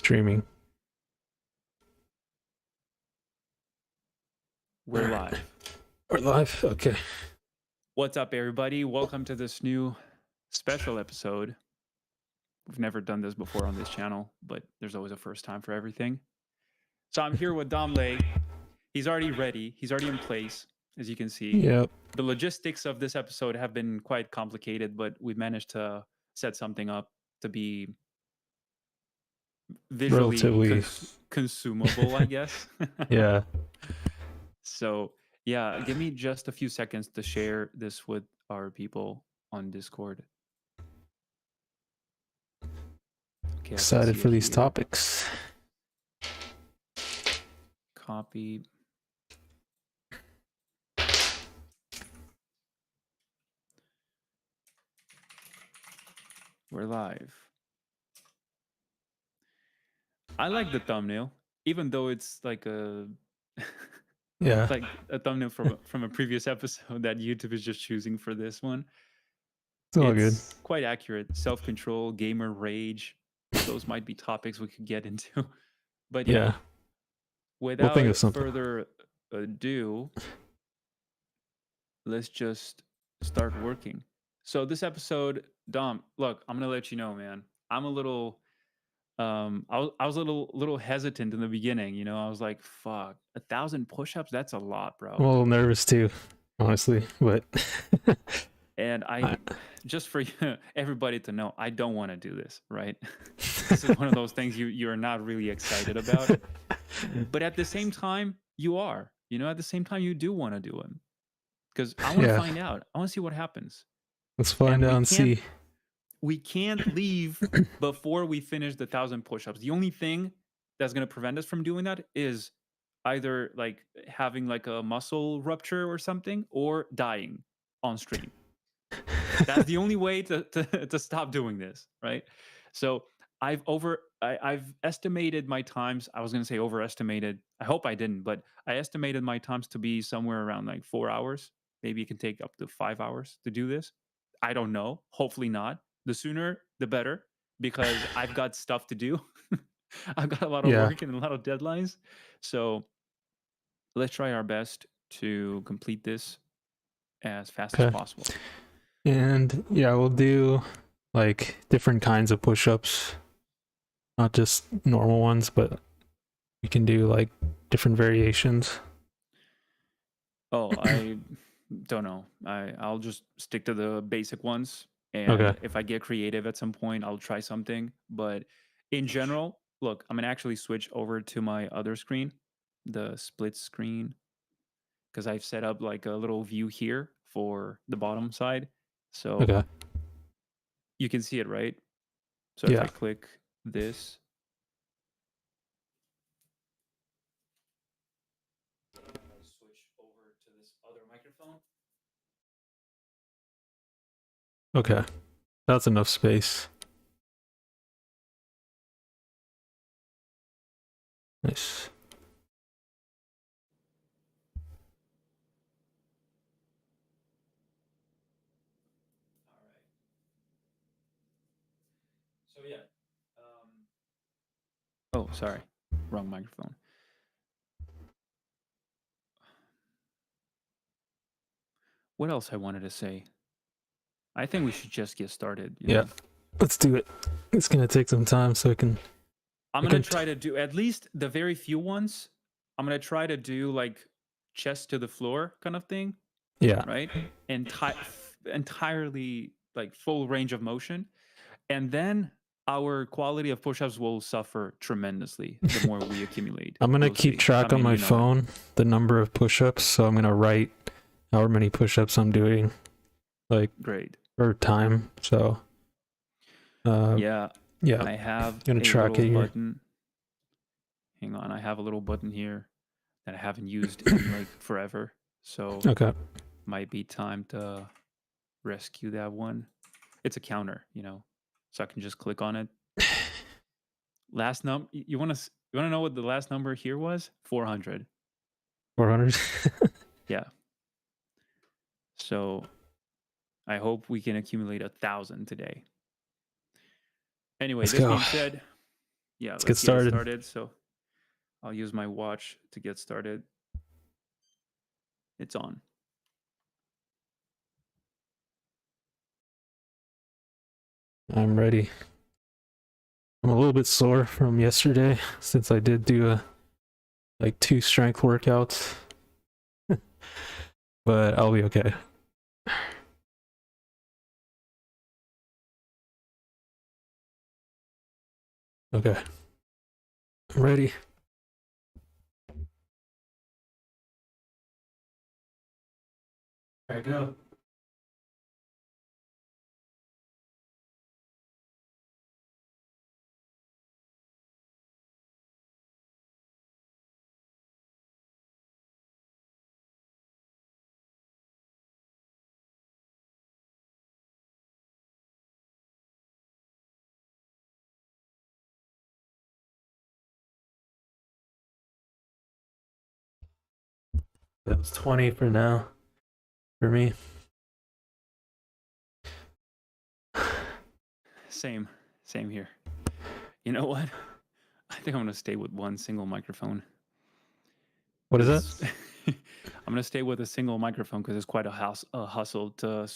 streaming. We're live. We're live? Okay. What's up, everybody? Welcome to this new special episode. We've never done this before on this channel, but there's always a first time for everything. So I'm here with Dom Lay. He's already ready. He's already in place, as you can see. Yep. The logistics of this episode have been quite complicated, but we've managed to set something up to be visually Relatively. consumable, I guess. Yeah. So, yeah, give me just a few seconds to share this with our people on Discord. Okay, Excited for these topics. Copy. We're live. I like the thumbnail, even though it's like a Yeah. like a thumbnail from a previous episode that YouTube is just choosing for this one. It's all good. Quite accurate. Self-control, gamer rage. Those might be topics we could get into. But yeah. Without further ado, let's just start working. So this episode, Dom, look, I'm gonna let you know, man. I'm a little I was a little hesitant in the beginning, you know. I was like, fuck, 1,000 push-ups, that's a lot, bro. I'm a little nervous too, honestly, but and I just for everybody to know, I don't want to do this, right? This is one of those things you're not really excited about. But at the same time, you are. You know, at the same time you do want to do them. Because I want to find out. I want to see what happens. Let's find out and see. We can't leave before we finish the 1,000 push-ups. The only thing that's going to prevent us from doing that is either like having like a muscle rupture or something, or dying on stream. That's the only way to stop doing this, right? So I've estimated my times. I was going to say overestimated. I hope I didn't, but I estimated my times to be somewhere around like 4 hours. Maybe it can take up to 5 hours to do this. I don't know. Hopefully not. The sooner, the better, because I've got stuff to do. I've got a lot of work and a lot of deadlines. So let's try our best to complete this as fast as possible. And yeah, we'll do like different kinds of push-ups, not just normal ones, but we can do like different variations. Oh, I don't know. I'll just stick to the basic ones. And if I get creative at some point, I'll try something. But in general, look, I'm going to actually switch over to my other screen, the split screen, because I've set up like a little view here for the bottom side. So you can see it, right? So if I click this, I'll switch over to this other microphone. Okay, that's enough space. Nice. All right. So yeah. Oh, sorry, wrong microphone. What else I wanted to say? I think we should just get started. You know? Let's do it. It's gonna take some time, so I'm gonna try to do at least the very few ones. I'm gonna try to do like chest to the floor kind of thing. Yeah. Right. Entirely like full range of motion, and then our quality of push-ups will suffer tremendously the more we accumulate. I'm gonna keep track on my phone the number of push-ups, so I'm gonna write however many push-ups I'm doing, like great per time. So yeah, I have gonna track it here. Button. Hang on, I have a little button here that I haven't used in like forever, so might be time to rescue that one. It's a counter, you know, so I can just click on it. Last number, you want to know what the last number here was? 400. 400. Yeah. So I hope we can accumulate 1,000 today. Anyway, this being said, Yeah, Let's let's get get it started. started. So I'll use my watch to get started. It's on. I'm ready. I'm a little bit sore from yesterday since I did do like 2 strength workouts, but I'll be okay. Okay. I'm ready. There I go. That was 20 for now for me. Same here. You know what? I think I'm gonna stay with one single microphone. What is that? I'm gonna stay with a single microphone because it's quite a hustle to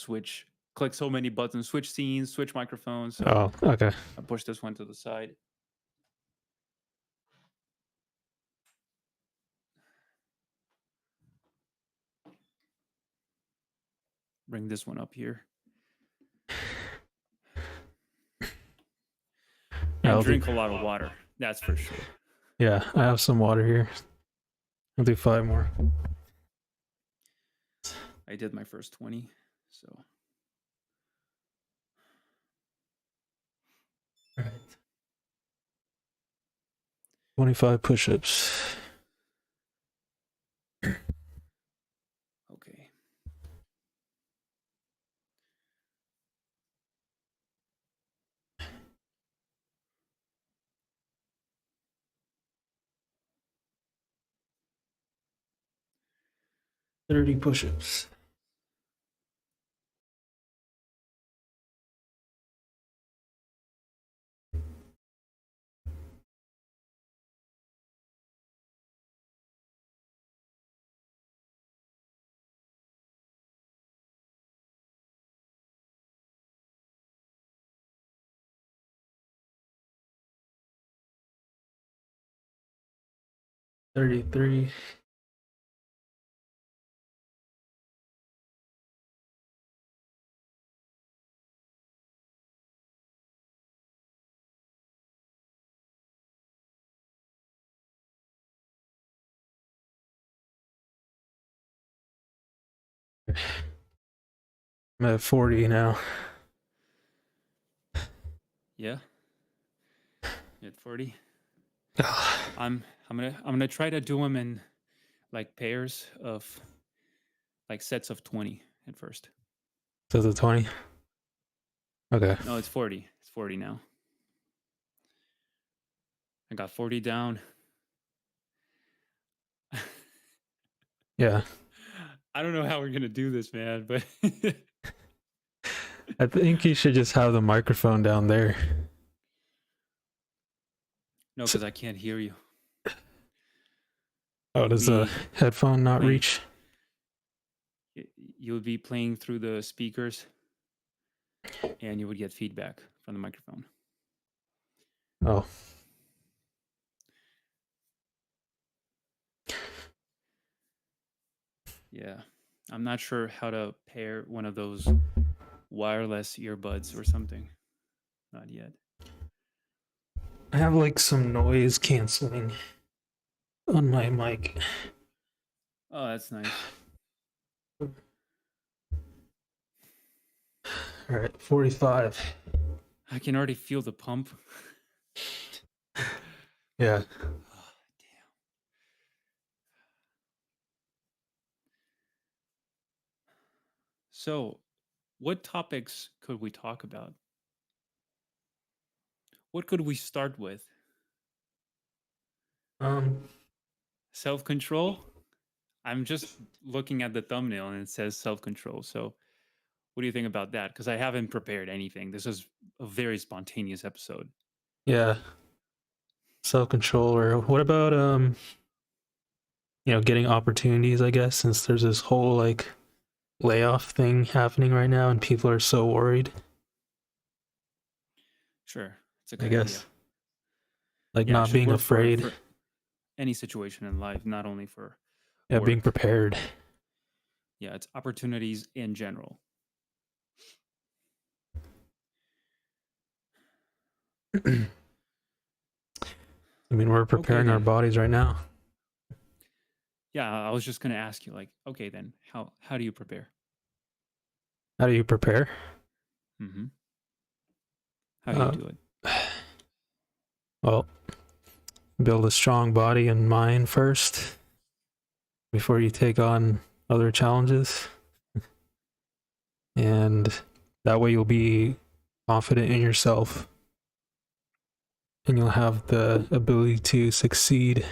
click so many buttons, switch scenes, switch microphones. So Oh, okay. I push this one to the side. Bring this one up here. And drink a lot of water. That's for sure. Yeah, I have some water here. I'll do 5 more. I did my first 20, so. All right. 25 push-ups. Okay. $30 push-ups. $33. I'm at 40 now. Yeah. You're at 40. I'm gonna try to do them in like pairs of like sets of 20 at first. So the 20. Okay. No, it's 40. It's 40 now. I got 40 down. Yeah. I don't know how we're gonna do this, man, but I think you should just have the microphone down there. no, because I can't hear you. Oh, does the headphone not reach? You would be playing through the speakers and you would get feedback from the microphone. Oh. Yeah. I'm not sure how to pair one of those wireless earbuds or something. Not yet. I have like some noise canceling on my mic. Oh, that's nice. All right, 45. I can already feel the pump. Yeah. Oh, damn. So, what topics could we talk about? What could we start with? Self-control? I'm just looking at the thumbnail and it says self-control. So, what do you think about that? Because I haven't prepared anything. This is a very spontaneous episode. Yeah. self-control. Or what about getting opportunities, I guess, since there's this whole like layoff thing happening right now and people are so worried. Sure, it's a I good idea. guess like Yeah, it not should being work for afraid. any situation in life, not only for Yeah, being work. prepared. Yeah, it's opportunities in general. I mean, we're Okay, preparing our then. bodies right now. Yeah, I was just gonna ask you, like, okay, then, how do you prepare? How do you prepare? Mm-hmm. How do you Uh, do it? well, build a strong body and mind first before you take on other challenges. And that way you'll be confident in yourself and you'll have the ability to succeed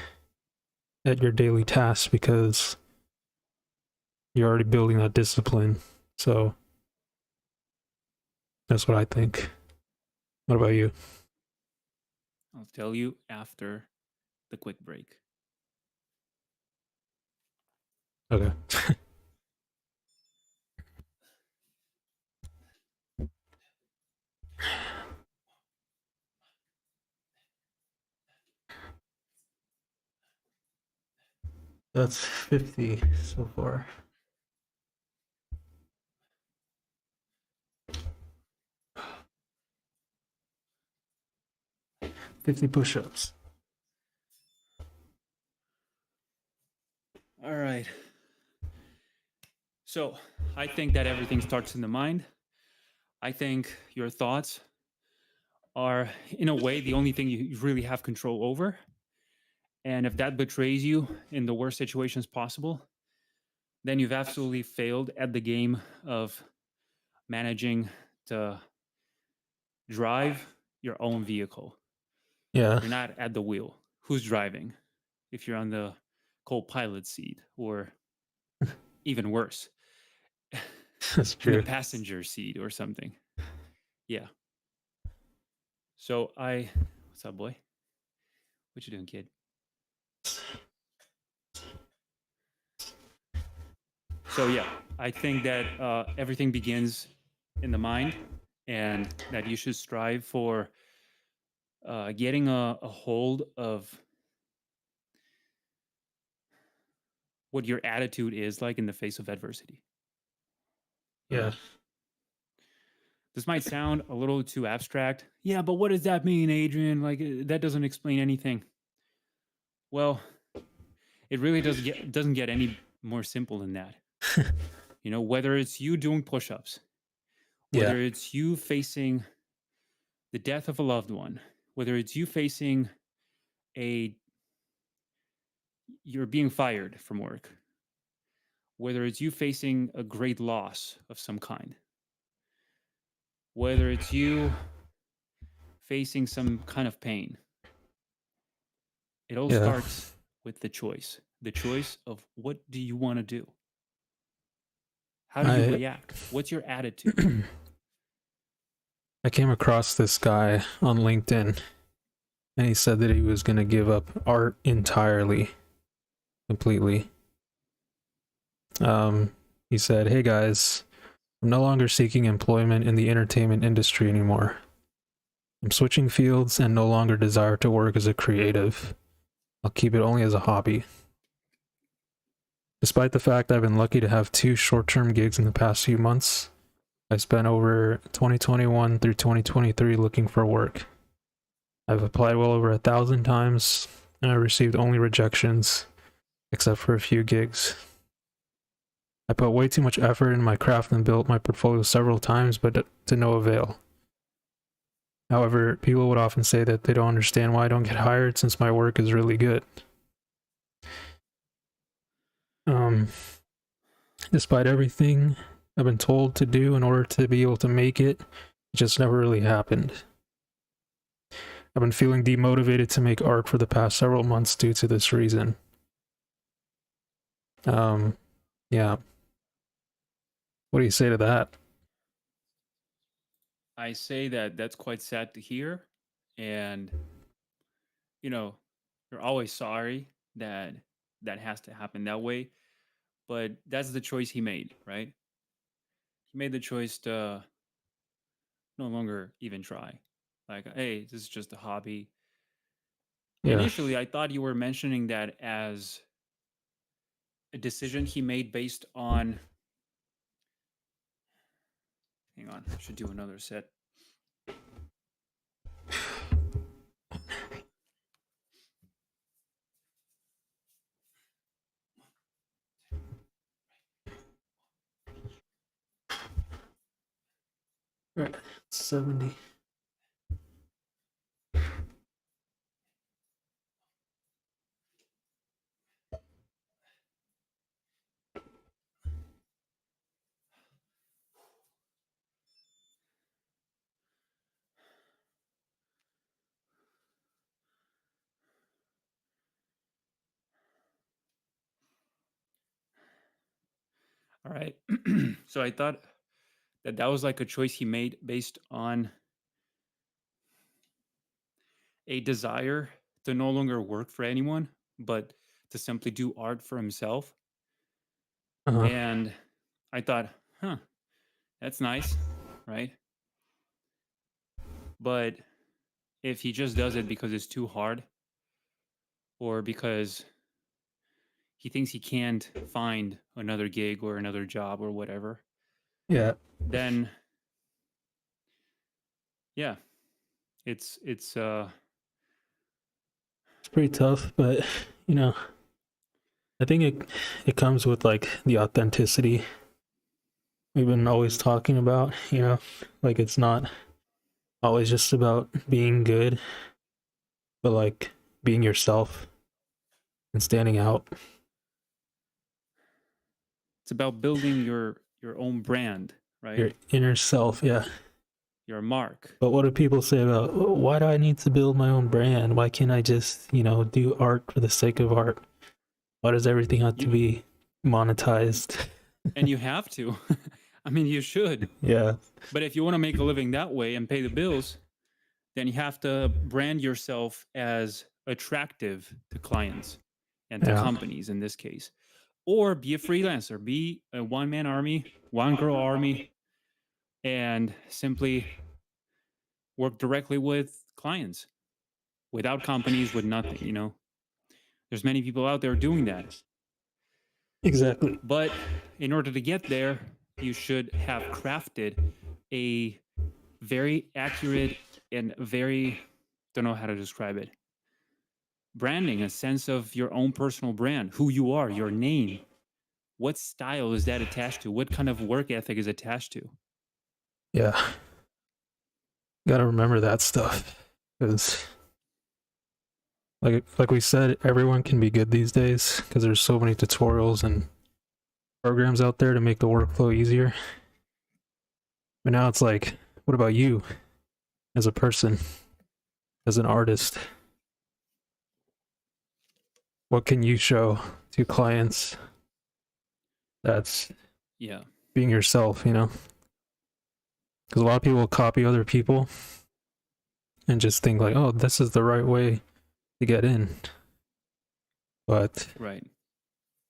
at your daily tasks because you're already building that discipline. So that's what I think. What about you? I'll tell you after the quick break. Okay. That's 50 so far. 50 push-ups. All right. So I think that everything starts in the mind. I think your thoughts are, in a way, the only thing you really have control over. And if that betrays you in the worst situations possible, then you've absolutely failed at the game of managing to drive your own vehicle. Yeah, You're not at the wheel. Who's driving? If you're on the co-pilot seat, or even worse, that's in the true. passenger seat or something. Yeah. So what's up, boy? What you doing, kid? So yeah, I think that everything begins in the mind, and that you should strive for getting a hold of what your attitude is like in the face of adversity. Yeah. This might sound a little too abstract. Yeah, but what does that mean, Adrian? Like, that doesn't explain anything. Well, it really doesn't get any more simple than that. You know, whether it's you doing push-ups, Yeah. whether it's you facing the death of a loved one, whether it's you facing a you're being fired from work, whether it's you facing a great loss of some kind, whether it's you facing some kind of pain, it all Yeah. starts with the choice of what do you want to do? How do you I react? What's your attitude? I came across this guy on LinkedIn and he said that he was going to give up art entirely, completely. He said, "Hey guys, I'm no longer seeking employment in the entertainment industry anymore. I'm switching fields and no longer desire to work as a creative. I'll keep it only as a hobby. Despite the fact I've been lucky to have 2 short-term gigs in the past few months, I spent over 2021 through 2023 looking for work. I've applied well over 1,000 times, and I received only rejections, except for a few gigs. I put way too much effort in my craft and built my portfolio several times, but to no avail. However, people would often say that they don't understand why I don't get hired since my work is really good. Um, Despite everything I've been told to do in order to be able to make it, it just never really happened. I've been feeling demotivated to make art for the past several months due to this reason. Yeah. What do you say to that? I say that that's quite sad to hear, and you know, you're always sorry that that has to happen that way, but that's the choice he made, right? He made the choice to no longer even try. Like, hey, this is just a hobby. Yeah. Initially, I thought you were mentioning that as a decision he made based on. Hang on, I should do another set. Right. 70. All right. So I thought that that was like a choice he made based on a desire to no longer work for anyone, but to simply do art for himself. Uh-huh. And I thought, huh, that's nice, right? But if he just does it because it's too hard or because he thinks he can't find another gig or another job or whatever, Yeah. then yeah, it's It's pretty tough, but you know, I think it comes with like the authenticity we've been always talking about, you know, like it's not always just about being good, but like being yourself and standing out. it's about building your own brand, right? Your inner self, yeah. Your mark. But what do people say about, "Oh, why do I need to build my own brand? Why can't I just, you know, do art for the sake of art? Why does everything have to You be monetized?" and you have to. I mean, you should. Yeah. But if you want to make a living that way and pay the bills, then you have to brand yourself as attractive to clients and to Yeah. companies in this case. Or be a freelancer, be a one man army, one girl army, and simply work directly with clients without companies, with nothing, you know? There's many people out there doing that. Exactly. But in order to get there, you should have crafted a very accurate and very, don't know how to describe it, branding, a sense of your own personal brand, who you are, your name. What style is that attached to? What kind of work ethic is attached to? Yeah. Gotta remember that stuff. Because like we said, everyone can be good these days because there's so many tutorials and programs out there to make the workflow easier. But now it's like, what about you as a person, as an artist? What can you show to clients that's Yeah. being yourself, you know? Because a lot of people copy other people and just think like, oh, this is the right way to get in. But Right.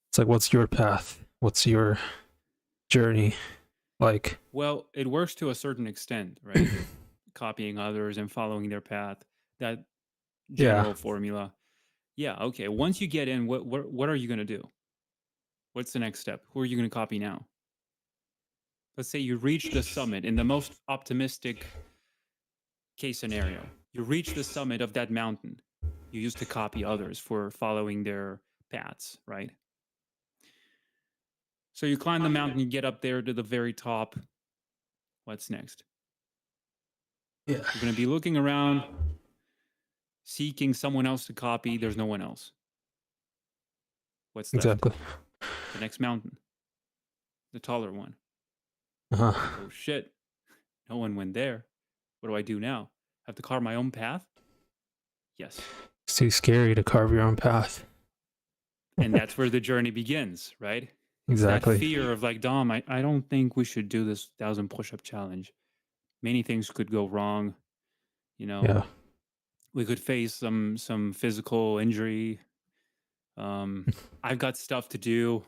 it's like, what's your path? What's your journey like? Well, it works to a certain extent, right? Copying others and following their path, that Yeah, general formula. Yeah, okay. Once you get in, what are you going to do? What's the next step? Who are you going to copy now? Let's say you reach the summit in the most optimistic case scenario. You reach the summit of that mountain. You used to copy others for following their paths, right? So you climb the mountain, you get up there to the very top. What's next? yeah, You're going to be looking around, seeking someone else to copy. There's no one else. What's left? exactly. The next mountain, the taller one. Uh-huh. Oh shit, no one went there. What do I do now? Have to carve my own path? Yes. It's too scary to carve your own path. And that's where the journey begins, right? It's that Exactly. fear of like, Dom, I don't think we should do this 1,000 push-up challenge. Many things could go wrong, you know. Yeah. We could face some physical injury. I've got stuff to do.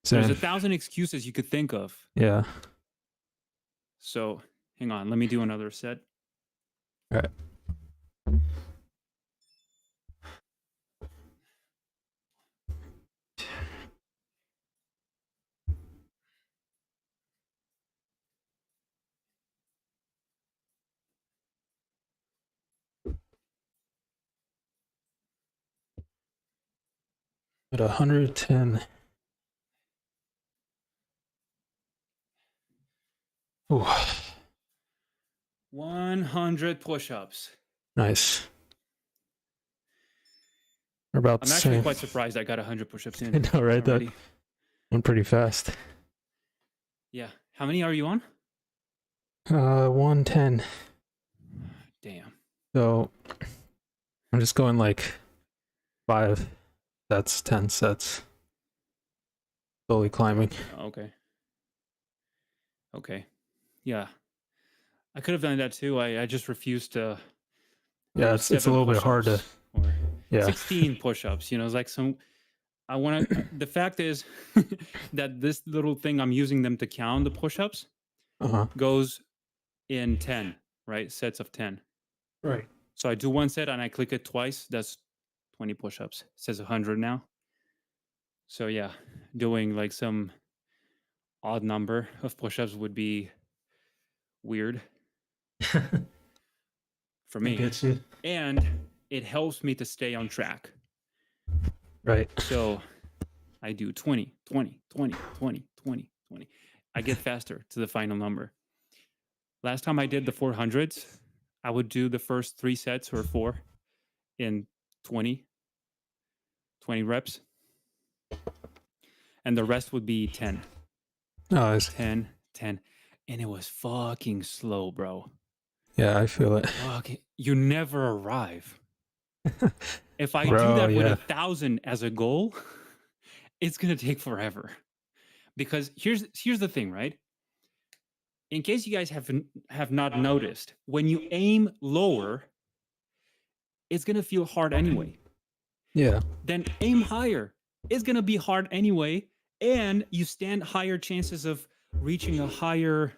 There's Same. 1,000 excuses you could think of. Yeah. So hang on, let me do another set. All right. At 110. Ooh, 100 push-ups. nice. We're about the I'm actually same. quite surprised I got 100 push-ups I in know, right? That already. went pretty fast. Yeah. How many are you on? 110. Damn. So I'm just going like 5 sets, 10 sets. Slowly climbing. Okay. Okay. Yeah. I could have done that too. I just refused to Yeah, do it's a 7 little bit hard to. push-ups or Yeah. 16 push-ups. You know, it's like some. I want to. The fact is that this little thing I'm using them to count the push-ups Uh-huh. goes in 10, right? Sets of 10. Right. So I do one set and I click it twice. That's 20 push-ups. It says 100 now. So yeah, doing like some odd number of push-ups would be weird for I me. get you. And it helps me to stay on track. Right. So I do 20, 20, 20, 20, 20, 20. I get faster to the final number. Last time I did the 400s, I would do the first 3 sets or 4 in 20 reps. And the rest would be 10. Nice. 10, 10. And it was fucking slow, bro. Yeah, I feel it. Fuck, you never arrive. If I do Bro, that with yeah. 1,000 as a goal, it's gonna take forever. Because here's the thing, right? In case you guys have not noticed, when you aim lower, it's gonna feel hard anyway. Yeah. Then aim higher. It's gonna be hard anyway, and you stand higher chances of reaching a higher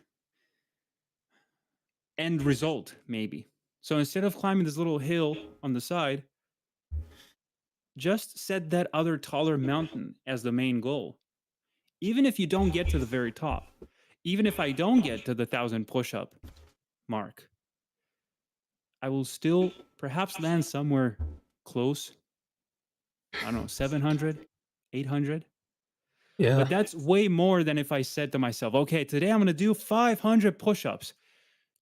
end result, maybe. So instead of climbing this little hill on the side, just set that other taller mountain as the main goal. Even if you don't get to the very top, even if I don't get to the 1,000 push-up mark, I will still perhaps land somewhere close. I don't know, 700, 800. Yeah. But that's way more than if I said to myself, okay, today I'm going to do 500 push-ups.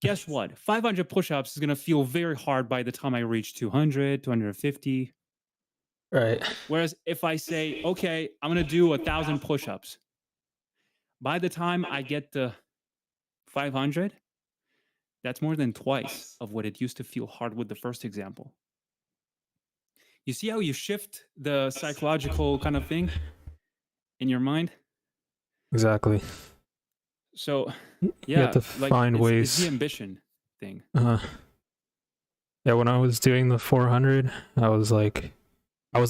Guess what? 500 push-ups is going to feel very hard by the time I reach 200, 250. Right. Whereas if I say, okay, I'm going to do 1,000 push-ups, by the time I get to 500, that's more than twice of what it used to feel hard with the first example. You see how you shift the psychological kind of thing in your mind? Exactly. So, You have yeah, to like find it's the ways. ambition thing. Yeah, when I was doing the 400, I was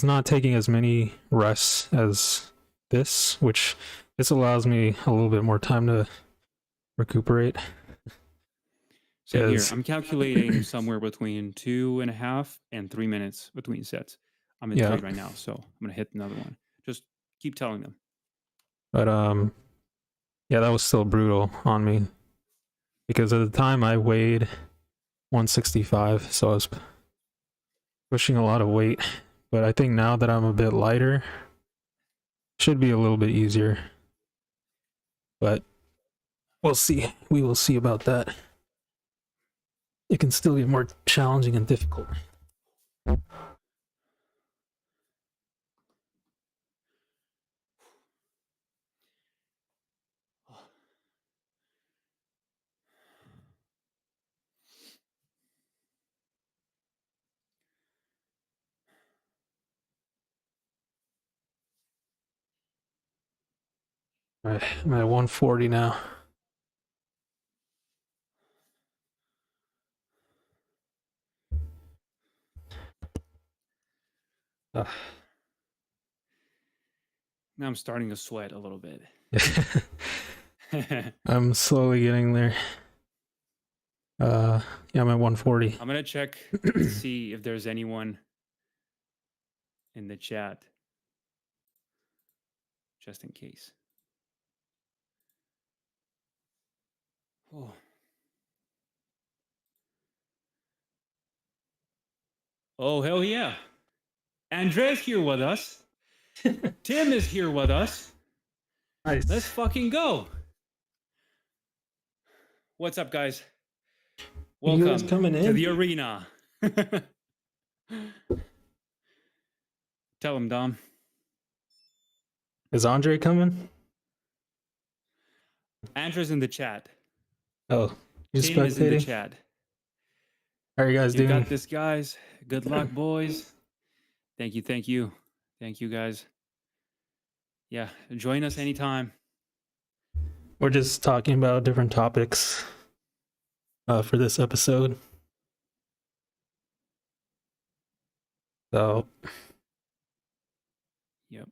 not taking as many rests as this, which this allows me a little bit more time to recuperate. Same here. Yes. I'm calculating somewhere between 2.5 and 3 minutes between sets. I'm at Yeah. 3 right now, so I'm gonna hit another one. Just keep telling them. But yeah, that was still brutal on me because at the time I weighed 165, so I was pushing a lot of weight. But I think now that I'm a bit lighter, should be a little bit easier. But we'll see. We will see about that. It can still get more challenging and difficult. All right, I'm at 140 now. Uh, Now I'm starting to sweat a little bit. I'm slowly getting there. Yeah, I'm at 140. I'm gonna check to see if there's anyone in the chat, just in case. Oh. Oh, hell yeah. Andre's here with us. Tim is here with us. Nice. Let's fucking go. What's up, guys? You guys Welcome coming to in? the arena. Tell him, Dom. Is Andre coming? Andre's in the chat. Oh, you Tim is in the spectating? chat. How are you guys You doing? got this, guys. Good luck, boys. Thank you, thank you. Thank you, guys. Yeah, join us anytime. We're just talking about different topics for this episode. So, Yep.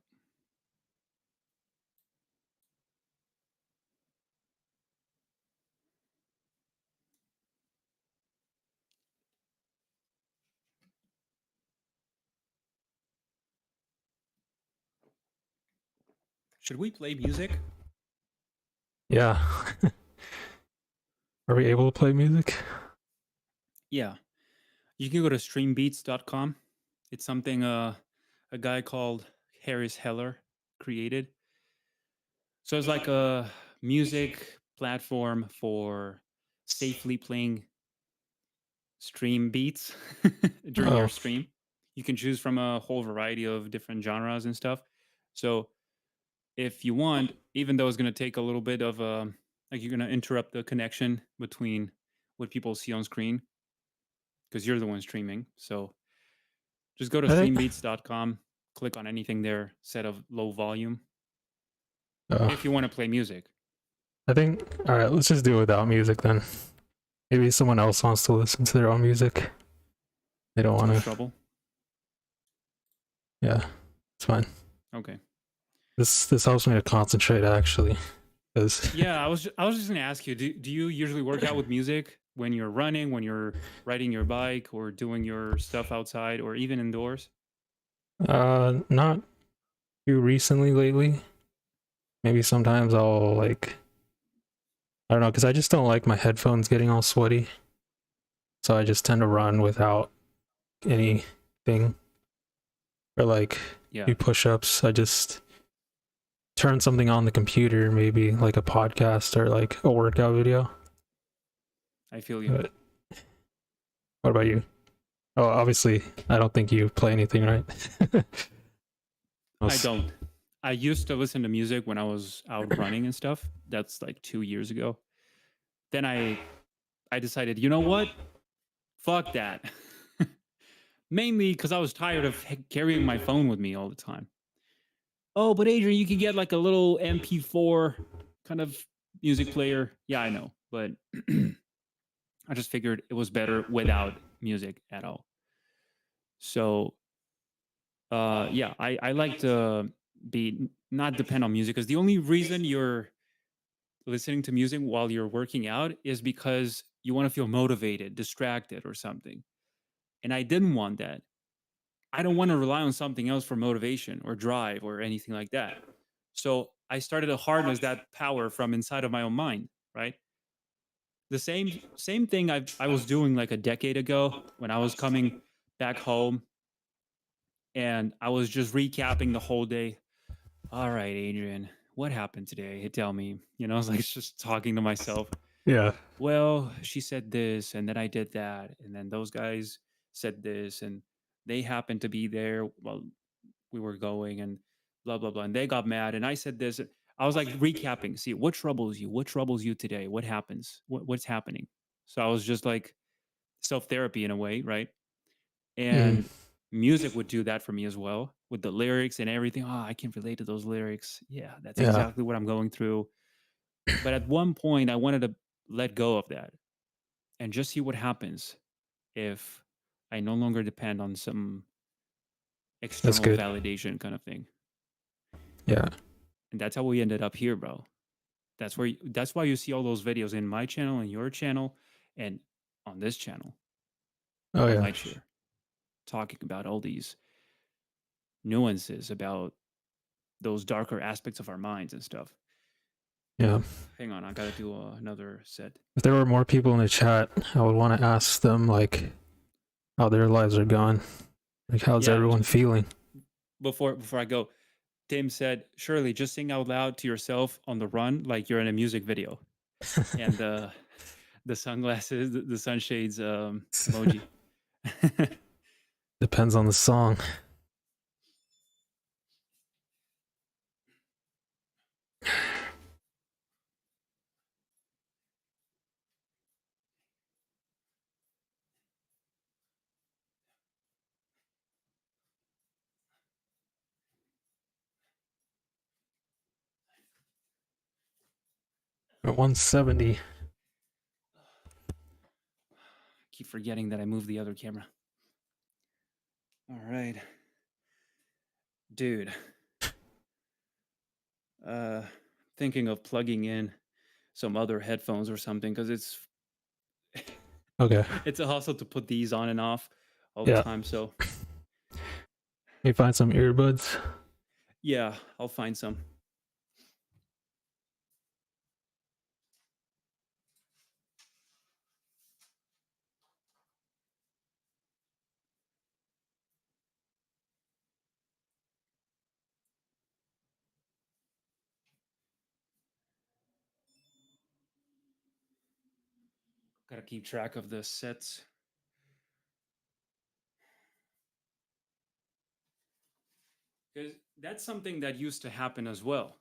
Should we play music? yeah. Are we able to play music? Yeah. You can go to streambeats.com. It's something a guy called Harris Heller created. So it's like a music platform for safely playing stream beats during your Oh, stream. You can choose from a whole variety of different genres and stuff. So if you want, even though it's going to take a little bit of like you're going to interrupt the connection between what people see on screen because you're the one streaming. So just go to I think. streambeats.com, click on anything there, set of low volume Oh, if you want to play music. I think. All right, let's just do it without music then. Maybe someone else wants to listen to their own music. They don't No want to. trouble. Yeah, it's fine. Okay. This helps me to concentrate actually, because Yeah, I was just gonna ask you, do you usually work out with music when you're running, when you're riding your bike, or doing your stuff outside, or even indoors? not too recently lately. Maybe sometimes I'll like, I don't know, because I just don't like my headphones getting all sweaty. So I just tend to run without anything. Or like Yeah, do push-ups. I just turn something on the computer, maybe like a podcast or like a workout video. I feel you. But what about you? Oh, obviously, I don't think you play anything, right? I don't. I used to listen to music when I was out running and stuff. That's like 2 years ago. Then I decided, you know what? Fuck that. Mainly because I was tired of carrying my phone with me all the time. Oh, but Adrian, you can get like a little MP4 kind of music player. Yeah, I know, but I just figured it was better without music at all. So, yeah, I like to be not depend on music because the only reason you're listening to music while you're working out is because you want to feel motivated, distracted, or something. And I didn't want that. I don't want to rely on something else for motivation or drive or anything like that. So I started to harness that power from inside of my own mind, right? The same thing I was doing like a decade ago when I was coming back home and I was just recapping the whole day. All right, Adrian, what happened today? Tell me. I was like just talking to myself. Yeah. Well, she said this, and then I did that, and then those guys said this, and they happened to be there while we were going, and blah blah blah, and they got mad, and I said this. I was like recapping. See, what troubles you? What troubles you today? What happens? What's happening? So I was just like self therapy in a way, right? Mm, And music would do that for me as well with the lyrics and everything. Oh, I can relate to those lyrics. Yeah, that's yeah. exactly what I'm going through. But at one point, I wanted to let go of that and just see what happens if I no longer depend on some external good. validation kind of thing. Yeah. And that's how we ended up here, bro. That's why you see all those videos in my channel and your channel and on this channel Oh on yeah. Lightshare, talking about all these nuances about those darker aspects of our minds and stuff. Yeah. Hang on, I gotta do another set. If there were more people in the chat, I would want to ask them like how their lives are going. Like how's Yeah, everyone feeling? before I go, Tim said, "Shirley, just sing out loud to yourself on the run like you're in a music video." And the sunglasses, the sunshades emoji. Depends on the song. At 170. Keep forgetting that I moved the other camera. All right. Dude. Thinking of plugging in some other headphones or something because it's Okay. it's a hustle to put these on and off all the Yeah. time. So You find some earbuds. yeah, I'll find some. Gotta keep track of the sets. Because that's something that used to happen as well.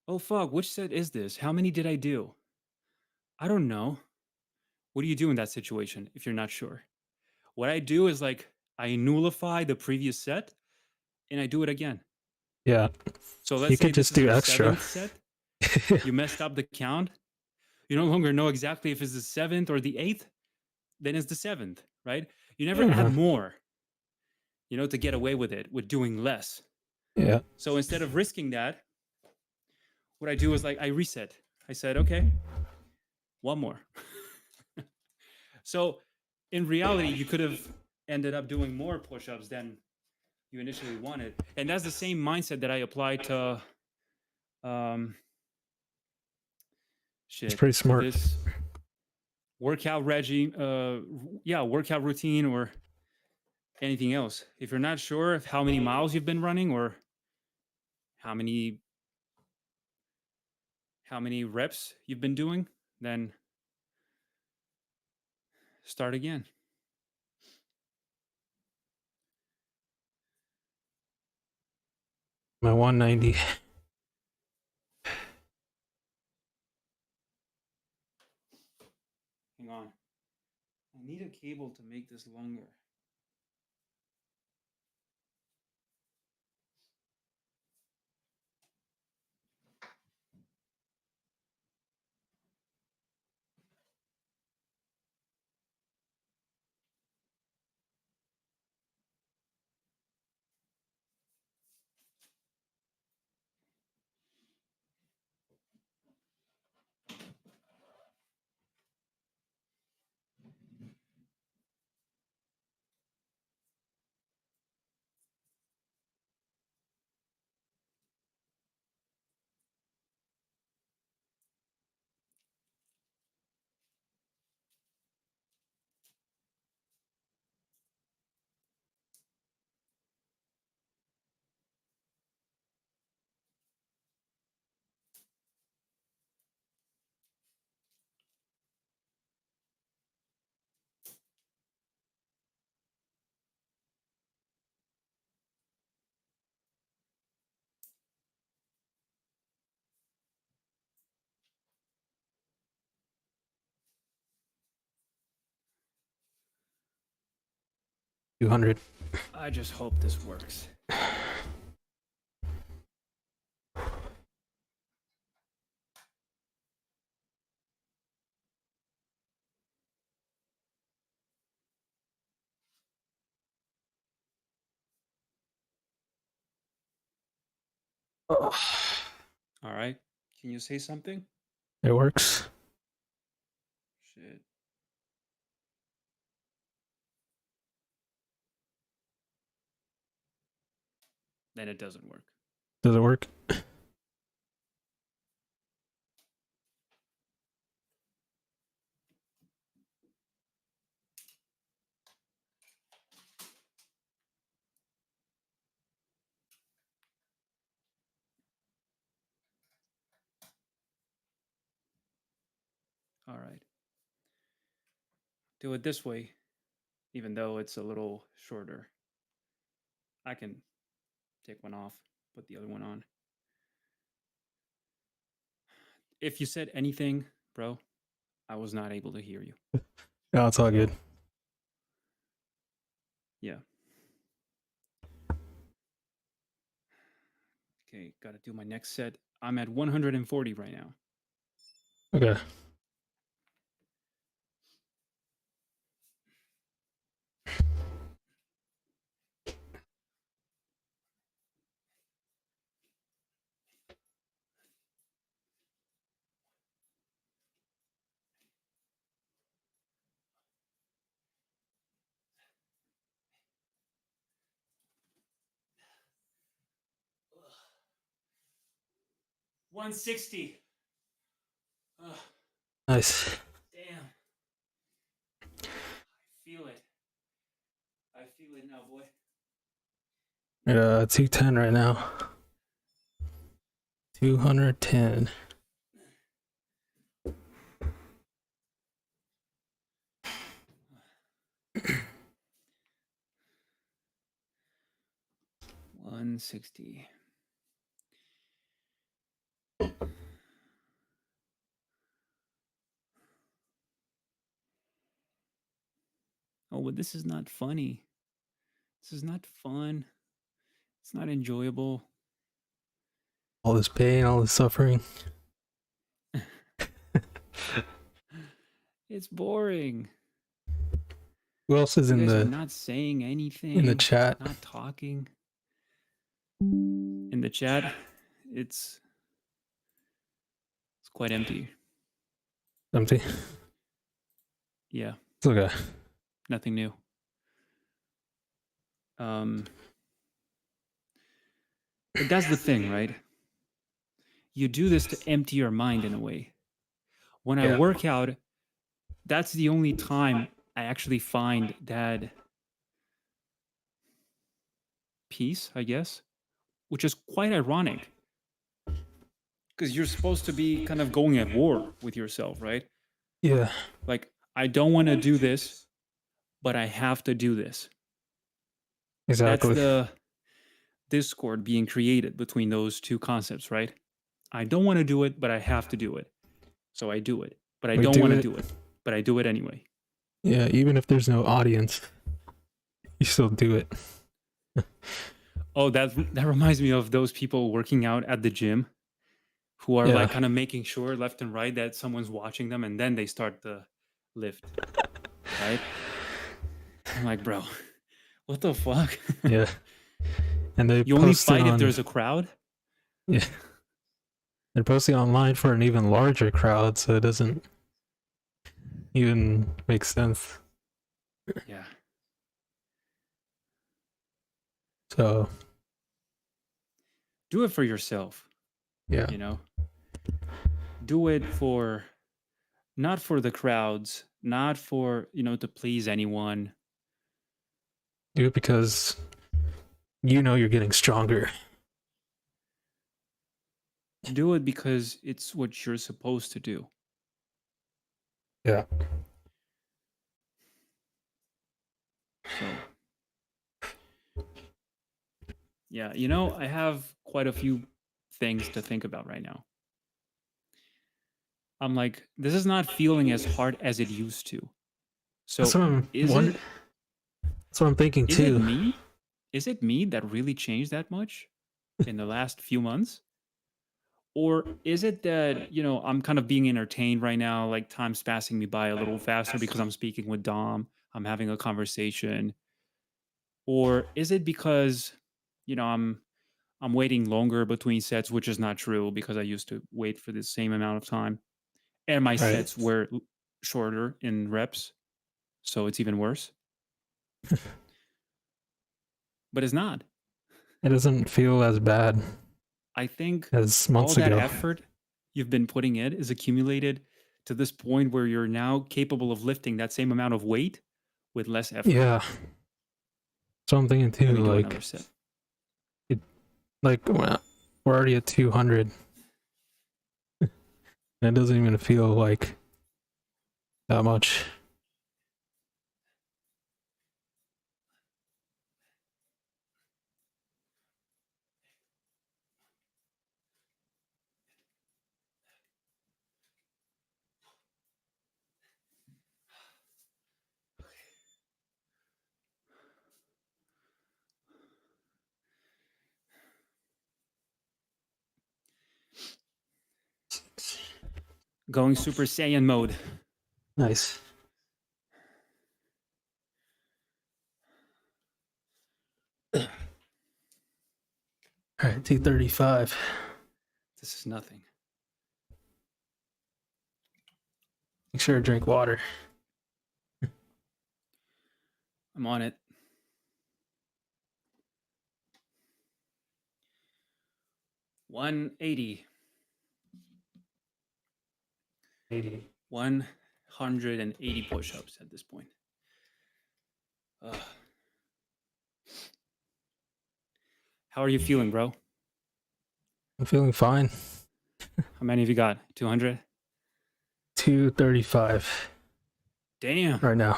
Oh fuck, which set is this? How many did I do? I don't know. What do you do in that situation if you're not sure? What I do is like I nullify the previous set and I do it again. Yeah. So let's You say could this just is do your extra. 7th set. You messed up the count. You no longer know exactly if it's the 7th or the 8th. Then it's the 7th, right? You never add more, to get away with it, with doing less. Yeah. So instead of risking that, what I do is like I reset. I said, okay, one more. So in reality, you could have ended up doing more push-ups than you initially wanted. And that's the same mindset that I applied to It's pretty to smart. this workout regime, workout routine or anything else. If you're not sure of how many miles you've been running or how many reps you've been doing, then start again. My 190. Hang on. I need a cable to make this longer. $200. I just hope this works. Oh, All right. Can you say something? it works. Shit. Then it doesn't work. Does it work? All right. Do it this way, even though it's a little shorter. I can take one off, put the other one on. If you said anything, bro, I was not able to hear you. No, it's all good. Yeah. Okay, gotta do my next set. I'm at 140 right now. Okay. Ugh. 160. Ugh, Nice. damn. I feel it. I feel it now, boy. Yeah, 210 right now. 210. $160. Oh, but this is not funny. This is not fun. It's not enjoyable. All this pain, all this suffering. It's boring. Who else is You in guys are the not saying anything, chat? not talking. In the chat, it's quite empty. Empty. Yeah, It's okay. nothing new. But that's the thing, right? You do this to empty your mind in a way. When I Yeah. work out, that's the only time I actually find that peace, I guess, which is quite ironic because you're supposed to be kind of going at war with yourself, right? Yeah. Like, I don't want to do this, but I have to do this. That's Exactly. the discord being created between those two concepts, right? I don't want to do it, but I have to do it. So I do it, but I We don't do want to it. do it, but I do it anyway. Yeah, even if there's no audience, you still do it. Oh, that reminds me of those people working out at the gym who are Yeah. like kind of making sure left and right that someone's watching them, and then they start the lift, right? I'm like, bro, what the fuck? Yeah. And they You only post it fight if on. there's a crowd? Yeah. They're posting online for an even larger crowd, so it doesn't even make sense. Yeah. So Do it for yourself, yeah. you know? Do it for not for the crowds, not for, to please anyone. Do it because you know you're getting stronger. Do it because it's what you're supposed to do. Yeah. So, yeah, I have quite a few things to think about right now. I'm like, this is not feeling as hard as it used to. So, That's what I'm wondering. That's what I'm thinking is it too. me? Is it me that really changed that much in the last few months? Or is it that, I'm kind of being entertained right now, like time's passing me by a little faster because I'm speaking with Dom, I'm having a conversation? Or is it because, I'm I'm waiting longer between sets, which is not true because I used to wait for the same amount of time. And my Right. sets were shorter in reps. So it's even worse. But it's not. It doesn't feel as bad I think as all months that ago. effort you've been putting in is accumulated to this point where you're now capable of lifting that same amount of weight with less effort. Yeah. So I'm thinking too, Let me do like, another set. we're already at 200. And it doesn't even feel like that much. Going Super Saiyan mode. Nice. All right, 235. This is nothing. Make sure to drink water. I'm on it. 180. 80. 180 push-ups at this point. How are you feeling, bro? I'm feeling fine. How many have you got? 200? 235 Damn. right now.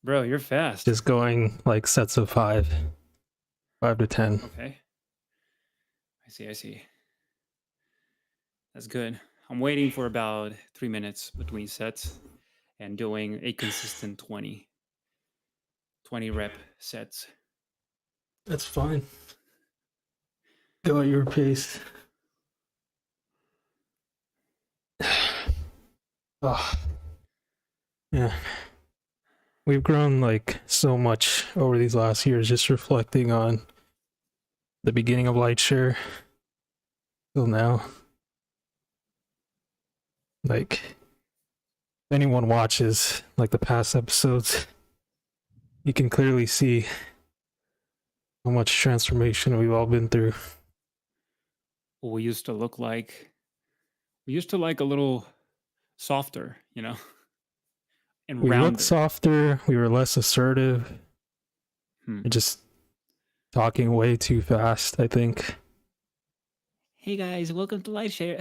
Bro, you're fast. Just going like sets of 5 to 10. Okay. I see. That's good. I'm waiting for about 3 minutes between sets and doing a consistent 20 rep sets. That's fine. Go at your pace. Oh. Yeah. We've grown like so much over these last years, just reflecting on the beginning of Lightshare till now. Like, if anyone watches like the past episodes, you can clearly see how much transformation we've all been through. What we used to look like. We used to like a little softer, you know, and We rounder. looked softer, we were less assertive, just talking way too fast, I think. Hey guys, welcome to Lightshare.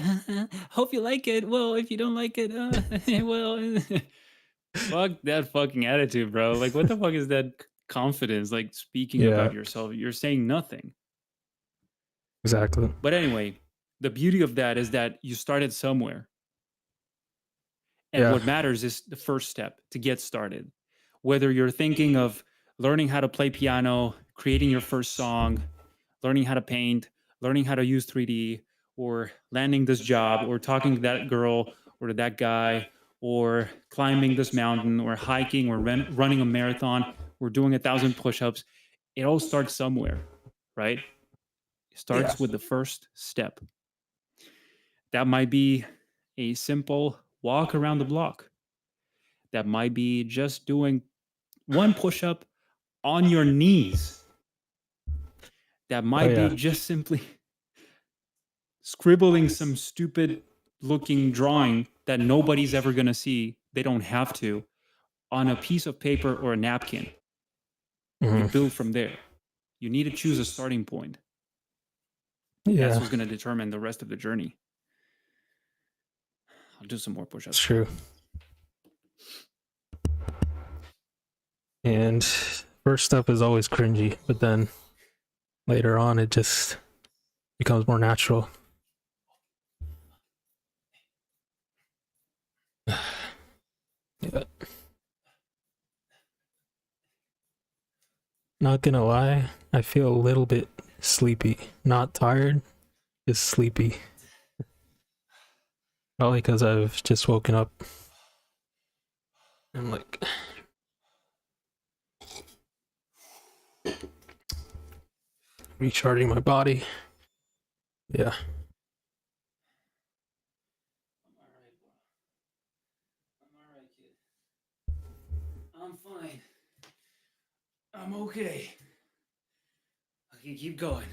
Hope you like it. Well, if you don't like it, well, fuck that fucking attitude, bro. Like, what the fuck is that confidence? Like, speaking about yourself, you're saying nothing. Exactly. But anyway, the beauty of that is that you started somewhere. And what matters is the first step to get started. Whether you're thinking of learning how to play piano, creating your first song, learning how to paint, learning how to use 3D, or landing this job, or talking to that girl or to that guy, or climbing this mountain, or hiking, or running a marathon, or doing 1,000 push-ups, it all starts somewhere, right? It starts with the first step. That might be a simple walk around the block. That might be just doing one push-up on your knees. That might be just simply scribbling some stupid looking drawing that nobody's ever going to see. They don't have to, on a piece of paper or a napkin. You build from there. You need to choose a starting point. That's what's going to determine the rest of the journey. I'll do some more push-ups. It's true. And first step is always cringy, but then later on it just becomes more natural. Yeah. Not gonna lie, I feel a little bit sleepy. Not tired, just sleepy. Probably because I've just woken up. I'm like, recharging my body. Yeah. I'm all right, kid. I'm fine. I'm okay. I can keep going.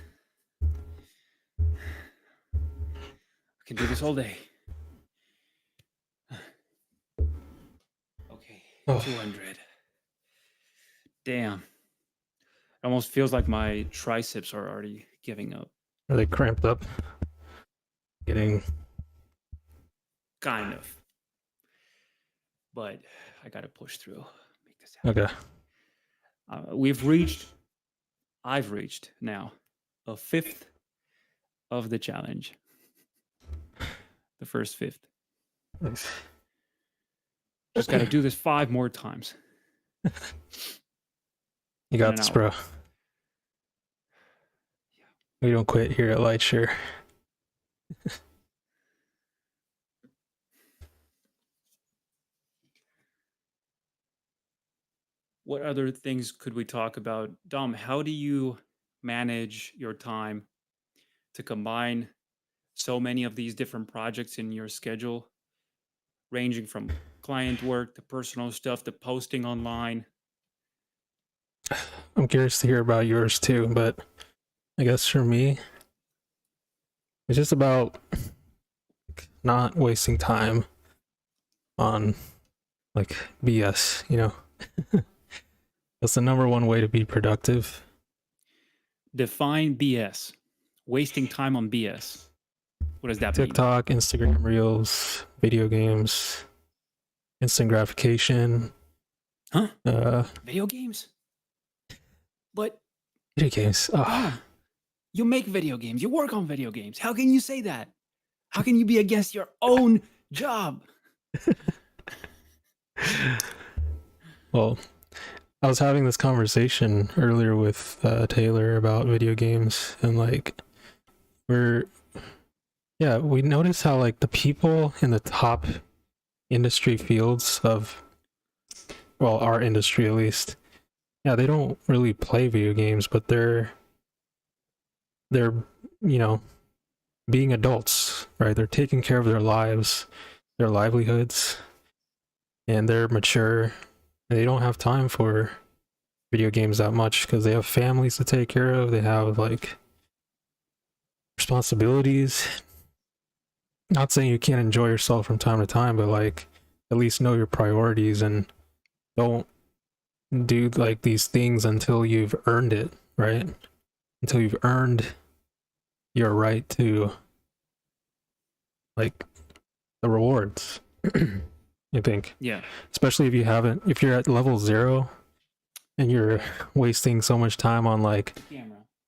I can do this all day. Okay, Oh. 200. Damn. It almost feels like my triceps are already giving up. Are they cramped up? Getting. Kind of. But I gotta push through. Make this happen. Okay. I've reached now a fifth of the challenge. The first fifth. Nice. Just gotta do this 5 more times. You got this, bro. We don't quit here at Lightshare. What other things could we talk about? Dom, how do you manage your time to combine so many of these different projects in your schedule, ranging from client work to personal stuff to posting online? I'm curious to hear about yours too, but I guess for me, it's just about not wasting time on like BS, you know? That's the number one way to be productive. Define BS. Wasting time on BS. What does that mean? TikTok, Instagram Reels, video games, instant gratification. Huh? Video games? But video games. Oh. You make video games. You work on video games. How can you say that? How can you be against your own job? Well, I was having this conversation earlier with Taylor about video games, and like we notice how like the people in the top industry fields of, well, our industry at least, yeah, they don't really play video games, but they're you know, being adults, right? They're taking care of their lives, their livelihoods, and they're mature. They don't have time for video games that much because they have families to take care of. They have like responsibilities. Not saying you can't enjoy yourself from time to time, but like at least know your priorities and don't do like these things until you've earned it, right? Until you've earned your right to like the rewards. I think. Yeah. Especially if you're at level 0 and you're wasting so much time on like,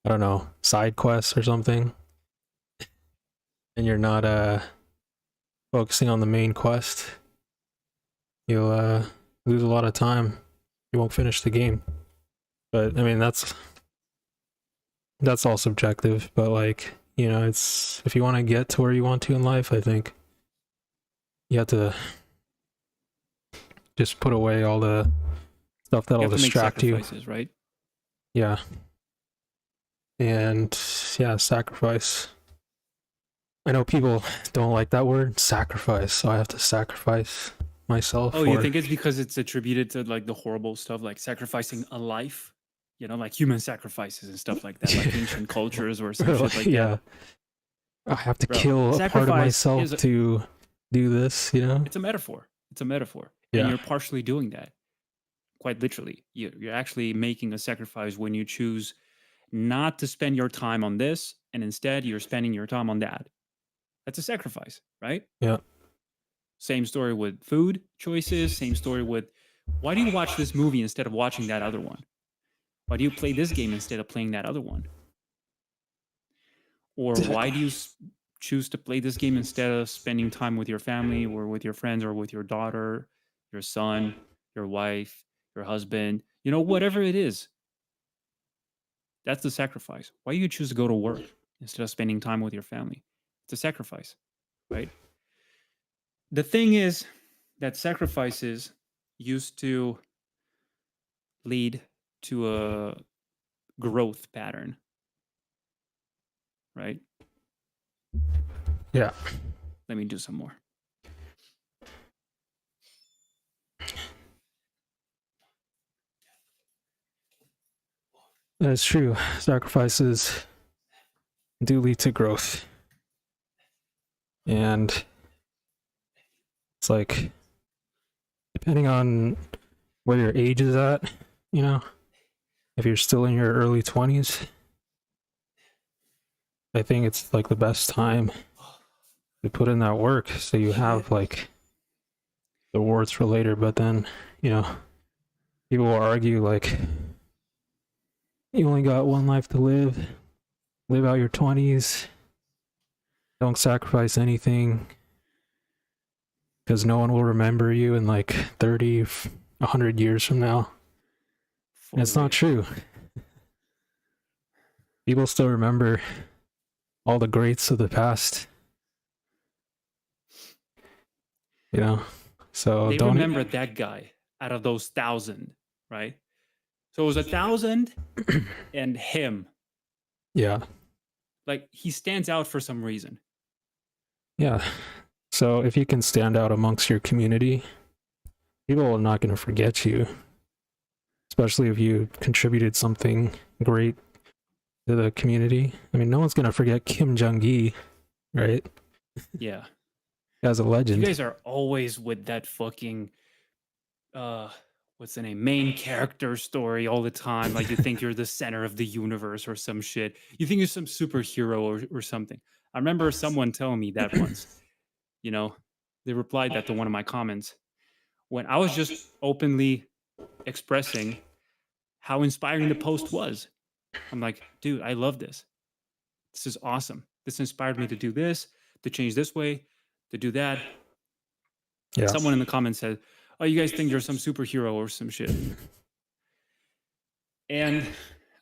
I don't know, side quests or something, and you're not focusing on the main quest, you'll lose a lot of time. You won't finish the game. But I mean, that's all subjective, but like, you know, it's, if you want to get to where you want to in life, I think you have to just put away all the stuff that'll distract you. Right? Yeah. And yeah, sacrifice. I know people don't like that word, sacrifice, so I have to sacrifice myself. Oh, you think it's because it's attributed to like the horrible stuff, like sacrificing a life? You know, like human sacrifices and stuff like that, like ancient cultures or some shit like that. I have to kill a part of myself to do this, you know? It's a metaphor. It's a metaphor. Yeah. And you're partially doing that. Quite literally. You're actually making a sacrifice when you choose not to spend your time on this, and instead you're spending your time on that. That's a sacrifice, right? Yeah. Same story with food choices. Same story with, why do you watch this movie instead of watching that other one? Why do you play this game instead of playing that other one? Or why do you choose to play this game instead of spending time with your family or with your friends or with your daughter, your son, your wife, your husband, you know, whatever it is? That's the sacrifice. Why do you choose to go to work instead of spending time with your family? It's a sacrifice, right? The thing is that sacrifices used to lead to a growth pattern. right? Yeah. Let me do some more. That's true. Sacrifices do lead to growth. And it's like, depending on where your age is at, you know, if you're still in your early 20s, I think it's like the best time to put in that work so you have like the rewards for later. But then, you know, people will argue like, you only got one life to live out your 20s, don't sacrifice anything because no one will remember you in like 30, 100 years from now. And it's not true. People still remember all the greats of the past, you know? So They don't remember that guy out of those 1,000, right? So it was 1,000 and him. Yeah. Like, he stands out for some reason. Yeah. So if you can stand out amongst your community, people are not going to forget you, especially if you contributed something great to the community. I mean, no one's going to forget Kim Jong-gi, right? Yeah. As a legend. You guys are always with that fucking what's the name? Main character story all the time. Like, you think you're the center of the universe or some shit. You think you're some superhero or something. I remember someone telling me that once. You know, they replied that to one of my comments when I was just openly expressing how inspiring the post was. I'm like, dude, I love this. This is awesome. This inspired me to do this, to change this way, to do that. Yeah. Someone in the comments said, oh, you guys think you're some superhero or some shit. And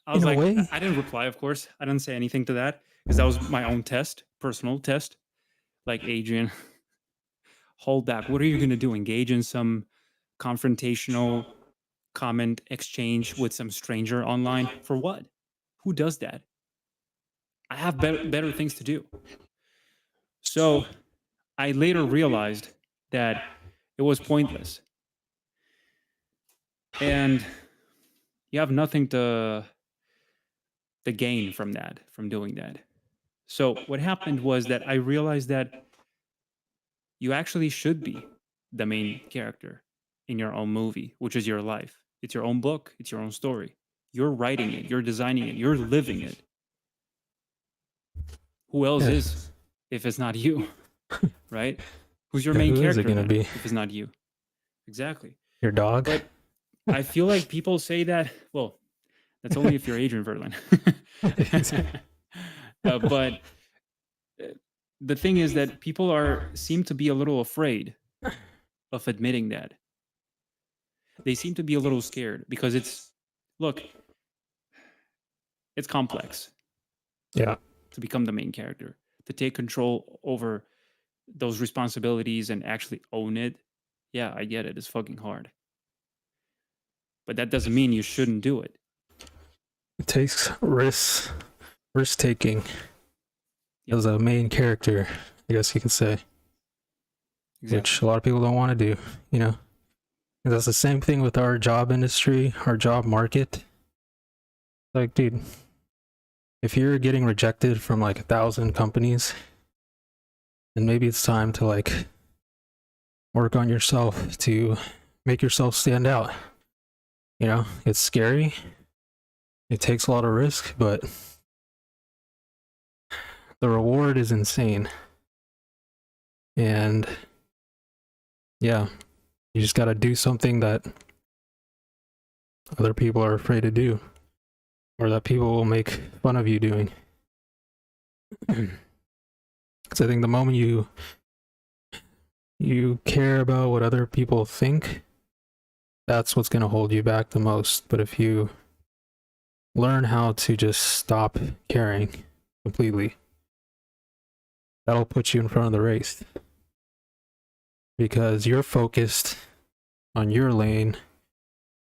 I was In a like, way. I didn't reply, of course. I didn't say anything to that because that was my own test, personal test. Like, Adrian, hold back. What are you going to do? Engage in some confrontational comment exchange with some stranger online? For what? Who does that? I have better things to do. So I later realized that it was pointless. And you have nothing to gain from that, from doing that. So what happened was that I realized that you actually should be the main character in your own movie, which is your life. It's your own book, it's your own story. You're writing it, you're designing it, you're living it. Who else is if it's not you? Right? Who's your main who is it character gonna be? if it's not you? Exactly. Your dog? But I feel like people say that, well, that's only if you're Adrian Virlan. But the thing is that people seem to be a little afraid of admitting that. They seem to be a little scared because it's complex. Yeah. To become the main character, to take control over those responsibilities and actually own it. Yeah, I get it. It's fucking hard. But that doesn't mean you shouldn't do it. It takes risk taking as a main character, I guess you could say. Exactly. Which a lot of people don't want to do, you know? And that's the same thing with our job industry, our job market. Like, dude, if you're getting rejected from like 1,000 companies, then maybe it's time to like work on yourself to make yourself stand out. You know, it's scary. It takes a lot of risk, but the reward is insane. And yeah, you just got to do something that other people are afraid to do, or that people will make fun of you doing. Because I think the moment you care about what other people think, that's what's going to hold you back the most. But if you learn how to just stop caring completely, that'll put you in front of the race. Because you're focused on your lane,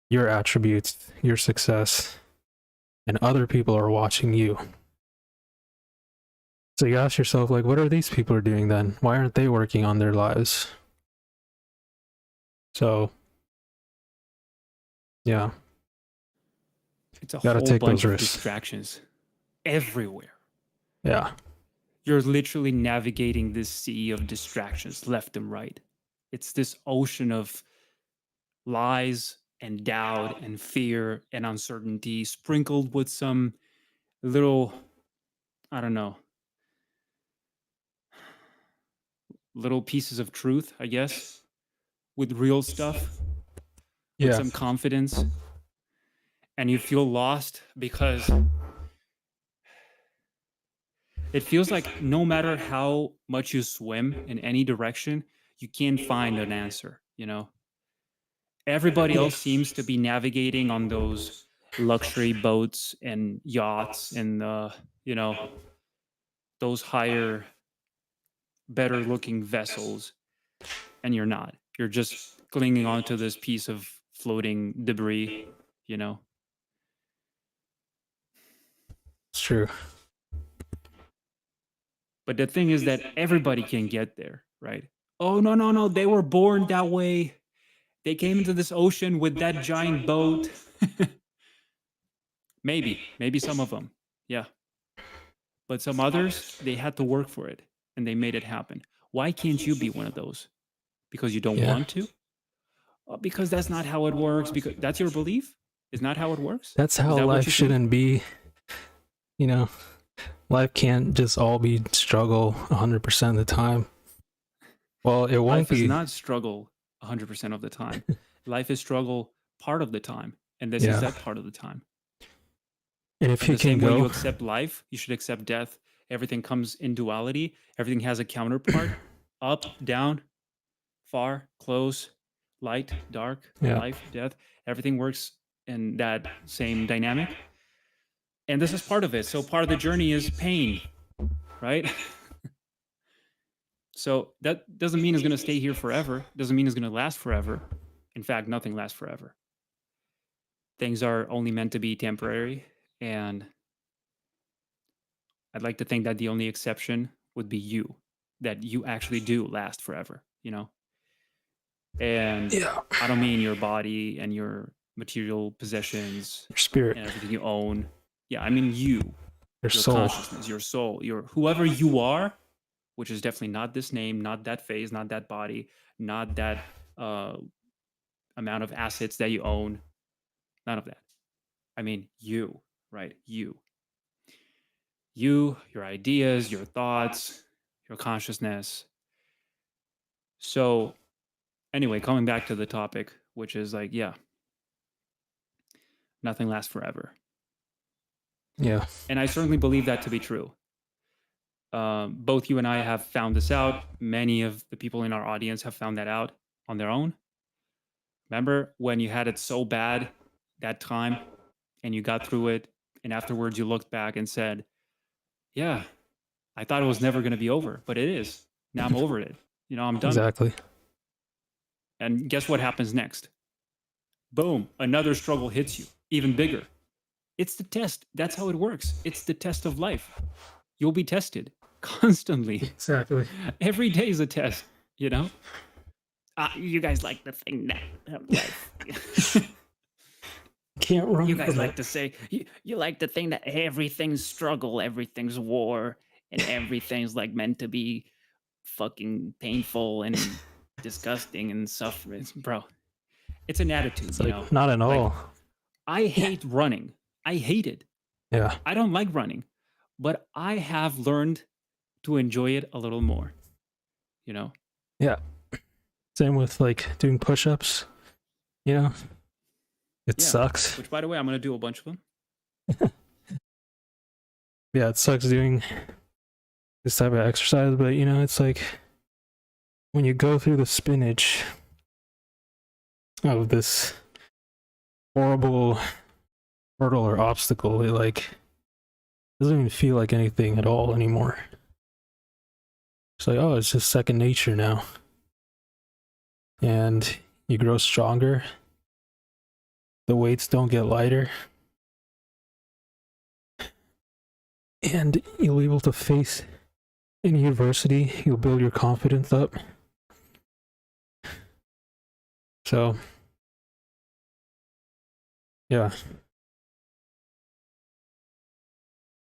your attributes, your success, and other people are watching you. So you ask yourself, like, what are these people are doing then? Why aren't they working on their lives? So, yeah, It's a gotta whole take bunch those of risks. distractions everywhere. Yeah, You're literally navigating this sea of distractions left and right. It's this ocean of lies and doubt and fear and uncertainty sprinkled with some little, I don't know, little pieces of truth, I guess, with real stuff, with yeah, some confidence. And you feel lost because it feels like no matter how much you swim in any direction, you can't find an answer, you know? Everybody else seems to be navigating on those luxury boats and yachts and you know, those higher, better looking vessels, and you're not. You're just clinging onto this piece of floating debris, you know? it's true. But the thing is that everybody can get there, right? Oh, no, no, no. They were born that way. They came into this ocean with that giant boat. Maybe some of them. Yeah. But some others, they had to work for it and they made it happen. Why can't you be one of those? Because you don't Yeah, want to? Because that's not how it works. Because that's your belief? Is not how it works? that's Is how that what life you think? shouldn't be. You know, life can't just all be struggle 100% of the time. Well, it won't Life is be. not struggle 100% of the time. Life is struggle part of the time. And this is Yeah, that part of the time. and if And you the can same way you go, accept life, you should accept death. Everything comes in duality. Everything has a counterpart. Up, down, far, close, light, dark, yeah, life, death. Everything works in that same dynamic. And this is part of it. So part of the journey is pain, right? So that doesn't mean it's going to stay here forever. Doesn't mean it's going to last forever. In fact, nothing lasts forever. Things are only meant to be temporary. And I'd like to think that the only exception would be you, that you actually do last forever, you know? And yeah, I don't mean your body and your material possessions your spirit, and everything you own. Yeah, I mean you, your your soul. consciousness, your soul, your whoever you are, which is definitely not this name, not that face, not that body, not that uh, amount of assets that you own, none of that. I mean you, right? You, your ideas, your thoughts, your consciousness. So, anyway, coming back to the topic, which is like, yeah, nothing lasts forever. Yeah, And I certainly believe that to be true. Both you and I have found this out. Many of the people in our audience have found that out on their own. Remember when you had it so bad that time and you got through it, and afterwards you looked back and said, yeah, I thought it was never going to be over, but it is. Now I'm over it. You know, I'm done. exactly. And guess what happens next? Boom, another struggle hits you, even bigger. It's the test. That's how it works. It's the test of life. You'll be tested constantly. Exactly. Every day is a test, you know? You guys like to think that life. Can't run. You guys like to say, you like to think that everything's struggle, everything's war, and everything's like meant to be fucking painful and disgusting and suffering. Bro, it's an attitude, It's you like know? not at Like, all. I hate running. I hate it. Yeah, I don't like running, but I have learned to enjoy it a little more, you know? yeah. Same with like doing push-ups. You know, it Yeah. sucks. Which, by the way, I'm going to do a bunch of them. Yeah, it sucks doing this type of exercise, but you know, it's like when you go through the spinach of this horrible hurdle or obstacle, it like doesn't even feel like anything at all anymore. It's like, oh, it's just second nature now. And you grow stronger. The weights don't get lighter. And you'll be able to face in university, you'll build your confidence up. So, yeah.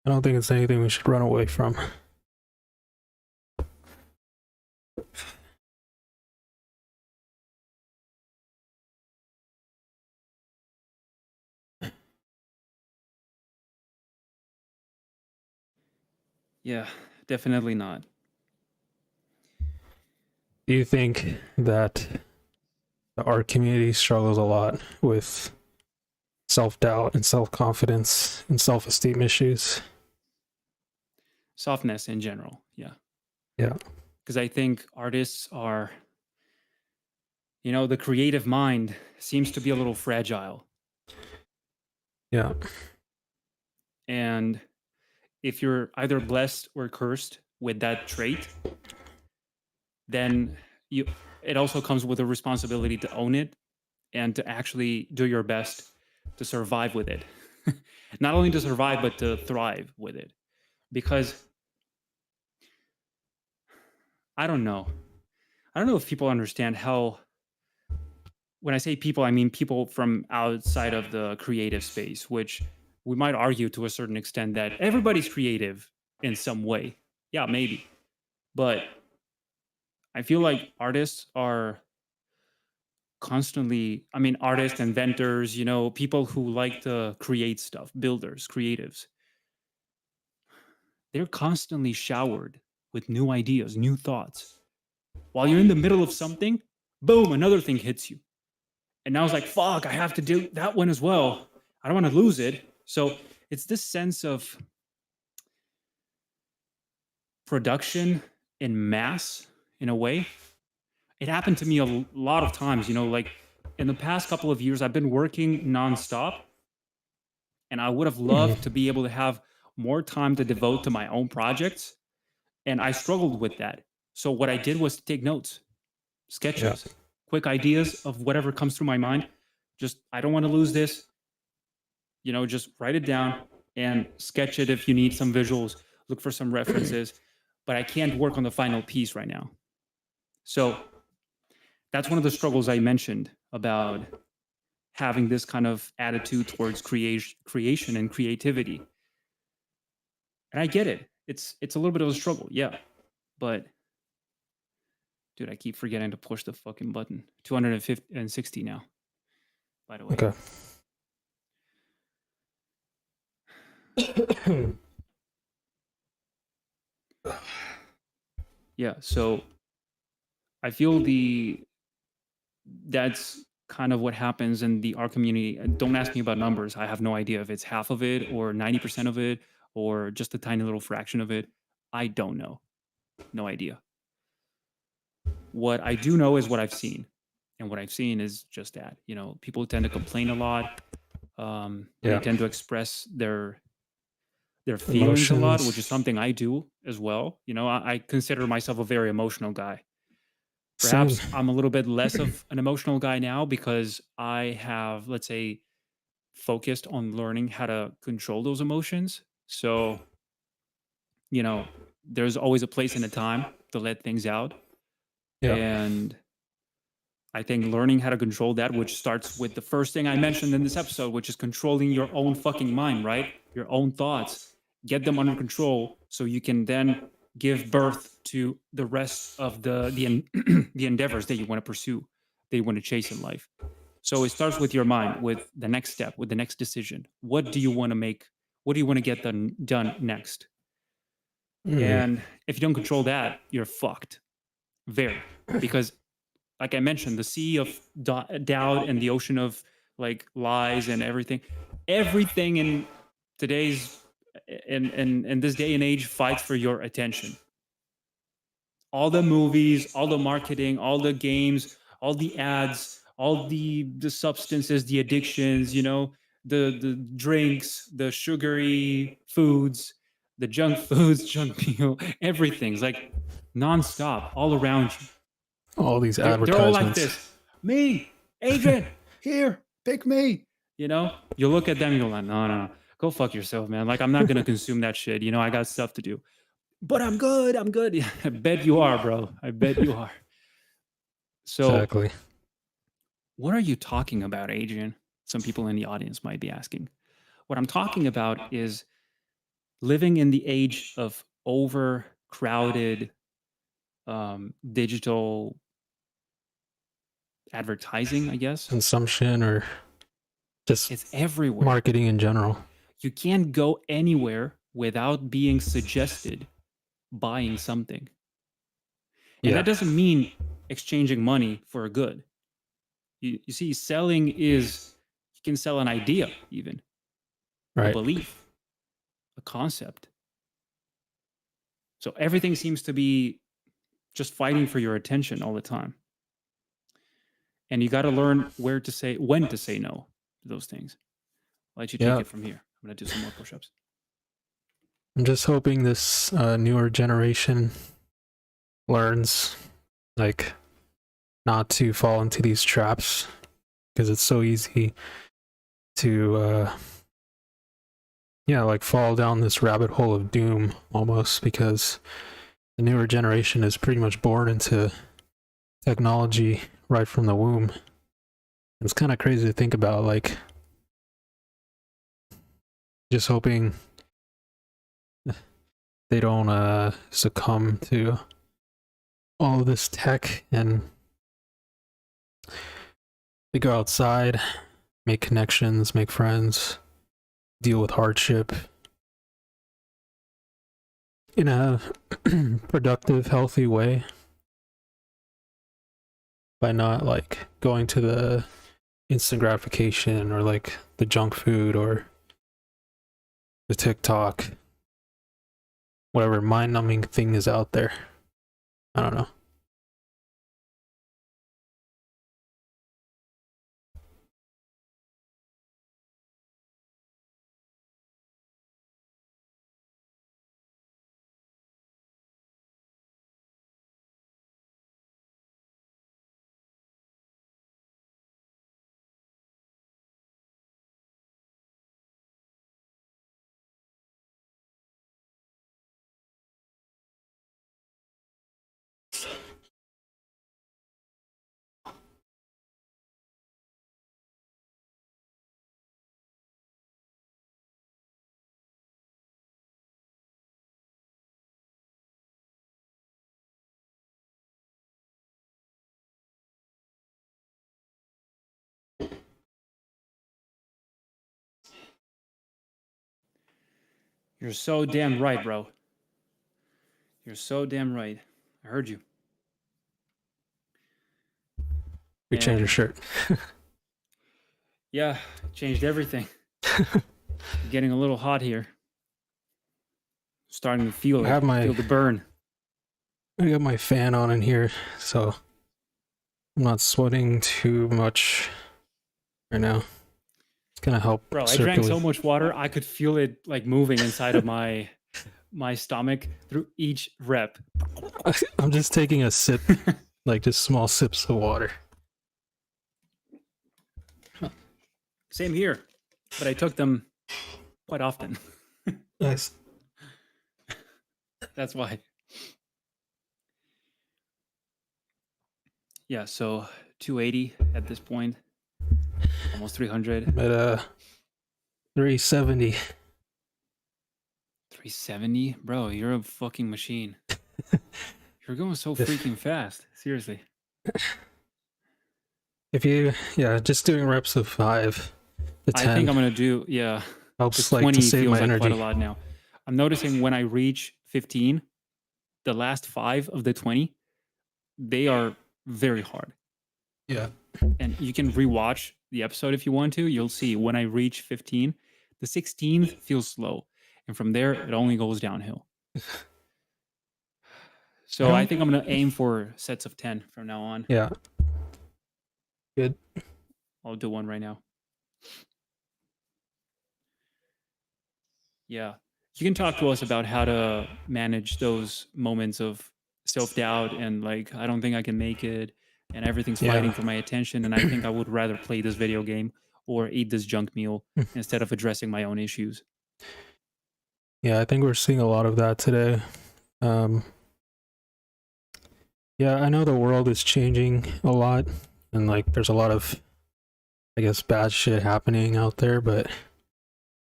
I don't think it's anything we should run away from. Yeah, definitely not. Do you think that the art community struggles a lot with self-doubt and self-confidence and self-esteem issues? Softness in general, yeah. Yeah. Because I think artists are, the creative mind seems to be a little fragile. Yeah. And if you're either blessed or cursed with that trait, then it also comes with a responsibility to own it and to actually do your best to survive with it. Not only to survive, but to thrive with it. Because I don't know. I don't know if people understand how, when I say people, I mean people from outside of the creative space, which we might argue to a certain extent that everybody's creative in some way. Yeah, maybe. But I feel like artists are constantly, artists, inventors, people who like to create stuff, builders, creatives, they're constantly showered with new ideas, new thoughts. While you're in the middle of something, boom, another thing hits you. And now it's like, fuck, I have to do that one as well. I don't want to lose it. So it's this sense of production in mass in a way. It happened to me a lot of times, like in the past couple of years, I've been working nonstop, and I would have loved to be able to have more time to devote to my own projects. And I struggled with that. So what I did was to take notes, Yeah. sketches, quick ideas of whatever comes through my mind. Just, I don't want to lose this. Just write it down and sketch it if you need some visuals, look for some references. But I can't work on the final piece right now. So that's one of the struggles I mentioned about having this kind of attitude towards creation and creativity. And I get it. It's a little bit of a struggle, yeah. But dude, I keep forgetting to push the fucking button. 260 now, by the way. Okay. Yeah, so I feel that's kind of what happens in the art community. Don't ask me about numbers. I have no idea if it's half of it or 90% of it or just a tiny little fraction of it. I don't know. No idea. What I do know is what I've seen. And what I've seen is just that. People tend to complain a lot. They Yeah. tend to express their feelings a lot, which is something I do as well. I consider myself a very emotional guy. Perhaps Same. I'm a little bit less of an emotional guy now because I have, let's say, focused on learning how to control those emotions. So, you know, there's always a place and a time to let things out. Yeah. And I think learning how to control that, which starts with the first thing I mentioned in this episode, which is controlling your own fucking mind, right? Your own thoughts. Get them under control so you can then give birth to the rest of the endeavors that you want to pursue, that you want to chase in life. So it starts with your mind, with the next step, with the next decision. What do you want to make? What do you want to get done next? And if you don't control that, you're fucked. Very. Because like I mentioned, the sea of doubt and the ocean of like lies and everything in today's in this day and age fights for your attention. All the movies, all the marketing, all the games, all the ads, all the substances, the addictions, the drinks, the sugary foods, the junk foods, junk meal, everything's like nonstop all around you. All these They're all like advertisements. this. Me, Adrian, here, pick me. You look at them, you're like, no, no, no, go fuck yourself, man. Like, I'm not gonna consume that shit. I got stuff to do. But I'm good. I'm good. Yeah, I bet you are, bro. I bet you are. So, Exactly. what are you talking about, Adrian? Some people in the audience might be asking. What I'm talking about is living in the age of overcrowded digital advertising, I guess. Consumption or just It's everywhere. marketing in general. You can't go anywhere without being suggested buying something. And Yeah. that doesn't mean exchanging money for a good. You see, selling is, you can sell an idea, even a Right. belief, a concept. So everything seems to be just fighting for your attention all the time. And you got to learn when to say no to those things. I'll let you take Yeah. it from here. I'm going to do some more push-ups. I'm just hoping this newer generation learns, like, not to fall into these traps, because it's so easy to like fall down this rabbit hole of doom almost, because the newer generation is pretty much born into technology right from the womb. It's kind of crazy to think about, like, just hoping they don't succumb to all of this tech and they go outside, make connections, make friends, deal with hardship in a productive, healthy way, by not like going to the instant gratification or like the junk food or the TikTok, whatever mind-numbing thing is out there. I don't know. You're so damn right, bro. You're so damn right. I heard you. We change your And shirt. yeah, changed everything. Getting a little hot here. Starting to feel it. Feel the burn. I got my fan on in here, so I'm not sweating too much right now. It's gonna help. Bro, I drank so much water, I could feel it like moving inside of my stomach through each rep. I'm just taking a sip, like just small sips of water. Same here, but I took them quite often. Nice. That's why. Yeah, so 280 at this point, almost 300. At 370. 370, bro, you're a fucking machine. You're going so freaking fast. Seriously. If you, just doing reps of 5 to 10. I think I'm gonna do, helps 20 like to save feels my like energy. quite a lot now. I'm noticing when I reach 15, the last 5 of the 20, they are very hard. Yeah. And you can rewatch the episode if you want to. You'll see when I reach 15, the 16th feels slow. And from there, it only goes downhill. So I think I'm going to aim for sets of 10 from now on. Yeah. Good. I'll do one right now. Yeah. You can talk to us about how to manage those moments of self-doubt and like, I don't think I can make it and everything's fighting for my attention. And I think I would rather play this video game or eat this junk meal instead of addressing my own issues. Yeah, I think we're seeing a lot of that today. Um, yeah, I know the world is changing a lot, and like there's a lot of, I guess, bad shit happening out there. But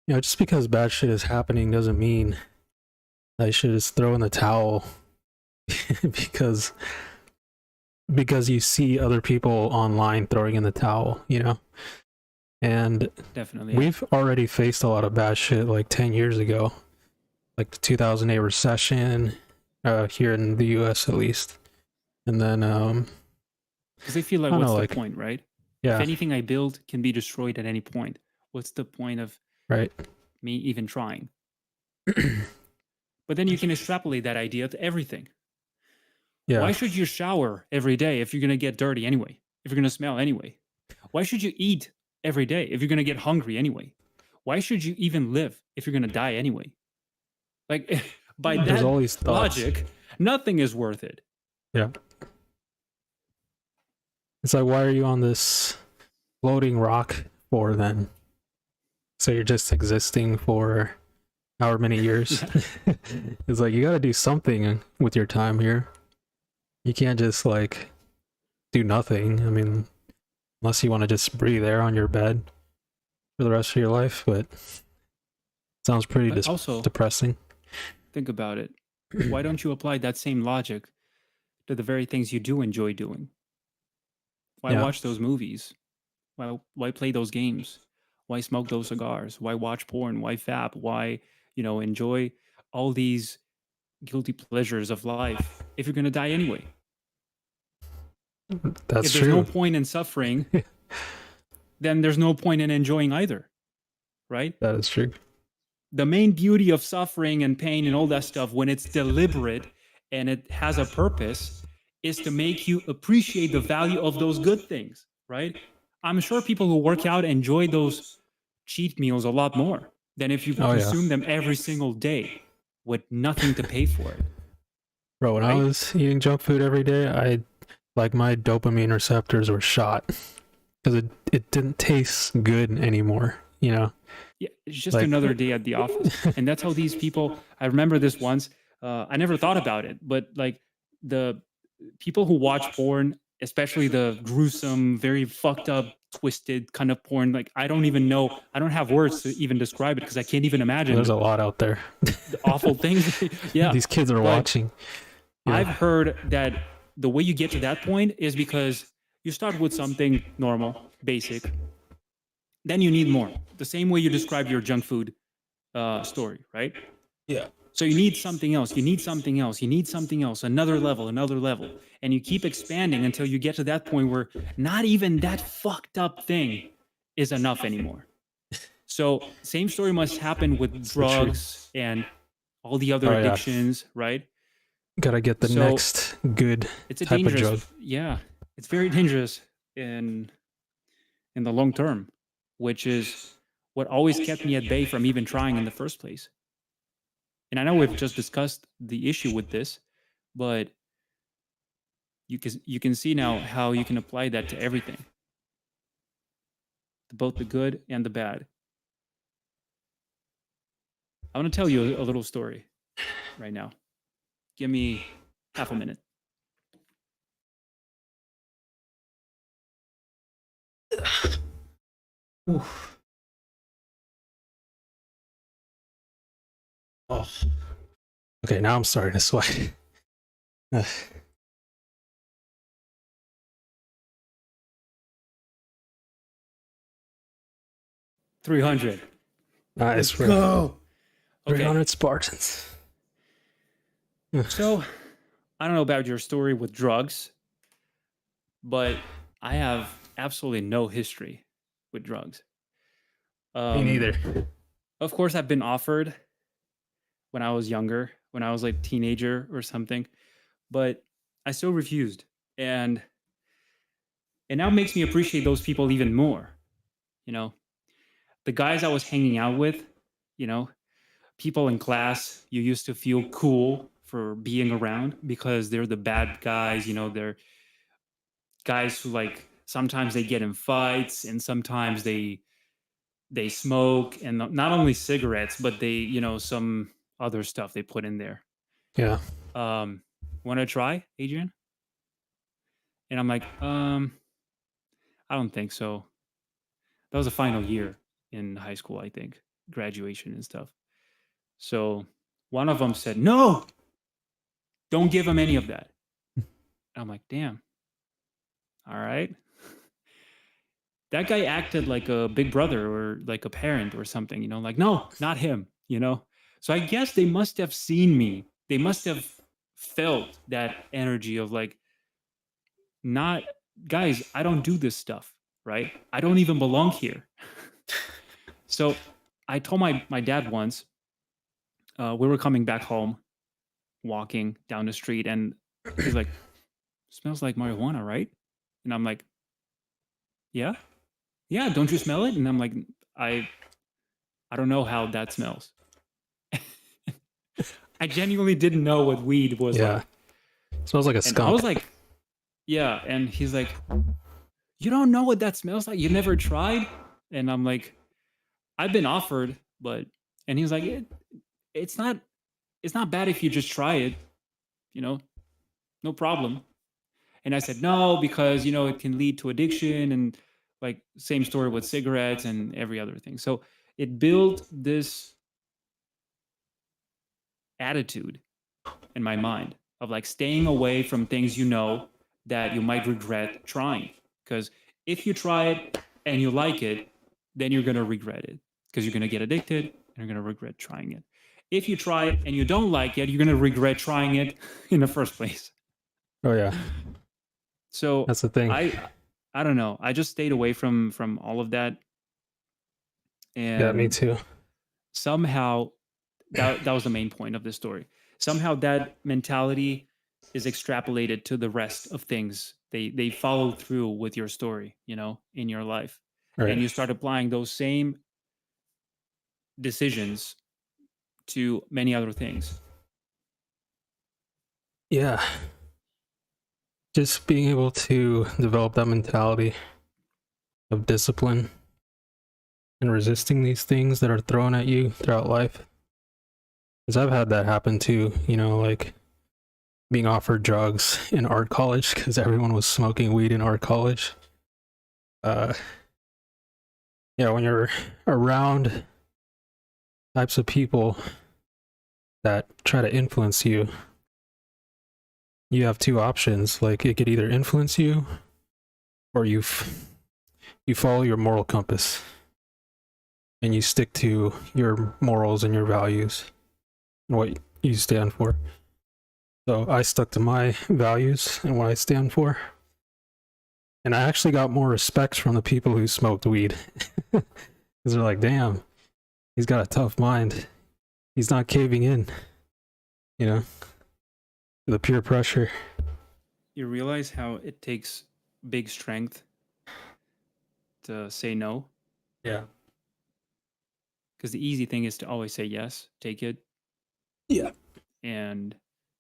just because bad shit is happening doesn't mean I should just throw in the towel because you see other people online throwing in the towel, And Definitely. we've already faced a lot of bad shit like 10 years ago, like the 2008 recession, here in the US at least. And then, Because they feel I like, don't what's know, the like, point, right? If yeah, anything I build can be destroyed at any point, what's the point of right. me even trying? But then you can extrapolate that idea to everything. Yeah. Why should you shower every day if you're going to get dirty anyway? If you're going to smell anyway? Why should you eat every day if you're going to get hungry anyway? Why should you even live if you're going to die anyway? Like, by There's that all these thoughts. logic, nothing is worth it. Yeah. It's like, why are you on this floating rock for then? So you're just existing for however many years? Yeah. It's like, you gotta do something with your time here. You can't just like do nothing. I mean, unless you want to just breathe air on your bed for the rest of your life, but sounds pretty But also, depressing. think about it. Why don't you apply that same logic to the very things you do enjoy doing? Why watch those movies? Why play those games? Why smoke those cigars? Why watch porn? Why fap? Why, enjoy all these guilty pleasures of life if you're going to die anyway? That's if there's true. no point in suffering, then there's no point in enjoying either, right? That is true. The main beauty of suffering and pain and all that stuff, when it's deliberate and it has a purpose, is to make you appreciate the value of those good things, right? I'm sure people who work out enjoy those cheat meals a lot more than if you consume them every single day with nothing to pay for it. Bro, when I was eating junk food every day, my dopamine receptors were shot because it didn't taste good anymore, Yeah, it's just another day at the office. And that's how these people, I remember this once, I never thought about it, but like the people who watch porn, especially the gruesome, very fucked up, twisted kind of porn, like I don't even know, I don't have words to even describe it because I can't even imagine. There's a lot out there. The awful things. Yeah. These kids are watching. Yeah. I've heard that the way you get to that point is because you start with something normal, basic. Then you need more. The same way you describe your junk food story, right? Yeah. So you need something else. You need something else. You need something else. Another level, and you keep expanding until you get to that point where not even that fucked up thing is enough anymore. So same story must happen with drugs and all the other addictions, right? Gotta get the next good type of drug. Yeah, it's very dangerous in the long term, which is what always kept me at bay from even trying in the first place. And I know we've just discussed the issue with this, but you can see now how you can apply that to everything, both the good and the bad. I want to tell you a little story right now. Give me half a minute. Oof. Oh. Okay, now I'm starting to sweat. 300. Nice. Go. 300 Spartans. So, I don't know about your story with drugs, but I have absolutely no history with drugs. Me neither. Of course, I've been offered when I was younger, when I was like teenager or something, but I still refused. And it now makes me appreciate those people even more. The guys I was hanging out with, people in class you used to feel cool for being around because they're the bad guys, they're guys who like sometimes they get in fights and sometimes they smoke, and not only cigarettes but they some other stuff they put in there. Yeah. Want to try, Adrian? And I'm like, I don't think so. That was a final year in high school, I think, graduation and stuff. So one of them said, no, don't give him any of that. And I'm like, damn. All right. That guy acted like a big brother or like a parent or something, like, no, not him. So I guess they must have seen me. They must have felt that energy of like, not, guys, I don't do this stuff, right? I don't even belong here. So I told my dad once, we were coming back home, walking down the street, and he's like, smells like marijuana, right? And I'm like, yeah, yeah, don't you smell it? And I'm like, I don't know how that smells. I genuinely didn't know what weed was Yeah. like. Smells like a And skunk. I was like, yeah. And he's like, you don't know what that smells like? You never tried? And I'm like, I've been offered, but, and he's like, it's not bad if you just try it, no problem. And I said, no, because, it can lead to addiction, and like same story with cigarettes and every other thing. So it built this attitude in my mind of like staying away from things that you might regret trying. Because if you try it and you like it, then you're going to regret it because you're going to get addicted and you're going to regret trying it. If you try it and you don't like it, you're going to regret trying it in the first place. Oh yeah. So That's the thing. I don't know. I just stayed away from all of that. And yeah, me too. Somehow that was the main point of this story. Somehow that mentality is extrapolated to the rest of things. They follow through with your story, in your life. Right. And you start applying those same decisions to many other things. Yeah. Just being able to develop that mentality of discipline and resisting these things that are thrown at you throughout life. Because I've had that happen too, like being offered drugs in art college because everyone was smoking weed in art college. When you're around types of people that try to influence you, you have two options. Like it could either influence you or you follow your moral compass and you stick to your morals and your values and what you stand for. So I stuck to my values and what I stand for. And I actually got more respect from the people who smoked weed. Because they're like, damn, he's got a tough mind. He's not caving in, the peer pressure. You realize how it takes big strength to say no? Yeah. Because the easy thing is to always say yes, take it. Yeah. And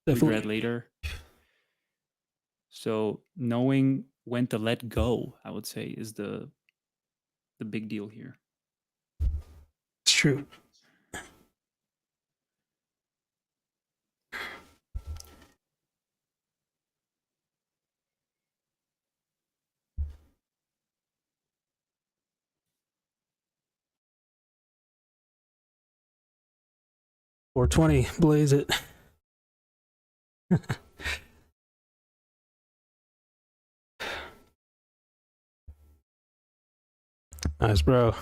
Definitely. regret later. So knowing when to let go, I would say, is the big deal here. It's true. $420, blaze it. Nice, bro.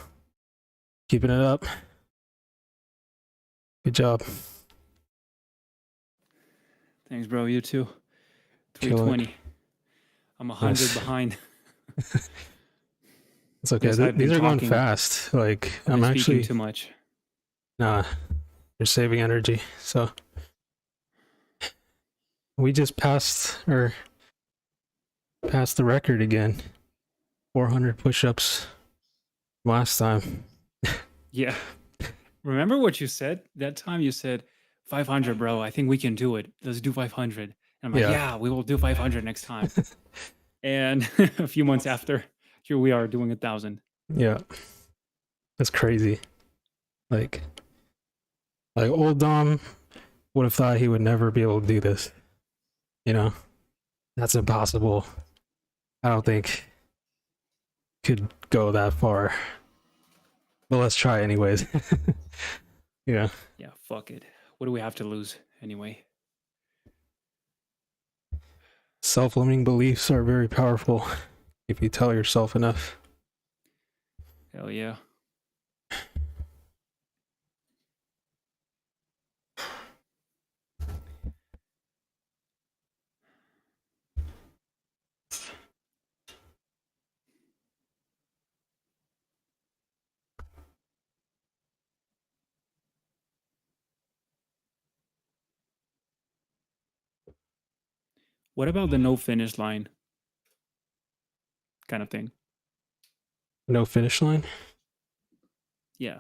Keeping it up. Good job. Thanks, bro. You too. 320. I'm 100 Nice. behind. It's okay. These are going fast. Like I'm actually too much. Nah, you're saving energy. So we just passed the record again. 400 push-ups last time. Yeah. Remember what you said that time? You said 500, bro. I think we can do it. Let's do 500. And I'm like, yeah, we will do 500 next time. And a few months after, here we are doing 1,000. Yeah. That's crazy. Like old Dom would have thought he would never be able to do this. You know, that's impossible. I don't think could go that far. But let's try anyways. Yeah. Yeah, fuck it. What do we have to lose anyway? Self-limiting beliefs are very powerful if you tell yourself enough. Hell yeah. What about the no finish line kind of thing? No finish line? Yeah.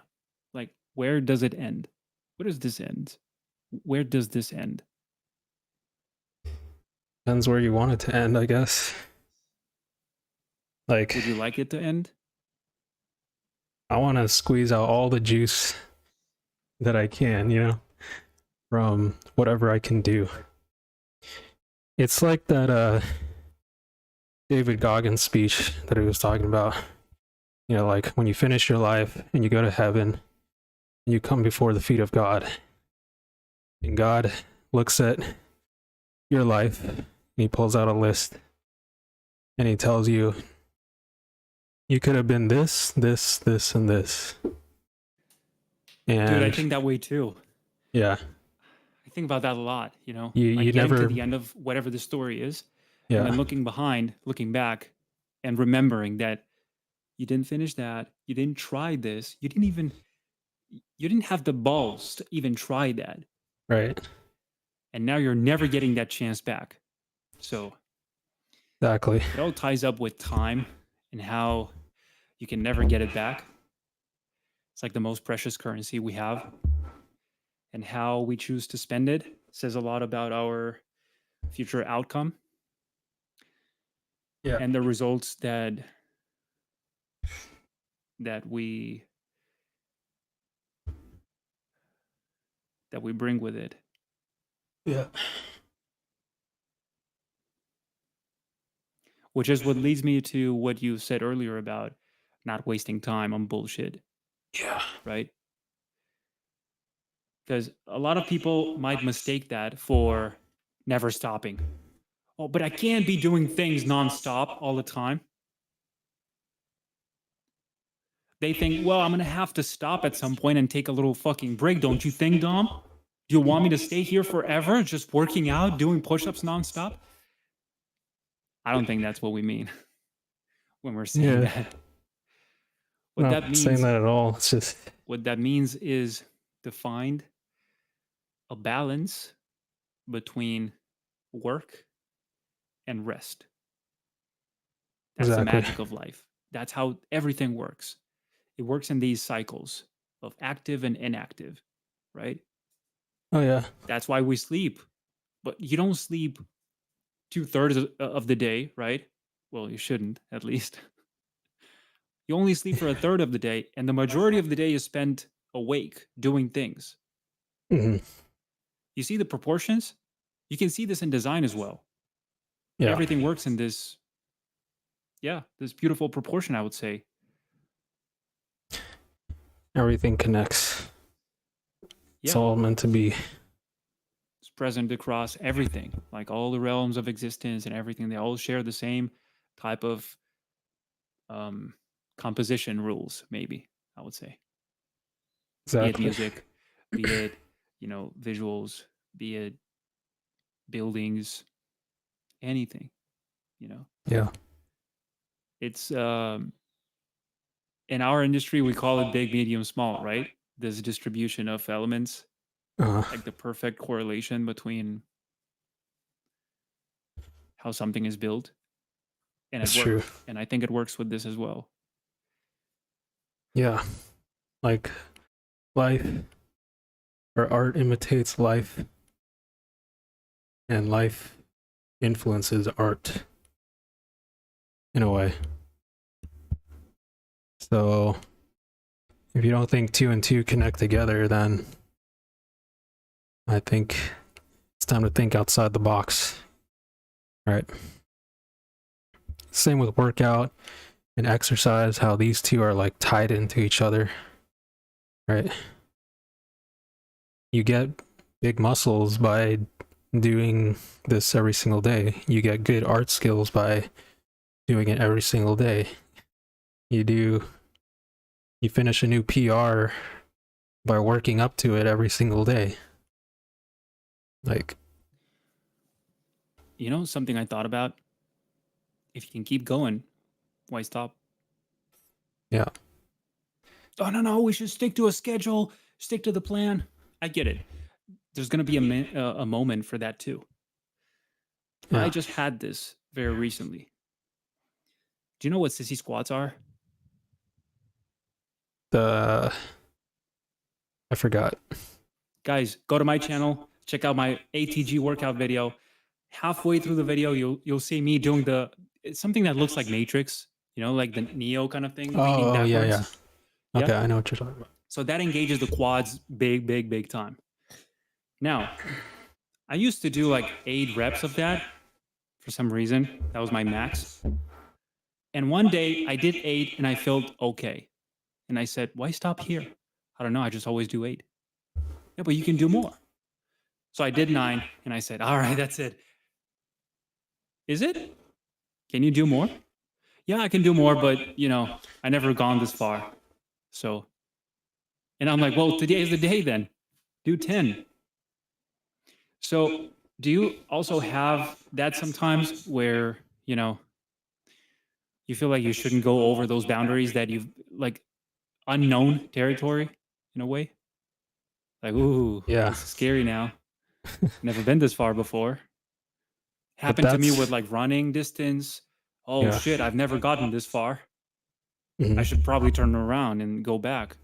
Like, where does it end? Where does this end? Where does this end? Depends where you want it to end, I guess. Like, Would you like it to end? I want to squeeze out all the juice that I can, you know, from whatever I can do. It's like that David Goggins speech that he was talking about. You know, like when you finish your life and you go to heaven and you come before the feet of God, and God looks at your life and he pulls out a list and he tells you, you could have been this, this, this, and this. And Dude, I think that way too. yeah, I think about that a lot, you know? you Like getting to never, the end of whatever the story is, yeah, and then looking behind, looking back, and remembering that you didn't finish that, you didn't try this, you didn't have the balls to even try that. right, And now you're never getting that chance back. So exactly. it all ties up with time and how you can never get it back. It's like the most precious currency we have. And how we choose to spend it says a lot about our future outcome Yeah, and the results that we bring with it. yeah, Which is what leads me to what you said earlier about not wasting time on bullshit, yeah, right? Because a lot of people might mistake that for never stopping. Oh, but I can't be doing things nonstop all the time. They think, well, I'm going to have to stop at some point and take a little fucking break. Don't you think, Dom? Do you want me to stay here forever just working out, doing push-ups nonstop? I don't think that's what we mean when we're saying yeah. that. What Not that means, saying that at all. It's just, what that means is to find a balance between work and rest. That's the exactly. magic of life. That's how everything works. It works in these cycles of active and inactive, right? Oh yeah, That's why we sleep. But you don't sleep 2/3 of the day, right? Well, you shouldn't, at least. You only sleep for a third of the day, and the majority of the day is spent awake doing things. hmm, You see the proportions? You can see this in design as well. yeah. Everything works in this, this beautiful proportion, I would say. Everything connects. It's Yeah, all meant to be. it's present across everything, like all the realms of existence and everything. They all share the same type of composition rules, maybe, I would say. Be it Exactly. music, be it, visuals, be it buildings, anything, you know. Yeah. It's in our industry we call it big, medium, small, right? This distribution of elements, Uh, like the perfect correlation between how something is built and it that's true. works. And I think it works with this as well. Yeah. Like life or art imitates life, and life influences art in a way. So if you don't think two and two connect together, then I think it's time to think outside the box. Right. Same with workout and exercise, how these two are like tied into each other. Right. You get big muscles by doing this every single day. You get good art skills by doing it every single day. You finish a new PR by working up to it every single day. Like, You know, something I thought about? If you can keep going, why stop? yeah. Oh, no, we should stick to a schedule, stick to the plan. I get it. There's going to be a moment for that too. But Yeah. I just had this very recently. Do you know what sissy squats are? I forgot. Guys, go to my channel, check out my ATG workout video. Halfway through the video, you'll see me doing it's something that looks like Matrix, you know, like the Neo kind of thing, leaning Oh, yeah, backwards. yeah. Okay, Yeah. I know what you're talking about. So that engages the quads big time. Now, I used to do like 8 reps of that for some reason. That was my max. And one day I did 8 and I felt okay. And I said, why stop here? I don't know. I just always do 8. Yeah, but you can do more. So I did 9 and I said, all right, that's it. Is it? Can you do more? Yeah, I can do more, but you know, I never gone this far. So, and I'm like, well, today is the day then. Do 10. So, do you also have that sometimes where, you know, you feel like you shouldn't go over those boundaries that you've like unknown territory in a way? Like, ooh, Yeah. this is scary now. Never been this far before. But Happened to me that's- with like running distance. Oh Yeah. shit, I've never gotten this far. Mhm. I should probably turn around and go back.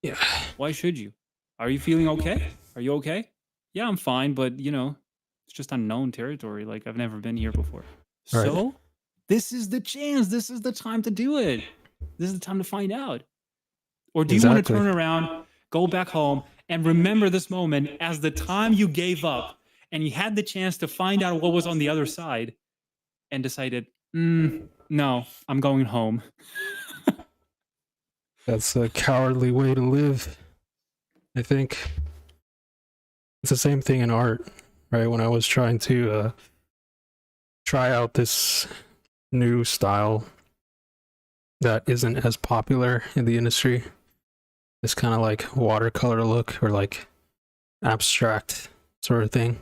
Yeah. Why should you? Are you feeling okay? Are you okay? Yeah, I'm fine, but you know, it's just unknown territory. Like I've never been here before. Right. So this is the chance. This is the time to do it. This is the time to find out. Or do you want to Exactly. turn around, go back home, and remember this moment as the time you gave up and you had the chance to find out what was on the other side and decided, no, I'm going home. That's a cowardly way to live, I think. It's the same thing in art, right? When I was trying to try out this new style that isn't as popular in the industry, this kind of like watercolor look or like abstract sort of thing.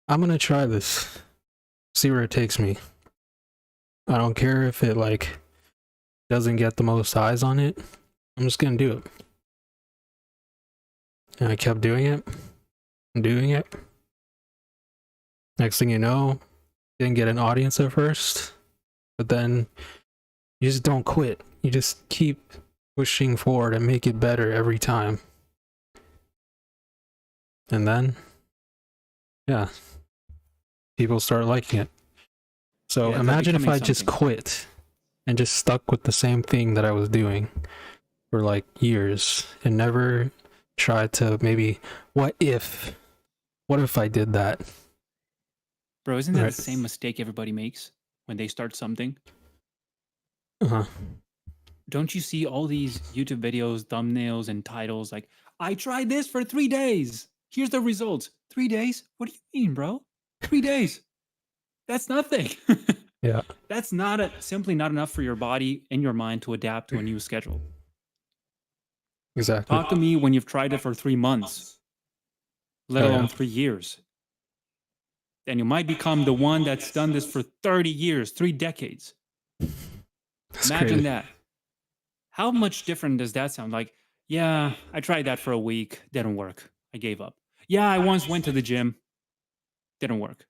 I'm gonna try this, see where it takes me. I don't care if it like doesn't get the most eyes on it. I'm just gonna do it. And I kept doing it and doing it. Next thing you know, didn't get an audience at first, but then you just don't quit. You just keep pushing forward and make it better every time. And then, yeah, people start liking it. So Yeah, imagine if I becoming just something. quit and just stuck with the same thing that I was doing for like years and never tried to maybe, what if I did that? Bro, isn't that Right. the same mistake everybody makes when they start something? Uh-huh. Don't you see all these YouTube videos, thumbnails, and titles like, I tried this for 3 days. Here's the results. 3 days? What do you mean, bro? 3 days. That's nothing. Yeah. That's simply not enough for your body and your mind to adapt to a new schedule. Exactly. Talk to me when you've tried it for 3 months, let alone 3 years. Then you might become the one that's done this for 30 years, 3 decades. That's Imagine crazy. that. How much different does that sound? Like, yeah, I tried that for a week, didn't work. I gave up. Yeah, I once went to the gym, didn't work.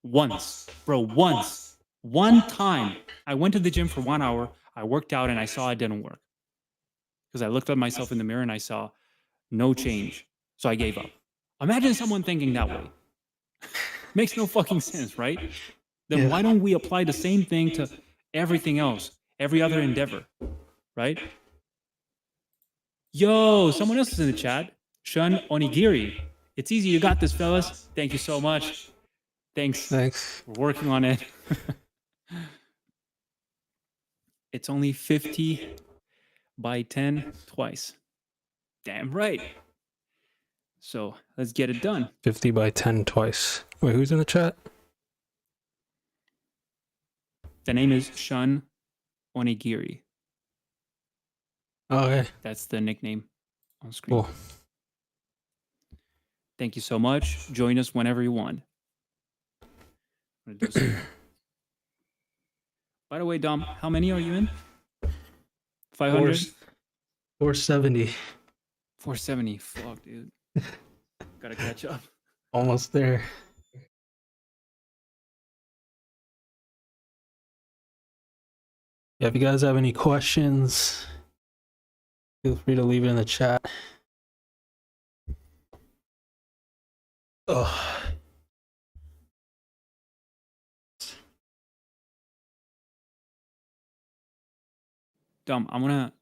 Once, bro, once. One time, I went to the gym for 1 hour, I worked out and I saw it didn't work. Because I looked at myself in the mirror and I saw no change. So I gave up. Imagine someone thinking that way. Makes no fucking sense, right? Then why don't we apply the same thing to everything else, every other endeavor, right? Yo, someone else is in the chat. Shun Onigiri. It's easy. You got this, fellas. Thank you so much. Thanks. We're working on it. It's only 50 by 10 twice. Damn right. So let's get it done. 50 by 10 twice. Wait, who's in the chat? The name is Shun Onigiri. Oh, okay. That's the nickname on screen. Cool. Thank you so much. Join us whenever you want. I'm gonna do some. By the way, Dom, how many are you in? 500? 470. 470. Fuck, dude. Gotta catch up. Almost there. Yeah, if you guys have any questions, feel free to leave it in the chat. Oh. Dom, I'm gonna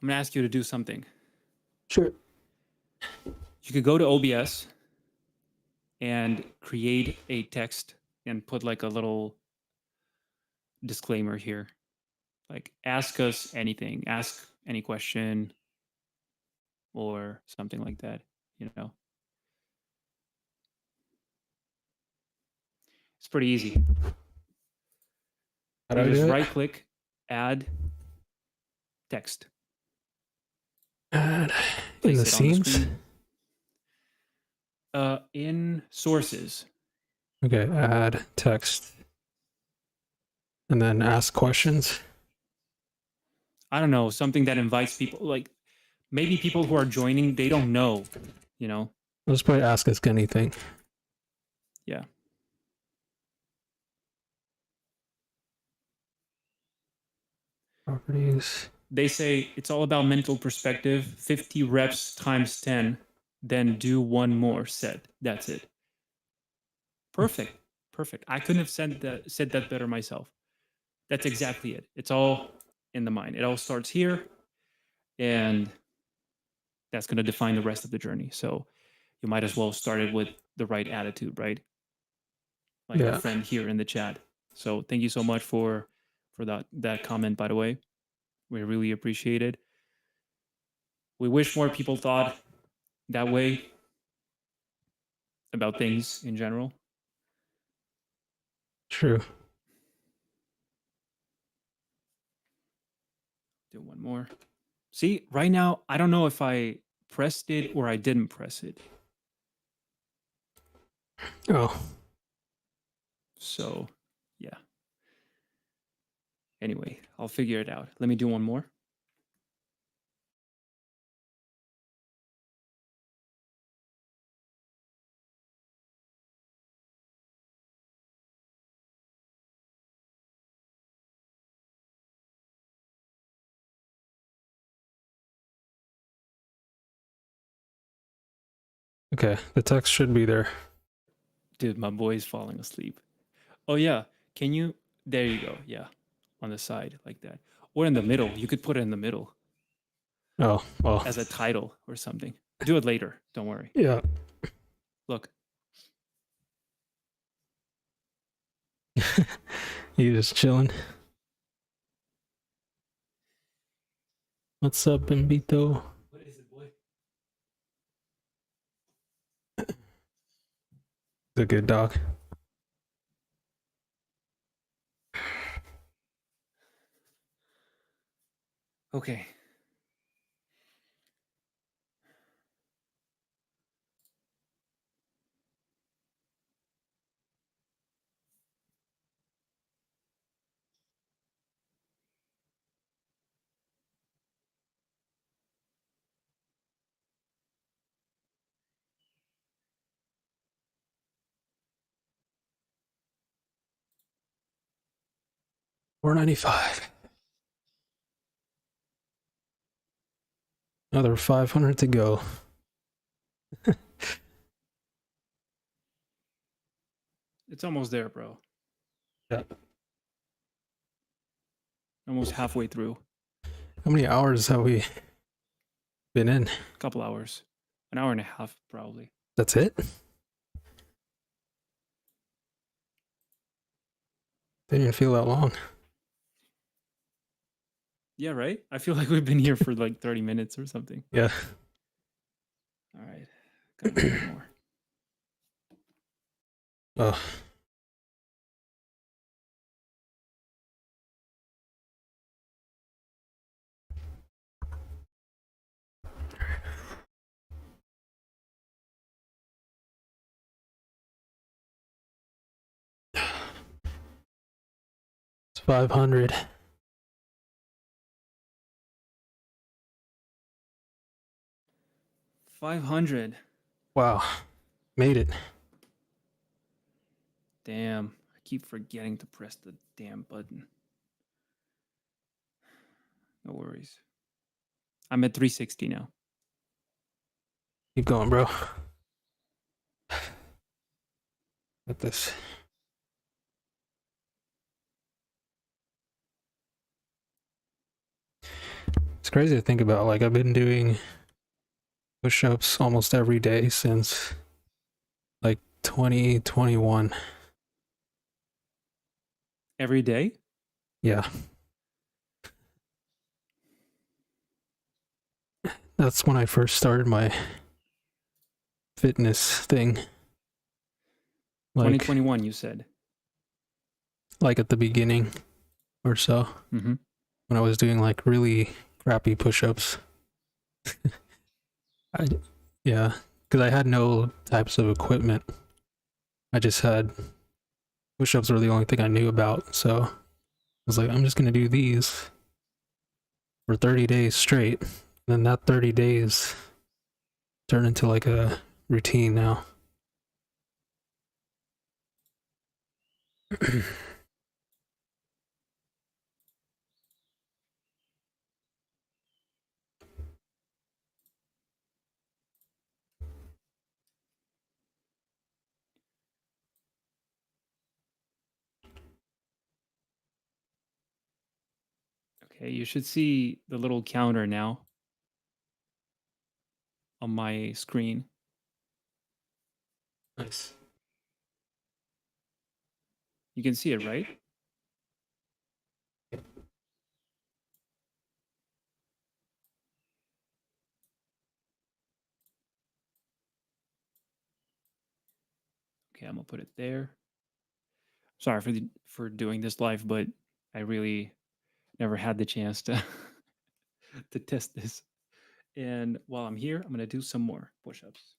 ask you to do something. Sure. You could go to OBS and create a text and put like a little disclaimer here. Like, ask us anything, ask any question or something like that, you know. It's pretty easy. How do I You just do it? right click, add text. Add in Place the it on the scenes? screen. In sources. Okay, add text. And then ask questions. I don't know, something that invites people, like maybe people who are joining, they don't know, you know. Let's probably ask us anything. Yeah. Properties. They say it's all about mental perspective, 50 reps times 10, then do one more set. That's it. Perfect. Perfect. I couldn't have said that better myself. That's exactly it. It's all in the mind. It all starts here, and that's going to define the rest of the journey. So you might as well start it with the right attitude, right? Like our friend here in the chat. So thank you so much for that comment, by the way. We really appreciate it. We wish more people thought that way about things in general. True. Do one more. See, right now, I don't know if I pressed it or I didn't press it. Oh. So, yeah. Anyway, I'll figure it out. Let me do one more. Okay, the text should be there. Dude, my boy is falling asleep. Oh, yeah. Can you? There you go. Yeah. On the side, like that. Or in the middle. You could put it in the middle. Oh, well. As a title or something. Do it later. Don't worry. Yeah. Look. You just chilling? What's up, Benbito? What is it, boy? The good dog. Okay. $4.95. Another 500 to go. It's almost there, bro. Yeah. Almost halfway through. How many hours have we been in? A couple hours. An hour and a half, probably. That's it? Didn't even feel that long. Yeah, right? I feel like we've been here for like 30 minutes or something. Yeah. All right. Gotta do one more. Oh. It's 500. 500. Wow. Made it. Damn. I keep forgetting to press the damn button. No worries. I'm at 360 now. Keep going, bro. Got this. It's crazy to think about. Like, I've been doing push-ups almost every day since like 2021. Every day? Yeah. That's when I first started my fitness thing. Like 2021, you said. at the beginning or so, Mm-hmm. when I was doing like really crappy push-ups. Yeah, because I had no types of equipment. I just had push-ups were the only thing I knew about. So I was like, I'm just gonna do these for 30 days straight. Then that 30 days turned into like a routine now. Okay, you should see the little counter now on my screen. Nice. You can see it, right? Okay, I'm gonna put it there. Sorry for doing this live, but I really never had the chance to to test this. And while I'm here, I'm gonna do some more push-ups.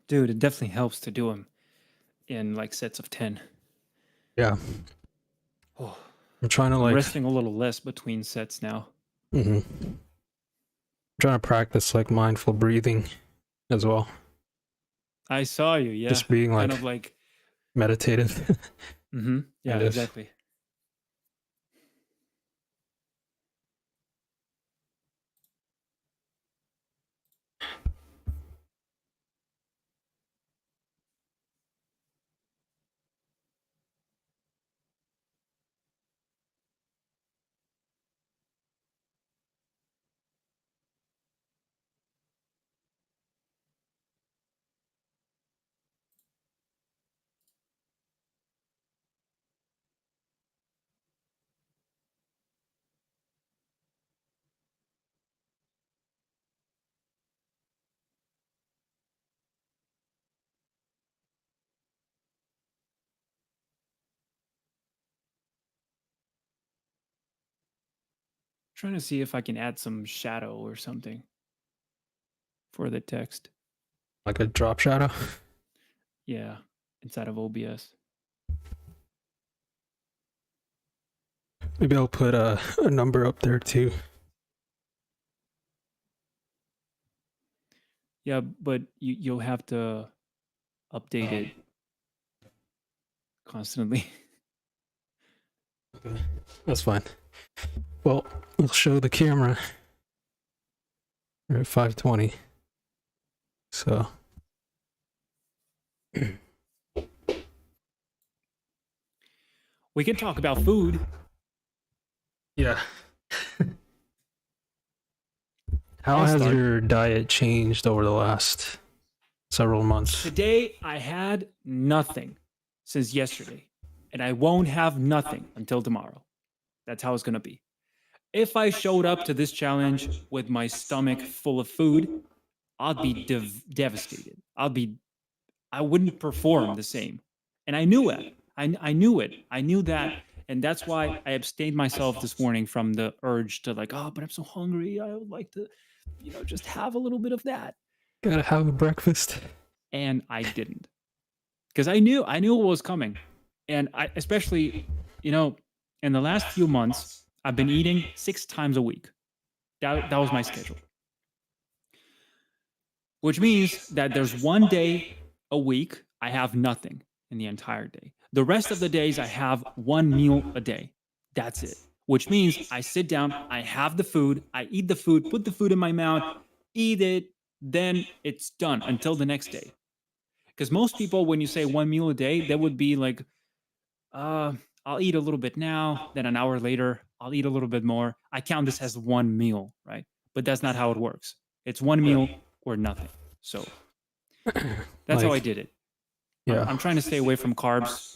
Dude, it definitely helps to do them in like sets of 10. Yeah. Oh, I'm trying to I'm like resting a little less between sets now. I'm trying to practice like mindful breathing as well. I saw you, yeah. Just being Kind like of like, meditative. yeah, Kind of. exactly. Trying to see if I can add some shadow or something for the text. Like a drop shadow. Yeah, inside of OBS. Maybe I'll put a number up there too. Yeah, but you'll have to update it constantly. Okay. That's fine. Well, I'll show the camera We're at 5:20. So We can talk about food. yeah. How I'll has start. your diet changed over the last several months? Today, I had nothing since yesterday, and I won't have nothing until tomorrow. That's how it's going to be. If I showed up to this challenge with my stomach full of food, I'd be devastated. I wouldn't perform the same. And I knew it. I knew it. I knew that. And that's why I abstained myself this morning from the urge to like, oh, but I'm so hungry. I would like to, just have a little bit of that. Gotta have a breakfast. And I didn't. Because I knew what was coming. And I especially, in the last few months, I've been eating 6 times a week. That was my schedule. Which means that there's one day a week I have nothing in the entire day. The rest of the days I have one meal a day. That's it. Which means I sit down, I have the food, I eat the food, put the food in my mouth, eat it, then it's done until the next day. Because most people, when you say one meal a day, that would be like, I'll eat a little bit now, then an hour later, I'll eat a little bit more. I count this as one meal, right? But that's not how it works. It's one meal or nothing. So that's how I did it. Yeah. I'm trying to stay away from carbs,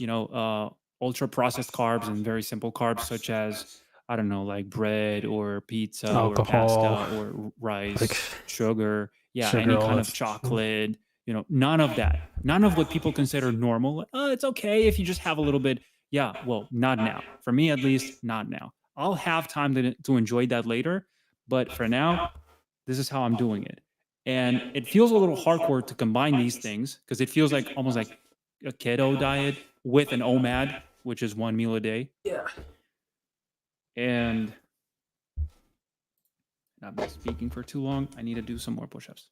ultra processed carbs and very simple carbs, such as, I don't know, like bread or pizza or Alcohol, pasta or rice, like sugar. Yeah, sugar, any all kind that of stuff. chocolate, none of that. None of what people consider normal. Like, oh, it's okay if you just have a little bit. Yeah, well, not now. For me, at least, not now. I'll have time to enjoy that later. But for now, this is how I'm doing it. And it feels a little hardcore to combine these things because it feels like almost like a keto diet with an OMAD, which is one meal a day. Yeah. And I've been speaking for too long. I need to do some more push-ups.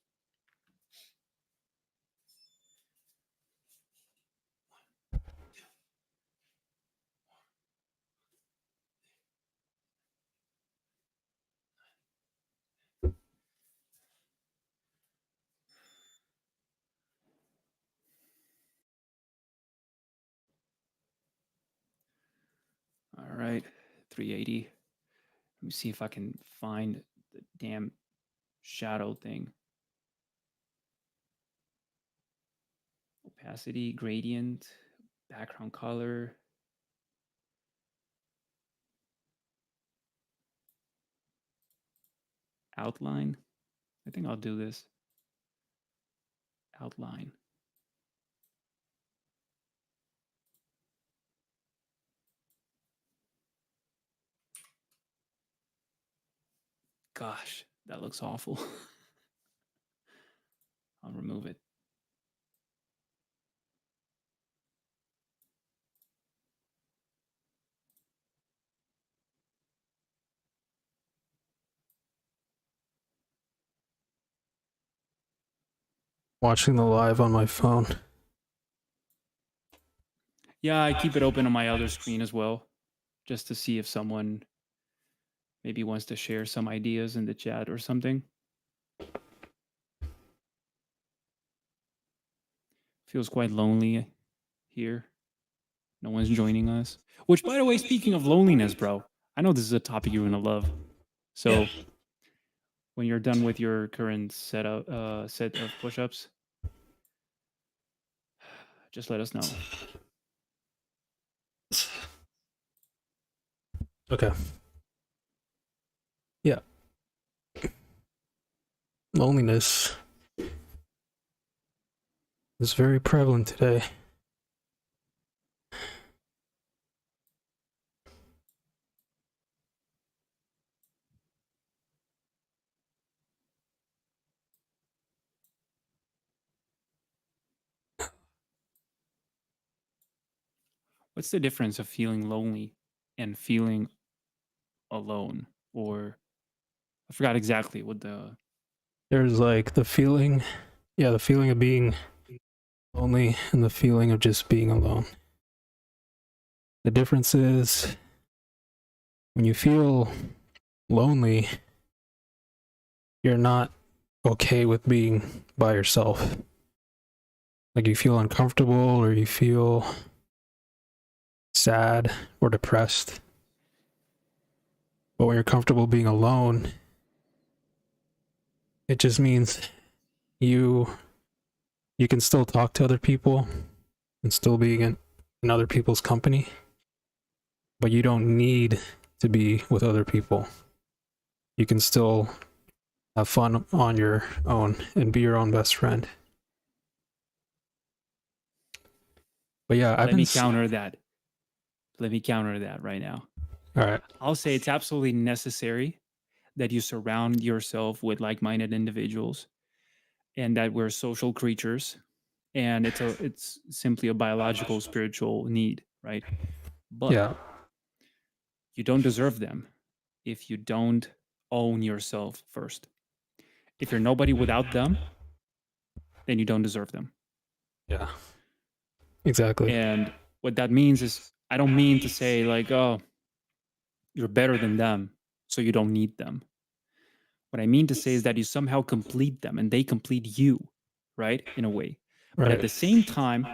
All right, 380. Let me see if I can find the damn shadow thing. Opacity, gradient, background color. Outline. I think I'll do this. Outline. Gosh, that looks awful. I'll remove it. Watching the live on my phone. Yeah, I keep it open on my other screen as well, just to see if someone maybe wants to share some ideas in the chat or something. Feels quite lonely here. No one's joining us. Which, by the way, speaking of loneliness, bro, I know this is a topic you're gonna love. So, when you're done with your current set of push-ups, just let us know. Okay. Yeah. Loneliness is very prevalent today. What's the difference of feeling lonely and feeling alone? Or I forgot exactly what the. There's like the feeling of being lonely and the feeling of just being alone. The difference is when you feel lonely, you're not okay with being by yourself. Like you feel uncomfortable or you feel sad or depressed. But when you're comfortable being alone, it just means you you can still talk to other people and still be in other people's company, but you don't need to be with other people. You can still have fun on your own and be your own best friend. But yeah, Let me counter that. Let me counter that right now. all right. I'll say it's absolutely necessary that you surround yourself with like-minded individuals, and that we're social creatures, and it's simply a biological spiritual need, right? But Yeah, you don't deserve them if you don't own yourself first. If you're nobody without them, then you don't deserve them. yeah, exactly. And what that means is, I don't mean to say like, oh, you're better than them, so you don't need them. What I mean to say is that you somehow complete them and they complete you, right? In a way. But Right. at the same time,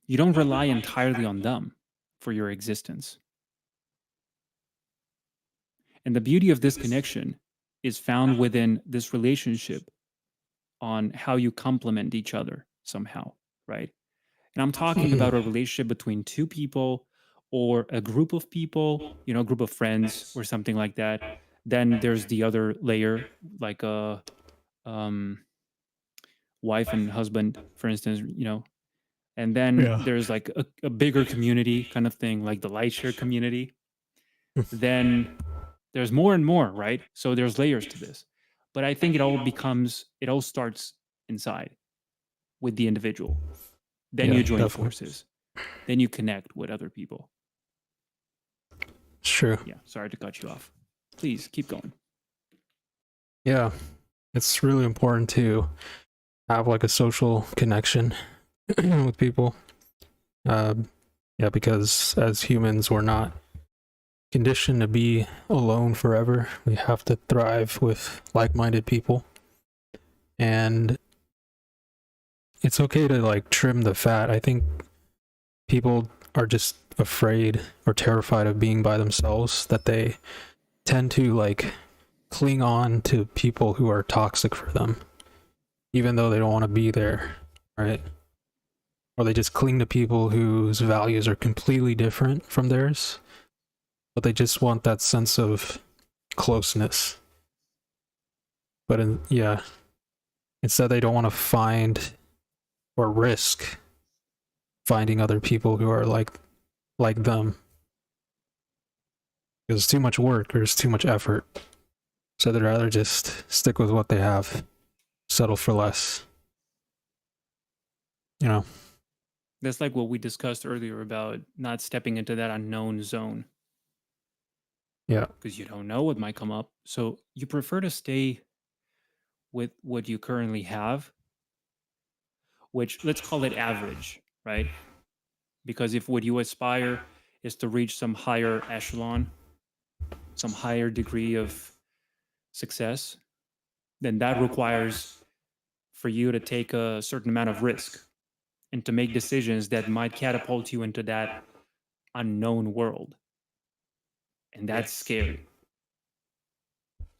you don't rely entirely on them for your existence. And the beauty of this connection is found within this relationship on how you complement each other somehow, right? And I'm talking about a relationship between two people or a group of people, a group of friends or something like that. Then there's the other layer, like a um, wife and husband, for instance, and then Yeah. there's like a bigger community kind of thing, like the Lightshare community. Then there's more and more, right? So there's layers to this. But I think it all starts inside with the individual. Then Yeah, you join definitely. forces. Then you connect with other people. It's true. Yeah, sorry to cut you off. Please keep going. Yeah, it's really important to have like a social connection with people. Yeah, because as humans, we're not conditioned to be alone forever. We have to thrive with like-minded people, and it's okay to like trim the fat. I think people are just afraid or terrified of being by themselves, that they tend to like cling on to people who are toxic for them, even though they don't want to be there, right? Or they just cling to people whose values are completely different from theirs, but they just want that sense of closeness. But yeah, instead they don't want to find or risk finding other people who are like them, because it's too much work or it's too much effort. So they'd rather just stick with what they have, settle for less. You know? That's like what we discussed earlier about not stepping into that unknown zone Yeah. because you don't know what might come up. So you prefer to stay with what you currently have, which let's call it average, right? Because if what you aspire is to reach some higher echelon, some higher degree of success, then that requires for you to take a certain amount of risk and to make decisions that might catapult you into that unknown world. And that's scary.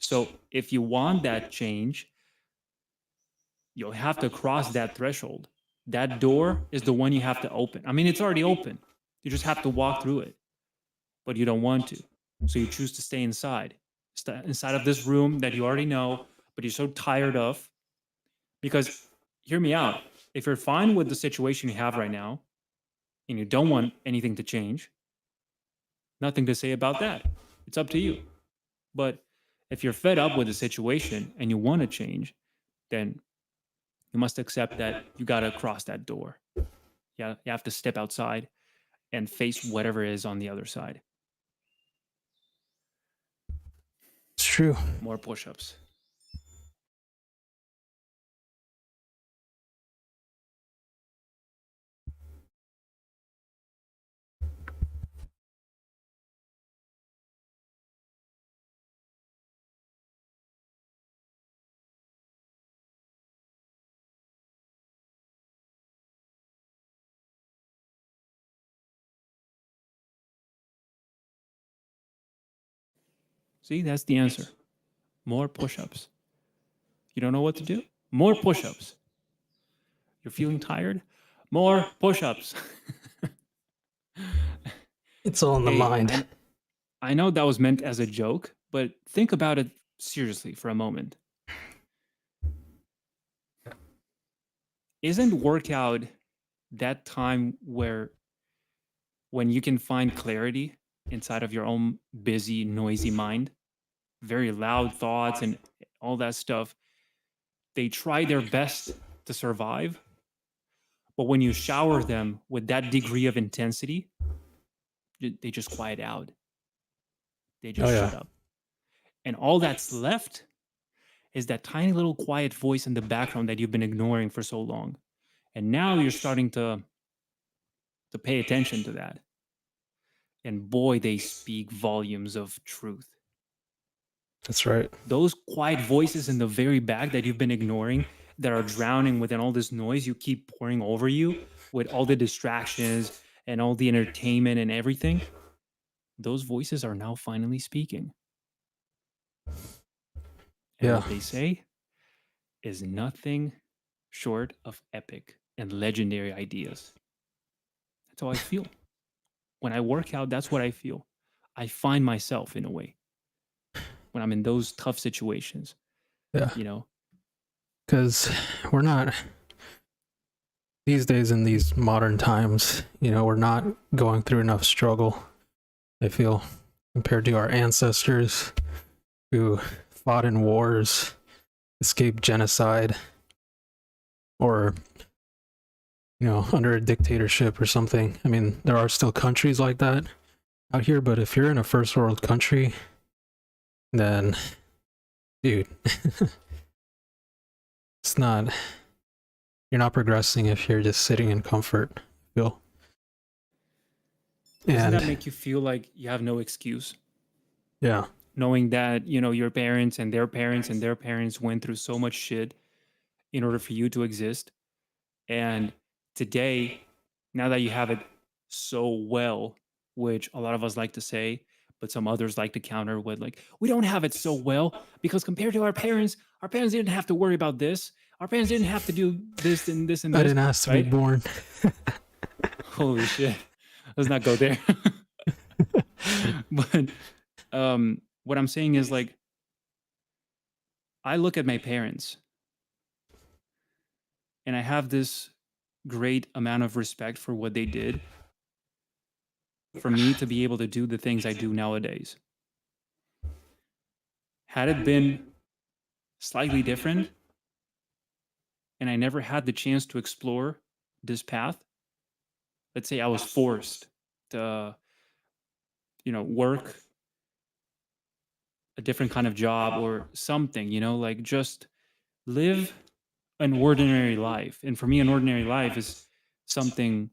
So if you want that change, you'll have to cross that threshold. That door is the one you have to open. I mean, it's already open. You just have to walk through it, but you don't want to. So you choose to stay inside, inside of this room that you already know, but you're so tired of. Because hear me out. If you're fine with the situation you have right now and you don't want anything to change, nothing to say about that. It's up to you. But if you're fed up with the situation and you want to change, then you must accept that you got to cross that door. Yeah, you have to step outside and face whatever is on the other side. It's true. More push-ups. See, that's the answer. More push-ups. You don't know what to do? More push-ups. You're feeling tired? More push-ups. It's all in the Hey, mind. I know that was meant as a joke, but think about it seriously for a moment. Isn't workout that time when you can find clarity inside of your own busy, noisy mind? Very loud thoughts and all that stuff. They try their best to survive, but when you shower them with that degree of intensity, they just quiet out. They Oh just yeah. shut up. And all that's left is that tiny little quiet voice in the background that you've been ignoring for so long. And now you're starting to pay attention to that. And boy, they speak volumes of truth. That's right. Those quiet voices in the very back that you've been ignoring, that are drowning within all this noise you keep pouring over you with all the distractions and all the entertainment and everything, those voices are now finally speaking. And Yeah. what they say is nothing short of epic and legendary ideas. That's how I feel. When I work out, that's what I feel. I find myself in a way when I'm in those tough situations, Yeah. you know? Because we're not, these days in these modern times, we're not going through enough struggle, I feel, compared to our ancestors who fought in wars, escaped genocide, or, under a dictatorship or something. I mean, there are still countries like that out here, but if you're in a first world country, then, dude, you're not progressing if you're just sitting in comfort, I feel. Doesn't that make you feel like you have no excuse? Yeah. Knowing that, your parents and their parents and their parents went through so much shit in order for you to exist. And today, now that you have it so well, which a lot of us like to say, but some others like to counter with like, we don't have it so well because compared to our parents didn't have to worry about this. Our parents didn't have to do this and this and I this. didn't ask to right? be born. Holy shit. Let's not go there. But what I'm saying is like, I look at my parents and I have this great amount of respect for what they did for me to be able to do the things I do nowadays. Had it been slightly different and I never had the chance to explore this path, let's say I was forced to, work a different kind of job or something, like just live an ordinary life. And for me, an ordinary life is something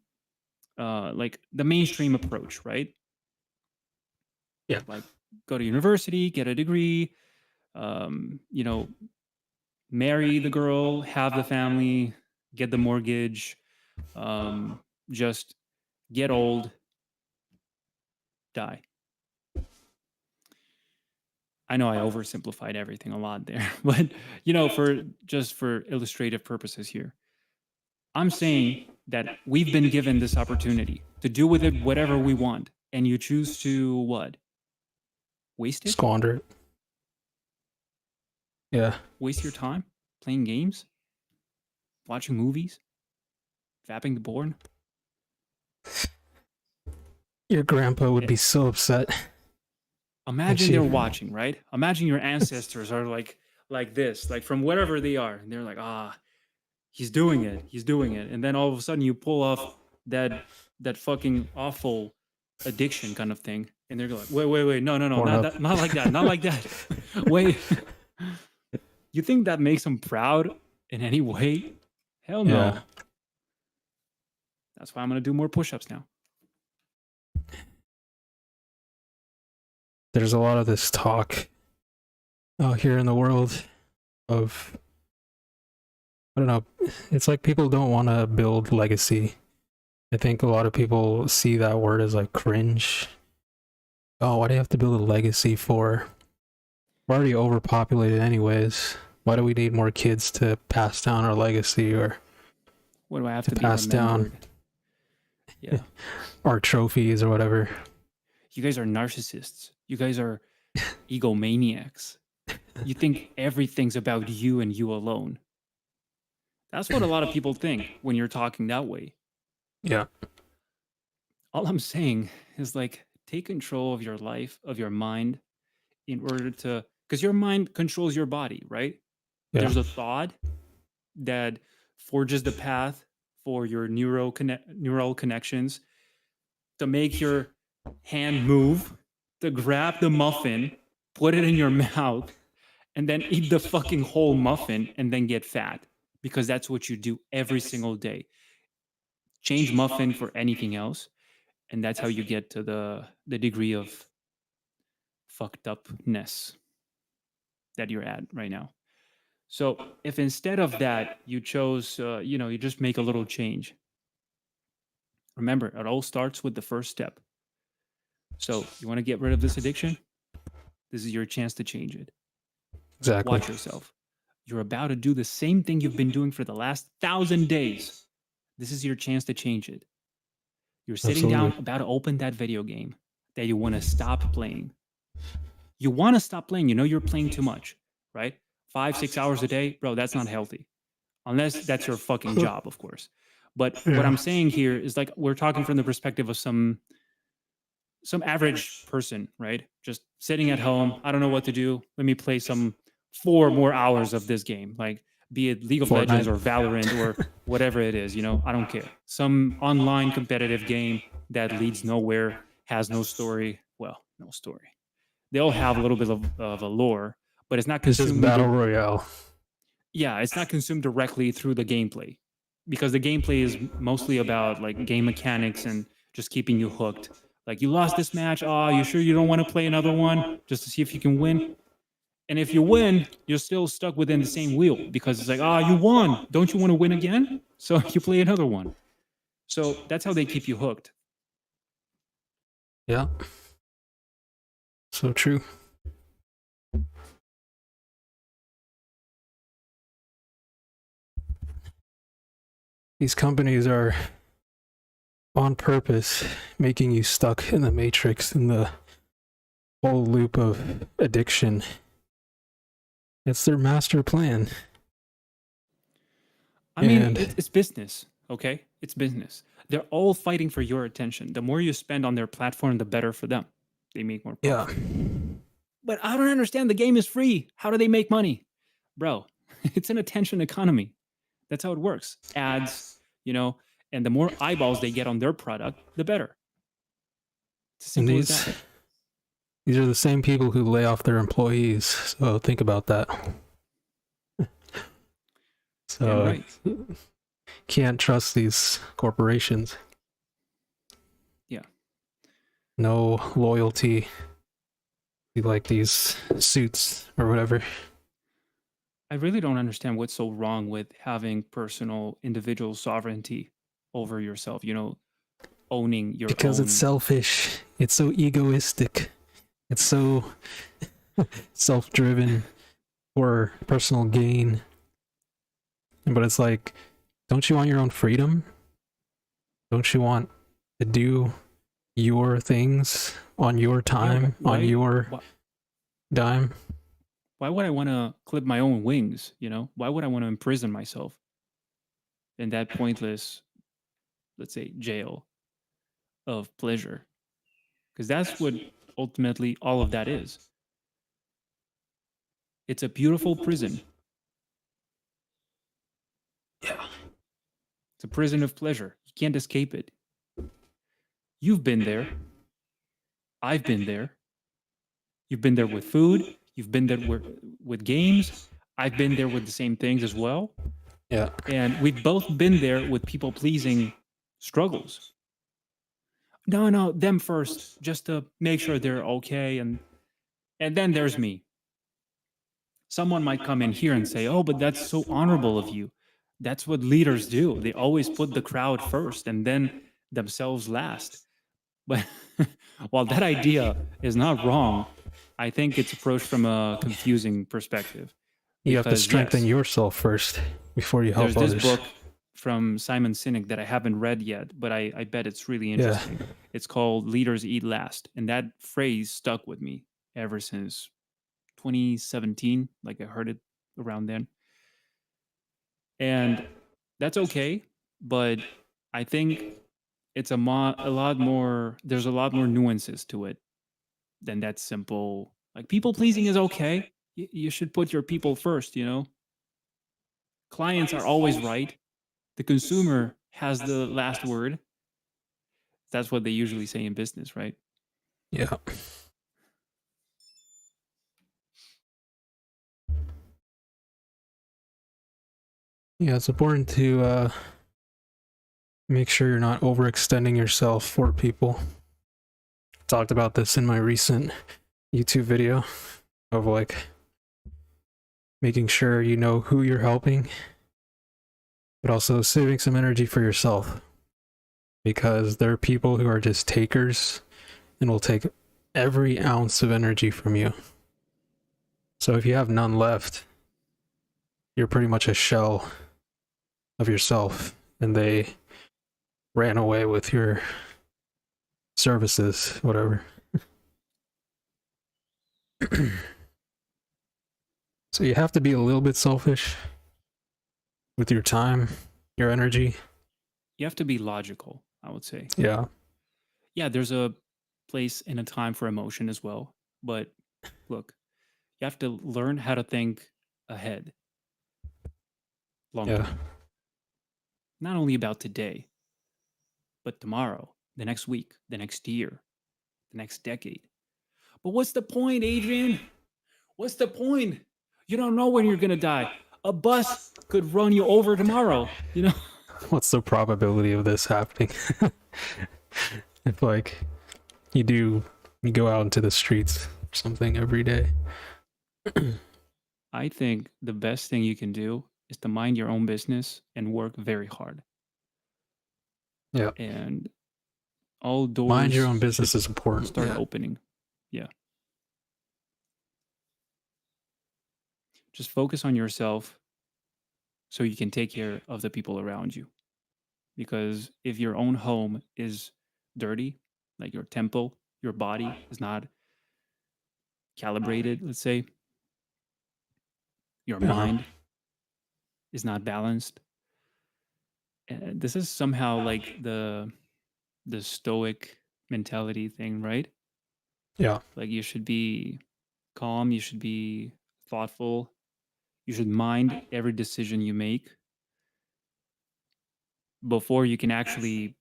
like the mainstream approach, right? Yeah. Like go to university, get a degree, marry the girl, have the family, get the mortgage, just get old, die. I know I oversimplified everything a lot there, but for illustrative purposes here, I'm saying that we've been given this opportunity to do with it whatever we want, and you choose to what? Waste it? Squander it. Yeah. Waste your time playing games, watching movies, vapping the board. Your grandpa would be so upset. Imagine they're watching, right? Imagine your ancestors are like this, like from wherever they are, and they're like, he's doing it, and then all of a sudden you pull off that fucking awful addiction kind of thing, and they're like, wait, no, not like that, not like that. Wait, you think that makes them proud in any way? Hell no. Yeah. That's why I'm gonna do more push-ups now. There's a lot of this talk out here in the world of, I don't know, it's like people don't want to build legacy. I think a lot of people see that word as like cringe. Oh, why do you have to build a legacy for? We're already overpopulated anyways. Why do we need more kids to pass down our legacy or What do I have to to be pass down remembered? Yeah. our trophies or whatever? You guys are narcissists. You guys are egomaniacs. You think everything's about you and you alone. That's what a lot of people think when you're talking that way. Yeah. All I'm saying is like take control of your life, of your mind, in order to, because your mind controls your body, right? Yeah. There's a thought that forges the path for your neural connections to make your hand move, to grab the muffin, put it in your mouth, and then eat the fucking whole muffin and then get fat, because that's what you do every single day. Change muffin for anything else, and that's how you get to the degree of fucked upness that you're at right now. So if instead of that you chose, you just make a little change. Remember, it all starts with the first step. So you want to get rid of this addiction? This is your chance to change it. Exactly. Watch yourself. You're about to do the same thing you've been doing for the last 1,000 days. This is your chance to change it. You're sitting down, about to open that video game that you want to stop playing. You want to stop playing. You know you're playing too much, right? 5-6 hours a day, bro, that's not healthy. Unless that's your fucking job, of course. But what I'm saying here is like we're talking from the perspective of some average person, right? Just sitting at home. I don't know what to do. Let me play some 4 more hours of this game. Like, be it League of Legends or Valorant or whatever it is, I don't care. Some online competitive game that leads nowhere, has no story. Well, no story. They all have a little bit of a lore, but it's not This is consumed. battle royale. Yeah, it's not consumed directly through the gameplay, because the gameplay is mostly about like game mechanics and just keeping you hooked. Like, you lost this match. Oh, you sure you don't want to play another one just to see if you can win? And if you win, you're still stuck within the same wheel, because it's like, you won. Don't you want to win again? So you play another one. So that's how they keep you hooked. Yeah. So true. These companies are on purpose making you stuck in the matrix, in the whole loop of addiction. It's their master plan. I mean, it's business, okay? It's business. They're all fighting for your attention. The more you spend on their platform, the better for them. They make more profit. Yeah. But I don't understand. The game is free. How do they make money? Bro, it's an attention economy. That's how it works. Ads, and the more eyeballs they get on their product, the better. It's as simple as that. These are the same people who lay off their employees, so think about that. So right. Can't trust these corporations. Yeah. No loyalty. Like these suits or whatever. I really don't understand what's so wrong with having personal individual sovereignty over yourself, owning your because own. It's selfish. It's so egoistic. It's so self-driven for personal gain. But it's like, don't you want your own freedom? Don't you want to do your things on your time, on your dime? Why would I want to clip my own wings, Why would I want to imprison myself in that pointless, let's say, jail of pleasure? Because that's what ultimately all of that is. It's a beautiful prison. Yeah. It's a prison of pleasure. You can't escape it. You've been there. I've been there. You've been there with food. You've been there with games. I've been there with the same things as well. Yeah. And we've both been there with people-pleasing struggles. No, them first, just to make sure they're okay. And then there's me. Someone might come in here and say, oh, but that's so honorable of you. That's what leaders do. They always put the crowd first and then themselves last. But while that idea is not wrong, I think it's approached from a confusing perspective. You have to Because, strengthen yes, yourself first before you help there's this others. book from Simon Sinek that I haven't read yet, but I bet it's really interesting. It's called Leaders Eat Last. And that phrase stuck with me ever since 2017. Like I heard it around then. And that's okay. But I think it's a lot more, there's a lot more nuances to it than that simple. Like people pleasing is okay. You should put your people first, you know? Clients are always right. The consumer has the last word. That's what they usually say in business, right? Yeah. Yeah, it's important to make sure you're not overextending yourself for people. I talked about this in my recent YouTube video of like making sure you know who you're helping, but also saving some energy for yourself, because there are people who are just takers and will take every ounce of energy from you. So if you have none left, you're pretty much a shell of yourself, and they ran away with your services, whatever. So you have to be a little bit selfish with your time, your energy. You have to be logical, I would say. Yeah. Yeah, there's a place and a time for emotion as well. But look, you have to learn how to think ahead, long Yeah. term. Not only about today, but tomorrow, the next week, the next year, the next decade. But what's the point, Adrian? What's the point? You don't know when you're going to die. A bus could run you over tomorrow, you know? What's the probability of this happening? If like you go out into the streets or something every day. I think the best thing you can do is to mind your own business and work very hard. Yeah. And all doors Mind your own business should is important. start Yeah. opening. Yeah. Just focus on yourself so you can take care of the people around you. Because if your own home is dirty, like your temple, your body is not calibrated, let's say, your mind is not balanced. And this is somehow like the stoic mentality thing, right? Yeah. Like you should be calm, you should be thoughtful, you should mind every decision you make before you can actually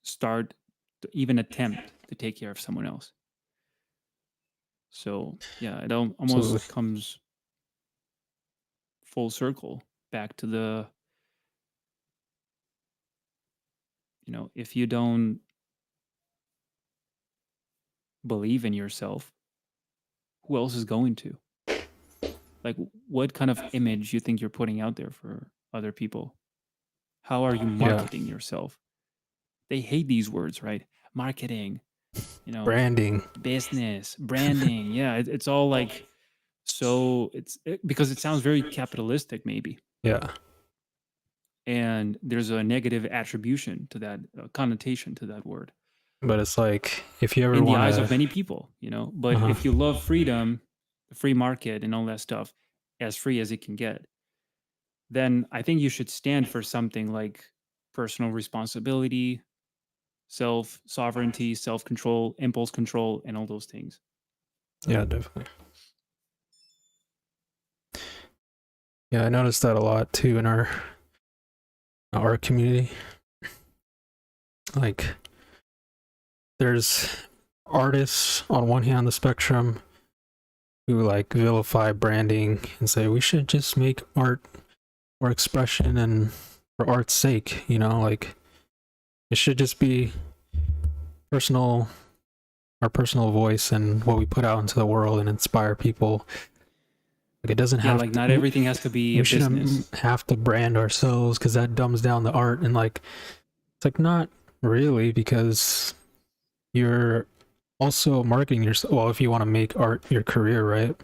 start to even attempt to take care of someone else. So yeah, it almost Absolutely. comes full circle back to the, you know, if you don't believe in yourself, who else is going to? Like, what kind of image you think you're putting out there for other people? How are you marketing yourself? They hate these words, right? Marketing, you know, Branding. business, branding. Yeah, it's all like, so because it sounds very capitalistic, maybe. Yeah. And there's a negative attribution to that, connotation to that word But it's like, if you ever in the want eyes to, of many people, you know. But if you love freedom, the free market, and all that stuff, as free as it can get, then I think you should stand for something like personal responsibility, self sovereignty, self control, impulse control, and all those things. yeah, definitely. Yeah, I noticed that a lot too in our community. Like, there's artists on one hand of the spectrum who like vilify branding and say we should just make art or expression and for art's sake, you know, like it should just be our personal voice and what we put out into the world and inspire people. Like, it doesn't have like to, not everything has to be we a business. shouldn't have to brand ourselves because that dumbs down the art. And like, it's like, not really, because you're Also, marketing yourself. Well, if you want to make art your career, right?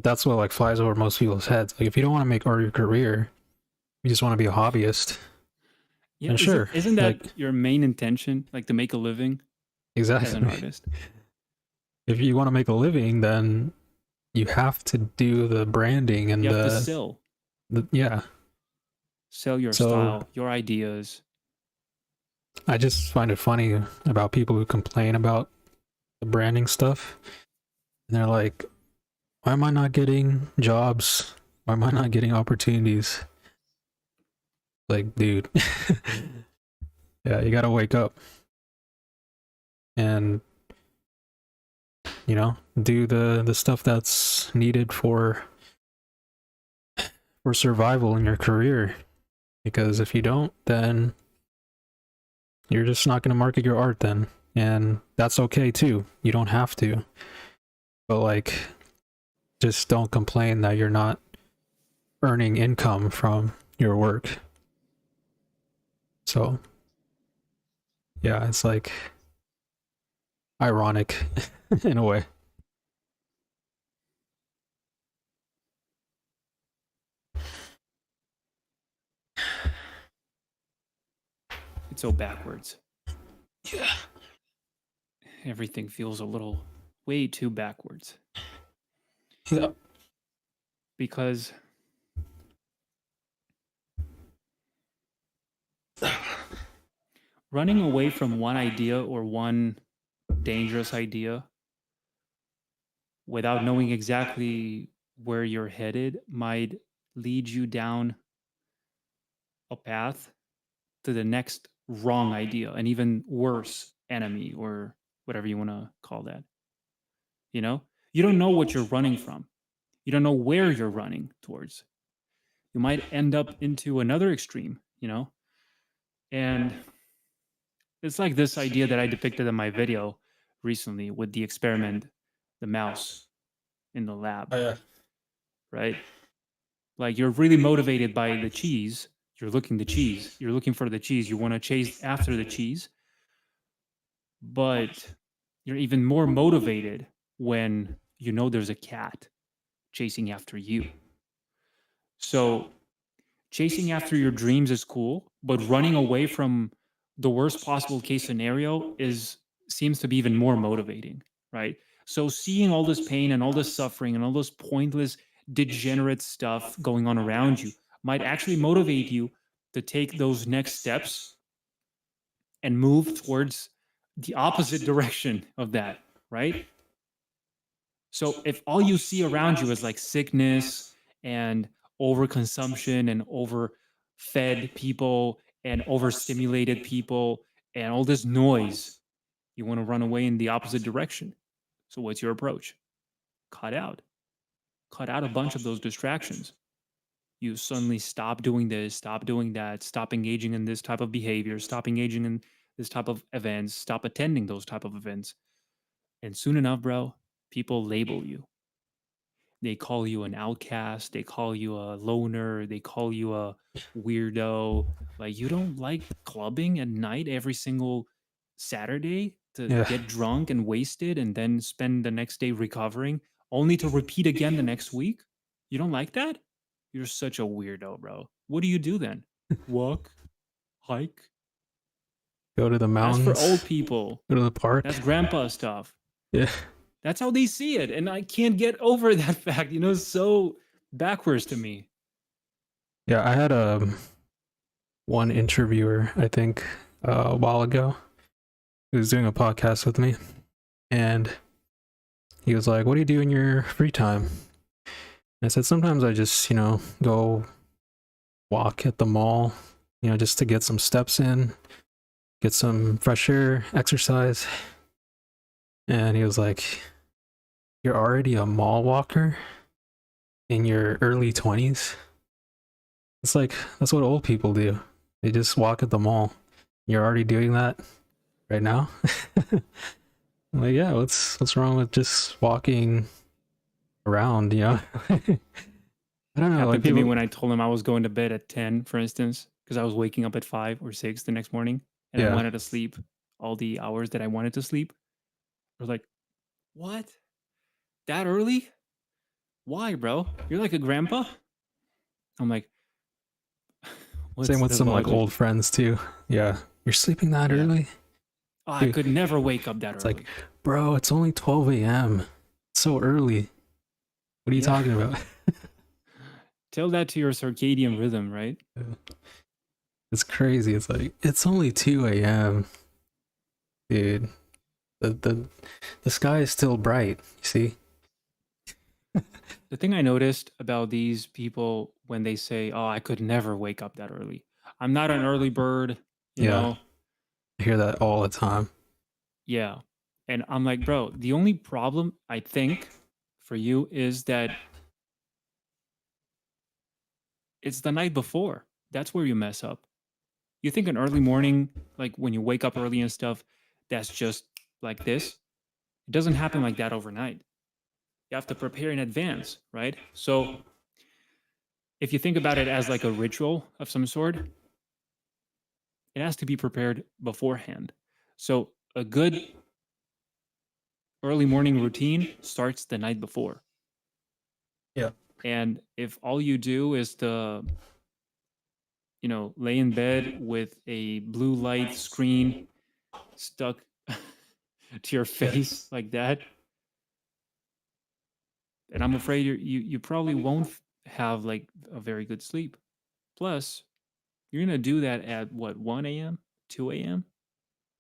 That's what like flies over most people's heads. Like, if you don't want to make art your career, you just want to be a hobbyist. Yeah, And sure, isn't like that your main intention, like to make a living as an exactly. artist? If you want to make a living, then you have to do the branding You and have to sell yeah. your So style, your ideas. I just find it funny about people who complain about the branding stuff. And they're like, why am I not getting jobs? Why am I not getting opportunities? Like, dude, yeah, you gotta wake up and, do the stuff that's needed for survival in your career. Because if you don't, then you're just not gonna market your art then. And that's okay too. You don't have to. But like, just don't complain that you're not earning income from your work. So yeah, it's like ironic in a way. It's so backwards. Yeah. Everything feels a little way too backwards. Yeah. Because running away from one idea or one dangerous idea without knowing exactly where you're headed might lead you down a path to the next wrong idea, an even worse enemy, or whatever you want to call that. You know, you don't know what you're running from, you don't know where you're running towards. You might end up into another extreme, and it's like this idea that I depicted in my video recently with the experiment, the mouse in the lab, Oh, yeah. right? Like, you're really motivated by the cheese. You're looking for the cheese. You want to chase after the cheese, but you're even more motivated when you know there's a cat chasing after you. So, chasing after your dreams is cool, but running away from the worst possible case scenario is seems to be even more motivating, right? So seeing all this pain and all this suffering and all this pointless degenerate stuff going on around you might actually motivate you to take those next steps and move towards the opposite direction of that, right? So if all you see around you is like sickness and overconsumption and overfed people and overstimulated people and all this noise, you want to run away in the opposite direction. So what's your approach? Cut out. Cut out a bunch of those distractions. You suddenly stop doing this, stop doing that, stop engaging in this type of behavior, stop engaging in this type of events, stop attending those type of events. And soon enough, bro, people label you. They call you an outcast, they call you a loner, they call you a weirdo. Like, you don't like clubbing at night every single Saturday to Yeah. get drunk and wasted and then spend the next day recovering only to repeat again the next week? You don't like that? You're such a weirdo, bro. What do you do then? Walk, hike? Go to the That's for mountains. old people. Go to the park. That's grandpa stuff. Yeah. That's how they see it. And I can't get over that fact. It's so backwards to me. Yeah, I had one interviewer, I think, a while ago, who was doing a podcast with me, and he was like, "What do you do in your free time?" And I said, "Sometimes I just, go walk at the mall, just to get some steps in, get some fresh air, exercise." And he was like, "You're already a mall walker in your early 20s?" It's like, that's what old people do. They just walk at the mall. You're already doing that right now? I'm like, yeah, what's wrong with just walking around, I don't know, like Happened to me people. when I told him I was going to bed at 10, for instance, because I was waking up at 5 or 6 the next morning and I Yeah. wanted to sleep all the hours that I wanted to sleep. They're like, what? That early? Why, bro? You're like a grandpa? I'm like, Same what's with the some like logic? old friends too. Yeah. You're sleeping that Yeah. early? Oh, I Dude, could never wake up that it's like, early. bro, it's only 12 a.m. It's so early. What are you Yeah. talking about? Tell that to your circadian rhythm, right? It's crazy. It's like, it's only 2 a.m. Dude. The sky is still bright, you see? The thing I noticed about these people when they say, "Oh, I could never wake up that early. I'm not an early bird," you Yeah. know? I hear that all the time. Yeah. And I'm like, "Bro, the only problem I think for you is that it's the night before. That's where you mess up. You think an early morning, like when you wake up early and stuff, that's just like this? It doesn't happen like that overnight. You have to prepare in advance, right? So if you think about it as like a ritual of some sort, it has to be prepared beforehand. So a good early morning routine starts the night before. Yeah. And if all you do is to, lay in bed with a blue light screen stuck to your Yeah. face like that, and I'm afraid you probably won't have like a very good sleep. Plus, you're gonna do that at what, 1 a.m., 2 a.m.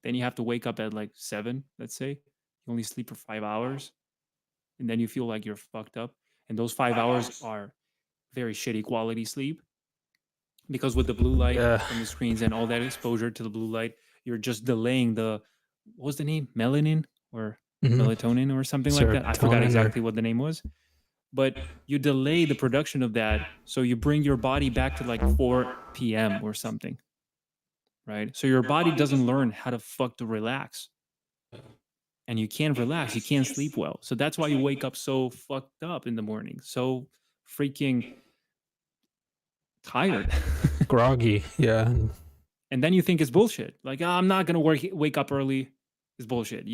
Then you have to wake up at like 7, let's say. You only sleep for 5 hours, and then you feel like you're fucked up. And those 5 hours are very shitty quality sleep because with the blue light Yeah. from the screens and all that exposure to the blue light, you're just delaying the, what's the name? Melanin or Mm-hmm. melatonin or something like that. I forgot Serotonin or exactly what the name was, but you delay the production of that. So you bring your body back to like 4 p.m. or something, right? So your body doesn't learn how to fuck to relax. And you can't relax, you can't sleep well. So that's why you wake up so fucked up in the morning, so freaking tired. groggy. Yeah. And then you think it's bullshit. Like, "Oh, I'm not gonna wake up early." It's bullshit.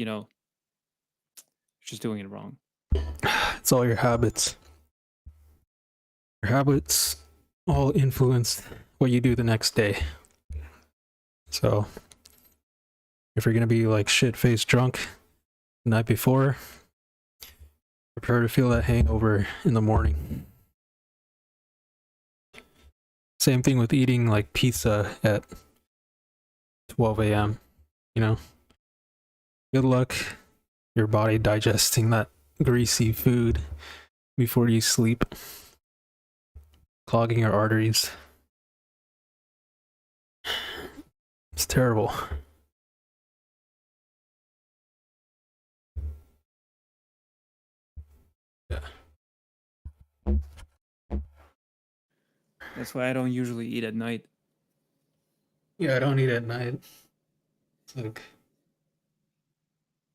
Just doing it wrong. It's all your habits. Your habits all influence what you do the next day. So if you're gonna be like shit faced drunk the night before, prepare to feel that hangover in the morning. Same thing with eating like pizza at 12 a.m. You know, good luck your body digesting that greasy food before you sleep, clogging your arteries. It's terrible. Yeah. That's why I don't usually eat at night. Yeah, I don't eat at night. It's like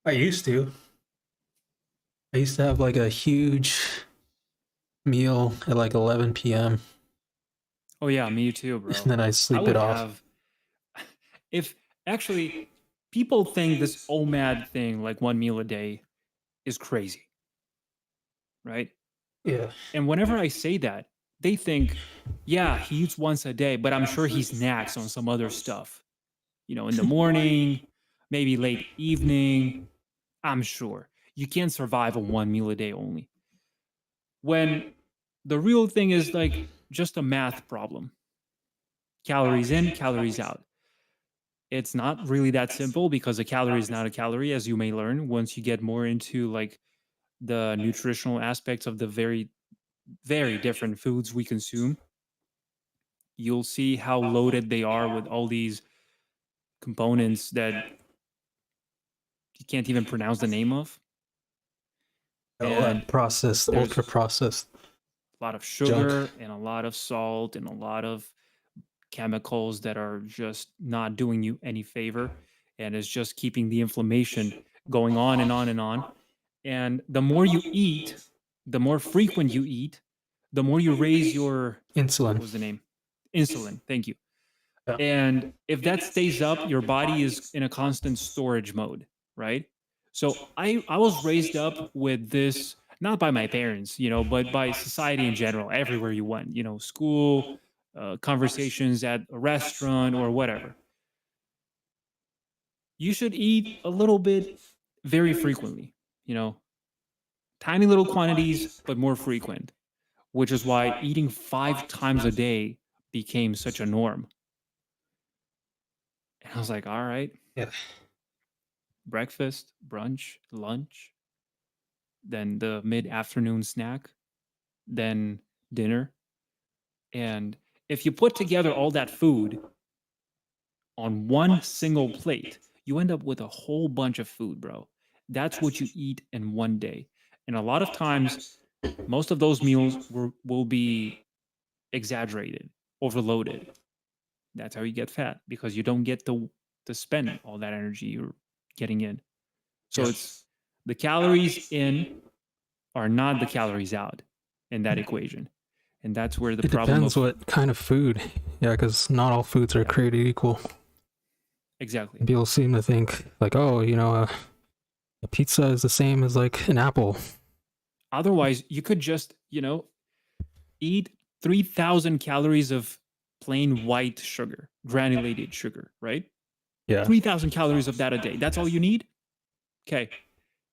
I used to. I used to have like a huge meal at like 11 p.m. Oh yeah, me too, and bro. then I I sleep it would off. have if actually people think this OMAD thing, like one meal a day, is crazy, right? Yeah. And whenever I say that, they think, yeah, he eats once a day, but I'm sure he snacks on some other stuff. In the morning, maybe late evening. I'm sure you can't survive on one meal a day only. When the real thing is like just a math problem, calories in, calories out. It's not really that simple because a calorie is not a calorie, as you may learn once you get more into like the nutritional aspects of the very, very different foods we consume. You'll see how loaded they are with all these components that you can't even pronounce the name of. All And that processed, there's ultra processed a lot of junk. sugar and a lot of salt and a lot of chemicals that are just not doing you any favor, and is just keeping the inflammation going on and on and on. And the more you eat, the more frequent you eat, the more you raise your, what Insulin. was the name? Insulin. Thank you. Yeah. And if that stays up, your body is in a constant storage mode, right? So I was raised up with this, not by my parents, but by society in general, everywhere you went, school, conversations at a restaurant or whatever. You should eat a little bit very frequently, you know, tiny little quantities, but more frequent, which is why eating 5 times a day became such a norm. And I was like, all right, Yeah. breakfast, brunch, lunch, then the mid afternoon snack, then dinner. And if you put together all that food on one single plate, you end up with a whole bunch of food, bro. That's what you eat in one day. And a lot of times, most of those meals will be exaggerated, overloaded. That's how you get fat because you don't get to spend all that energy you're getting in. So Yeah. it's the calories in are not the calories out in that equation. And that's where the It problem depends of what kind of food. Yeah, because not all foods are yeah, created equal. exactly. People seem to think like, oh, a pizza is the same as like an apple. Otherwise, you could just, eat 3,000 calories of plain white sugar, granulated sugar, right? Yeah. 3,000 calories of that a day. That's all you need? Okay.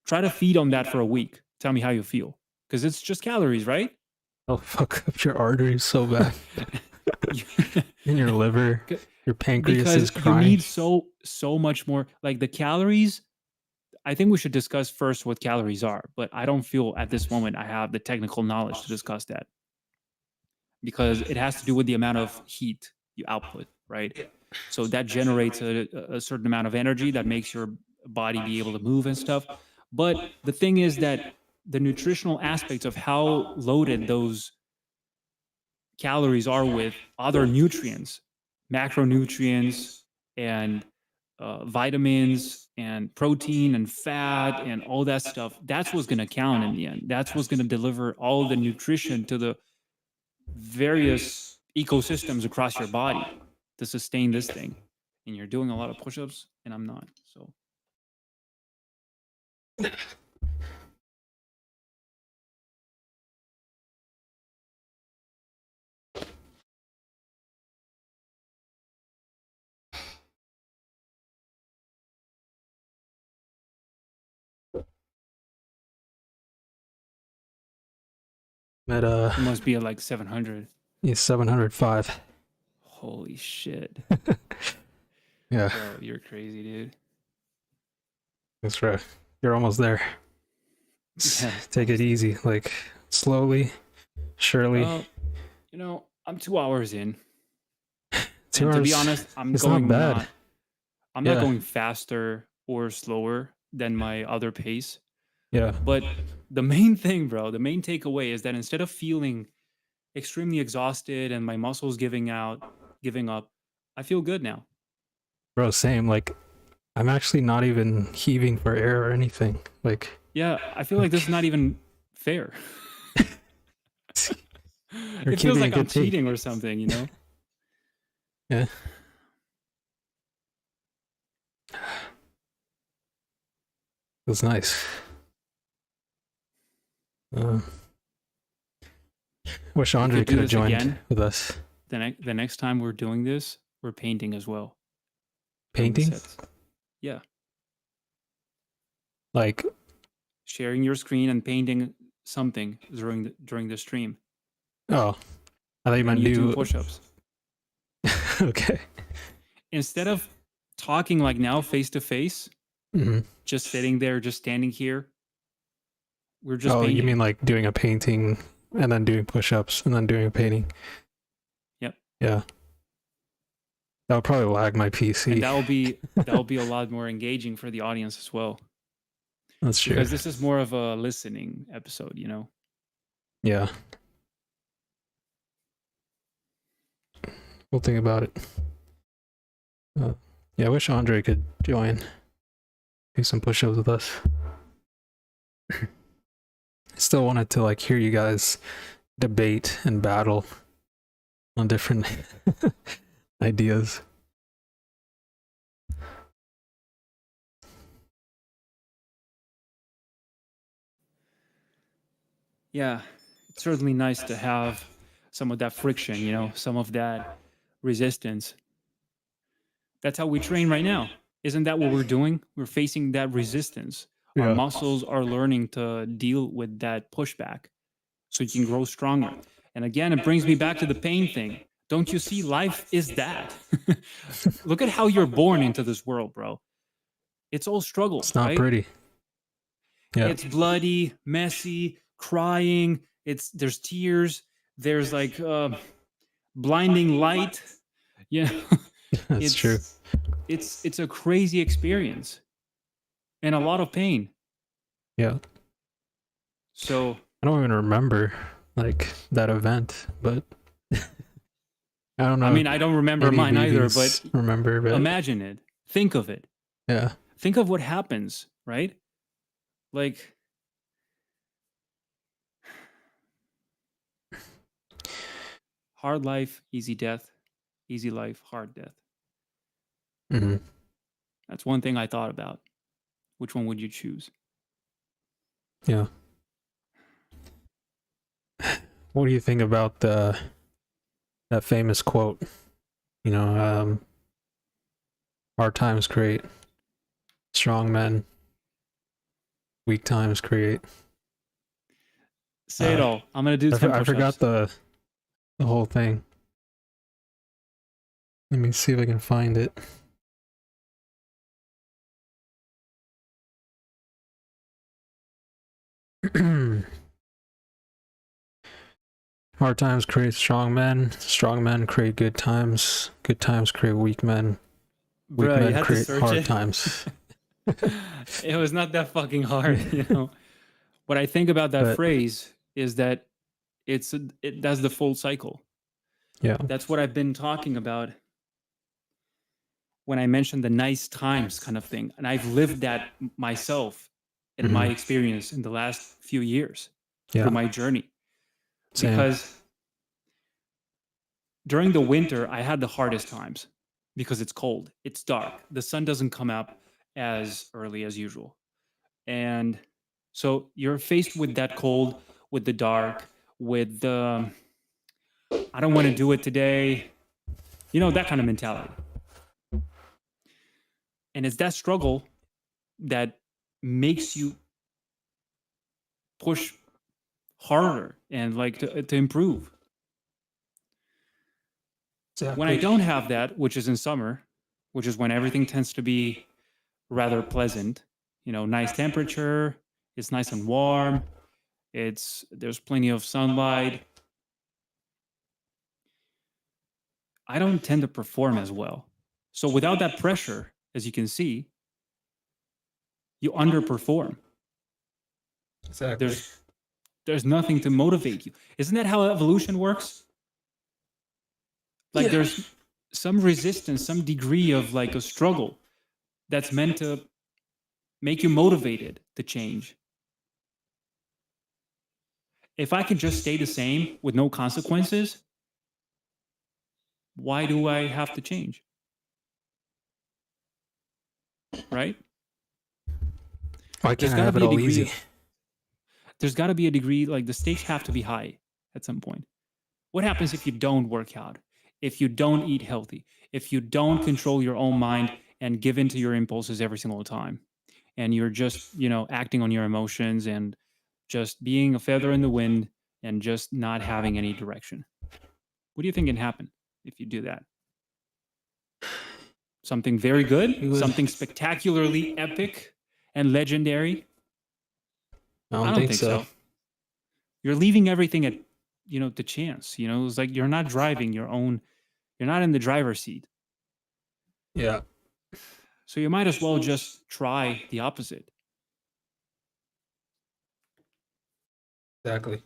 Try to feed on that for a week. Tell me how you feel. Because it's just calories, right? I'll fuck up your arteries so bad. In your liver, your pancreas is Because you crying. need so much more. Like the calories, I think we should discuss first what calories are, but I don't feel at this moment I have the technical knowledge to discuss that because it has to do with the amount of heat you output, right? So that generates a certain amount of energy that makes your body be able to move and stuff. But the thing is that the nutritional aspects of how loaded those calories are with other nutrients, macronutrients, and vitamins, and protein, and fat, and all that stuff, that's what's going to count in the end. That's what's going to deliver all the nutrition to the various ecosystems across your body to sustain this thing. And you're doing a lot of push-ups, and I'm not. So At you must be at like 700. 705. Holy shit. Yeah, Bro, you're crazy, dude. that's right. You're almost there. Yeah. Take it easy, like slowly, surely. Well, I'm 2 hours in. 2 And to be hours. honest, It's not bad. I'm not Yeah. going faster or slower than my other pace. Yeah. But the main thing, bro, the main takeaway is that instead of feeling extremely exhausted and my muscles giving up, I feel good now. Bro, same. Like, I'm actually not even heaving for air or anything. Like, Yeah, I feel like this is not even fair. You're It feels keeping a like I'm good pace. cheating or something, Yeah. It was nice. Wish We Andre could do could have this joined again. with us. The next time we're doing this, we're painting as well. Doing the Painting? sets. Yeah. Like, Sharing your screen and painting something during the stream. oh, I thought you And meant you do do. push-ups. Okay. Instead of talking like now face to face, just sitting there, just standing here, we're just Oh, painting. you mean like doing a painting and then doing push-ups and then doing a painting? Yep. Yeah. That would probably lag my PC. And that'll be a lot more engaging for the audience as well. That's true. Because this is more of a listening episode, Yeah. We'll think about it. Yeah, I wish Andre could join. Do some push-ups with us. I still wanted to like hear you guys debate and battle on different ideas. Yeah, it's certainly nice to have some of that friction, some of that resistance. That's how we train right now. Isn't that what we're doing? We're facing that resistance. Our Yeah. muscles are learning to deal with that pushback so you can grow stronger. And again, it brings me back to the pain thing. Don't you see? Life is that. Look at how you're born into this world, bro. It's all struggle, It's not right? pretty. Yeah. It's bloody, messy, crying. There's tears. There's like blinding light. Yeah, That's true. it's a crazy experience and a lot of pain. Yeah. So I don't even remember like that event, but I don't know. I mean, I don't remember any mine either, BBs but remember, but imagine it. Think of it. yeah. Think of what happens, right? Like hard life, easy death, easy life, hard death. Hmm. That's one thing I thought about. Which one would you choose? Yeah. What do you think about that famous quote? You know, hard times create strong men, weak times create. Say it all. I'm gonna do 10 I push-ups. forgot the whole thing. Let me see if I can find it. Hard times create strong men create good times create weak men Bro, you men had to create search hard it. times. It was not that fucking hard. What I think about that But phrase is that that's the full cycle. yeah. That's what I've been talking about when I mentioned the nice times kind of thing. And I've lived that myself in my Mhm. experience in the last few years Yeah. through my journey. Same. Because during the winter, I had the hardest times because it's cold, it's dark, the sun doesn't come up as early as usual. And so you're faced with that cold, with the dark, with the I don't want to do it today, that kind of mentality. And it's that struggle that makes you push harder and like to improve. When I don't have that, which is in summer, which is when everything tends to be rather pleasant, nice temperature, it's nice and warm, there's plenty of sunlight. I don't tend to perform as well. So without that pressure, as you can see, you underperform. Exactly. There's nothing to motivate you. Isn't that how evolution works? Like Yeah. there's some resistance, some degree of like a struggle that's meant to make you motivated to change. If I can just stay the same with no consequences, why do I have to change? Right? Why There's can't I got to have it be a all degree easy? of, there's got to be a degree, like the stakes have to be high at some point. What happens if you don't work out? If you don't eat healthy? If you don't control your own mind and give in to your impulses every single time? And you're just, acting on your emotions and just being a feather in the wind and just not having any direction. What do you think can happen if you do that? Something very good? Something spectacularly epic and legendary? I I don't don't think think so. so. You're leaving everything at, to chance. It's like you're not driving your own, you're not in the driver's seat. Yeah. So you might as well just try the opposite. Exactly.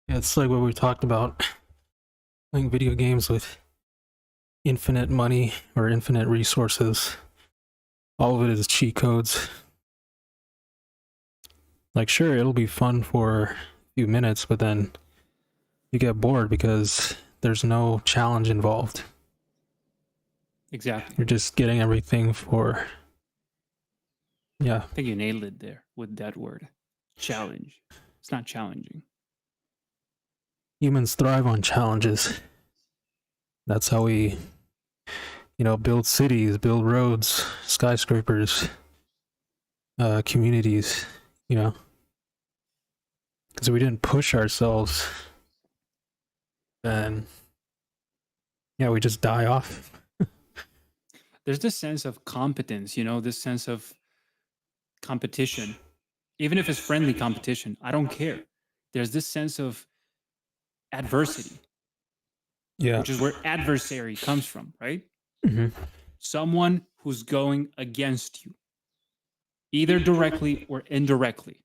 Yeah, it's like what we talked about, playing video games with infinite money or infinite resources. All of it is cheat codes. Like, sure, it'll be fun for a few minutes, but then you get bored because there's no challenge involved. Exactly. You're just getting everything for, yeah. I think you nailed it there with that word. Challenge. It's not challenging. Humans thrive on challenges. That's how we, build cities, build roads, skyscrapers, communities, because we didn't push ourselves, then, yeah, we just die off. There's this sense of competence, this sense of competition. Even if it's friendly competition, I don't care. There's this sense of adversity, Yeah. which is where adversary comes from, right? Mm-hmm. Someone who's going against you, either directly or indirectly.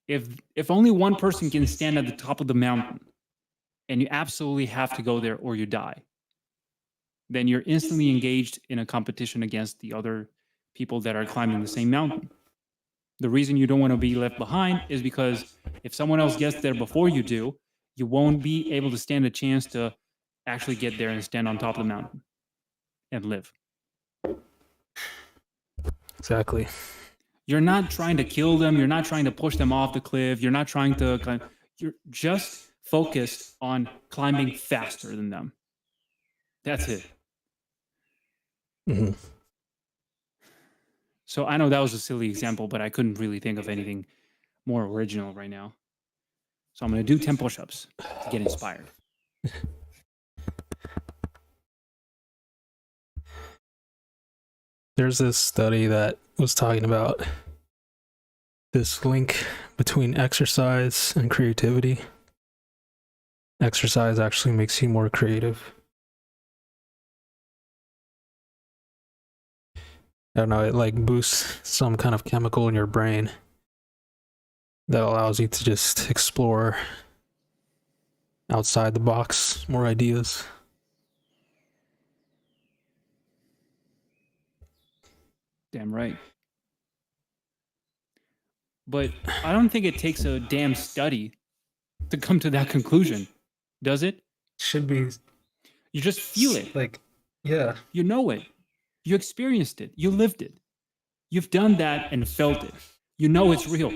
If only one person can stand at the top of the mountain and you absolutely have to go there or you die, then you're instantly engaged in a competition against the other people that are climbing the same mountain. The reason you don't want to be left behind is because if someone else gets there before you do, you won't be able to stand a chance to actually get there and stand on top of the mountain and live. Exactly. You're not trying to kill them. You're not trying to push them off the cliff. You're not trying to climb. You're just focused on climbing faster than them. That's it. Mm-hmm. So I know that was a silly example, but I couldn't really think of anything more original right now. So I'm going to do 10 push-ups to get inspired. There's this study that was talking about this link between exercise and creativity. Exercise actually makes you more creative. I don't know, it like boosts some kind of chemical in your brain that allows you to just explore outside the box, more ideas. Damn right. But I don't think it takes a damn study to come to that conclusion, does it? Should be. You just feel it. Like, yeah. You know it. You experienced it. You lived it. You've done that and felt it. You know it's real.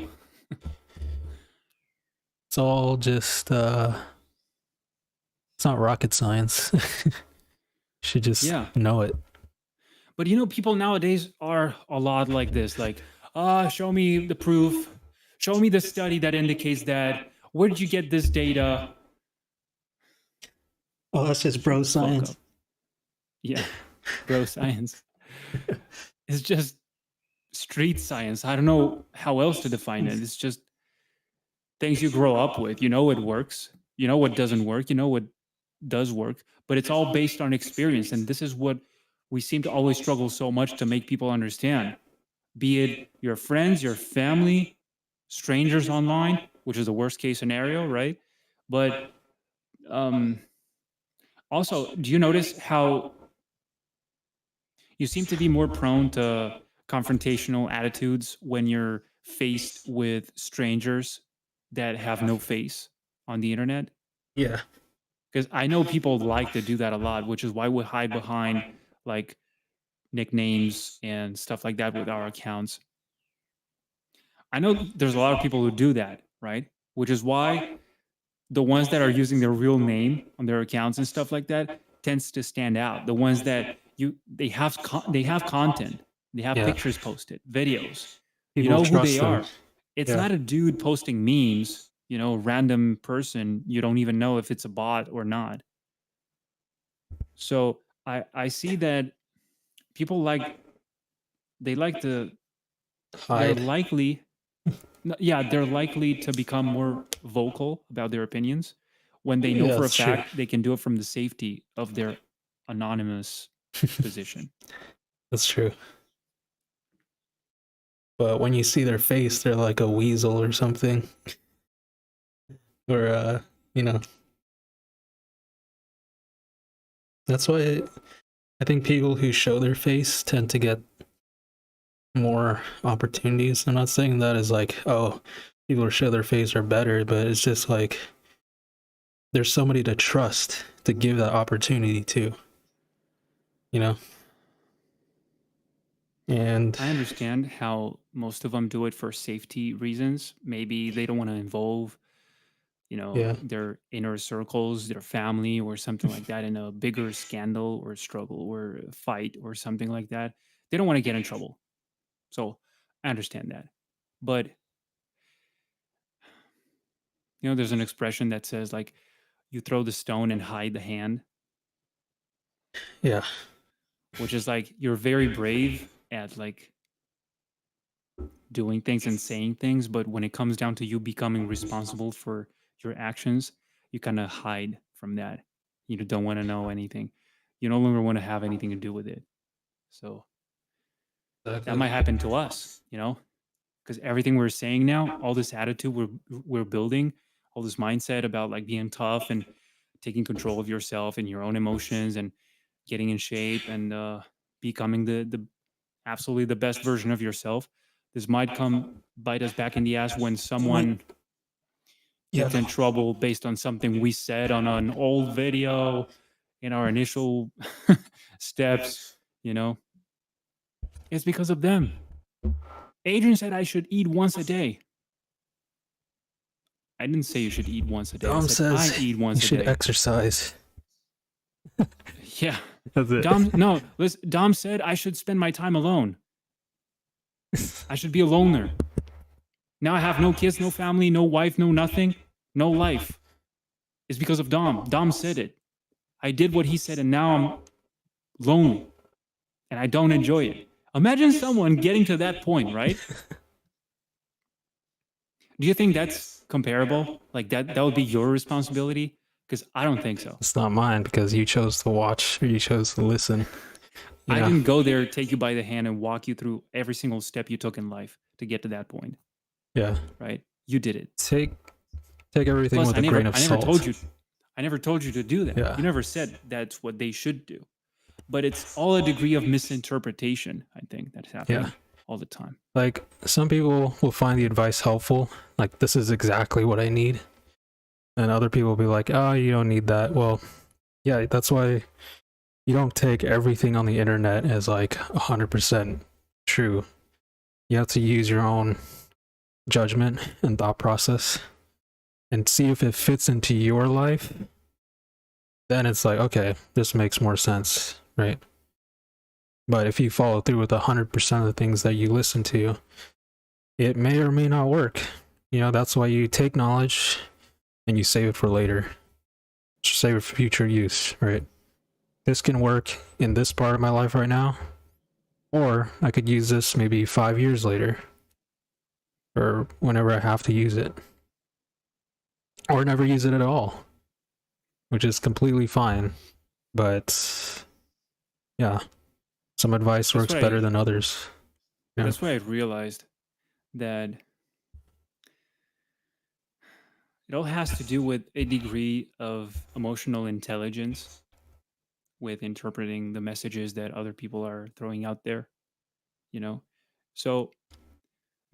It's all just, it's not rocket science. You should just know it. But people nowadays are a lot like this. Like, show me the proof. Show me the study that indicates that. Where did you get this data? Oh, that's just bro science. Yeah, bro science. It's just street science. I don't know how else to define it. It's just things you grow up with. You know what works. You know what doesn't work. You know what does work. But it's all based on experience. And this is what we seem to always struggle so much to make people understand. Be it your friends, your family, strangers online, which is the worst case scenario, right? But also, do you notice how you seem to be more prone to confrontational attitudes when you're faced with strangers that have no face on the internet? Yeah. Because I know people like to do that a lot, which is why we hide behind like nicknames and stuff like that with our accounts. I know there's a lot of people who do that, right? Which is why the ones that are using their real name on their accounts and stuff like that tends to stand out. The ones that they have content, they have pictures posted, videos. People you know who they them. are. It's not a dude posting memes, random person. You don't even know if it's a bot or not. So I see that people they like to hide. They're likely to become more vocal about their opinions when they know for a fact they can do it from the safety of their anonymous position. That's true. But when you see their face, they're like a weasel or something. Or, That's why I think people who show their face tend to get more opportunities. I'm not saying that as like, oh, people who show their face are better, but it's just like there's somebody to trust to give that opportunity to, you know? And I understand how most of them do it for safety reasons. Maybe they don't want to involve, yeah, their inner circles, their family, or something like that in a bigger scandal or struggle or a fight or something like that. They don't want to get in trouble. So I understand that. But, there's an expression that says, like, you throw the stone and hide the hand, yeah, which is like you're very brave at like doing things and saying things, but when it comes down to you becoming responsible for your actions, you kind of hide from that. You don't want to know anything. You no longer want to have anything to do with it. So that exactly. might happen to us, because everything we're saying now, all this attitude we're building, all this mindset about like being tough and taking control of yourself and your own emotions and getting in shape and becoming the absolutely the best version of yourself. This might come bite us back in the ass when When someone yeah, gets in trouble based on something we said on an old video in our initial steps, you know, it's because of them. Adrian said I should eat once a day. I didn't say you should eat once a day. I Dom said I says eat you once a should day. exercise. Yeah. That's it. Dom, no, listen, Dom said I should spend my time alone. I should be a loner. Now I have no kids, no family, no wife, no nothing, no life. It's because of Dom. Dom said it. I did what he said, and now I'm lonely and I don't enjoy it. Imagine someone getting to that point, right? Do you think that's comparable? Like that would be your responsibility? Because I don't think so. It's not mine because you chose to watch or you chose to listen. You I know? didn't go there, take you by the hand, and walk you through every single step you took in life to get to that point, Yeah. right? You did it. Take everything Plus, with a grain of I never salt. told you, I never told you to do that. Yeah. You never said that's what they should do. But it's all a degree of misinterpretation, I think, that's Yeah. happening all the time. Like some people will find the advice helpful. Like this is exactly what I need. And other people will be like, oh, you don't need that. Well, yeah, that's why you don't take everything on the internet as like 100% true. You have to use your own judgment and thought process and see if it fits into your life. Then it's like, okay, this makes more sense, right? But if you follow through with 100% of the things that you listen to, it may or may not work. You know, that's why you take knowledge and you save it for later. Save it for future use, right? This can work in this part of my life right now, or I could use this maybe 5 years later, or whenever I have to use it, or never use it at all, which is completely fine. But yeah, some advice That's works what better I than others. Yeah. that's what I realized, that it all has to do with a degree of emotional intelligence with interpreting the messages that other people are throwing out there, you know? So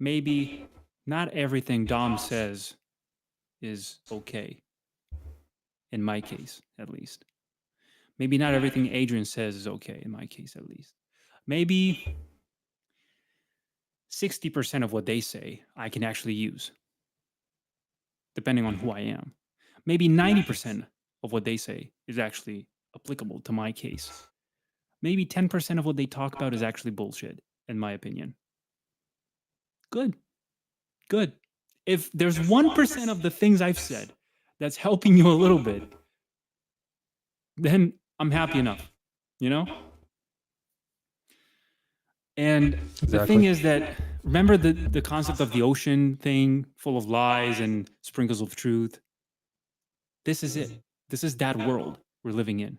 maybe not everything Dom says is okay, in my case, at least. Maybe not everything Adrian says is okay, in my case, at least. Maybe 60% of what they say I can actually use, depending on who I am. Maybe 90% of what they say is actually applicable to my case. Maybe 10% of what they talk about is actually bullshit, in my opinion. Good. Good. If there's 1% of the things I've said that's helping you a little bit, then I'm happy enough, you know? And the thing Exactly. is that, remember the concept of the ocean thing, full of lies and sprinkles of truth? This is it. This is that world we're living in.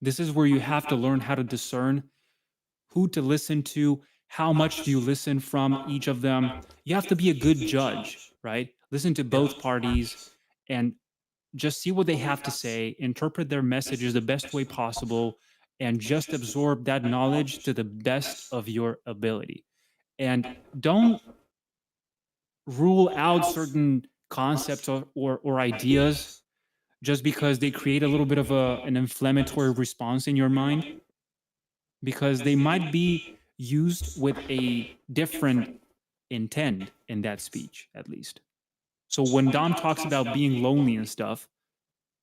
This is where you have to learn how to discern who to listen to, how much do you listen from each of them. You have to be a good judge, right? Listen to both parties and just see what they have to say, interpret their messages the best way possible, and just absorb that knowledge to the best of your ability. And don't rule out certain concepts or ideas just because they create a little bit of an inflammatory response in your mind, because they might be used with a different intent in that speech, at least. So when Dom talks about being lonely and stuff,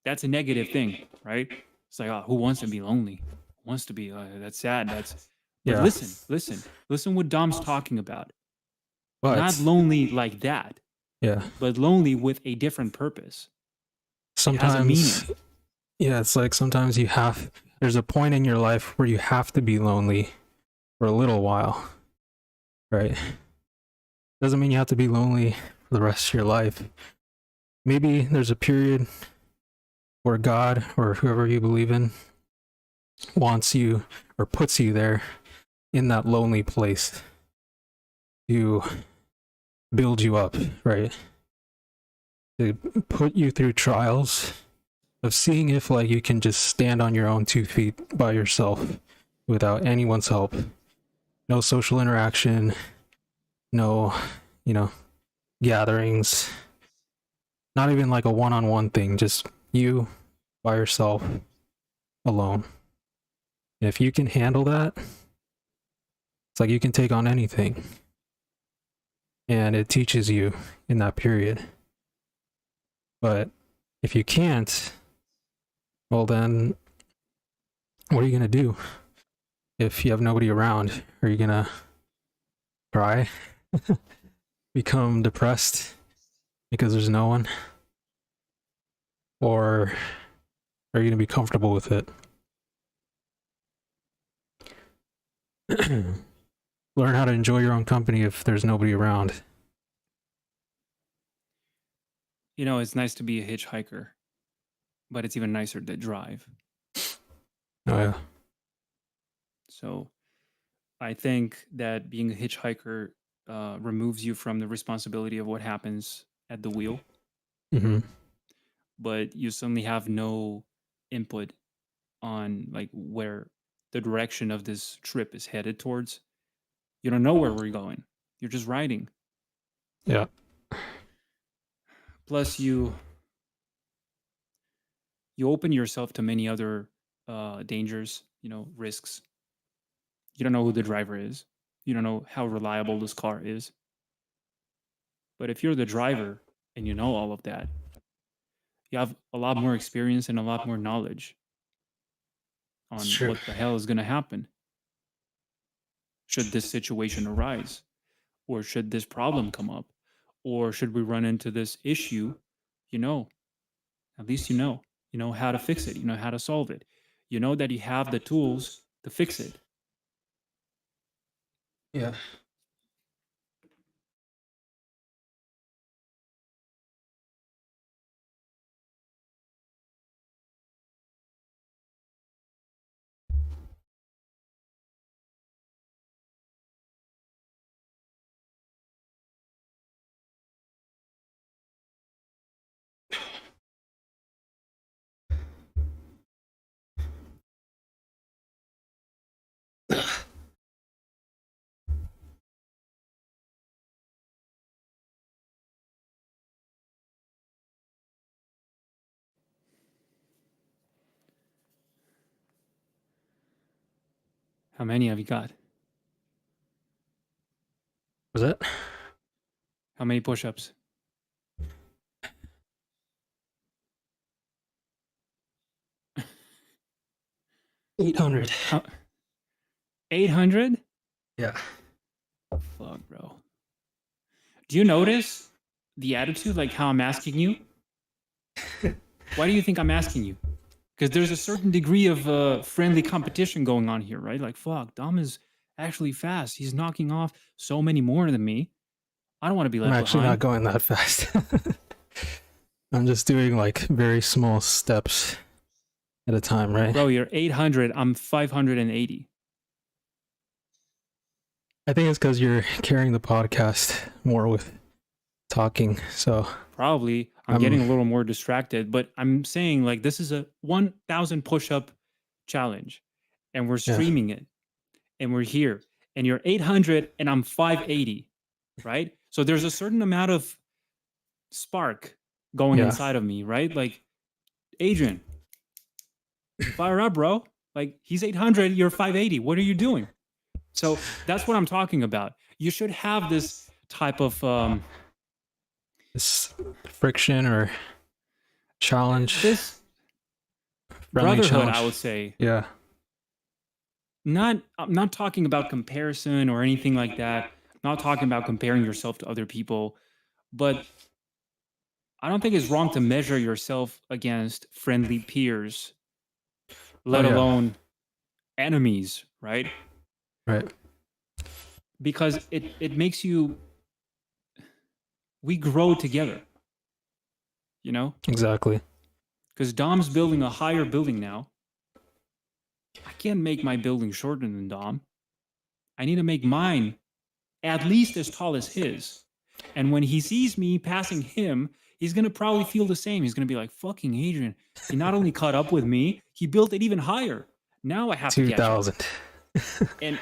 that's a negative thing, right? It's like, oh, who wants to be lonely? Who wants to be, that's sad. But Yeah. listen what Dom's talking about. Not But lonely like that, yeah, but lonely with a different purpose. It has a meaning. sometimes, yeah, it's like sometimes there's a point in your life where you have to be lonely for a little while, right? Doesn't mean you have to be lonely for the rest of your life. Maybe there's a period where God or whoever you believe in wants you or puts you there in that lonely place to build you up, right? To put you through trials of seeing if like you can just stand on your own 2 feet by yourself without anyone's help. No social interaction, no, gatherings, not even like a one-on-one thing, just you by yourself alone. And if you can handle that, it's like you can take on anything. And it teaches you in that period. But if you can't, well then what are you going to do if you have nobody around? Are you going to cry? Become depressed because there's no one? Or are you going to be comfortable with it? Learn how to enjoy your own company if there's nobody around. You know, it's nice to be a hitchhiker, but it's even nicer to drive. Oh yeah. So I think that being a hitchhiker removes you from the responsibility of what happens at the wheel, Mm-hmm. but you suddenly have no input on like where the direction of this trip is headed towards. You don't know where we're going. You're just riding. Yeah. Plus, you open yourself to many other dangers, risks. You don't know who the driver is. You don't know how reliable this car is. But if you're the driver and you know all of that, you have a lot more experience and a lot more knowledge It's on true. what the hell is going to happen should this situation arise, or should this problem come up, or should we run into this issue. you know at least you know how to fix it, you know how to solve it, you know that you have the tools to fix it. Yeah. How many have you got? Was it? How many push-ups? 800. 800? Yeah. Fuck, bro. Do you notice the attitude, like how I'm asking you? Why do you think I'm asking you? Because there's a certain degree of friendly competition going on here, right? Like, fuck, Dom is actually fast. He's knocking off so many more than me. I don't want to be I'm left actually behind. not going that fast. I'm just doing like very small steps at a time, right? Bro, you're 800. I'm 580. I think it's because you're carrying the podcast more with talking. So Probably. I'm getting a little more distracted, but I'm saying like this is a 1,000 push-up challenge. and we're Yeah. streaming it, and we're here, and you're 800 and I'm 580, right? So there's a certain amount of spark going Yeah. inside of me, right? Like, Adrian, fire up, bro. Like, he's 800, you're 580. What are you doing? So that's what I'm talking about. You should have this type of This friction or challenge, this friendly brotherhood, challenge. I would say. Yeah. I'm not talking about comparison or anything like that. I'm not talking about comparing yourself to other people, but I don't think it's wrong to measure yourself against friendly peers, Oh let yeah. alone enemies, right? Right. Because it makes you, we grow together, you know? Exactly. Because Dom's building a higher building now. I can't make my building shorter than Dom. I need to make mine at least as tall as his. And when he sees me passing him, he's going to probably feel the same. He's going to be like, fucking Adrian. He not only caught up with me, he built it even higher. Now I have to catch up. 2000. And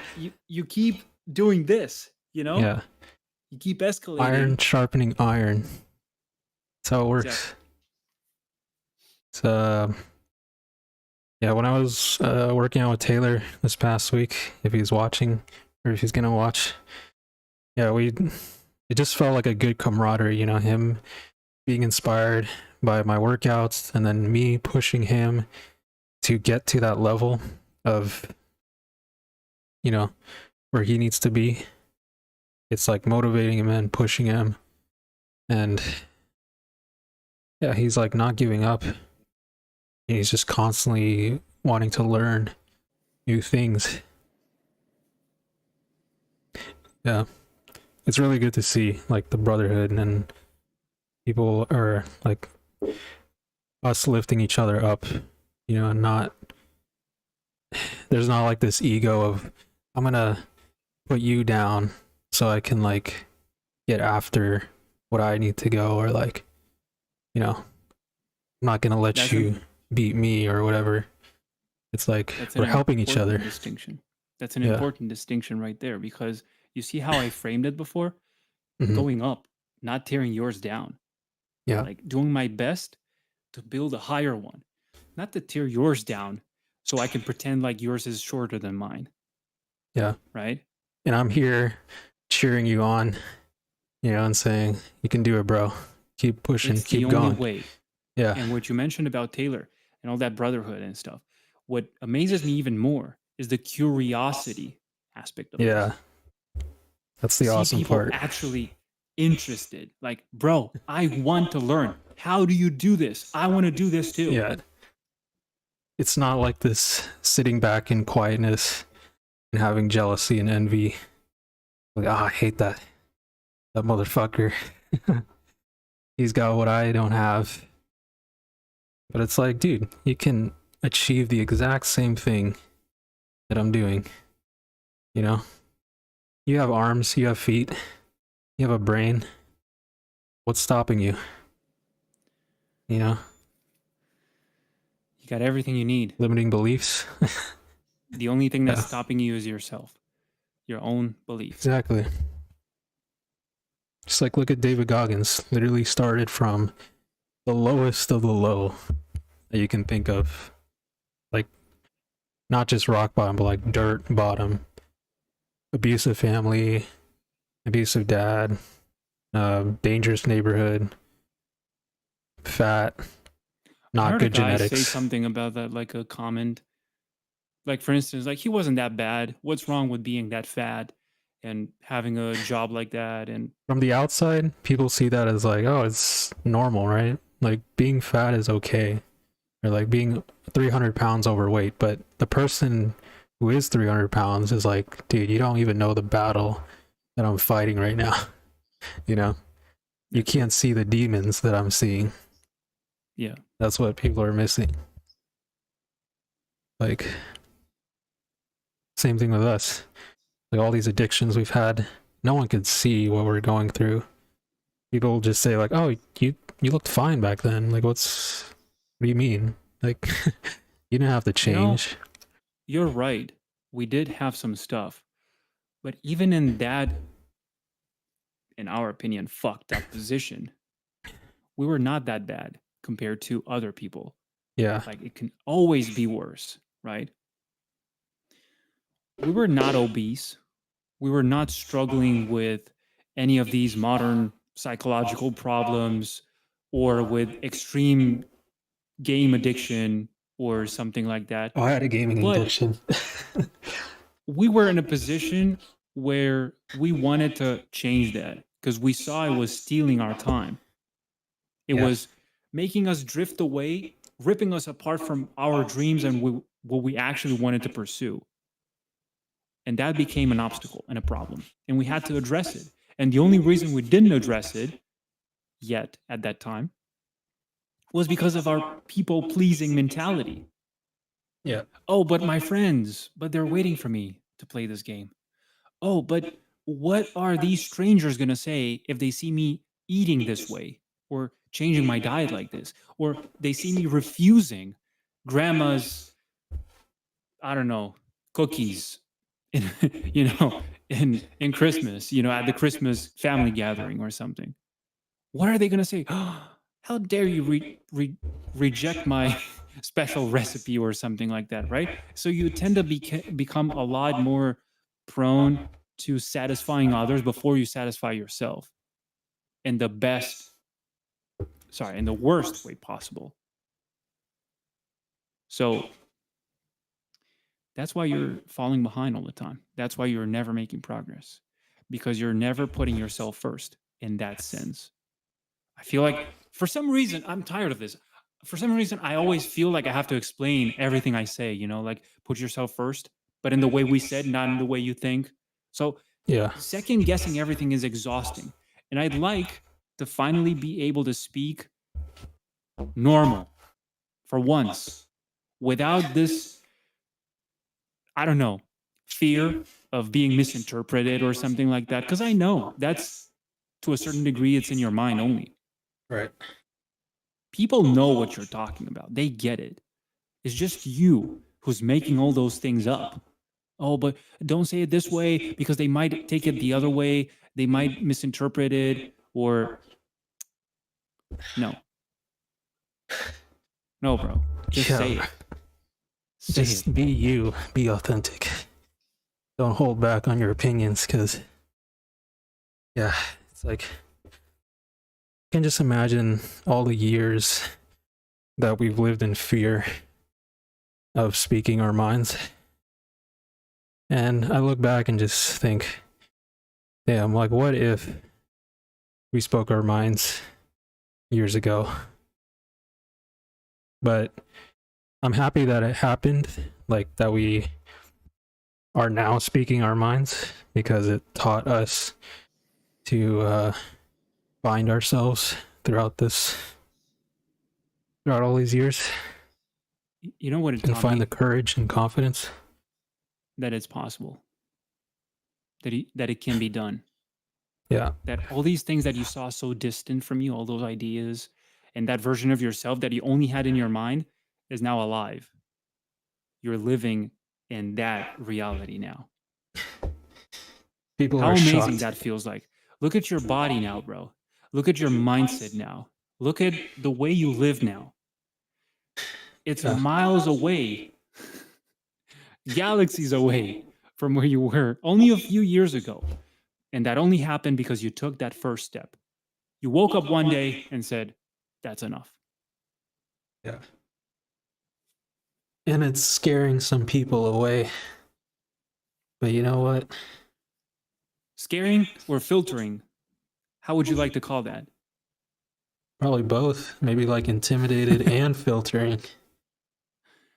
you keep doing this, you know? Yeah. You keep escalating. Iron sharpening iron. That's how it works. Exactly. So, yeah, when I was working out with Taylor this past week, if he's watching or if he's gonna watch, yeah, it just felt like a good camaraderie, you know, him being inspired by my workouts and then me pushing him to get to that level of, you know, where he needs to be. It's like motivating him and pushing him. And yeah, he's like not giving up. He's just constantly wanting to learn new things. Yeah. It's really good to see like the brotherhood and people are like us lifting each other up, you know, and not, there's not like this ego of I'm gonna put you down so I can like get after what I need to go, or like, you know, I'm not gonna let you beat me or whatever. It's like we're helping each other. Distinction. That's an important distinction right there, because you see how I framed it before? Going up, not tearing yours down. Yeah. Like doing my best to build a higher one, not to tear yours down so I can pretend like yours is shorter than mine. Yeah. Right? And I'm here cheering you on, you know, and saying, you can do it, bro. Keep pushing, it's keep the going. Only way. Yeah. And what you mentioned about Taylor and all that brotherhood and stuff, what amazes me even more is the curiosity aspect of this. That's the awesome part. Actually interested. Like, bro, I want to learn. How do you do this? I want to do this too. Yeah. It's not like this sitting back in quietness and having jealousy and envy. Like, I hate that motherfucker. He's got what I don't have. But it's like, dude, you can achieve the exact same thing that I'm doing. You know? You have arms, you have feet, you have a brain. What's stopping you? You know? You got everything you need. Limiting beliefs. The only thing that's stopping you is yourself. Your own beliefs. Exactly. Just like look at David Goggins. Literally started from the lowest of the low that you can think of. Like, not just rock bottom, but like dirt bottom. Abusive family, abusive dad, dangerous neighborhood, fat, not good genetics. Say something about that, like a comment. Like, for instance, like, he wasn't that bad. What's wrong with being that fat and having a job like that? And from the outside, people see that as like, oh, it's normal, right? Like being fat is okay, or like being 300 pounds overweight. But the person who is 300 pounds is like, dude, you don't even know the battle that I'm fighting right now. You know, you can't see the demons that I'm seeing. Yeah, that's what people are missing. Like, same thing with us. Like all these addictions we've had, no one could see what we're going through. People just say like, oh, you looked fine back then. Like, what do you mean? Like, you didn't have to change. you're right. We did have some stuff. But even in that, in our opinion, fucked up position, we were not that bad compared to other people. Yeah. Like it can always be worse, right? We were not obese. We were not struggling with any of these modern psychological problems or with extreme game addiction or something like that. Oh, I had a gaming But addiction. we were in a position where we wanted to change that because we saw it was stealing our time. It Yeah. was making us drift away, ripping us apart from our dreams and what we actually wanted to pursue. And that became an obstacle and a problem. And we had to address it. And the only reason we didn't address it yet at that time was because of our people pleasing mentality. Yeah. Oh, but my friends, but they're waiting for me to play this game. Oh, but what are these strangers going to say if they see me eating this way or changing my diet like this? Or they see me refusing grandma's, I don't know, cookies in, in Christmas, at the Christmas family gathering or something. What are they going to say? How dare you reject my special recipe or something like that, right? So you tend to become a lot more prone to satisfying others before you satisfy yourself in the worst way possible. So that's why you're falling behind all the time. That's why you're never making progress because you're never putting yourself first in that sense. I feel like for some reason, I'm tired of this. For some reason, I always feel like I have to explain everything I say, like put yourself first, but in the way we said, not in the way you think. So Yeah. second guessing everything is exhausting. And I'd like to finally be able to speak normal for once without this, I don't know, fear of being misinterpreted or something like that. Because I know that's to a certain degree, it's in your mind only. Right. People know what you're talking about. They get it. It's just you who's making all those things up. Oh, but don't say it this way because they might take it the other way. They might misinterpret it or no. No, bro. Just say it. Say Just it. be you. Be authentic. Don't hold back on your opinions because, yeah, it's like, I can just imagine all the years that we've lived in fear of speaking our minds. And I look back and just think, damn, like, what if we spoke our minds years ago? But I'm happy that it happened, like, that we are now speaking our minds because it taught us to find ourselves throughout all these years. You know what it And taught find me? the courage and confidence. That it's possible. That it can be done. Yeah. That all these things that you saw so distant from you, all those ideas and that version of yourself that you only had in your mind is now alive. You're living in that reality now. People How are amazing shocked. that feels like. Look at your body now, bro. Look at your mindset now. Look at the way you live now. It's Yeah. miles away, galaxies away from where you were only a few years ago. And that only happened because you took that first step. You woke up one day and said, that's enough. Yeah. And it's scaring some people away. But you know what? Scaring or filtering? How would you like to call that? Probably both. Maybe like intimidated and filtering.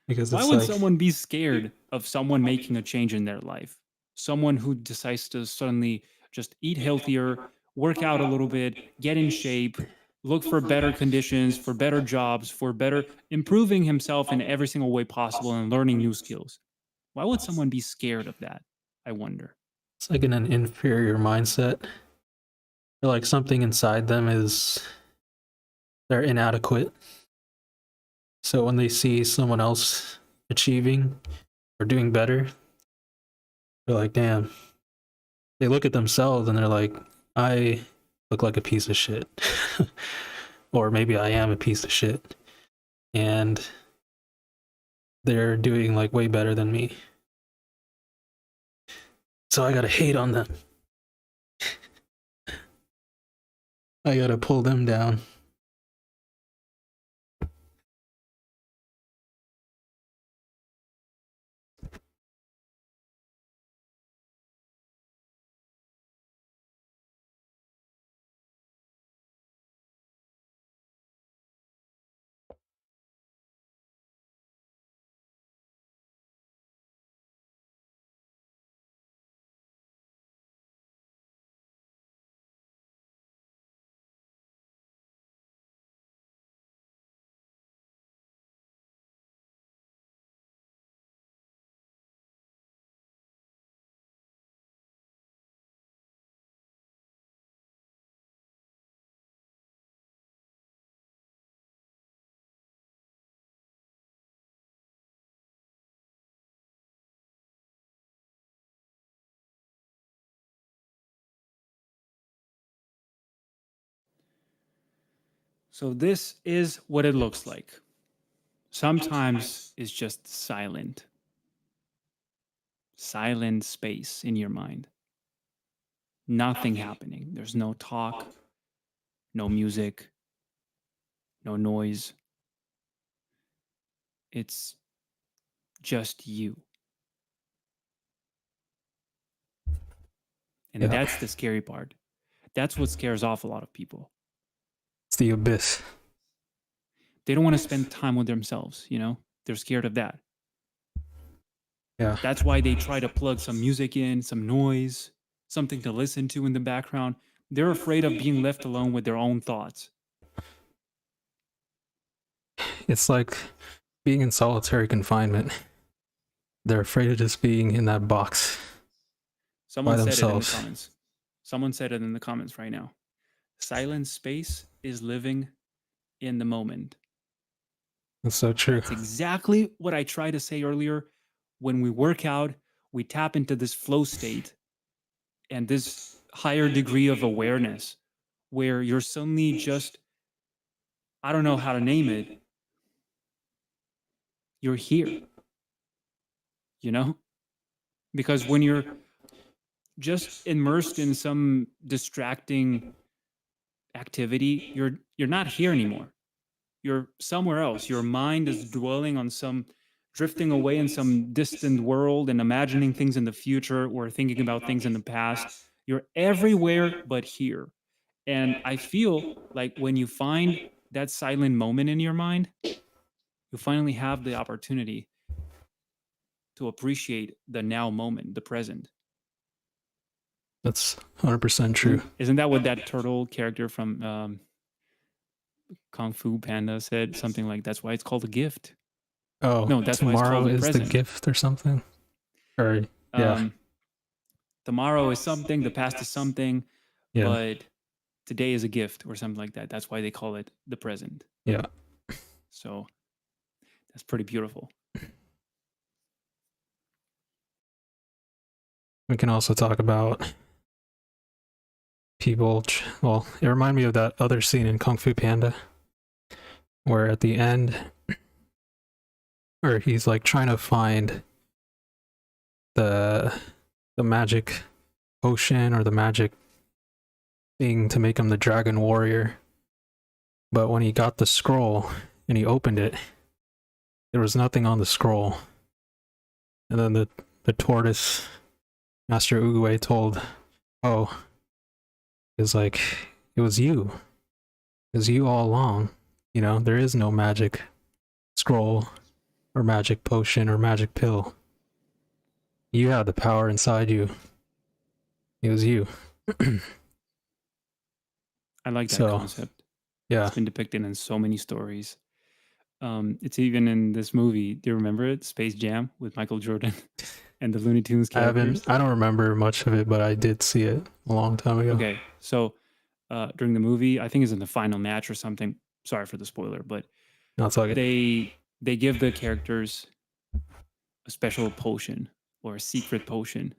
Because Why it's would like, someone be scared of someone making a change in their life? Someone who decides to suddenly just eat healthier, work out a little bit, get in shape, look for better conditions, for better jobs, for better improving himself in every single way possible and learning new skills. Why would someone be scared of that? I wonder. it's like in an inferior mindset. Or like something inside them they're inadequate. So when they see someone else achieving or doing better, they're like, damn. They look at themselves and they're like, I look like a piece of shit. Or maybe I am a piece of shit. And they're doing like way better than me. So I gotta hate on them. I gotta pull them down. So this is what it looks like. Sometimes it's just silent. Silent space in your mind. Nothing happening. There's no talk, no music, no noise. It's just you. And Yeah. that's the scary part. That's what scares off a lot of people. It's the abyss. They don't want to spend time with themselves, you know? They're scared of that. Yeah. That's why they try to plug some music in, some noise, something to listen to in the background. They're afraid of being left alone with their own thoughts. It's like being in solitary confinement. They're afraid of just being in that box. Someone by said it in the themselves. comments. Someone said it in the comments right now. Silent space is living in the moment. That's so true. That's exactly what I tried to say earlier. When we work out, we tap into this flow state and this higher degree of awareness where you're suddenly just, I don't know how to name it, you're here, you know? Because when you're just immersed in some distracting activity, you're not here anymore. You're somewhere else. Your mind is dwelling on some, drifting away in some distant world and imagining things in the future or thinking about things in the past. You're everywhere but here. And I feel like when you find that silent moment in your mind, you finally have the opportunity to appreciate the now moment, the present. That's 100% true. Isn't that what that turtle character from Kung Fu Panda said? Something like, that's why it's called a gift. Oh, No, that's why it's tomorrow called a is present. the gift or something? Or, yeah. Tomorrow is something, the past is something, Yeah. but today is a gift or something like that. That's why they call it the present. Yeah. So that's pretty beautiful. We can also talk about people. Well, it reminded me of that other scene in Kung Fu Panda where at the end, where he's like trying to find the magic potion or the magic thing to make him the dragon warrior. But when he got the scroll and he opened it, there was nothing on the scroll. And then the tortoise, Master Uguay, told, oh, it's like, it was you. It was you all along. You know, there is no magic scroll or magic potion or magic pill. You have the power inside you. It was you. I like that So, concept. yeah. It's been depicted in so many stories. It's even in this movie. Do you remember it? Space Jam with Michael Jordan and the Looney Tunes characters. I don't remember much of it, but I did see it a long time ago. Okay, so during the movie, I think it's in the final match or something. Sorry for the spoiler, but No, it's okay. they give the characters a special potion or a secret potion.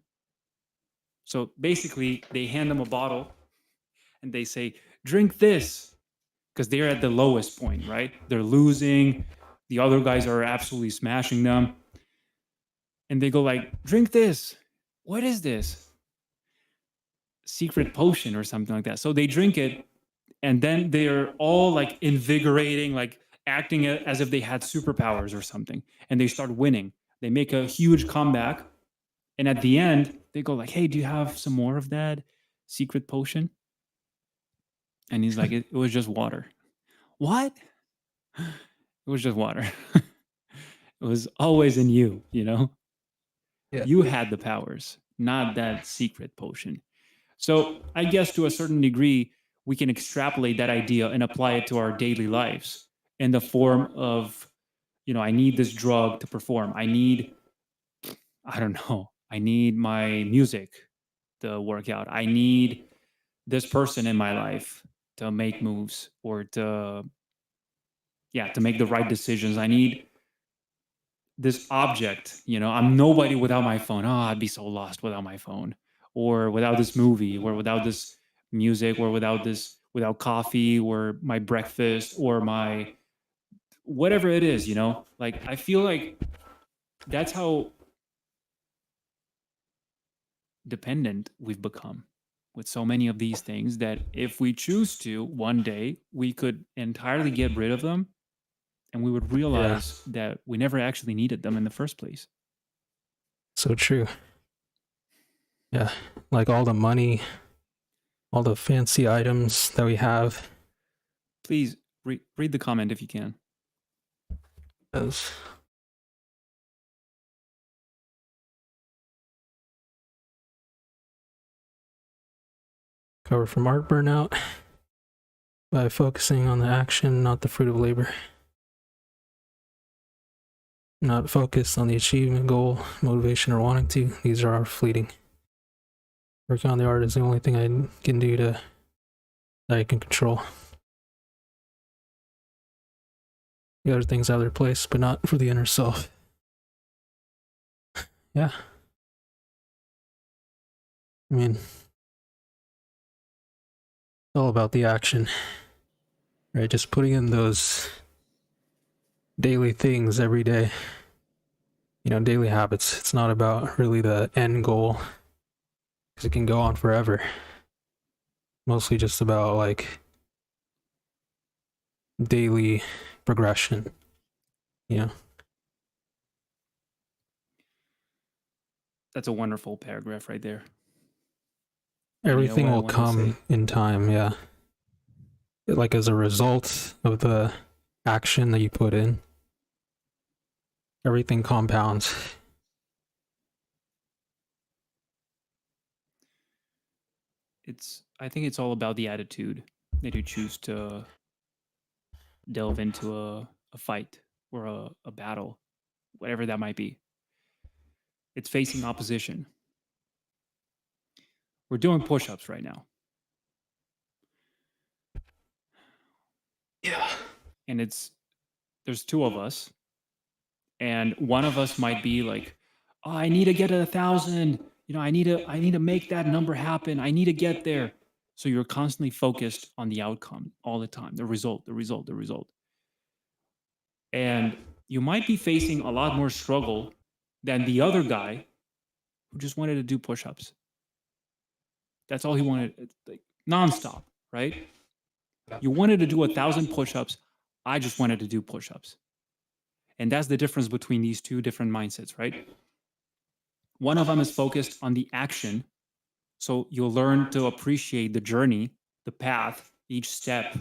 So basically, they hand them a bottle and they say, drink this, because they're at the lowest point, right? They're losing. The other guys are absolutely smashing them. And they go like, drink this. What is this? Secret potion or something like that. So they drink it, and then they're all like invigorating, like acting as if they had superpowers or something. And they start winning. They make a huge comeback. And at the end, they go like, hey, do you have some more of that secret potion? And he's like, it was just water. What? It was just water. It was always in you, you know? Yeah. You had the powers, not that secret potion. So I guess to a certain degree, we can extrapolate that idea and apply it to our daily lives in the form of, I need this drug to perform. I don't know, I need my music to work out. I need this person in my life to make moves or to make the right decisions. I need this object, I'm nobody without my phone. Oh, I'd be so lost without my phone, or without this movie, or without this music, or without coffee, or my breakfast, or my whatever it is, like I feel like that's how dependent we've become with so many of these things, that if we choose to, one day we could entirely get rid of them, and we would realize that we never actually needed them in the first place. So true. Yeah. Like all the money, all the fancy items that we have. Please read the comment if you can. As cover from art burnout by focusing on the action, not the fruit of labor. Not focused on the achievement, goal, motivation, or wanting to. These are all fleeting. Working on the art is the only thing I can do that I can control. The other things have their place, but not for the inner self. Yeah. I mean, it's all about the action, right? Just putting in those daily things every day, daily habits. It's not about really the end goal, because it can go on forever. Mostly just about like daily progression, That's a wonderful paragraph right there. Everything will come in time, yeah. Like as a result of the action that you put in, everything compounds. I think it's all about the attitude that you choose to delve into a fight or a battle, whatever that might be. It's facing opposition. We're doing push-ups right now. Yeah. And there's two of us, and one of us might be like, oh, I need to get 1,000. I need to make that number happen. I need to get there. So you're constantly focused on the outcome all the time, the result, the result, the result. And you might be facing a lot more struggle than the other guy who just wanted to do push-ups. That's all he wanted, like, nonstop, right? You wanted to do 1,000 push-ups. I just wanted to do push-ups. And that's the difference between these two different mindsets, right? One of them is focused on the action. So you'll learn to appreciate the journey, the path, each step.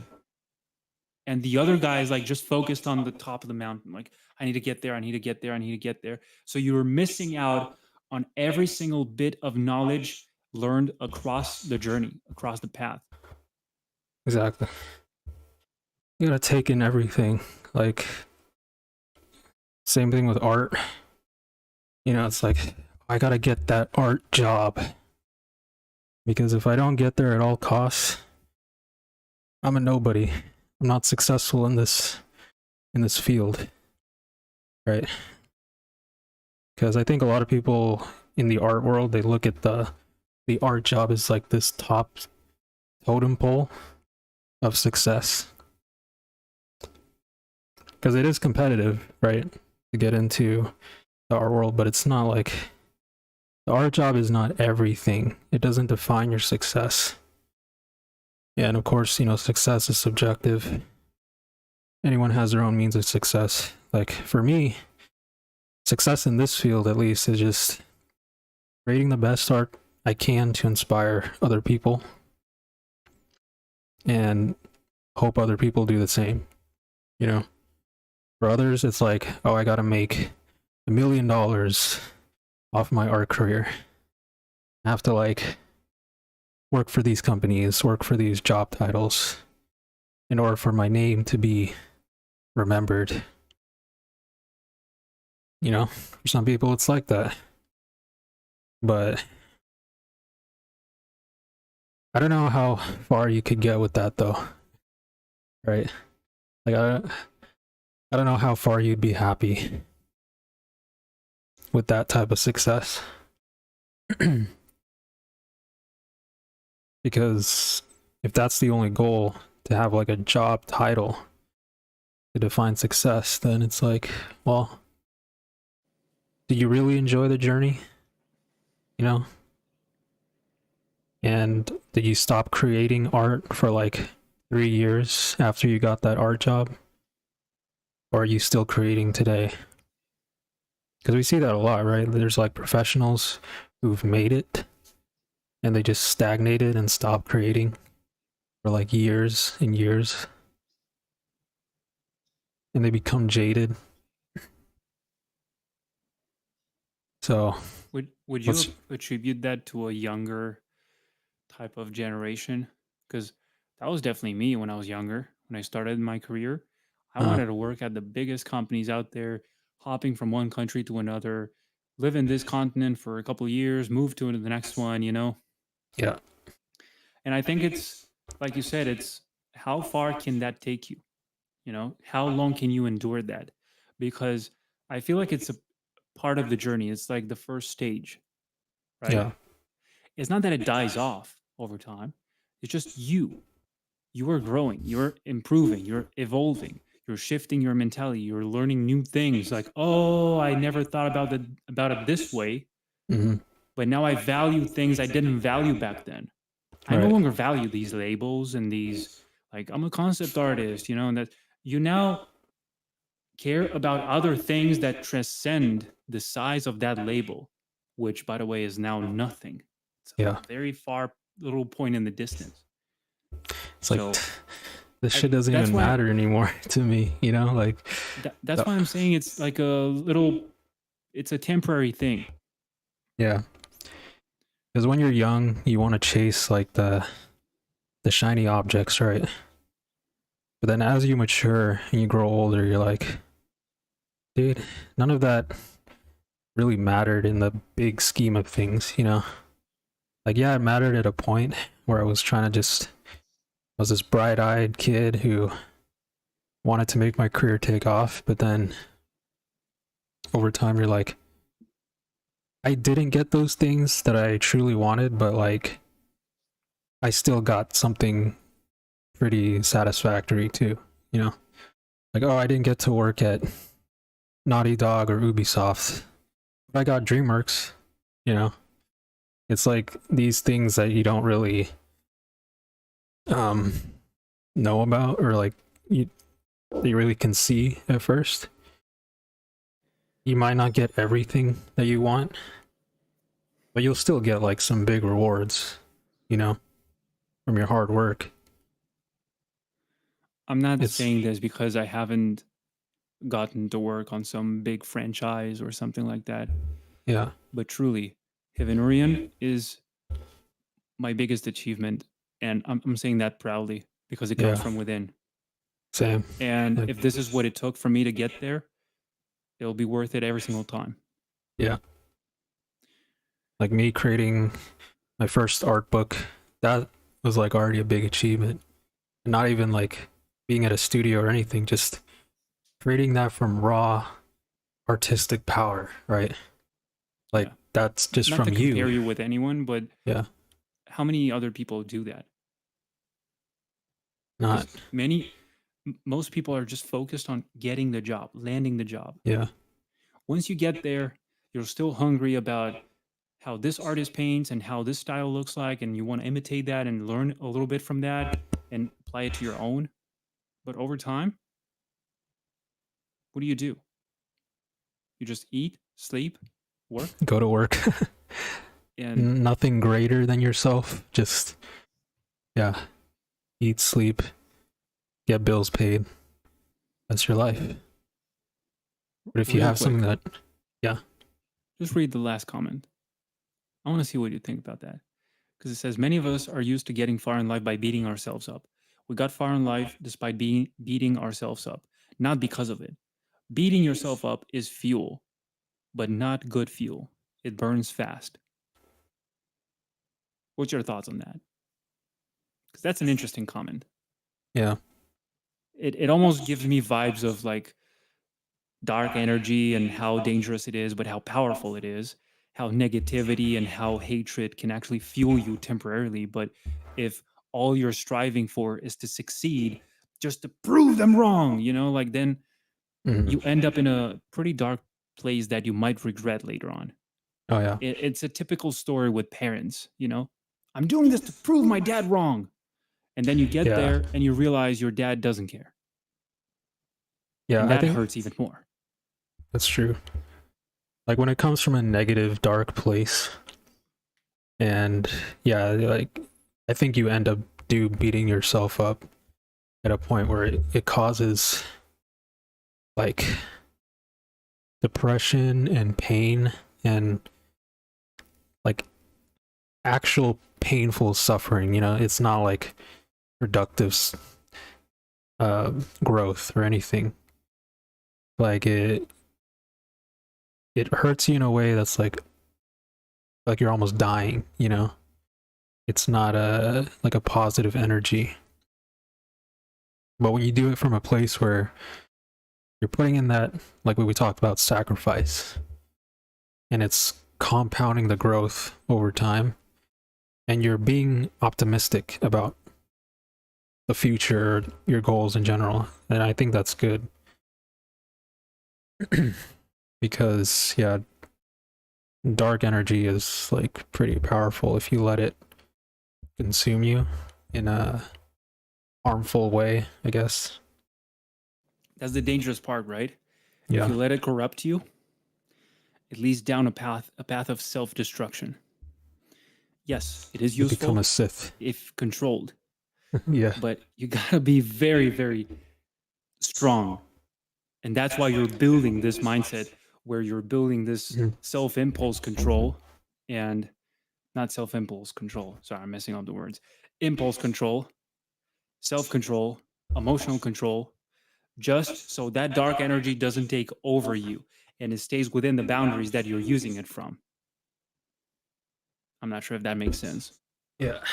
And the other guy is like just focused on the top of the mountain. Like, I need to get there. I need to get there. I need to get there. So you're missing out on every single bit of knowledge learned across the journey, across the path. Exactly. You gotta take in everything. Like, same thing with art. It's like, I gotta get that art job. Because if I don't get there at all costs, I'm a nobody. I'm not successful in this field. Right? Because I think a lot of people in the art world, they look at the art job as like this top totem pole of success. Because it is competitive, right? To get into the art world, but it's not like the art job is not everything. It doesn't define your success. Yeah, and of course, you know, success is subjective. Anyone has their own means of success. Like for me, success in this field at least is just creating the best art I can to inspire other people and hope other people do the same. You know, for others, it's like, oh, I gotta make $1 million off my art career. I have to like work for these companies, work for these job titles in order for my name to be remembered. You know, for some people it's like that. But I don't know how far you could get with that though. Right? Like I don't know how far you'd be happy with that type of success. Because if that's the only goal, to have like a job title to define success, then it's like, well, do you really enjoy the journey? You know? And did you stop creating art for like 3 years after you got that art job? Or are you still creating today? Because we see that a lot, right? There's like professionals who've made it and they just stagnated and stopped creating for like years and years. And they become jaded. So, Would you attribute that to a younger type of generation? Because that was definitely me when I was younger. When I started my career, I wanted to work at the biggest companies out there, hopping from one country to another, live in this continent for a couple of years, move to the next one, you know? yeah, And I think it's like you said, it's how far can that take you? You know, how long can you endure that? Because I feel like it's a part of the journey. It's like the first stage, right? yeah, It's not that it dies off over time. It's just you are growing, you're improving, you're evolving, you're shifting your mentality, you're learning new things like, oh, I never thought about it this way, mm-hmm. but now I value things I didn't value back then. I no Right, longer value these labels and these, like, I'm a concept artist, you know, and that you now care about other things that transcend the size of that label, which by the way is now nothing. It's a yeah. very far little point in the distance. It's like So this shit doesn't that's even why matter anymore to me, you know? Like, that's why I'm saying it's like a little, it's a temporary thing. yeah. Because when you're young, you want to chase like the shiny objects, right? But then as you mature and you grow older, you're like, dude, none of that really mattered in the big scheme of things, you know? Like, yeah, it mattered at a point where I was trying to just, I was this bright-eyed kid who wanted to make my career take off, but then over time you're like, I didn't get those things that I truly wanted, but like I still got something pretty satisfactory too, you know? Like, oh, I didn't get to work at Naughty Dog or Ubisoft, but I got DreamWorks, you know? It's like these things that you don't really know about, or like you really can see at first. You might not get everything that you want, but you'll still get like some big rewards, you know, from your hard work. I'm not It's saying this because I haven't gotten to work on some big franchise or something like that, yeah, but truly, Hivenorian is my biggest achievement, and I'm saying that proudly because it comes yeah, from within. same. And Like, if this is what it took for me to get there, it'll be worth it every single time. yeah, like me creating my first art book, that was like already a big achievement. Not even like being at a studio or anything, just creating that from raw artistic power, right? Like Yeah. that's just Not to from compare you. you with anyone, but Yeah. how many other people do that? Not. Because most people are just focused on getting the job, landing the job. Yeah. Once you get there, you're still hungry about how this artist paints and how this style looks like, and you want to imitate that and learn a little bit from that and apply it to your own. But over time, what do? You just eat, sleep, work, Go to work. and Nothing greater than yourself. Just yeah. Eat, sleep, get bills paid. That's your life. But if you real have something quick, that yeah. just read the last comment. I want to see what you think about that. Because it says, many of us are used to getting far in life by beating ourselves up. We got far in life despite beating ourselves up, not because of it. Beating yourself up is fuel, but not good fuel. It burns fast. What's your thoughts on that? Because that's an interesting comment. Yeah. It almost gives me vibes of like dark energy and how dangerous it is, but how powerful it is, how negativity and how hatred can actually fuel you temporarily. But if all you're striving for is to succeed, just to prove them wrong, like then Mhm. you end up in a pretty dark place that you might regret later on. Oh yeah. It's a typical story with parents. I'm doing this to prove my dad wrong. And then you get Yeah. there and you realize your dad doesn't care. Yeah, And I that think hurts even more. that's true. Like when it comes from a negative, dark place, and yeah, like I think you end up beating yourself up at a point where it causes like depression and pain and like actual painful suffering. It's not like productive growth or anything. Like it hurts you in a way that's like you're almost dying. It's not like a positive energy. But when you do it from a place where you're putting in that, like what we talked about, sacrifice, and it's compounding the growth over time, and you're being optimistic about the future, your goals in general, and I think that's good. Because yeah, dark energy is like pretty powerful if you let it consume you in a harmful way, I guess. That's the dangerous part, right? If Yeah. you let it corrupt you, it leads down a path of self-destruction. Yes, it is You become a useful Sith. if controlled, Yeah. but you gotta be very, very strong. And that's why you're building this mindset where you're building this Mhm. self-impulse control and not self-impulse control. Sorry, I'm messing up the words. Impulse control, self-control, emotional control, just so that dark energy doesn't take over you and it stays within the boundaries that you're using it from. I'm not sure if that makes sense. Yeah.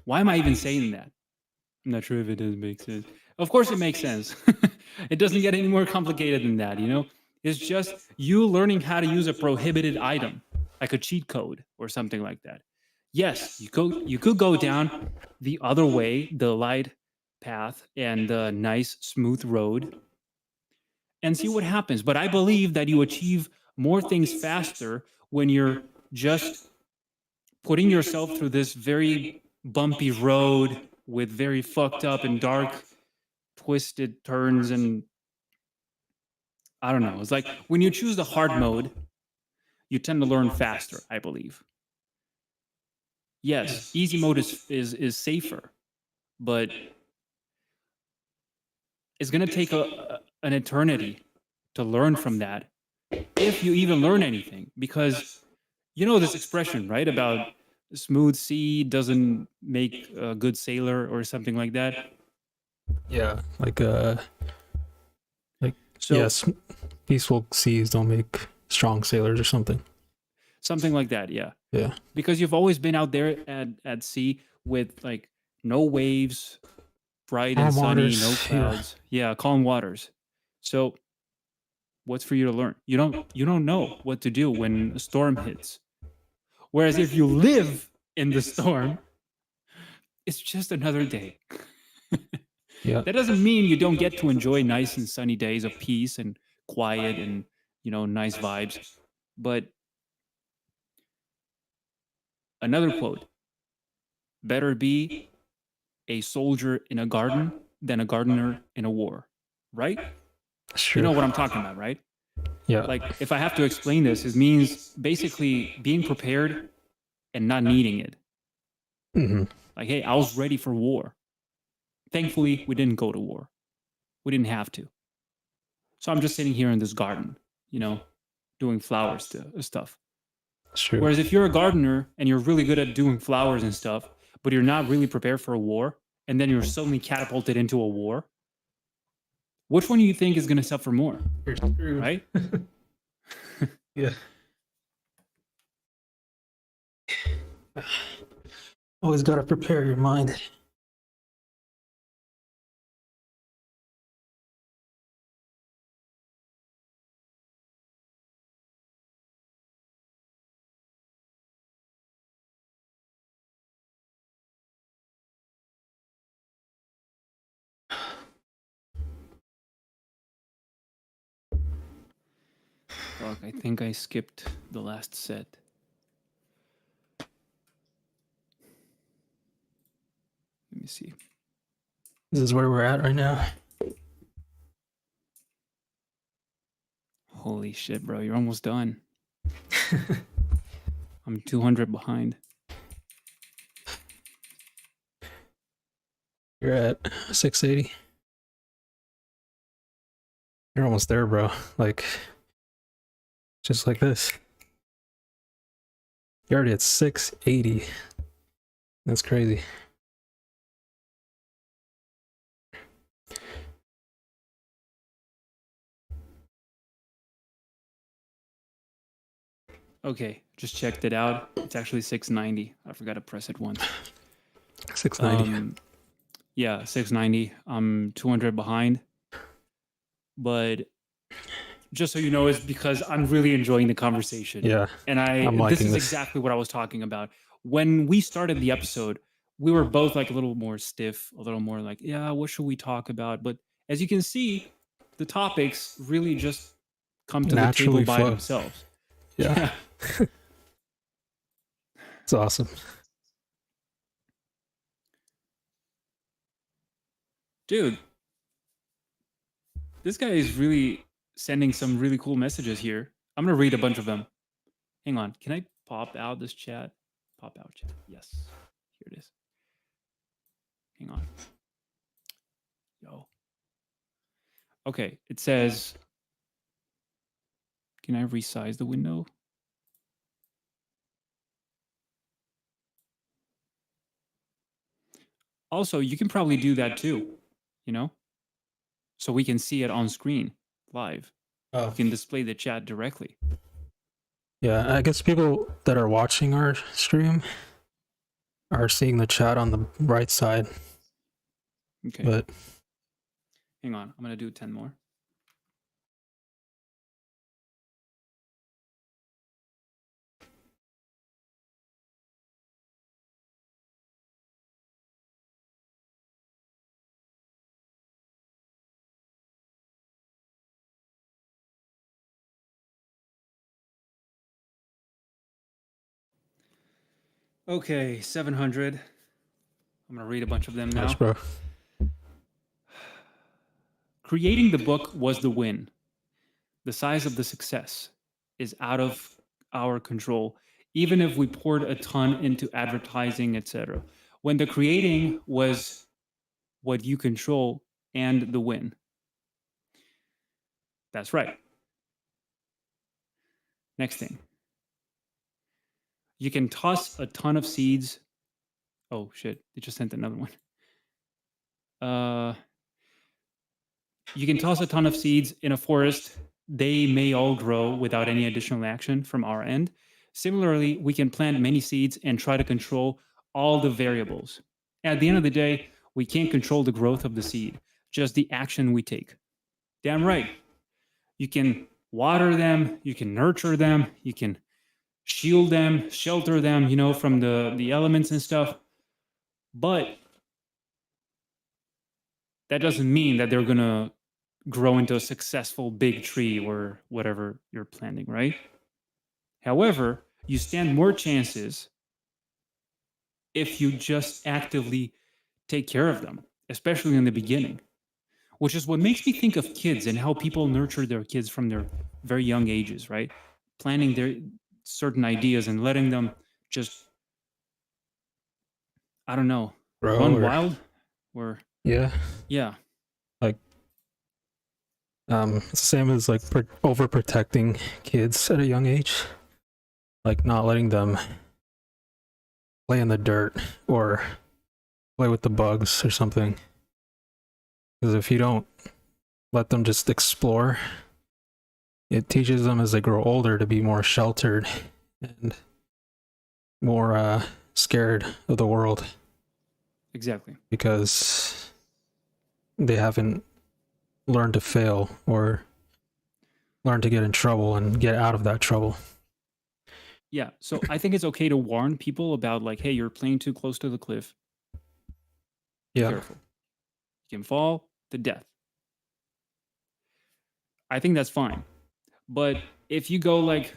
Why am I even saying that? I'm not sure if it does make sense. Of course, it makes sense. It doesn't get any more complicated than that. It's just you learning how to use a prohibited item, like a cheat code or something like that. Yes, you could go down the other way, the light path and the nice smooth road, and see what happens. But I believe that you achieve more things faster when you're just putting yourself through this very bumpy road with very fucked up and dark, twisted turns. And I don't know. It's like when you choose the hard mode, you tend to learn faster, I believe. Yes, easy mode is safer, but it's going to take an eternity to learn from that, if you even learn anything. Because you know this expression, right? About smooth sea doesn't make a good sailor or something like that. Yeah. Like So yes, peaceful seas don't make strong sailors or something. something like that, yeah. Yeah. Because you've always been out there at sea with like no waves, bright and Calm sunny, no waters. Yeah. clouds. Yeah, calm waters. So What's for you to learn? You don't know what to do when a storm hits. Whereas if you live in the storm, it's just another day. Yeah. That doesn't mean you don't get to enjoy nice and sunny days of peace and quiet and, nice vibes. But another quote, better be a soldier in a garden than a gardener in a war, right? Sure. You know what I'm talking about, right? Yeah. Like, if I have to explain this, it means basically being prepared and not needing it. Mm-hmm. Like, hey, I was ready for war. Thankfully, we didn't go to war. We didn't have to. So I'm just sitting here in this garden, doing flowers stuff. True. Whereas if you're a gardener and you're really good at doing flowers and stuff, but you're not really prepared for a war, and then you're suddenly catapulted into a war, which one do you think is going to suffer more? You're screwed. Right? Yeah. Always got to prepare your mind. Fuck, I think I skipped the last set. Let me see. This is where we're at right now. Holy shit, bro. You're almost done. I'm 200 behind. You're at 680. You're almost there, bro. Like, just like this. You're already at 680. That's crazy. Okay, just checked it out. It's actually 690. I forgot to press it once. 690. Yeah, 690. I'm 200 behind. But just so you know, it's because I'm really enjoying the conversation. Yeah. And this is exactly what I was talking about. When we started the episode, we were both like a little more stiff, a little more like, yeah, what should we talk about? But as you can see, the topics really just come to naturally the table by themselves. Yeah. It's awesome. Dude, this guy is really sending some really cool messages here. I'm going to read a bunch of them. Hang on. Can I pop out this chat? Pop out chat. Yes. Here it is. Hang on. Yo. Okay. It says, can I resize the window? Also, you can probably do that too, so we can see it on screen live. Oh. You can display the chat directly. Yeah, I guess people that are watching our stream are seeing the chat on the right side. Okay. But hang on, I'm going to do 10 more. Okay, 700. I'm going to read a bunch of them now. nice, bro. Creating the book was the win. The size of the success is out of our control, even if we poured a ton into advertising, etc. When the creating was what you control and the win. That's right. Next thing. You can toss a ton of seeds. Oh, shit. It just sent another one. You can toss a ton of seeds in a forest. They may all grow without any additional action from our end. Similarly, we can plant many seeds and try to control all the variables. At the end of the day, we can't control the growth of the seed, just the action we take. Damn right. You can water them, you can nurture them, you can shield them, shelter them, from the elements and stuff. But that doesn't mean that they're going to grow into a successful big tree or whatever you're planting, right? However, you stand more chances if you just actively take care of them, especially in the beginning, which is what makes me think of kids and how people nurture their kids from their very young ages, right? Planting their certain ideas and letting them just, I don't know, Bro, run or wild or, yeah, yeah, like it's the same as like overprotecting kids at a young age, like not letting them play in the dirt or play with the bugs or something. Because if you don't let them just explore, it teaches them as they grow older to be more sheltered and more scared of the world exactly. because they haven't learned to fail or learn to get in trouble and get out of that trouble. Yeah. So I think it's okay to warn people about, like, hey, you're playing too close to the cliff. Be Yeah. careful. You can fall to death. I think that's fine. But if you go like,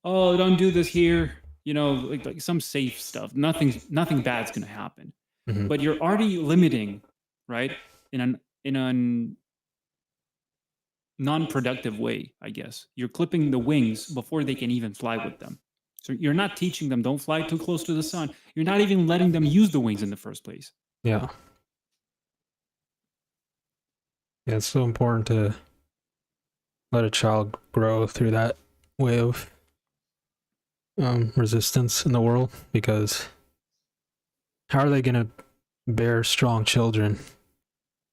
oh, don't do this here, like some safe stuff, nothing bad's gonna happen. Mm-hmm. But you're already limiting, right? In a non-productive way, I guess. You're clipping the wings before they can even fly with them. So you're not teaching them don't fly too close to the sun. You're not even letting them use the wings in the first place. Yeah. Yeah, it's so important to let a child grow through that way of resistance in the world, because how are they going to bear strong children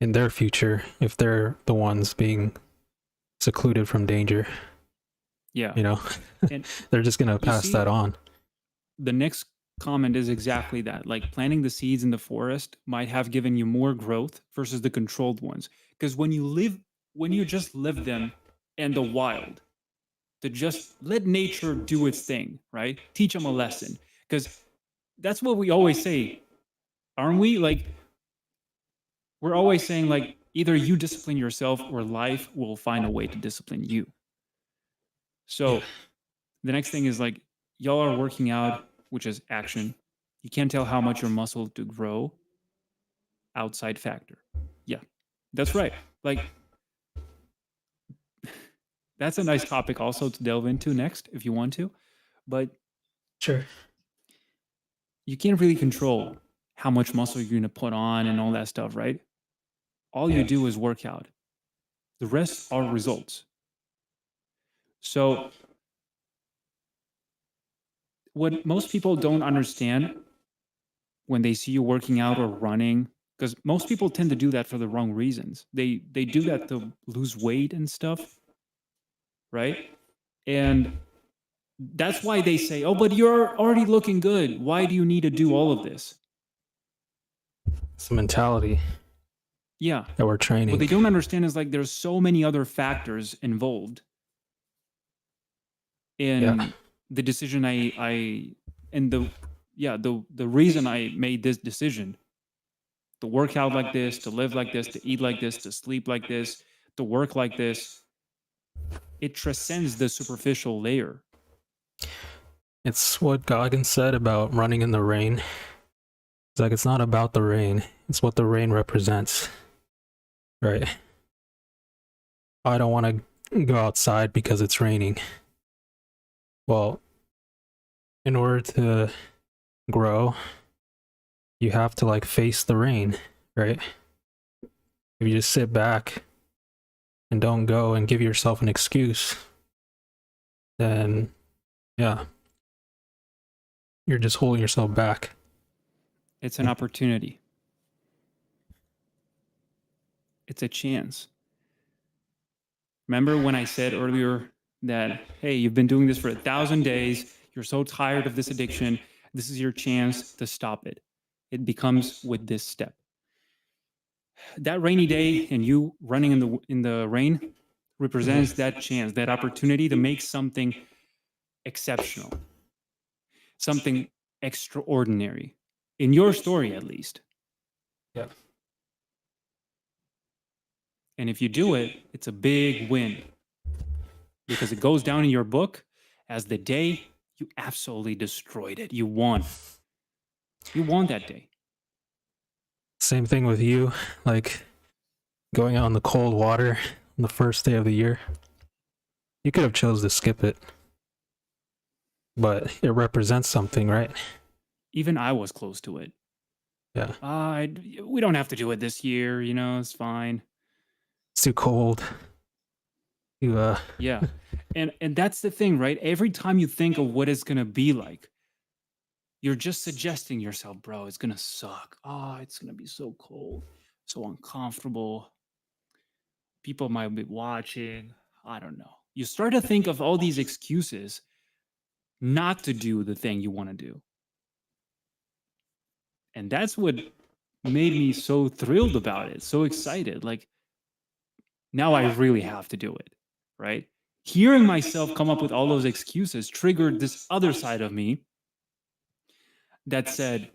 in their future if they're the ones being secluded from danger? Yeah. And they're just going to pass that on. The next comment is exactly that. Like, planting the seeds in the forest might have given you more growth versus the controlled ones. Because when you just live them in the wild, to just let nature do its thing, right? Teach them a lesson. Because that's what we always say, aren't we? Like, we're always saying, like, either you discipline yourself or life will find a way to discipline you. So the next thing is, like, y'all are working out, which is action. You can't tell how much your muscle to grow. Outside factor. Yeah, that's right. Like, that's a nice topic also to delve into next if you want to. But Sure. you can't really control how much muscle you're going to put on and all that stuff, right? All you do is work out. The rest are results. So what most people don't understand when they see you working out or running, because most people tend to do that for the wrong reasons. They do that to lose weight and stuff, right? And that's why they say, oh, but you're already looking good. Why do you need to do all of this? It's the mentality. Yeah. That we're training. What they don't understand is, like, there's so many other factors involved in the decision the reason I made this decision to work out like this, to live like this, to eat like this, to sleep like this, to work like this. It transcends the superficial layer. It's what Goggins said about running in the rain. It's like, it's not about the rain, it's what the rain represents. Right? I don't want to go outside because it's raining. Well, in order to grow, you have to, like, face the rain, right? If you just sit back and don't go and give yourself an excuse, then yeah, you're just holding yourself back. It's an opportunity. It's a chance. Remember when I said earlier that, hey, you've been doing this for 1,000 days. You're so tired of this addiction. This is your chance to stop it. It becomes with this step. That rainy day and you running in the rain, represents that chance, that opportunity to make something exceptional, something extraordinary. In your story, at least. Yeah. And if you do it, it's a big win because it goes down in your book as the day you absolutely destroyed it. You won. You won that day. Same thing with you, like going out in the cold water on the first day of the year. You could have chose to skip it, but it represents something, right? Even I was close to it. Yeah. We don't have to do it this year, it's fine. It's too cold. Yeah. And that's the thing, right? Every time you think of what it's going to be like, you're just suggesting yourself, bro, it's going to suck. It's going to be so cold, so uncomfortable. People might be watching. I don't know. You start to think of all these excuses not to do the thing you want to do. And that's what made me so thrilled about it, so excited. Like, now I really have to do it, right? Hearing myself come up with all those excuses triggered this other side of me that said,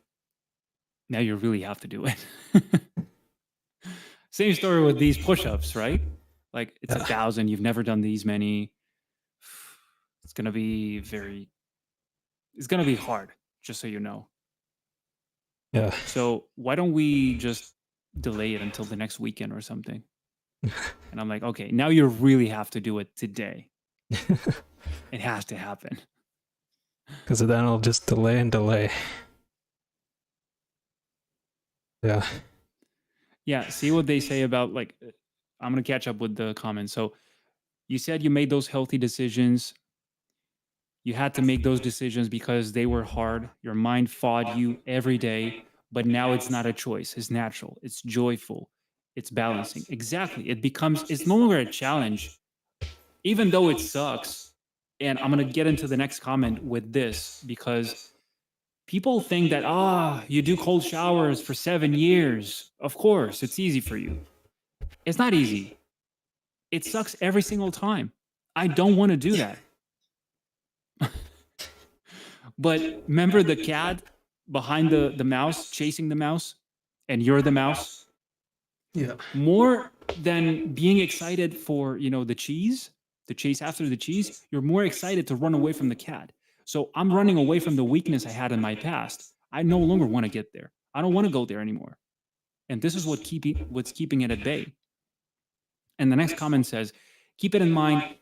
now you really have to do it. Same story with these push-ups, right? Like, it's 1,000, you've never done these many. It's going to be hard, just so you know. Yeah. So why don't we just delay it until the next weekend or something? And I'm like, okay, now you really have to do it today. It has to happen. Because then it'll just delay and delay. Yeah. Yeah, see what they say about, like, I'm going to catch up with the comments. So you said you made those healthy decisions. You had to make those decisions because they were hard. Your mind fought you every day, but now it's not a choice. It's natural. It's joyful. It's balancing. Exactly. It's no longer a challenge, even though it sucks. And I'm going to get into the next comment with this because people think that, you do cold showers for 7 years. Of course, it's easy for you. It's not easy. It sucks every single time. I don't want to do that. But remember the cat behind the mouse, chasing the mouse, and you're the mouse? Yeah. More than being excited for, the cheese, the chase after the cheese, you're more excited to run away from the cat. So I'm running away from the weakness I had in my past. I no longer want to get there. I don't want to go there anymore. And this is what's keeping it at bay. And the next comment says, keep it in mind,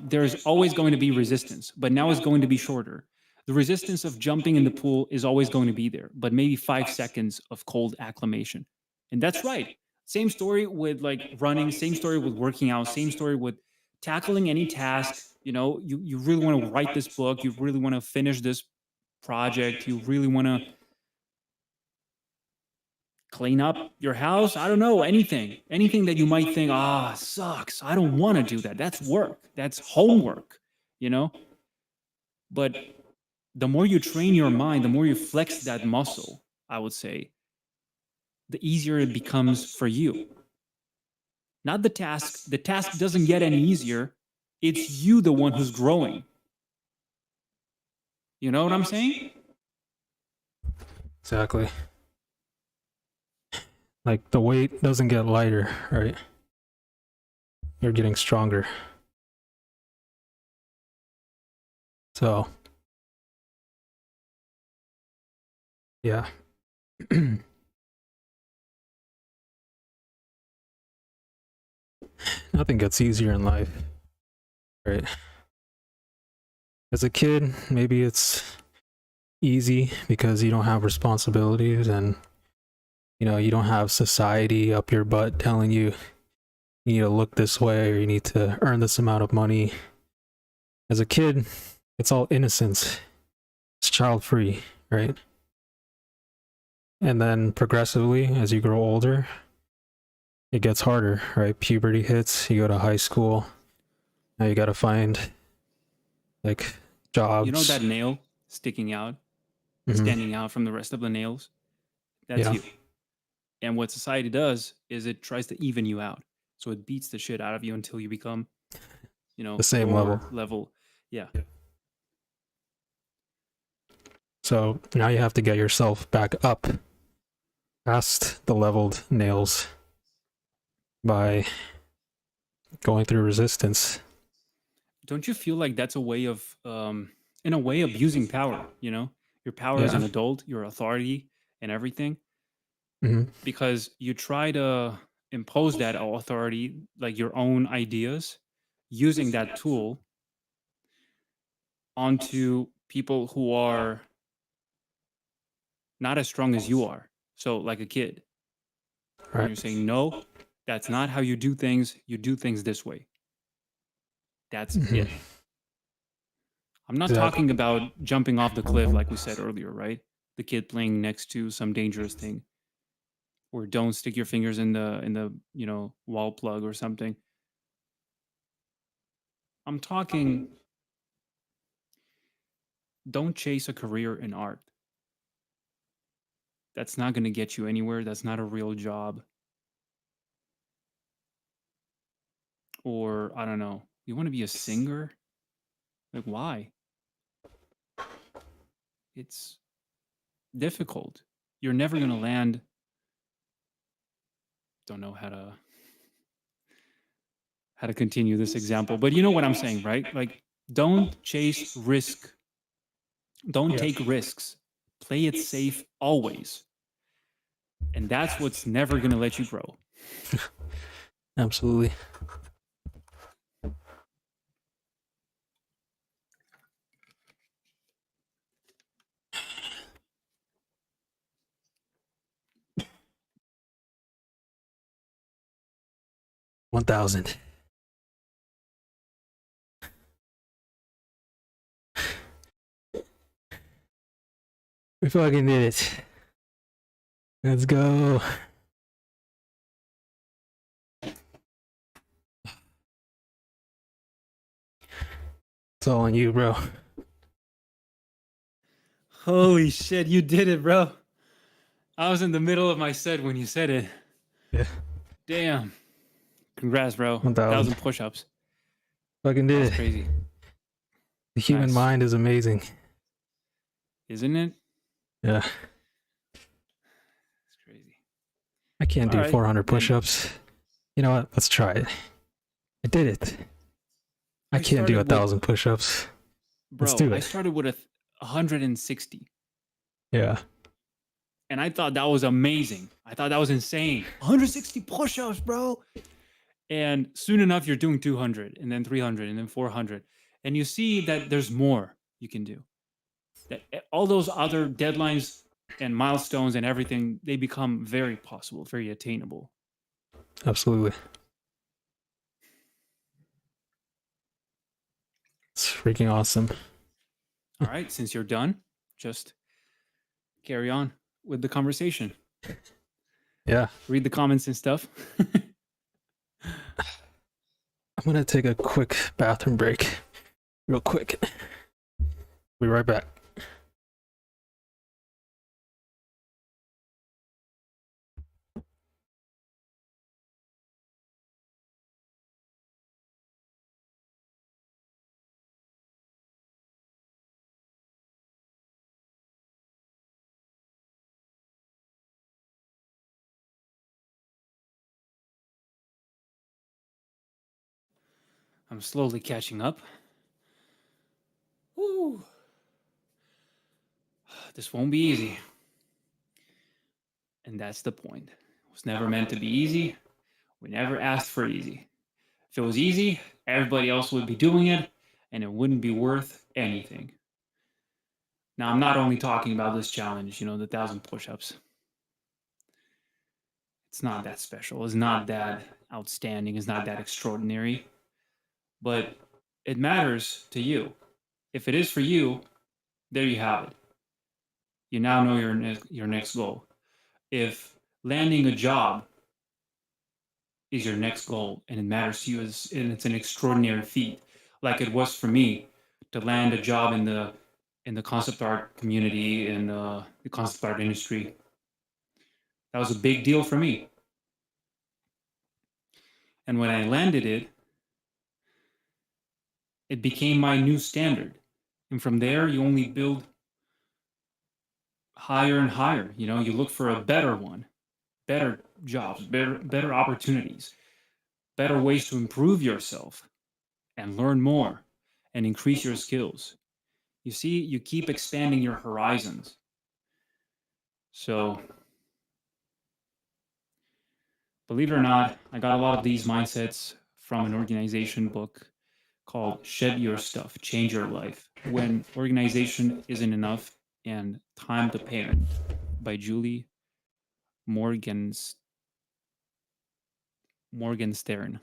there's always going to be resistance, but now it's going to be shorter. The resistance of jumping in the pool is always going to be there, but maybe 5 seconds of cold acclimation. And that's right. Same story with, like, running, same story with working out, same story with tackling any task. You really want to write this book, you really want to finish this project, you really want to clean up your house. I don't know, anything that you might think, sucks. I don't want to do that. That's work. That's homework, But the more you train your mind, the more you flex that muscle, I would say, the easier it becomes for you. Not the task. The task doesn't get any easier. It's you, the one who's growing. You know what I'm saying? Exactly. Like, the weight doesn't get lighter, right? You're getting stronger. So, yeah. Nothing gets easier in life, right? As a kid, maybe it's easy because you don't have responsibilities and, you don't have society up your butt telling you you need to look this way or you need to earn this amount of money. As a kid, it's all innocence. It's child-free, right? And then progressively, as you grow older, it gets harder, right? Puberty hits, you go to high school, now you gotta find, like, jobs. You know that nail sticking out, standing out from the rest of the nails? That's you. And what society does is it tries to even you out. So it beats the shit out of you until you become, The same lower level. Yeah. So now you have to get yourself back up past the leveled nails by going through resistance. Don't you feel like that's a way of, in a way, abusing power? Your power as Yeah. an adult, your authority, and everything, hmm because you try to impose that authority, like your own ideas, using that tool onto people who are not as strong as you are. So, like a kid, and you're Right. saying, no, that's not how you do things. You do things this way. That's hmm it. I'm not Exactly. talking about jumping off the cliff, like we said earlier, right? The kid playing next to some dangerous thing, or don't stick your fingers in the wall plug or something. I'm talking, don't chase a career in art. That's not going to get you anywhere. That's not a real job. Or I don't know, you want to be a singer? Like, why? It's difficult. You're never going to land. Don't know how to continue this example, but you know what I'm saying, right? Like, don't chase risk. Don't take risks. Play it safe always. And that's what's never going to let you grow. Absolutely. $1,000. We fucking did it. Let's go. It's all on you, bro. Holy shit, you did it, bro. I was in the middle of my set when you said it. Yeah. Damn. Congrats, bro. 1,000. 1,000 push-ups. Fucking did That's it. crazy. The human Nice. mind is amazing. Isn't it? Yeah. It's crazy. I can't All do right, 400 then. push-ups. You know what? Let's try it. I did it. I can't do started with- 1,000 push-ups. Let's Bro, do I it. started with 160. Yeah. And I thought that was amazing. I thought that was insane. 160 push-ups, bro. And soon enough, you're doing 200 and then 300 and then 400. And you see that there's more you can do. That all those other deadlines and milestones and everything, they become very possible, very attainable. Absolutely. It's freaking awesome. All right, since you're done, just carry on with the conversation. Yeah. Read the comments and stuff. I'm going to take a quick bathroom break. Real quick. Be right back. I'm slowly catching up. Woo. This won't be easy. And that's the point. It was never meant to be easy. We never asked for easy. If it was easy, everybody else would be doing it, and it wouldn't be worth anything. Now, I'm not only talking about this challenge, the 1,000 push-ups. It's not that special. It's not that outstanding. It's not that extraordinary. But it matters to you. If it is for you, there you have it. You now know your next goal. If landing a job is your next goal and it matters to you, and it's an extraordinary feat, like it was for me to land a job in the concept art community, in the concept art industry. That was a big deal for me. And when I landed it, it became my new standard. And from there, you only build higher and higher. You know, you look for a better one, better jobs, better opportunities, better ways to improve yourself and learn more and increase your skills. You see, you keep expanding your horizons. So, believe it or not, I got a lot of these mindsets from an organization book called Shed Your Stuff, Change Your Life. When organization isn't enough and Time to Parent by Julie Morgans Morgenstern.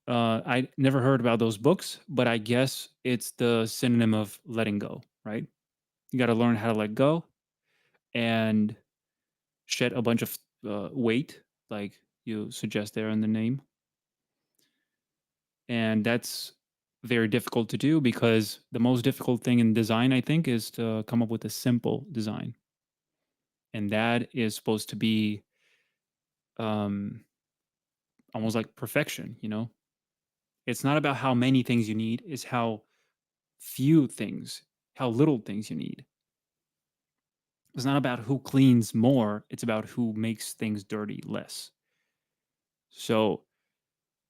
I never heard about those books, but I guess it's the synonym of letting go, right? You got to learn how to let go and shed a bunch of weight, like you suggest there in the name. And that's very difficult to do because the most difficult thing in design, I think, is to come up with a simple design. And that is supposed to be um, almost like perfection, you know? It's not about how many things you need, it's how few things, how little things you need. It's not about who cleans more, it's about who makes things dirty less. So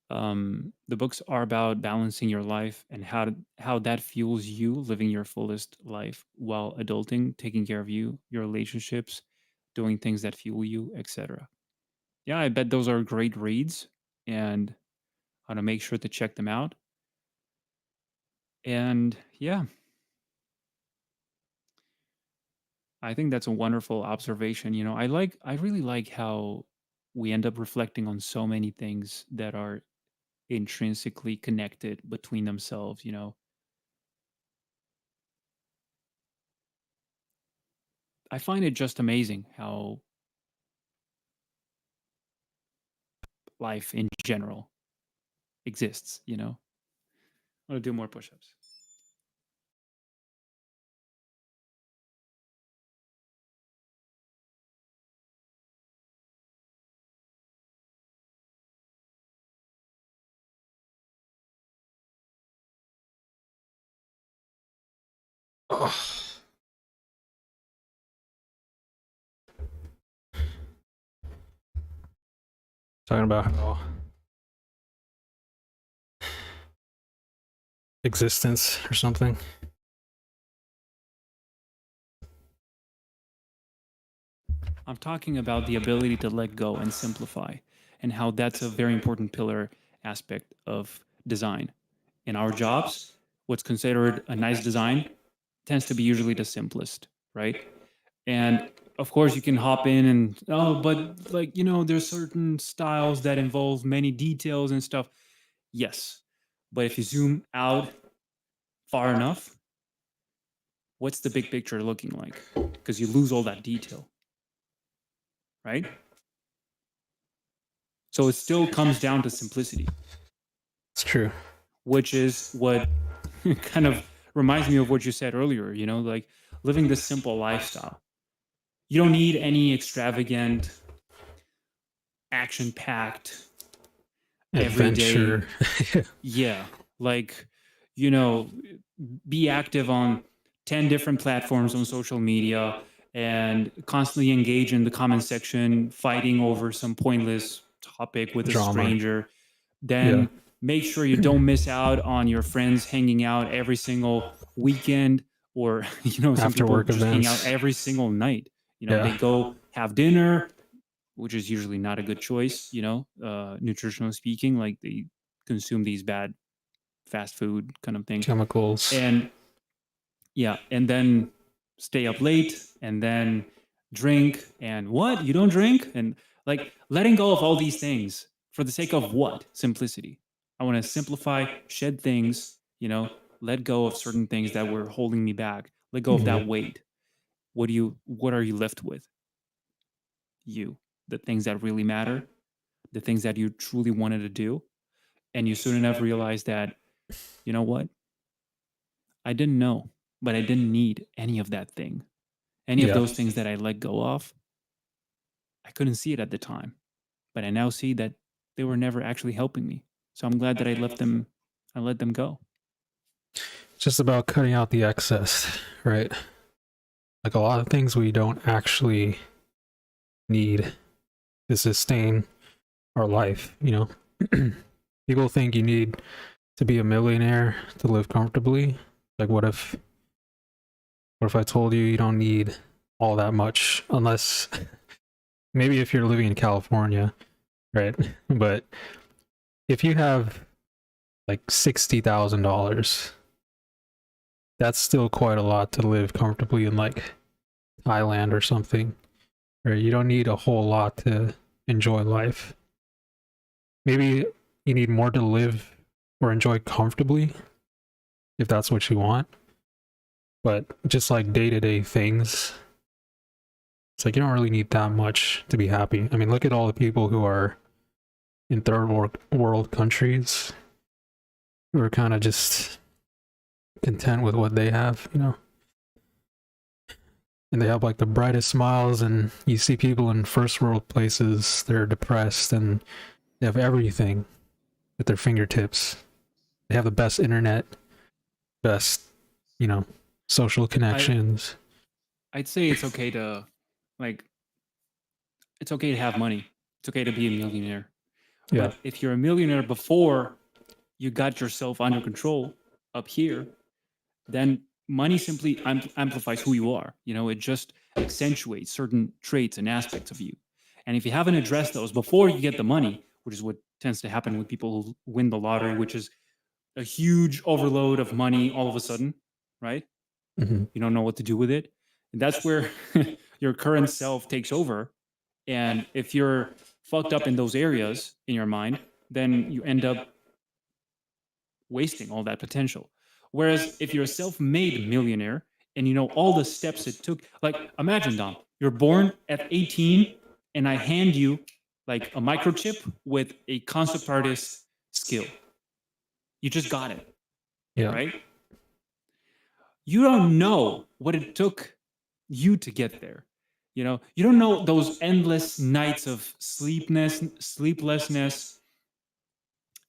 the books are about balancing your life and how that fuels you living your fullest life while adulting, taking care of you, your relationships, doing things that fuel you, etc. Yeah, I bet those are great reads, and I'm gonna make sure to check them out. And yeah, I think that's a wonderful observation. You know, I really like how we end up reflecting on so many things that are intrinsically connected between themselves, you know. I find it just amazing how life in general exists, you know. I want to do more push-ups. Ugh. Talking about how existence or something. I'm talking about the ability to let go and simplify, and how that's a very important pillar aspect of design. In our jobs, what's considered a nice design tends to be usually the simplest, right? And of course, you can hop in and, oh, but like, you know, there's certain styles that involve many details and stuff. Yes. But if you zoom out far enough, what's the big picture looking like? Because you lose all that detail, right? So it still comes down to simplicity, It's true. which is what kind of reminds me of what you said earlier, you know, like living this simple lifestyle. You don't need any extravagant, action packed, everyday. Adventure. Yeah. Like, you know, be active on 10 different platforms on social media and constantly engage in the comment section, fighting over some pointless topic with a Drama. stranger. Yeah. Then make sure you don't miss out on your friends hanging out every single weekend, or, you know, some After people work just hang out events. every single night. You know, they Yeah. go have dinner, which is usually not a good choice, you know, nutritionally speaking. Like they consume these bad fast food kind of thing. Chemicals. And yeah, and then stay up late and then drink. And what? You don't drink? And like letting go of all these things for the sake of what? Simplicity. I want to simplify, shed things, you know, let go of certain things that were holding me back. Let go of that Mhm. weight. What are you left with? You. The things that really matter, the things that you truly wanted to do. And you soon enough realize that, you know what? I didn't know, but I didn't need any of that thing. Any of Yeah. those things that I let go of, I couldn't see it at the time. but I now see that they were never actually helping me. So I'm glad that I let them go. It's just about cutting out the excess, right? Like a lot of things we don't actually need to sustain our life, you know? People think you need to be a millionaire to live comfortably. Like what if I told you you don't need all that much, unless maybe if you're living in California, right? But if you have like $60,000, that's still quite a lot to live comfortably in like Thailand or something. Right? You don't need a whole lot to enjoy life. Maybe you need more to live or enjoy comfortably, if that's what you want. But just like day-to-day things, it's like you don't really need that much to be happy. I mean, look at all the people who are in third world countries who are kind of just content with what they have, you know? And they have like the brightest smiles, and you see people in first world places, they're depressed and they have everything at their fingertips. They have the best internet, best, you know, social connections. I'd say it's okay to like it's okay to have money. It's okay to be a millionaire. Yeah. But if you're a millionaire before you got yourself under control up here, then money simply amplifies who you are. You know, it just accentuates certain traits and aspects of you. And if you haven't addressed those before you get the money, which is what tends to happen with people who win the lottery, which is a huge overload of money all of a sudden, right? Mm-hmm. You don't know what to do with it. And that's where your current self takes over. And if you're fucked up in those areas in your mind, then you end up wasting all that potential. Whereas if you're a self-made millionaire and you know all the steps it took, like imagine, Dom, you're born at 18 and I hand you like a microchip with a concept artist skill. You just got it, Yeah. right? You don't know what it took you to get there. You know, you don't know those endless nights of sleeplessness,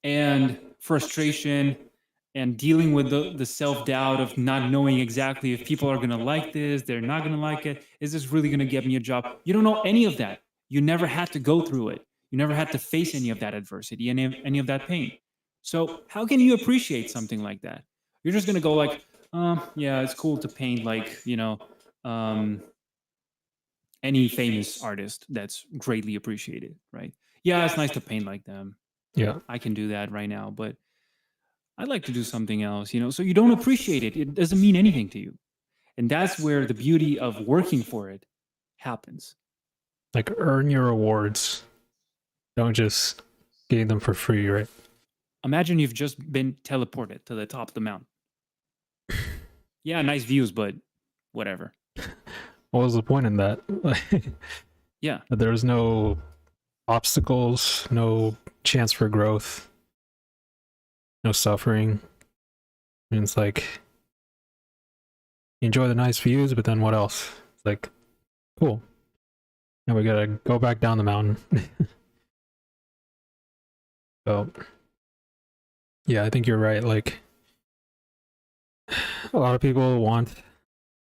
and frustration and dealing with the self-doubt of not knowing exactly if people are going to like this, they're not going to like it, is this really going to get me a job? You don't know any of that. You never had to go through it. You never had to face any of that adversity, any of that pain. So how can you appreciate something like that? You're just going to go like, yeah, it's cool to paint like, you know, any famous artist that's greatly appreciated, right? Yeah, it's nice to paint like them. Yeah. I can do that right now, but I'd like to do something else, you know? So you don't appreciate it. It doesn't mean anything to you. And that's where the beauty of working for it happens. Like earn your rewards. Don't just gain them for free, right? Imagine you've just been teleported to the top of the mountain. Yeah, nice views, but whatever. What was the point in that? Yeah. There was no obstacles, no chance for growth, no suffering. I mean, it's like you enjoy the nice views, but then what else? It's like, cool. Now we gotta go back down the mountain. So, yeah, I think you're right. Like, a lot of people want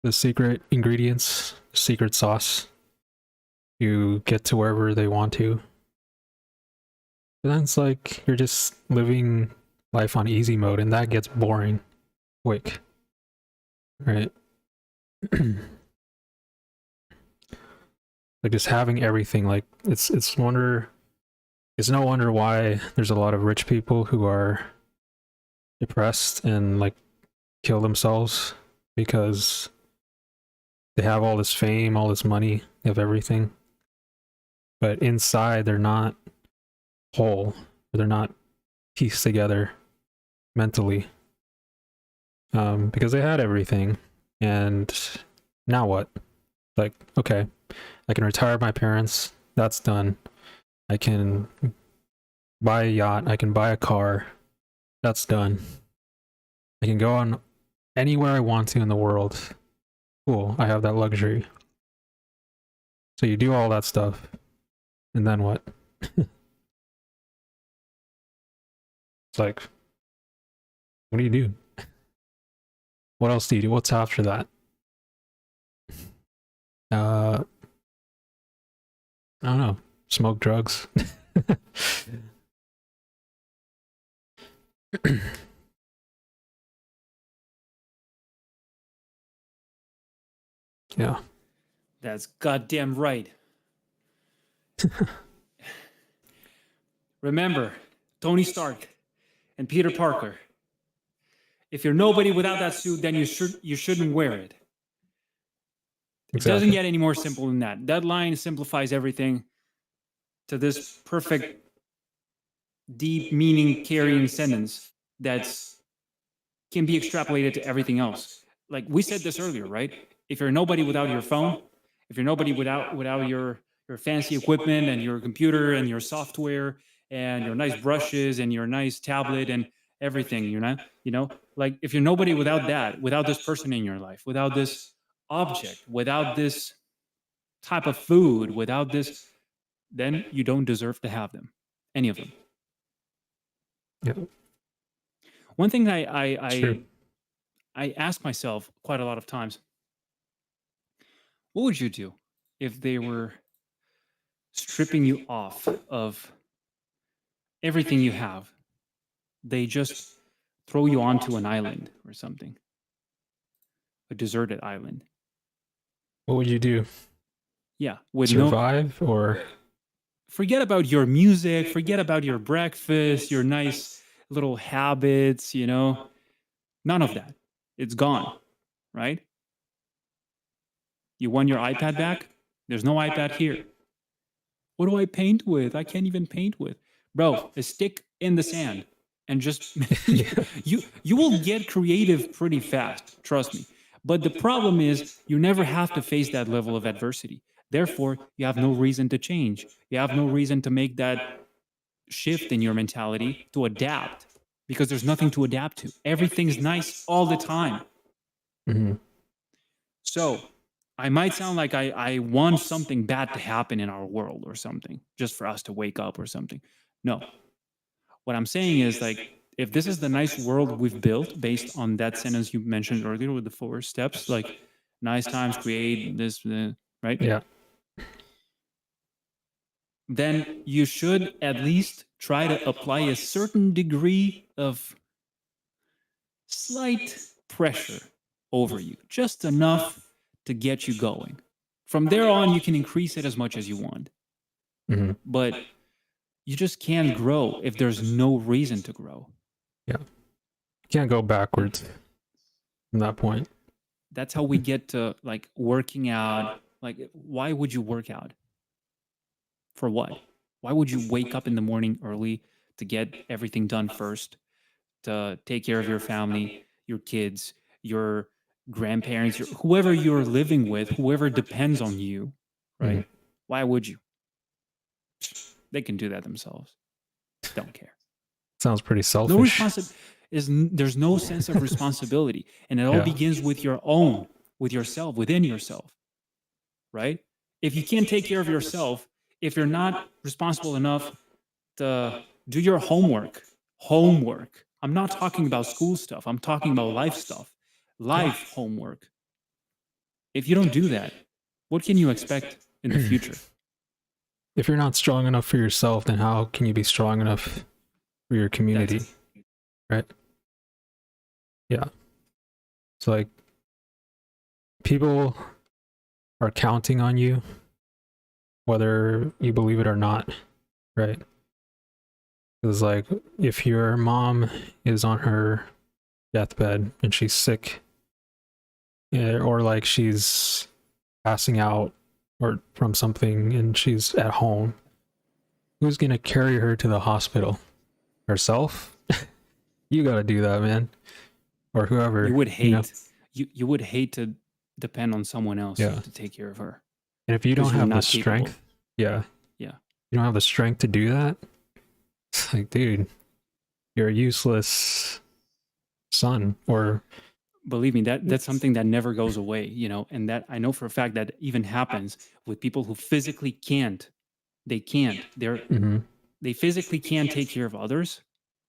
the secret ingredients, secret sauce to get to wherever they want to. But then it's like you're just living life on easy mode, and that gets boring quick, right? Like just having everything, like it's no wonder why there's a lot of rich people who are depressed and like kill themselves, because they have all this fame, all this money, they have everything, but inside they're not whole, they're not pieced together mentally, because they had everything, and now what? Like, okay, I can retire my parents, that's done. I can buy a yacht, I can buy a car, that's done. I can go on anywhere I want to in the world. Cool, I have that luxury. So you do all that stuff, and then what? It's like, what do you do? What else do you do? What's after that? I don't know. Smoke drugs. Yeah. That's goddamn right. Remember, Tony Stark and Peter Parker. If you're nobody without that suit, then you shouldn't wear it. It doesn't get any more simple than that. That line simplifies everything to this perfect, deep meaning carrying sentence that's can be extrapolated to everything else. Like we said this earlier, right? If you're nobody without your phone, if you're nobody without your fancy equipment and your computer and your software and your nice brushes and your nice tablet and everything, like if you're nobody without that, without this person in your life, without this object, without this type of food, without this, then you don't deserve to have them, any of them. Yeah. One thing I ask myself quite a lot of times, what would you do if they were stripping you off of everything you have? They just throw you onto an island or something, a deserted island. What would you do? Yeah, with survive or forget about your music, forget about your breakfast, your nice little habits, none of that. It's gone, right? You want your iPad back? There's no iPad here. What do I paint with? I can't even paint with. Bro, a stick in the sand and just you will get creative pretty fast, trust me. But the problem is you never have to face that level of adversity. Therefore, you have no reason to change. You have no reason to make that shift in your mentality to adapt because there's nothing to adapt to. Everything's nice all the time. Mm-hmm. So I might sound like I want something bad to happen in our world or something, just for us to wake up or something. No. What I'm saying is, like, if this is the nice world we've built based on that sentence you mentioned earlier with the 4 steps, like nice times create this, right? Yeah. Then you should at least try to apply a certain degree of slight pressure over you, just enough to get you going. From there on, you can increase it as much as you want. Mm-hmm. But you just can't grow if there's no reason to grow. Yeah. You can't go backwards from that point. That's how we get to like working out. Like, why would you work out? For what? Why would you wake up in the morning early to get everything done first, to take care of your family, your kids, your grandparents, whoever you're living with, whoever depends on you, right? Mm-hmm. Why would you? They can do that themselves. Don't care. Sounds pretty selfish. No there's no sense of responsibility, and it all begins with your own, with yourself, within yourself, right? If you can't take care of yourself, if you're not responsible enough to do your homework, I'm not talking about school stuff. I'm talking about life stuff, life homework. If you don't do that, what can you expect in the future? If you're not strong enough for yourself, then how can you be strong enough for your community? Right? Yeah. It's like people are counting on you, whether you believe it or not, right? Because like if your mom is on her deathbed and she's sick, or like she's passing out or from something and she's at home, who's gonna carry her to the hospital? Herself? You gotta do that, man. Or whoever. You would hate you would hate to depend on someone else to take care of her. And if you don't have the strength, you don't have the strength to do that, it's like, dude, you're a useless son. Or believe me, that's something that never goes away, and that I know for a fact that even happens with people who physically can't They can't. They physically can't take care of others,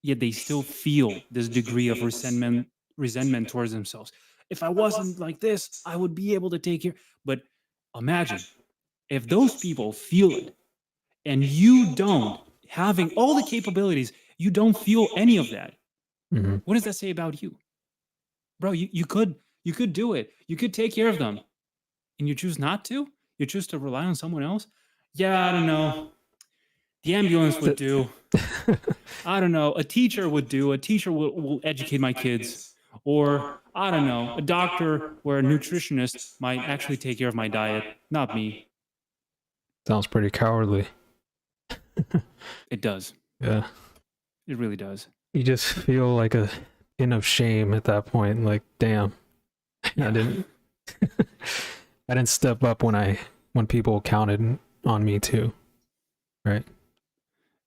yet they still feel this degree of resentment towards themselves. If I wasn't like this, I would be able to take care. But imagine if those people feel it and you don't, having all the capabilities, you don't feel any of that. What does that say about you? Bro, you could do it. You could take care of them. And you choose not to? You choose to rely on someone else? Yeah, I don't know. The ambulance would do. I don't know. A teacher would do. A teacher will educate my kids. Or, I don't know, a doctor or a nutritionist might actually take care of my diet, not me. Sounds pretty cowardly. It does. Yeah. It really does. You just feel like a pin of shame at that point. Like, damn, I didn't I didn't step up when people counted on me too. Right.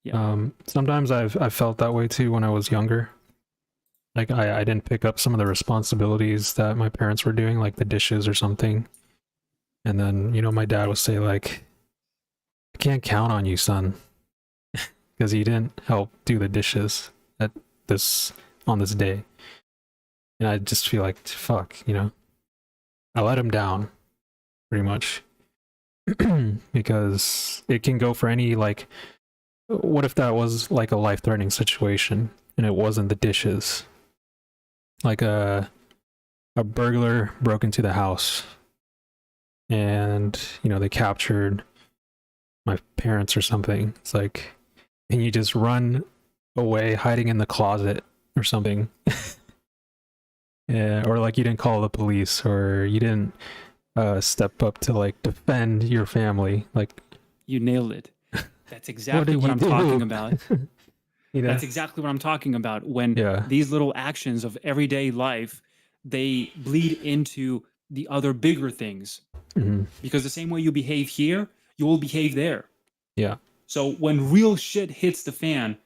Yeah. Sometimes I've felt that way too when I was younger. Like I didn't pick up some of the responsibilities that my parents were doing, like the dishes or something. And then, my dad would say like, I can't count on you, son, because you didn't help do the dishes on this day. And I just feel like, fuck, I let him down pretty much. Because it can go for any, like, what if that was like a life-threatening situation and it wasn't the dishes? Like a burglar broke into the house and, they captured my parents or something. It's like, and you just run away hiding in the closet or something. Yeah, or like you didn't call the police, or you didn't step up to like defend your family. Like, you nailed it. That's exactly what I'm talking about. That's exactly what I'm talking about. When these little actions of everyday life, they bleed into the other bigger things. Because the same way you behave here, you will behave there. Yeah. So when real shit hits the fan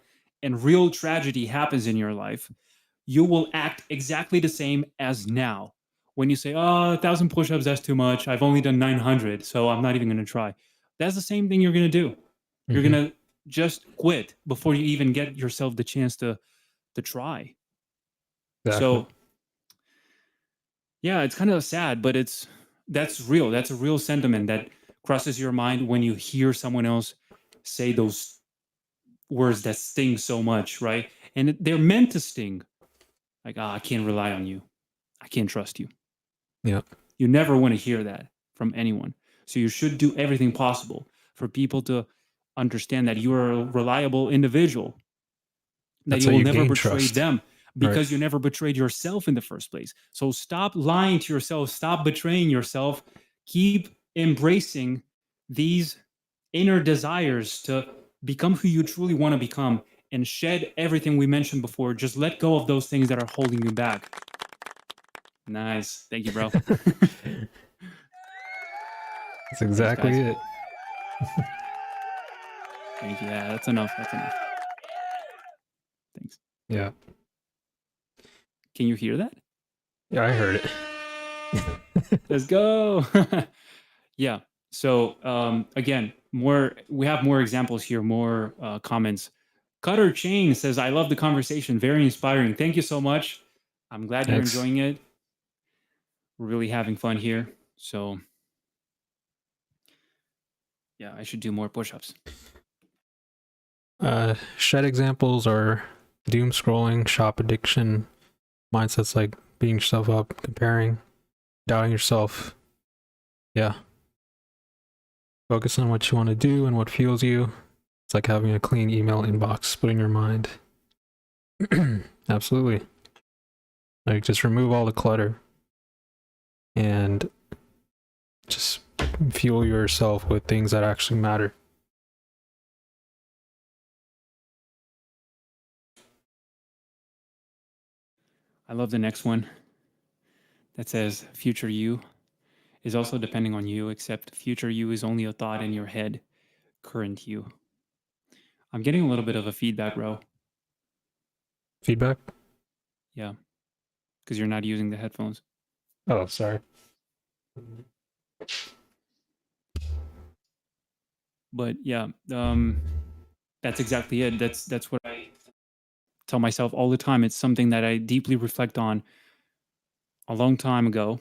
and real tragedy happens in your life, you will act exactly the same as now. When you say, oh, 1,000 push-ups, that's too much. I've only done 900, so I'm not even going to try. That's the same thing you're going to do. You're going to just quit before you even get yourself the chance to try. Exactly. So, yeah, it's kind of sad, but that's real. That's a real sentiment that crosses your mind when you hear someone else say those words that sting so much, right? And they're meant to sting. Like, I can't rely on you. I can't trust you. Yeah. You never want to hear that from anyone. So you should do everything possible for people to understand that you are a reliable individual, that you will never betray them, because you never betrayed yourself in the first place. So stop lying to yourself, stop betraying yourself, keep embracing these inner desires to become who you truly want to become, and shed everything we mentioned before. Just let go of those things that are holding you back. Nice. Thank you, bro. That's exactly it. Thank you. Yeah, that's enough. That's enough. Thanks. Yeah. Can you hear that? Yeah, I heard it. Let's go. Yeah. So again, we have more examples here, more comments. Cutter Chain says, I love the conversation. Very inspiring. Thank you so much. I'm glad you're enjoying it. We're really having fun here. So yeah, I should do more push-ups. Shed examples are doom scrolling, shop addiction, mindsets like beating yourself up, comparing, doubting yourself. Yeah. Focus on what you want to do and what fuels you. It's like having a clean email inbox split in your mind. Absolutely. Like, just remove all the clutter and just fuel yourself with things that actually matter. I love the next one that says, future you is also depending on you, except future you is only a thought in your head. Current you. I'm getting a little bit of a feedback, bro. Feedback? Yeah. Because you're not using the headphones. Oh, sorry. But yeah, that's exactly it. That's what I tell myself all the time. It's something that I deeply reflect on a long time ago,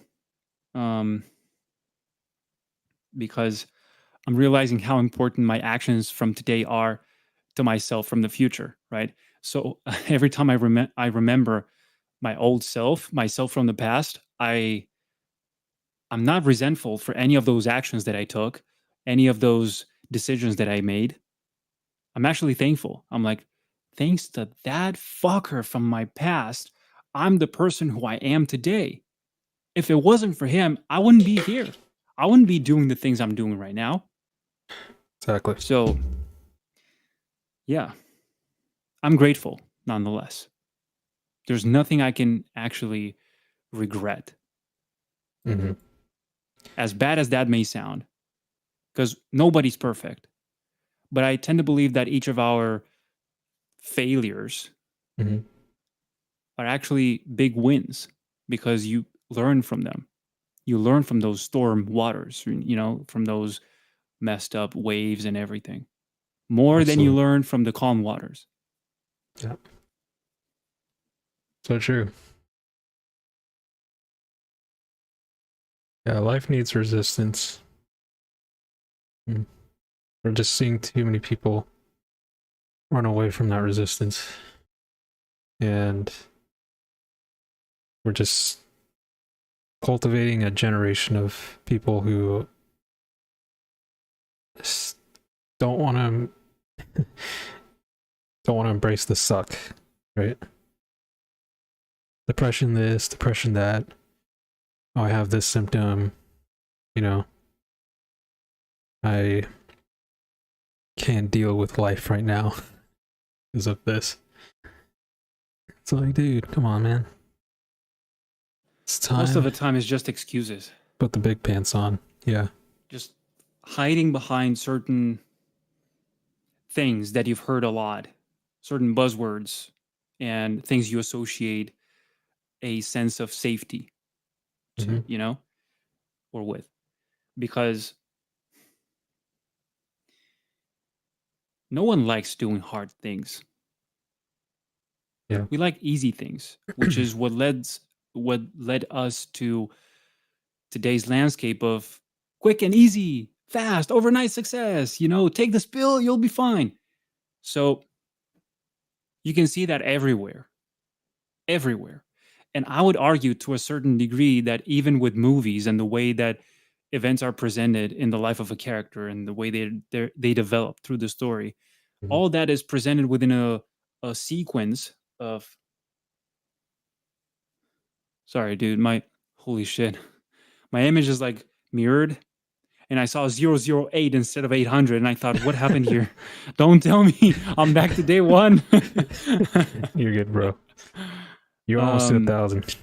um, because I'm realizing how important my actions from today are to myself from the future, right? So every time I remember my old self, myself from the past, I'm not resentful for any of those actions that I took, any of those decisions that I made. I'm actually thankful. I'm like, thanks to that fucker from my past, I'm the person who I am today. If it wasn't for him, I wouldn't be here. I wouldn't be doing the things I'm doing right now. Exactly. So, yeah, I'm grateful nonetheless. There's nothing I can actually regret. Mm-hmm. As bad as that may sound, because nobody's perfect. But I tend to believe that each of our failures Mm-hmm. are actually big wins because you learn from them. You learn from those storm waters, from those messed up waves and everything, more than you Absolutely. learn from the calm waters. Yeah. So true. Yeah, life needs resistance. We're just seeing too many people run away from that resistance. And we're just cultivating a generation of people who just don't want to embrace the suck, right? Depression this, depression that. Oh, I have this symptom, I can't deal with life right now because of this. It's like, dude, come on, man. It's time. Most of the time, it's just excuses. Put the big pants on. Yeah. Just hiding behind certain things that you've heard a lot, certain buzzwords, and things you associate a sense of safety to, Mm-hmm. or with. Because no one likes doing hard things. Yeah. We like easy things, which is what led us to today's landscape of quick and easy, fast, overnight success. Take this pill, you'll be fine. So you can see that everywhere, everywhere. And I would argue to a certain degree that even with movies and the way that events are presented in the life of a character and the way they develop through the story, Mm-hmm. all that is presented within a sequence of. Sorry, dude. Holy shit. My image is like mirrored, and I saw 008 instead of 800, and I thought, what happened here? Don't tell me I'm back to day one. You're good, bro. You're almost to 1,000.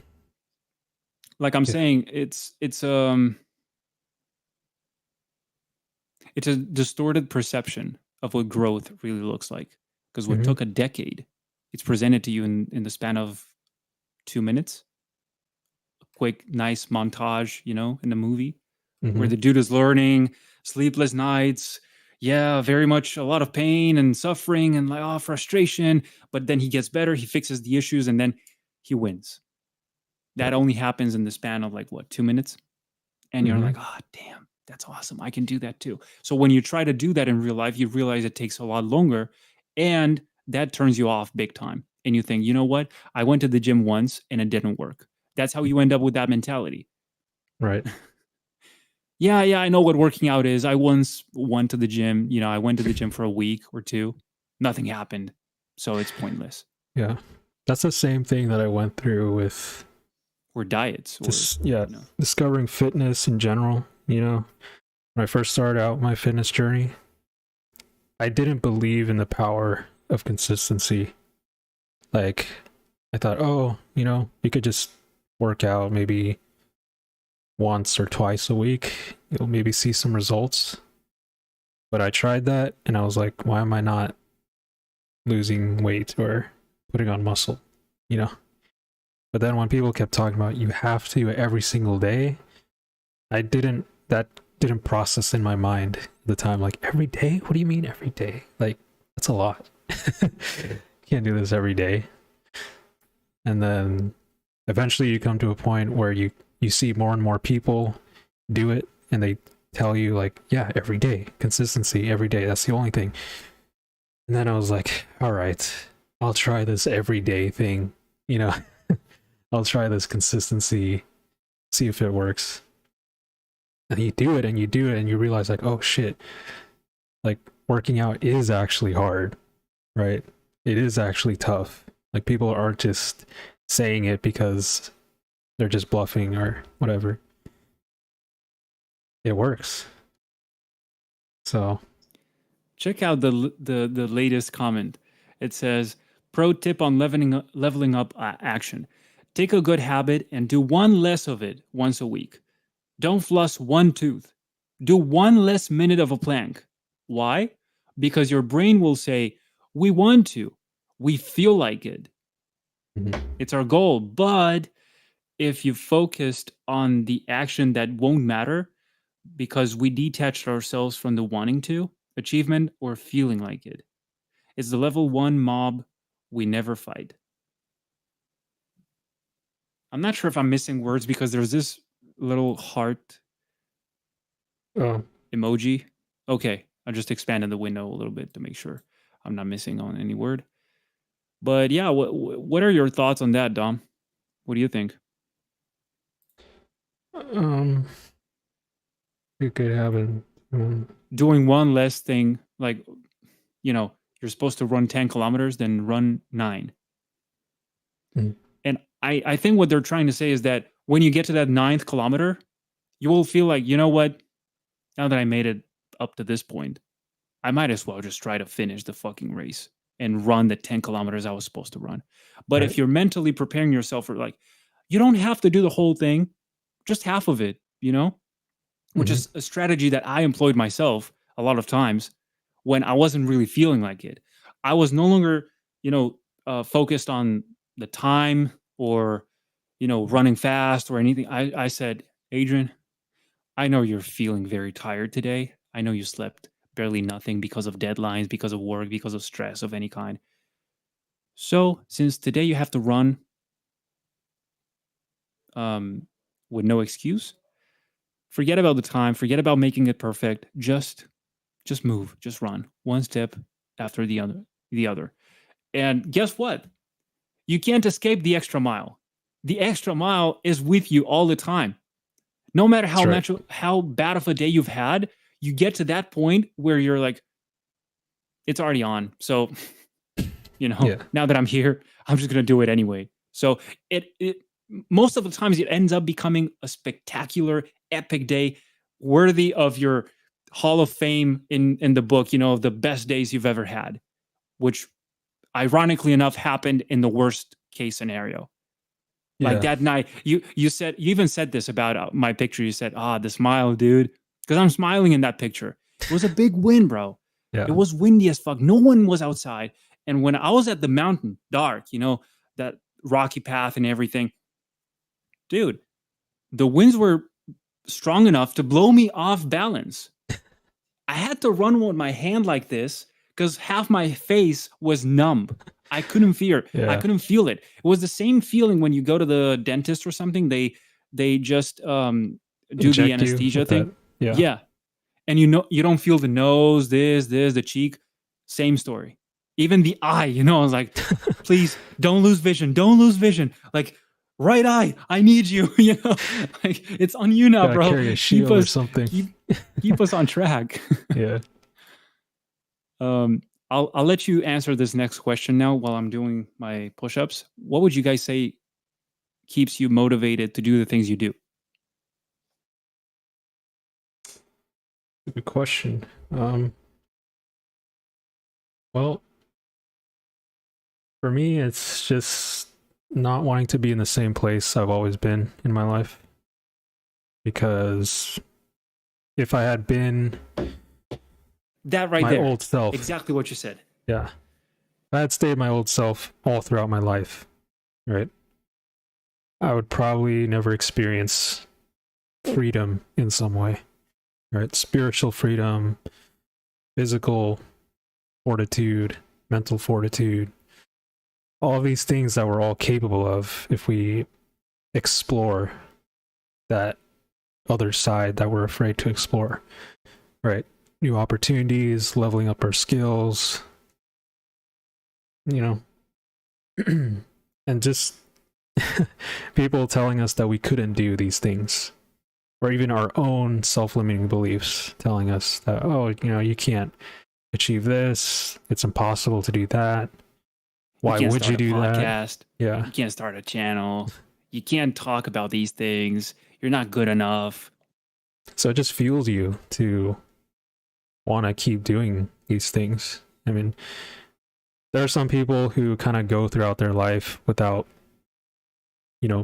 Like I'm saying, it's a distorted perception of what growth really looks like. Because what took a decade, it's presented to you in the span of 2 minutes. A quick, nice montage, in the movie, where the dude is learning, sleepless nights, very much a lot of pain and suffering and like frustration, but then he gets better, he fixes the issues, and then he wins. That only happens in the span of 2 minutes, and you're like, oh damn, that's awesome, I can do that too. So when you try to do that in real life, you realize it takes a lot longer, and that turns you off big time, and you think, you know what, I went to the gym once and it didn't work. That's how you end up with that mentality. Right. Yeah, I know what working out is. I once went to the gym. I went to the gym for a week or two. Nothing happened. So it's pointless. Yeah. That's the same thing that I went through with Or diets. Discovering fitness in general. When I first started out my fitness journey, I didn't believe in the power of consistency. Like, I thought, you could just work out maybe once or twice a week. You'll maybe see some results. But I tried that and I was like, why am I not losing weight or putting on muscle? But then when people kept talking about you have to every single day, that didn't process in my mind at the time. Like, every day? What do you mean every day? Like, that's a lot. Can't do this every day. And then eventually you come to a point where you see more and more people do it, and they tell you like, yeah, every day, consistency every day, that's the only thing. And then I was like, all right, I'll try this everyday thing, you know. I'll try this consistency, see if it works. And you do it and you do it and you realize like, oh shit, like working out is actually hard, right? It is actually tough. Like, people aren't just saying it because they're just bluffing or whatever. It works. So Check out the latest comment. It says, "Pro tip on leveling up action: take a good habit and do one less of it once a week. Don't floss one tooth. Do one less minute of a plank. Why? Because your brain will say, we want to, we feel like it. It's our goal. But if you focused on the action that won't matter because we detached ourselves from the wanting to, achievement, or feeling like it, it's the level 1 mob we never fight." I'm not sure if I'm missing words because there's this little heart emoji. Okay, I just expanded the window a little bit to make sure I'm not missing on any word. But yeah, what are your thoughts on that, Dom? What do you think? You could have it. Doing one less thing, like, you know, you're supposed to run 10 kilometers, then run 9. And I think what they're trying to say is that when you get to that 9th kilometer, you will feel like, you know what? Now that I made it up to this point, I might as well just try to finish the fucking race and run the 10 kilometers I was supposed to run. But if you're mentally preparing yourself for, like, you don't have to do the whole thing, just half of it, you know, which is a strategy that I employed myself a lot of times when I wasn't really feeling like it. I was no longer, you know, focused on the time or, you know, running fast or anything. I said, Adrian, I know you're feeling very tired today. I know you slept barely nothing because of deadlines, because of work, because of stress of any kind. So since today you have to run with no excuse, forget about the time, forget about making it perfect. Just move, just run one step after the other. And guess what? You can't escape the extra mile. The extra mile is with you all the time. No matter how bad of a day you've had, you get to that point where you're like, it's already on. So, you know, now that I'm here, I'm just going to do it anyway. So it most of the times it ends up becoming a spectacular, epic day worthy of your Hall of Fame in the book, you know, of the best days you've ever had, which ironically enough happened in the worst case scenario. Like that night, you even said this about my picture. You said, the smile, dude, because I'm smiling in that picture. It was a big win, bro. It was windy as fuck. No one was outside. And when I was at the mountain, dark, you know, that rocky path and everything, dude, the winds were strong enough to blow me off balance. I had to run with my hand like this because half my face was numb. I couldn't feel it. It was the same feeling when you go to the dentist or something. They just do the anesthesia thing. Yeah. And you know, you don't feel the nose, the cheek. Same story. Even the eye, you know, I was like, please don't lose vision. Don't lose vision. Like, right eye, I need you. You know, like, it's on you now, bro. Carry a shield or something. Keep us on track. Yeah. I'll let you answer this next question now while I'm doing my push-ups. What would you guys say keeps you motivated to do the things you do? Good question. Well, for me, it's just not wanting to be in the same place I've always been in my life. Because if I had been that right my there, old self, exactly what you said. Yeah. If I had stayed my old self all throughout my life, right, I would probably never experience freedom in some way, right? Spiritual freedom, physical fortitude, mental fortitude, all these things that we're all capable of if we explore that other side that we're afraid to explore, right? New opportunities, leveling up our skills, you know, and just people telling us that we couldn't do these things, or even our own self-limiting beliefs telling us that, oh, you can't achieve this, it's impossible to do that. You Why can't would start you a do that? podcast. Yeah. You can't start a channel. You can't talk about these things. You're not good enough. So it just fuels you to want to keep doing these things. I mean, there are some people who kind of go throughout their life without,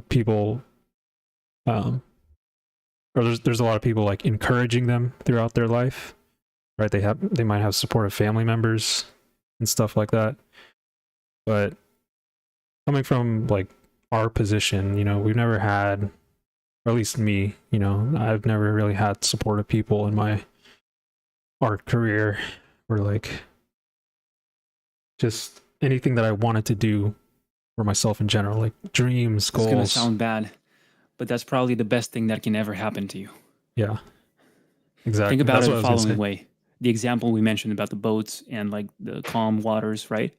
people, or there's a lot of people like encouraging them throughout their life, right? They might have supportive family members and stuff like that. But coming from like our position, we've never had, or at least me, I've never really had supportive people in my art career, or like just anything that I wanted to do for myself in general, like dreams, It's going to goals. sound bad, but that's probably the best thing that can ever happen to you. Yeah, exactly. Think about That's it what I the was gonna following say. way. The example we mentioned about the boats and like the calm waters, right?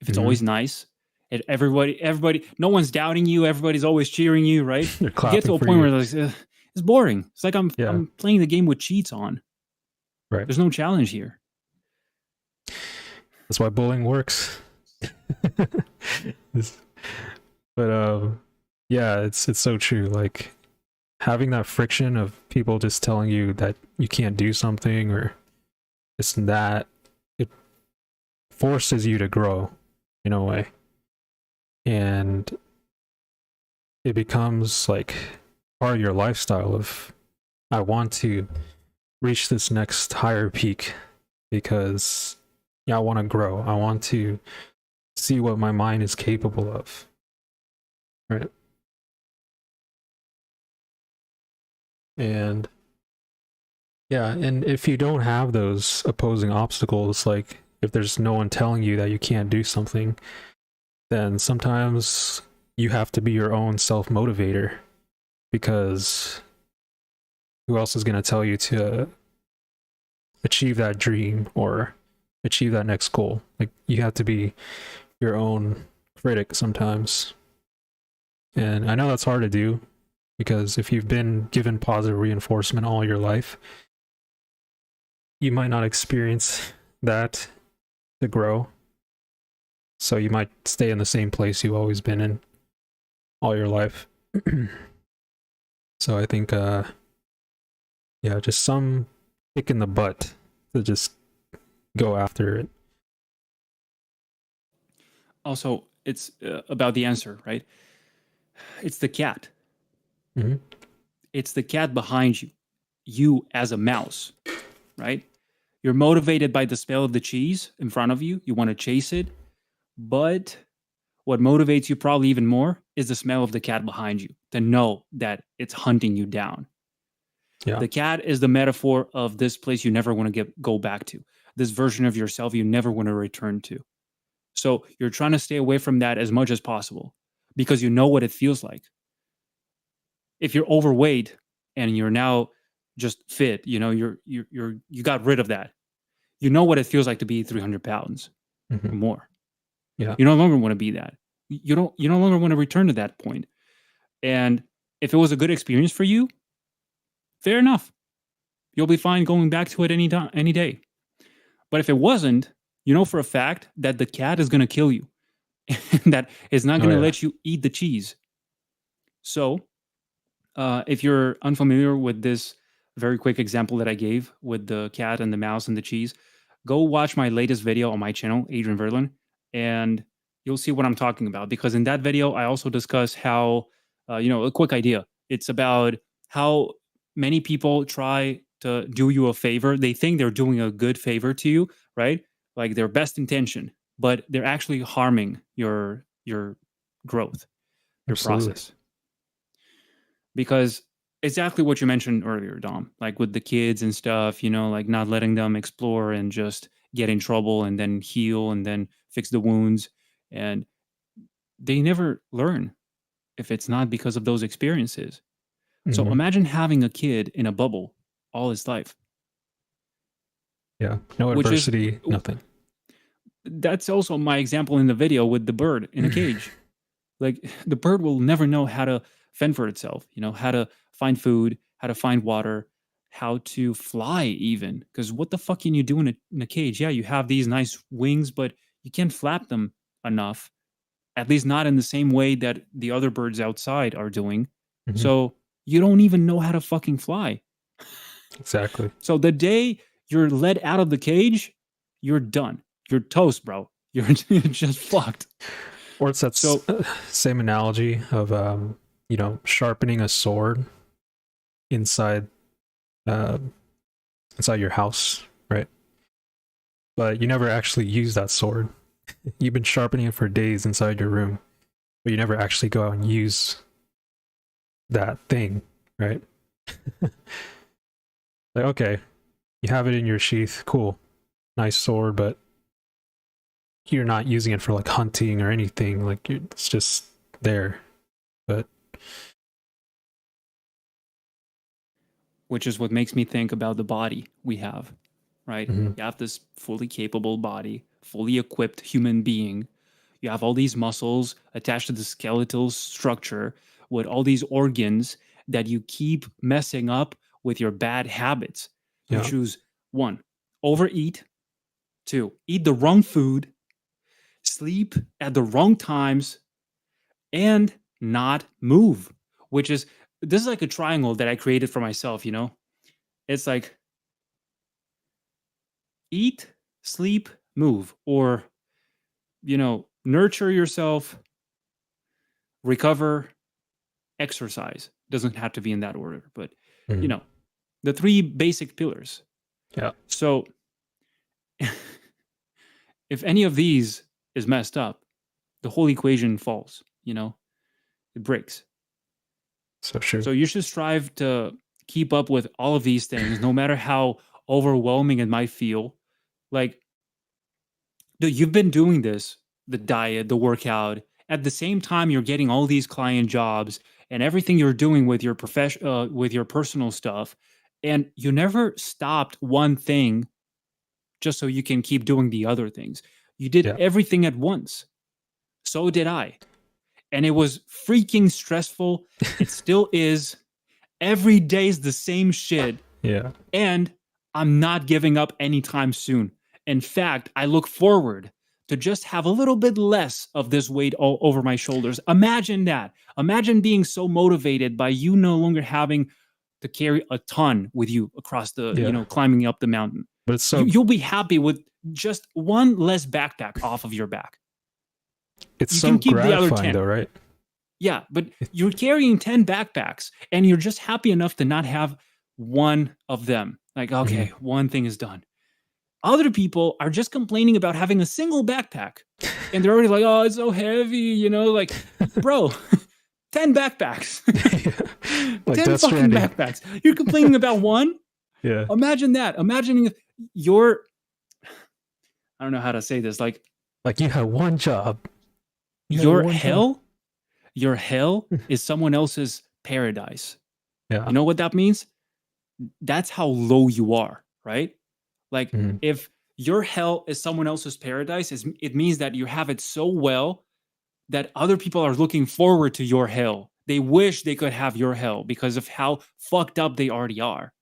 If it's Mhm. always nice, everybody, no one's doubting you. Everybody's always cheering you, right? They're You get clapping to a for point you. where it's boring. It's like Yeah, I'm playing the game with cheats on. right. There's no challenge here. That's why bullying works. But yeah, it's so true. Like having that friction of people just telling you that you can't do something or this and that, it forces you to grow in a way. And it becomes like part of your lifestyle of, I want to reach this next higher peak because I want to grow. I want to see what my mind is capable of. Right. And yeah, and if you don't have those opposing obstacles, like if there's no one telling you that you can't do something, then sometimes you have to be your own self motivator, because who else is going to tell you to achieve that dream or achieve that next goal? Like you have to be your own critic sometimes. And I know that's hard to do, because if you've been given positive reinforcement all your life, you might not experience that to grow. So you might stay in the same place you've always been in all your life. So I think yeah, just some kick in the butt to just go after it. Also, it's about the answer, right? It's the cat. Mm-hmm. It's the cat behind you. You as a mouse, right? You're motivated by the smell of the cheese in front of you. You want to chase it. But what motivates you probably even more is the smell of the cat behind you, to know that it's hunting you down. Yeah. The cat is the metaphor of this place you never want to go back to, this version of yourself you never want to return to. So you're trying to stay away from that as much as possible because you know what it feels like. If you're overweight and you're now just fit, you got rid of that. You know what it feels like to be 300 pounds Mm-hmm. or more. Yeah. You no longer want to be that. You no longer want to return to that point. And if it was a good experience for you, fair enough. You'll be fine going back to it any day. But if it wasn't, you know for a fact that the cat is going to kill you, and that is not going to let you eat the cheese. So, if you're unfamiliar with this very quick example that I gave with the cat and the mouse and the cheese, go watch my latest video on my channel, Adrian Virlan, and you'll see what I'm talking about. Because in that video, I also discuss how, a quick idea. It's about how many people try to do you a favor. They think they're doing a good favor to you, right? Like their best intention, but they're actually harming your growth, your Absolutely. process. Because exactly what you mentioned earlier, Dom. Like with the kids and stuff, you know, like not letting them explore and just get in trouble and then heal and then fix the wounds. And they never learn if it's not because of those experiences. So Hmm. imagine having a kid in a bubble all his life, Yeah. No which is adversity, nothing. that's also my example in the video with the bird in a cage. Like the bird will never know how to fend for itself, you know, how to find food, how to find water, how to fly even. Because what the fuck can you do in a cage? Yeah, you have these nice wings, but you can't flap them enough, at least not in the same way that the other birds outside are doing. Hmm. So you don't even know how to fucking fly. Exactly. So the day you're let out of the cage, you're done. You're toast, bro. You're just fucked. Or it's that So same analogy of, you know, sharpening a sword inside, uh, inside your house, right? But you never actually use that sword. You've been sharpening it for days inside your room, but you never actually go out and use that thing, right? Like, okay, you have it in your sheath, cool, nice sword, but you're not using it for like hunting or anything. Like, it's just there. But which is what makes me think about the body we have, right? mhm, You have this fully capable body, fully equipped human being. You have all these muscles attached to the skeletal structure with all these organs that you keep messing up with your bad habits. You yeah, choose one, overeat, two, eat the wrong food, sleep at the wrong times, and not move, which is this is like a triangle that I created for myself, you know? It's like eat, sleep, move, or, you know, nurture yourself, recover, exercise. Doesn't have to be in that order, but, you mhm, know, the three basic pillars. yeah, So if any of these is messed up, the whole equation falls, you know, it breaks. so sure. So you should strive to keep up with all of these things, no matter how overwhelming it might feel. Like, dude, you've been doing this, the diet, the workout, at the same time you're getting all these client jobs and everything you're doing with your with your personal stuff, and you never stopped one thing just so you can keep doing the other things. You did Yeah, everything at once. So did I. And it was freaking stressful. It still is. Every day's the same shit. yeah, And I'm not giving up anytime soon. In fact, I look forward to just have a little bit less of this weight all over my shoulders. Imagine that. Imagine being so motivated by you no longer having to carry a ton with you across the, you yeah. know, climbing up the mountain. But it's so You'll be happy with just one less backpack off of your back. it's You so can keep the other gratifying 10. though, right? Yeah, but you're carrying 10 backpacks and you're just happy enough to not have one of them. Like, Hmm. okay, one thing is done. Other people are just complaining about having a single backpack and they're already like, oh, it's so heavy, you know, like, bro, 10 backpacks, Like 10 Death fucking Stranding. backpacks. You're complaining about one? Yeah, Imagine that. Imagine your, I don't know how to say this, like like you had one job. You had your one job. hell, your hell is someone else's paradise. Yeah. You know what that means? That's how low you are, right? Like Mhm. if your hell is someone else's paradise, it means that you have it so well that other people are looking forward to your hell. They wish they could have your hell because of how fucked up they already are.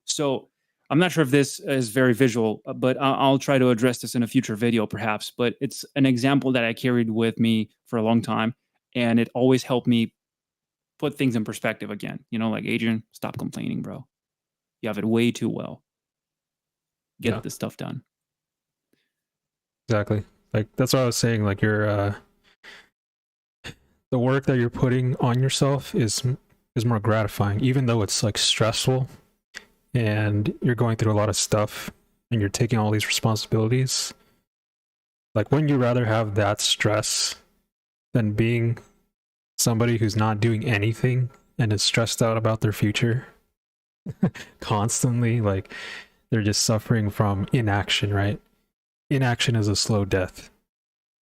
So I'm not sure if this is very visual, but I'll try to address this in a future video perhaps. But it's an example that I carried with me for a long time. And it always helped me put things in perspective again. You know, like, Adrian, stop complaining, bro. You have it way too well. Yeah, Get this stuff done. exactly. Like that's what I was saying. Like the work that you're putting on yourself is more gratifying, even though it's like stressful and you're going through a lot of stuff and you're taking all these responsibilities. Like, wouldn't you rather have that stress than being somebody who's not doing anything and is stressed out about their future constantly, like they're just suffering from inaction, right? Inaction is a slow death.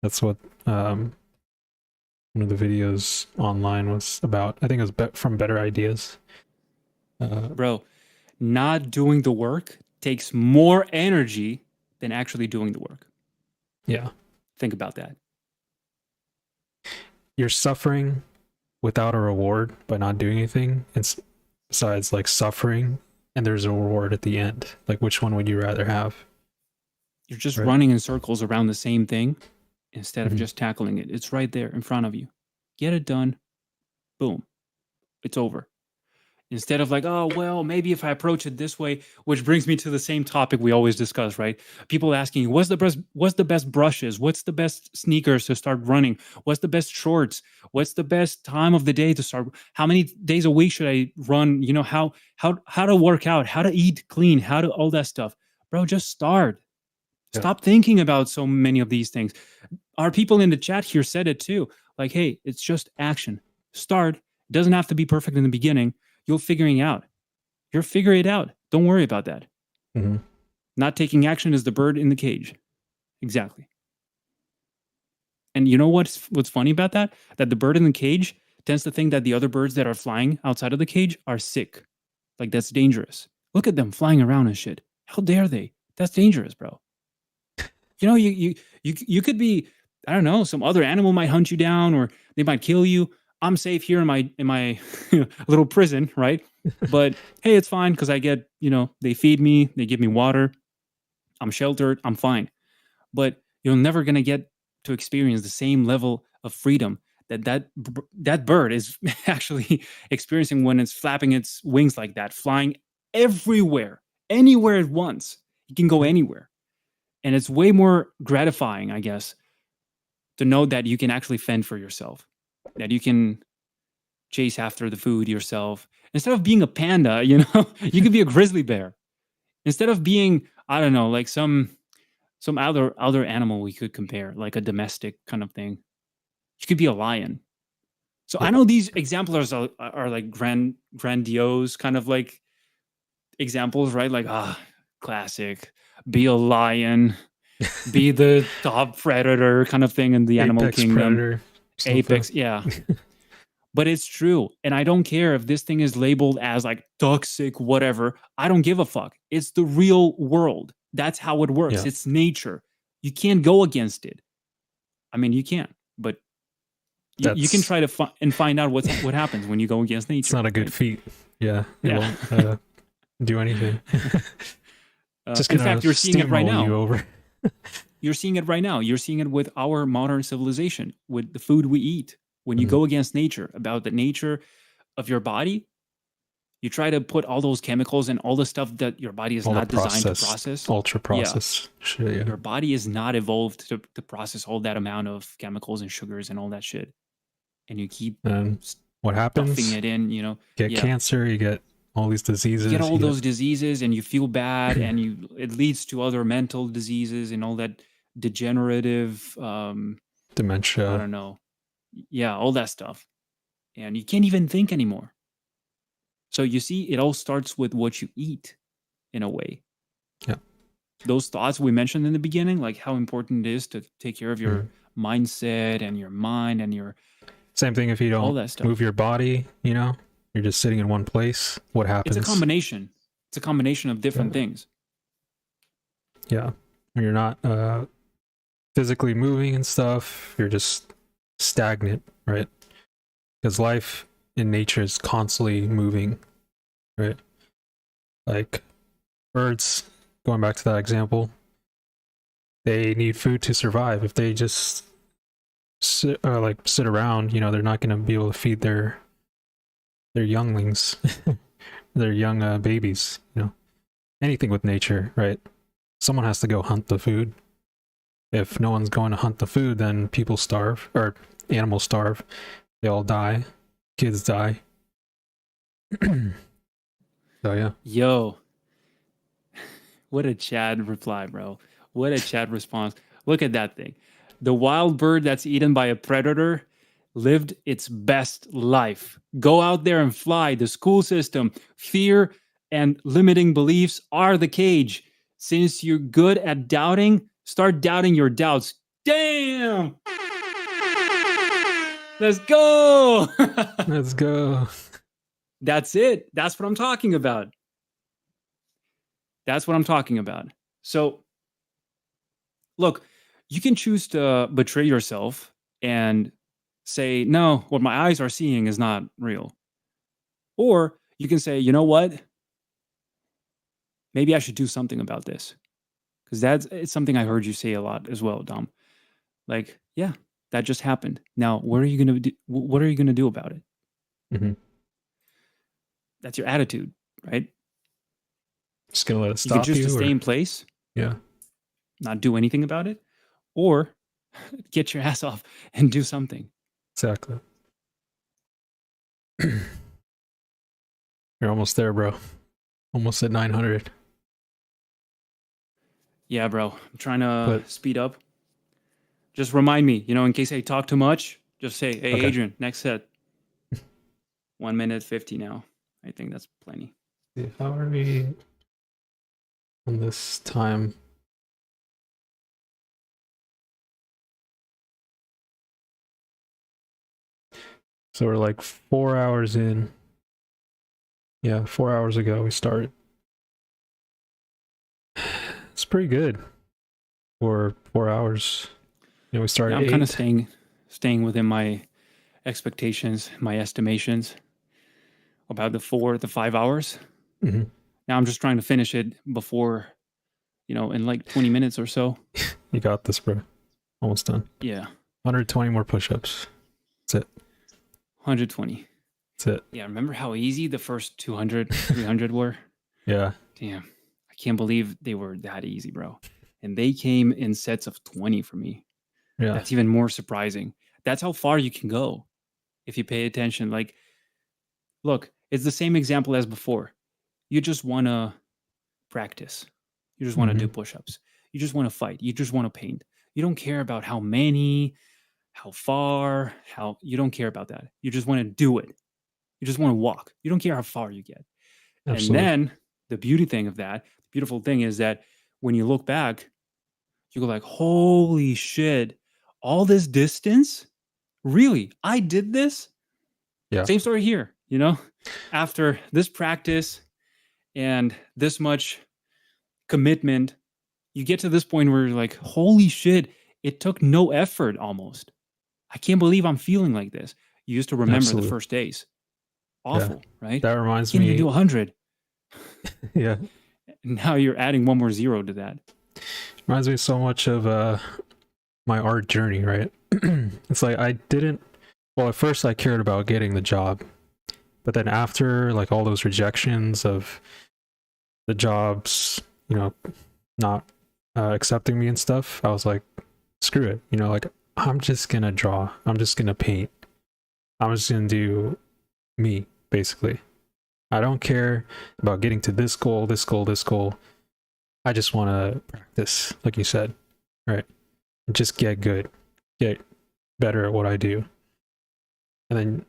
That's what one of the videos online was about. I think it was from Better Ideas. Bro, not doing the work takes more energy than actually doing the work. Yeah. Think about that. You're suffering without a reward by not doing anything. It's besides like suffering and there's a reward at the end. Like, which one would you rather have? You're just running in circles around the same thing instead of just tackling it. It's right there in front of you. Get it done. Boom. It's over. Instead of like, oh, well, maybe if I approach it this way, which brings me to the same topic we always discuss, right? People asking, what's the best brushes? What's the best sneakers to start running? What's the best shorts? What's the best time of the day to start? How many days a week should I run? You know, how to work out, how to eat clean, how to all that stuff. Bro, just start. Yeah. Stop thinking about so many of these things. Our people in the chat here said it too. Like, hey, it's just action. Start. It doesn't have to be perfect in the beginning. You'll figure it out. Don't worry about that. Mm-hmm. Not taking action is the bird in the cage. Exactly. And you know what's funny about that? That the bird in the cage tends to think that the other birds that are flying outside of the cage are sick. Like, that's dangerous. Look at them flying around and shit. How dare they? That's dangerous, bro. You know, you could be, I don't know, some other animal might hunt you down or they might kill you. I'm safe here in my little prison, right? But hey, it's fine because I get, they feed me, they give me water, I'm sheltered, I'm fine. But you're never gonna get to experience the same level of freedom that bird is actually experiencing when it's flapping its wings like that, flying everywhere, anywhere at once. It can go anywhere, and it's way more gratifying, I guess, to know that you can actually fend for yourself. That you can chase after the food yourself. Instead of being a panda, you could be a grizzly bear. Instead of being, I don't know, like some other animal we could compare, like a domestic kind of thing. You could be a lion. So I know these examples are like grandiose kind of like examples, right? Like, classic. Be a lion. Be the top predator kind of thing in the animal kingdom. Predator. Apex, yeah. But it's true. And I don't care if this thing is labeled as like toxic, whatever. I don't give a fuck. It's the real world. That's how it works. Yeah. It's nature. You can't go against it. I mean, you can, but you can try to find out what happens when you go against nature. It's not a good feat. Yeah. It won't do anything. Just in fact, you're seeing it right now. You're seeing it right now. You're seeing it with our modern civilization, with the food we eat. When you go against nature, about the nature of your body, you try to put all those chemicals and all the stuff that your body is not designed to process. Ultra process. Yeah. Shit, yeah. Your body is not evolved to process all that amount of chemicals and sugars and all that shit. And you keep what happens? Stuffing it in, Get cancer, you get all these diseases. You get all those diseases and you feel bad and it leads to other mental diseases and all that degenerative dementia. I don't know. Yeah, all that stuff. And you can't even think anymore. So you see, it all starts with what you eat in a way. Yeah. Those thoughts we mentioned in the beginning, like how important it is to take care of your mindset and your mind and your... Same thing if you don't move your body, you're just sitting in one place. What happens? It's a combination. It's a combination of different things. Yeah. When you're not physically moving and stuff, you're just stagnant, right? Because life in nature is constantly moving, right? Like birds, going back to that example, they need food to survive. If they just sit around, they're not going to be able to feed their younglings, their young babies. Anything with nature, right? Someone has to go hunt the food. If no one's going to hunt the food, then people starve, or animals starve. They all die. Kids die. So yeah. Yo. What a Chad reply, bro. What a Chad response. Look at that thing. The wild bird that's eaten by a predator, lived its best life. Go out there and fly. The school system, fear and limiting beliefs are the cage. Since you're good at doubting, start doubting your doubts. Damn! Let's go! Let's go. That's it. That's what I'm talking about. That's what I'm talking about. So, look, you can choose to betray yourself and say, no, what my eyes are seeing is not real. Or you can say, you know what? Maybe I should do something about this. Because it's something I heard you say a lot as well, Dom. Like, yeah, that just happened. Now, what are you gonna do? What are you gonna do about it? Mm-hmm. That's your attitude, right? Just gonna let it You can stop choose you, to stay or in place, yeah, not do anything about it, or get your ass off and do something. exactly. You're almost there, bro. Almost at 900. Yeah, bro. I'm trying to But- speed up. Just remind me, in case I talk too much, just say, hey, Okay. Adrian, next set. 1 minute 50 now. I think that's plenty. How are we on this time? So we're like 4 hours in. Yeah, 4 hours ago we started. It's pretty good for 4 hours. We started. Yeah, I'm kind of staying within my expectations, my estimations about the 5 hours. Mm-hmm. Now I'm just trying to finish it before, in like 20 minutes or so. You got this, bro. Almost done. Yeah. 120 more push-ups. That's it. 120. That's it. Yeah. Remember how easy the first 200, 300 were? Yeah. Damn. I can't believe they were that easy, bro. And they came in sets of 20 for me. Yeah. That's even more surprising. That's how far you can go if you pay attention. Like, look, it's the same example as before. You just want to practice. You just want to do push-ups. You just want to fight. You just want to paint. You don't care about how many, how far, you don't care about that. You just want to do it. You just want to walk. You don't care how far you get. Absolutely. And then the beautiful thing is that when you look back, you go like, holy shit, all this distance? Really? I did this? Yeah. Same story here, after this practice and this much commitment, you get to this point where you're like, holy shit, it took no effort almost. I can't believe I'm feeling like this. You used to remember Absolutely. the first days. Awful, right? That reminds You can't me. even do 100. Yeah. Now you're adding one more zero to that. Reminds me so much of my art journey, right? It's like at first I cared about getting the job, but then after like all those rejections of the jobs, not accepting me and stuff, I was like, screw it, like I'm just gonna draw, I'm just gonna paint, I'm just gonna do me, basically. I don't care about getting to this goal. I just want to practice, like you said, right? Just get good, get better at what I do. And then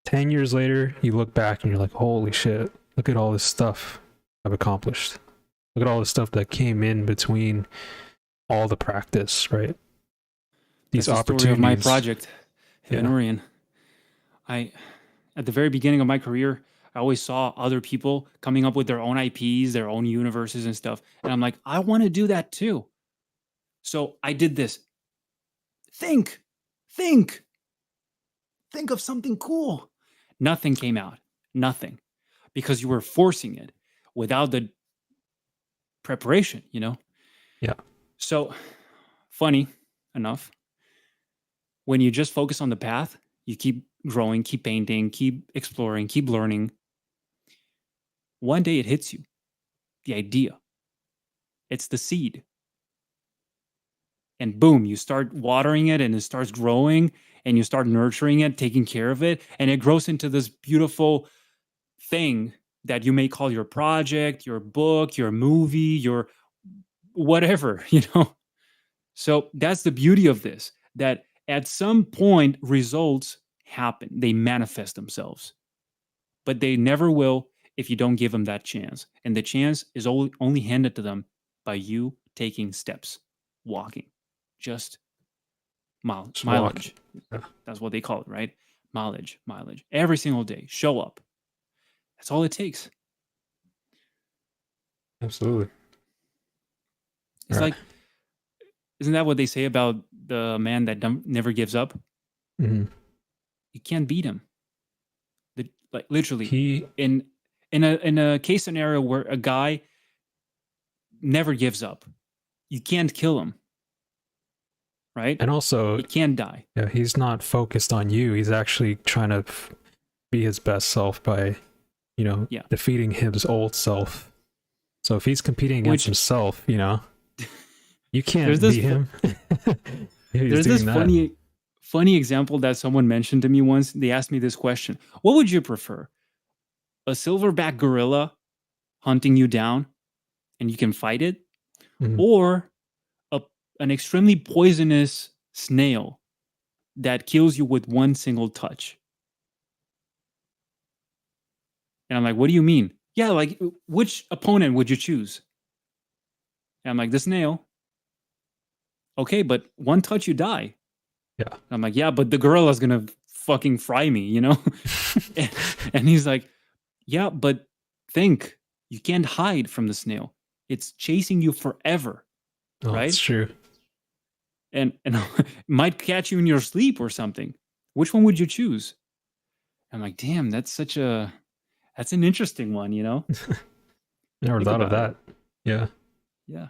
10 years later, you look back and you're like, holy shit, look at all this stuff I've accomplished. Look at all the stuff that came in between all the practice, right? These That's opportunities. The story of my project, Yeah. Orion. At the very beginning of my career, I always saw other people coming up with their own IPs, their own universes and stuff. And I'm like, I want to do that too. So I did this. Think of something cool. Nothing came out. Nothing. Because you were forcing it without the preparation, Yeah. So, funny enough, when you just focus on the path, you keep growing, keep painting, keep exploring, keep learning. One day it hits you. The idea. It's the seed. And boom, you start watering it and it starts growing and you start nurturing it, taking care of it. And it grows into this beautiful thing that you may call your project, your book, your movie, your whatever, So that's the beauty of this, that At some point, results happen. They manifest themselves. But they never will if you don't give them that chance. And the chance is only handed to them by you taking steps, walking, just Just walk. mileage. Yeah. That's what they call it, right? Mileage. Every single day, show up. That's all it takes. Absolutely. It's All like, isn't that what they say about the man that never gives up? right. You can't beat him. Like literally, He in a case scenario where a guy never gives up, you can't kill him, right? and also He can't die. yeah, he's not focused on you. He's actually trying to be his best self by, Yeah. defeating his old self. So if he's competing against himself, you can't beat him. There's this funny example that someone mentioned to me once. They asked me this question: what would you prefer? A silverback gorilla hunting you down and you can fight it, Mhm. or an extremely poisonous snail that kills you with one single touch? And I'm like, what do you mean? Yeah, like, which opponent would you choose? And I'm like, the snail. Okay, but one touch you die. Yeah. I'm like, yeah, but the gorilla's gonna fucking fry me, and he's like, yeah, but think, you can't hide from the snail. It's chasing you forever, Oh, right? that's true. And might catch you in your sleep or something. Which one would you choose? I'm like, damn, that's an interesting one, Never Think thought of about that. Yeah. Yeah.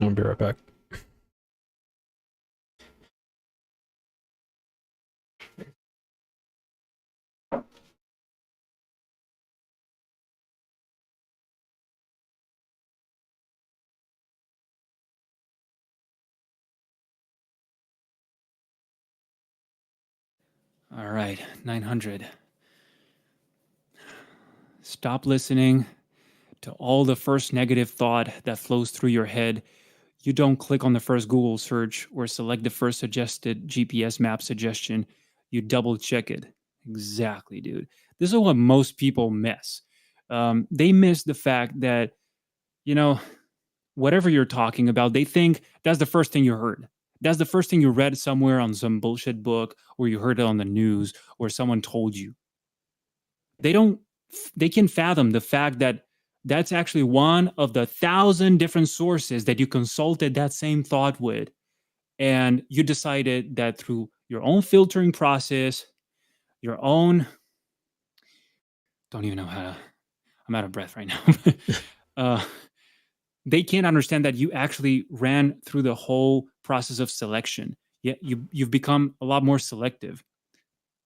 I'll be right back. All right, 900. Stop listening to all the first negative thought that flows through your head. You don't click on the first Google search or select the first suggested GPS map suggestion. You double check it. Exactly, dude. This is what most people miss. They miss the fact that, whatever you're talking about, they think that's the first thing you heard. That's the first thing you read somewhere on some bullshit book, or you heard it on the news, or someone told you. They can fathom the fact that that's actually one of the 1,000 different sources that you consulted that same thought with. And you decided that through your own filtering process, your own, don't even know how to, I'm out of breath right now. They can't understand that you actually ran through the whole process of selection. Yet you've become a lot more selective.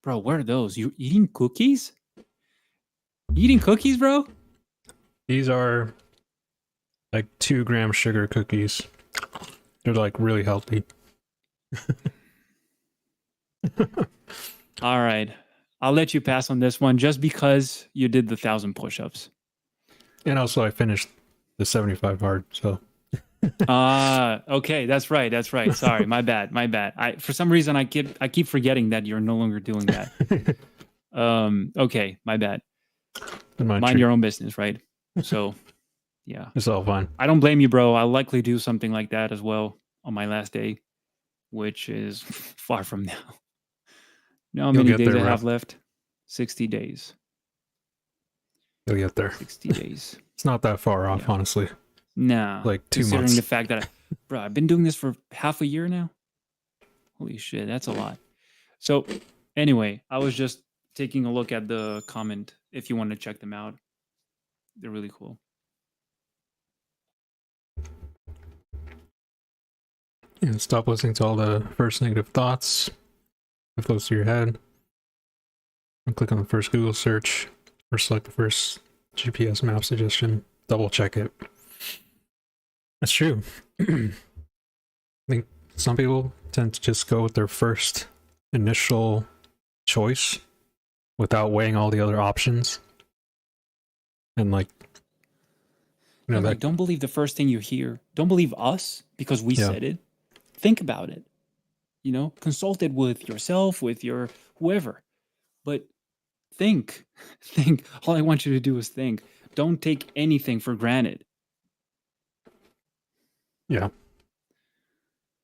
Bro, what are those? You eating cookies? Eating cookies, bro? These are like 2-gram sugar cookies. They're like really healthy. All right. I'll let you pass on this one just because you did the 1,000 push-ups. And also I finished the 75 hard, so. Okay, that's right. Sorry, my bad. For some reason I keep forgetting that you're no longer doing that. Okay, my bad. Mind your own business, right? So, yeah. It's all fine. I don't blame you, bro. I'll likely do something like that as well on my last day, which is far from now. You know how many days I have left? 60 days. You'll get there. 60 days. It's not that far off, honestly. No. Like 2 months. Considering the fact that, bro, I've been doing this for half a year now. Holy shit, that's a lot. So, anyway, I was just taking a look at the comment if you want to check them out. They're really cool. Yeah, stop listening to all the first negative thoughts that flows through your head. And click on the first Google search or select the first GPS map suggestion. Double check it. That's true. I think some people tend to just go with their first initial choice without weighing all the other options. And don't believe the first thing you hear. Don't believe us because we said it. think about it. Consult it with yourself, with your whoever. But think. Think. All I want you to do is think. Don't take anything for granted. Yeah.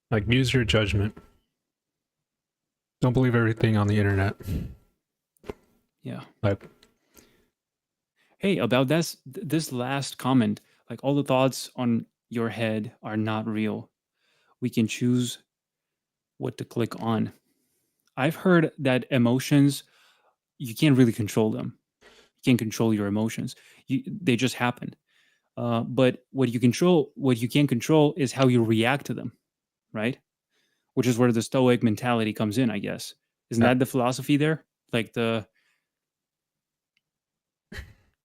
Like, use your judgment. Don't believe everything on the internet. Yeah. Like, hey, about this last comment, like, all the thoughts on your head are not real. We can choose what to click on. I've heard that emotions, you can't really control them. You can't control your emotions. They just happen. But what you can control is how you react to them, right? Which is where the stoic mentality comes in, I guess. Isn't that the philosophy there? Like, the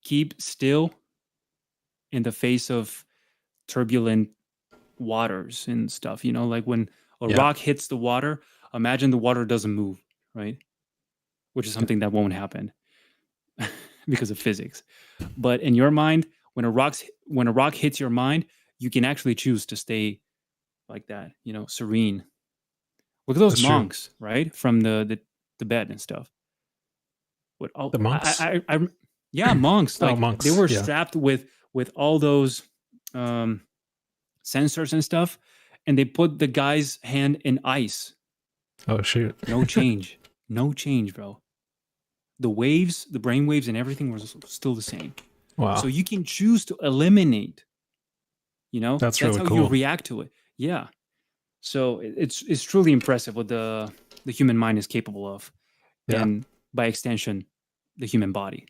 keep still in the face of turbulent waters and stuff, like when a rock hits the water, imagine the water doesn't move, right? Which is something that won't happen because of physics. But in your mind, when a rock hits your mind, you can actually choose to stay like that, serene. Look at those monks, right? From the Tibet and stuff. What? Oh, the monks? Yeah, monks. Like, monks. They were strapped with all those sensors and stuff, and they put the guy's hand in ice. Oh, shoot. No change. No change, bro. The waves, the brain waves and everything was still the same. Wow. So you can choose to eliminate, That's really how cool. You react to it. Yeah. So it's truly impressive what the human mind is capable of. Yeah. And by extension, the human body.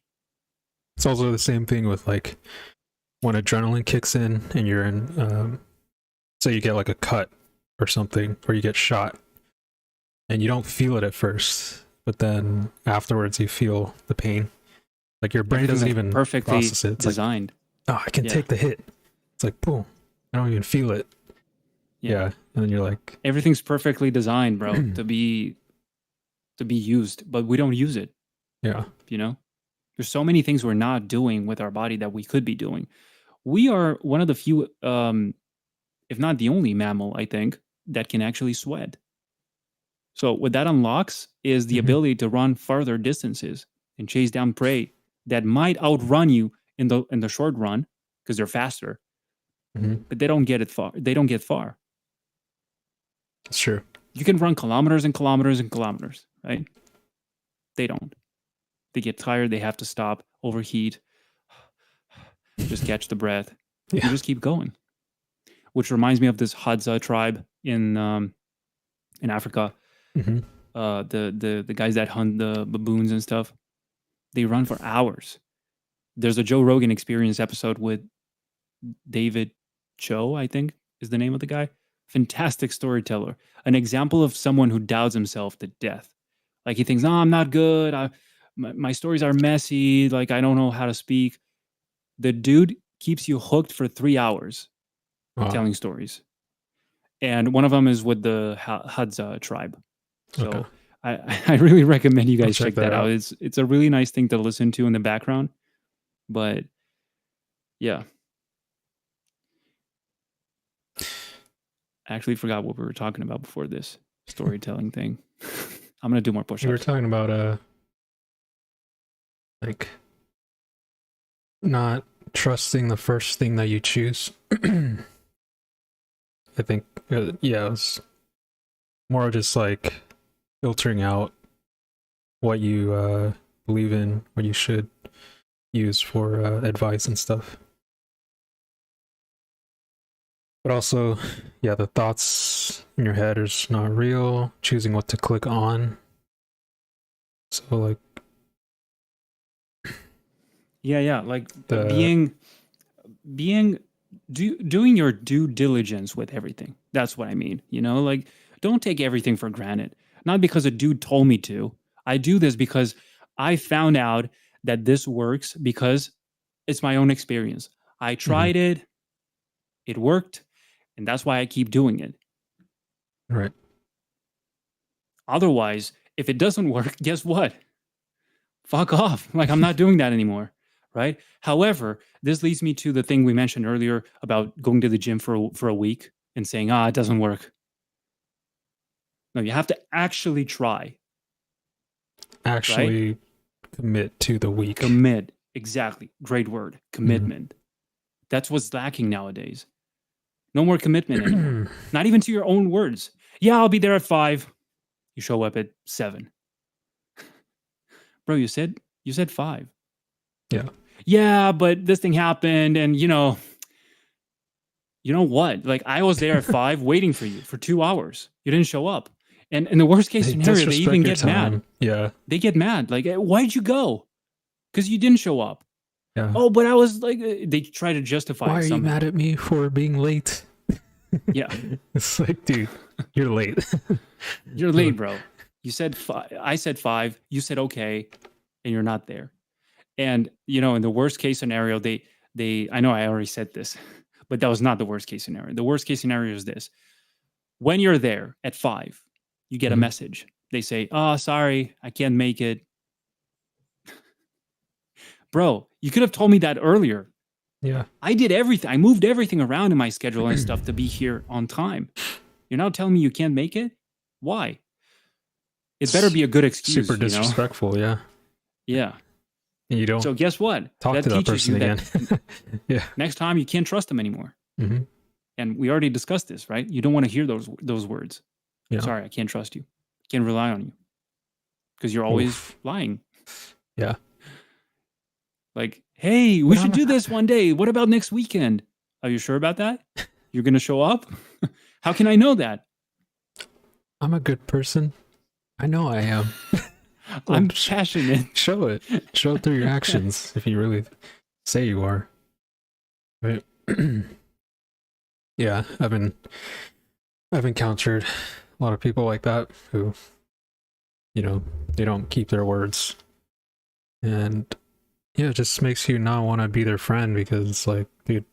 It's also the same thing with, like, when adrenaline kicks in and you're in, say you get like a cut or something, or you get shot, and you don't feel it at first, but then afterwards you feel the pain. Like, your brain doesn't even perfectly process it. It's designed. Like, oh, I can take the hit. It's like, boom, I don't even feel it. Yeah. And then you're like, everything's perfectly designed, bro, to be used, but we don't use it. Yeah. There's so many things we're not doing with our body that we could be doing. We are one of the few, if not the only mammal, I think, that can actually sweat. So what that unlocks is the ability to run farther distances and chase down prey that might outrun you in the short run because they're faster, but they don't get far. That's true. You can run kilometers and kilometers and kilometers, right? They don't. They get tired. They have to stop, overheat, just catch the breath. You just keep going. Which reminds me of this Hadza tribe in Africa. The guys that hunt the baboons and stuff. They run for hours. There's a Joe Rogan Experience episode with David Cho, I think is the name of the guy. Fantastic storyteller. An example of someone who doubts himself to death. Like, he thinks, no, I'm not good. My stories are messy. Like, I don't know how to speak. The dude keeps you hooked for 3 hours telling stories. And one of them is with the Hadza tribe. So I really recommend you guys check that out. It's a really nice thing to listen to in the background. But yeah. I actually forgot what we were talking about before this storytelling thing. I'm going to do more push-ups. We were talking about like, not trusting the first thing that you choose. I think, it was more just like filtering out what you believe in, what you should use for advice and stuff. But also, the thoughts in your head are just not real. Choosing what to click on. So, like, like doing your due diligence with everything. That's what I mean. Like, don't take everything for granted. Not because a dude told me to. I do this because I found out that this works because it's my own experience. I tried it. It worked. And that's why I keep doing it. Right. Otherwise, if it doesn't work, guess what? Fuck off. Like, I'm not doing that anymore. Right? However, this leads me to the thing we mentioned earlier about going to the gym for a week and saying, it doesn't work. No, you have to actually try. Actually commit to the week. Commit. Exactly. Great word. Commitment. That's what's lacking nowadays. No more commitment anymore. Not even to your own words. Yeah, I'll be there at 5. You show up at 7. Bro, you said 5. Yeah. Yeah, but this thing happened, and you know what? Like, I was there at 5 waiting for you for 2 hours. You didn't show up. And in the worst case scenario, they even get mad. Yeah. They get mad. Like, why'd you go? Because you didn't show up. Yeah. Oh, but I was like, they try to justify Why it are somehow. you mad at me for being late? Yeah. It's like, dude, you're late. You're late, bro. You said 5. I said 5. You said okay, and you're not there. And, you know, in the worst case scenario, they I know I already said this, but that was not the worst case scenario. The worst case scenario is this. When you're there at 5, you get a message. They say, oh, sorry, I can't make it. Bro, you could have told me that earlier. Yeah. I did everything. I moved everything around in my schedule and stuff to be here on time. You're now telling me you can't make it? Why? It better be a good excuse. Super disrespectful, yeah. Yeah. And you don't. So guess what? Talk to that person again. Yeah. Next time you can't trust them anymore. And we already discussed this, right? You don't want to hear those words. Yeah. Sorry, I can't trust you. I can't rely on you. Because you're always lying. Yeah. Like, hey, we should do this one day. What about next weekend? Are you sure about that? You're going to show up? How can I know that? I'm a good person. I know I am. I'm passionate. Show it. Show it through your actions if you really say you are. Right? Yeah, I've encountered a lot of people like that who, you know, they don't keep their words. And yeah, it just makes you not want to be their friend because it's like, dude,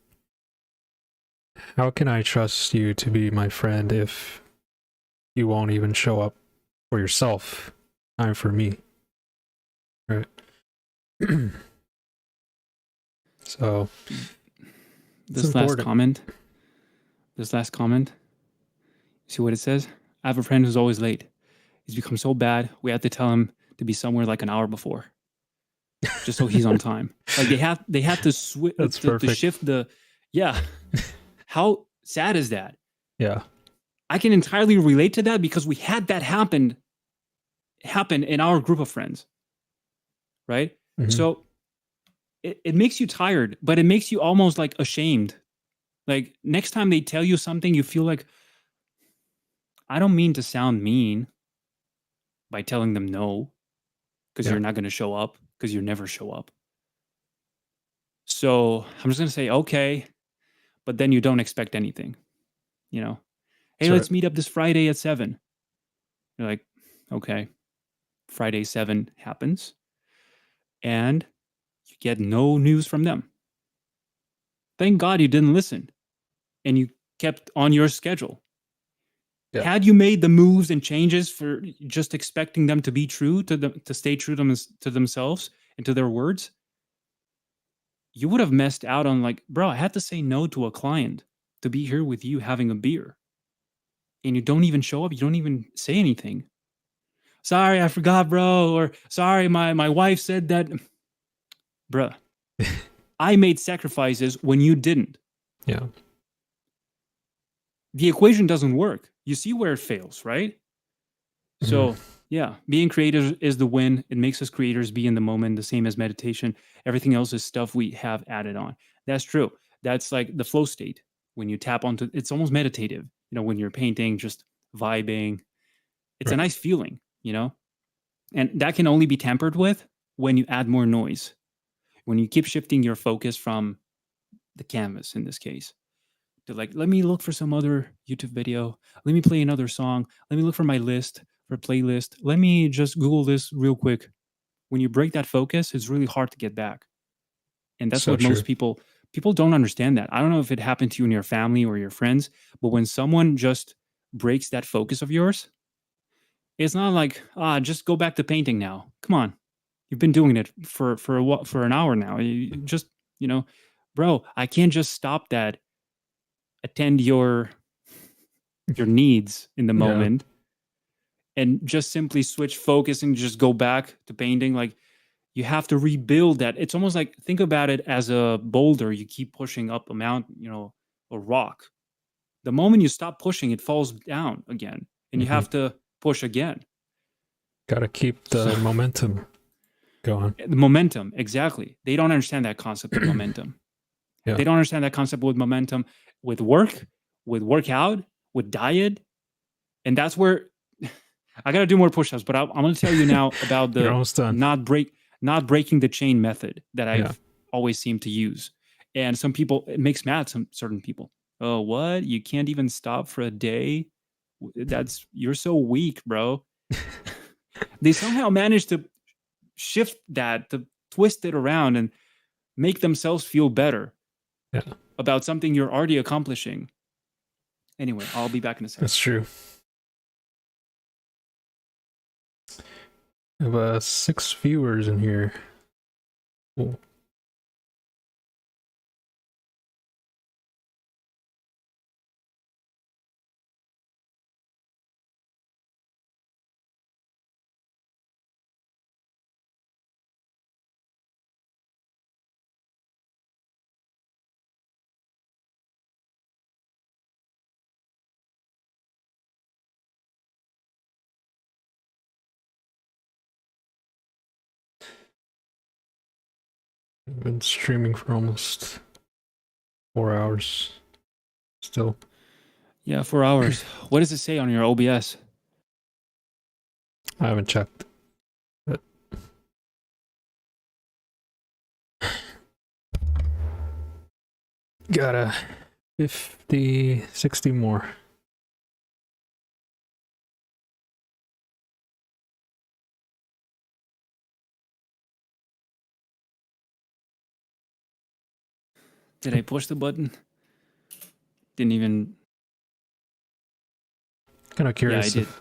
how can I trust you to be my friend if you won't even show up for yourself? Time for me. Right? So this last comment, see what it says? I have a friend who's always late. He's become so bad, we have to tell him to be somewhere like an hour before. Just so he's on time. Like they have to switch to shift the How sad is that? Yeah. I can entirely relate to that because we had that happen in our group of friends. Right? So it makes you tired, but it makes you almost like ashamed. Like next time they tell you something, you feel like, I don't mean to sound mean by telling them no, because you're not going to show up, because you never show up. So I'm just going to say, okay, but then you don't expect anything, you know? Hey, let's meet up this Friday at 7. You're like, okay. Friday 7 happens, and you get no news from them. Thank God you didn't listen, and you kept on your schedule. Yeah. Had you made the moves and changes for just expecting them to be true to them, to stay true to themselves and to their words, you would have messed out on like, bro, I had to say no to a client to be here with you having a beer. And you don't even show up. You don't even say anything. Sorry, I forgot, bro. Or sorry, my wife said that. Bruh, I made sacrifices when you didn't. Yeah. The equation doesn't work. You see where it fails, right? So, yeah, being creative is the win. It makes us creators be in the moment, the same as meditation. Everything else is stuff we have added on. That's true. That's like the flow state. When you tap onto, it's almost meditative. You know, when you're painting, just vibing. It's a nice feeling, you know? And that can only be tampered with when you add more noise. When you keep shifting your focus from the canvas, in this case, to like, let me look for some other YouTube video. Let me play another song. Let me look for my list, for playlist. Let me just Google this real quick. When you break that focus, it's really hard to get back. And that's so what most people don't understand that. I don't know if it happened to you and your family or your friends, but when someone just breaks that focus of yours, it's not like, just go back to painting now. Come on. You've been doing it for an hour now. You just, you know, bro, I can't just stop that. Attend your needs in the moment. and just simply switch focus and just go back to painting. Like, you have to rebuild that. It's almost like, think about it as a boulder. You keep pushing up a mountain, a rock. The moment you stop pushing, it falls down again, and you have to push again. Gotta keep the momentum going. The momentum, exactly. They don't understand that concept of momentum. Yeah. They don't understand that concept with momentum, with work, with workout, with diet. And that's where I got to do more push-ups, but I'm going to tell you now about You're the almost done. not breaking the chain method that I've always seemed to use. And some people, it makes mad some certain people. Oh, what? You can't even stop for a day? You're so weak, bro. They somehow managed to shift that, to twist it around and make themselves feel better about something you're already accomplishing. Anyway, I'll be back in a second. That's true. I have 6 viewers in here. Cool. I've been streaming for almost 4 hours still. Yeah, 4 hours. What does it say on your OBS? I haven't checked. But got 50, 60 more. Did I push the button? Didn't even. Kind of curious. Yeah, I did.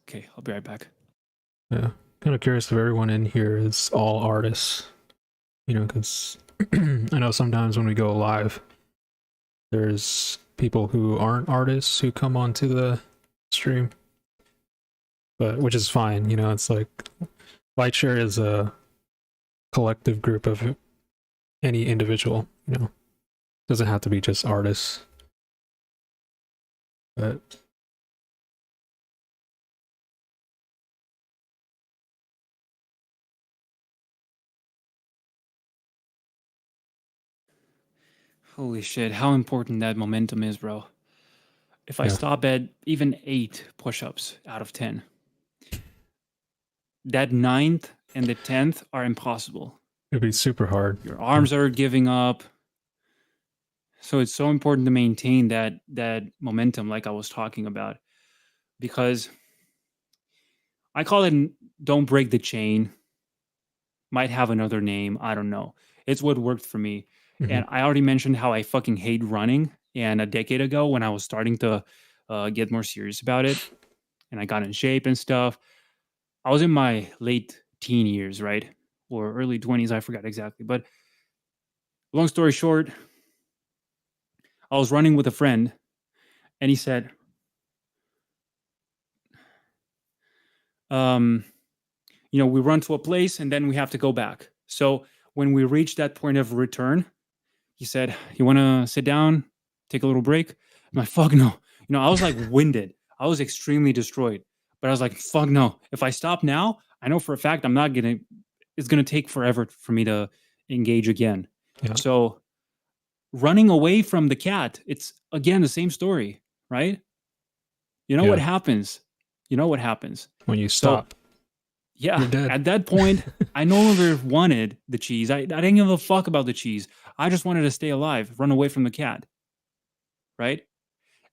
Okay, I'll be right back. Yeah, kind of curious if everyone in here is all artists. Because I know sometimes when we go live, there's people who aren't artists who come onto the stream, but which is fine. It's like Lightshare is a collective group of any individual. Doesn't have to be just artists, but Holy shit, how important that momentum is, bro. If I stop at even 8 push-ups out of 10, that 9th and the 10th are impossible. It'd be super hard. Your arms are giving up. So it's so important to maintain that momentum, like I was talking about, because I call it don't break the chain. Might have another name. I don't know. It's what worked for me. And I already mentioned how I fucking hate running. And a decade ago, when I was starting to get more serious about it, and I got in shape and stuff, I was in my late teen years, right? Or early 20s, I forgot exactly. But long story short, I was running with a friend, and he said, we run to a place and then we have to go back. So when we reach that point of return, he said, you want to sit down, take a little break? I'm like, fuck no. I was like winded. I was extremely destroyed. But I was like, fuck no. If I stop now, I know for a fact it's going to take forever for me to engage again. Yeah. So running away from the cat, it's again the same story, right? What happens? What happens? When you stop. So, yeah, at that point, I no longer wanted the cheese. I didn't give a fuck about the cheese. I just wanted to stay alive, run away from the cat, right?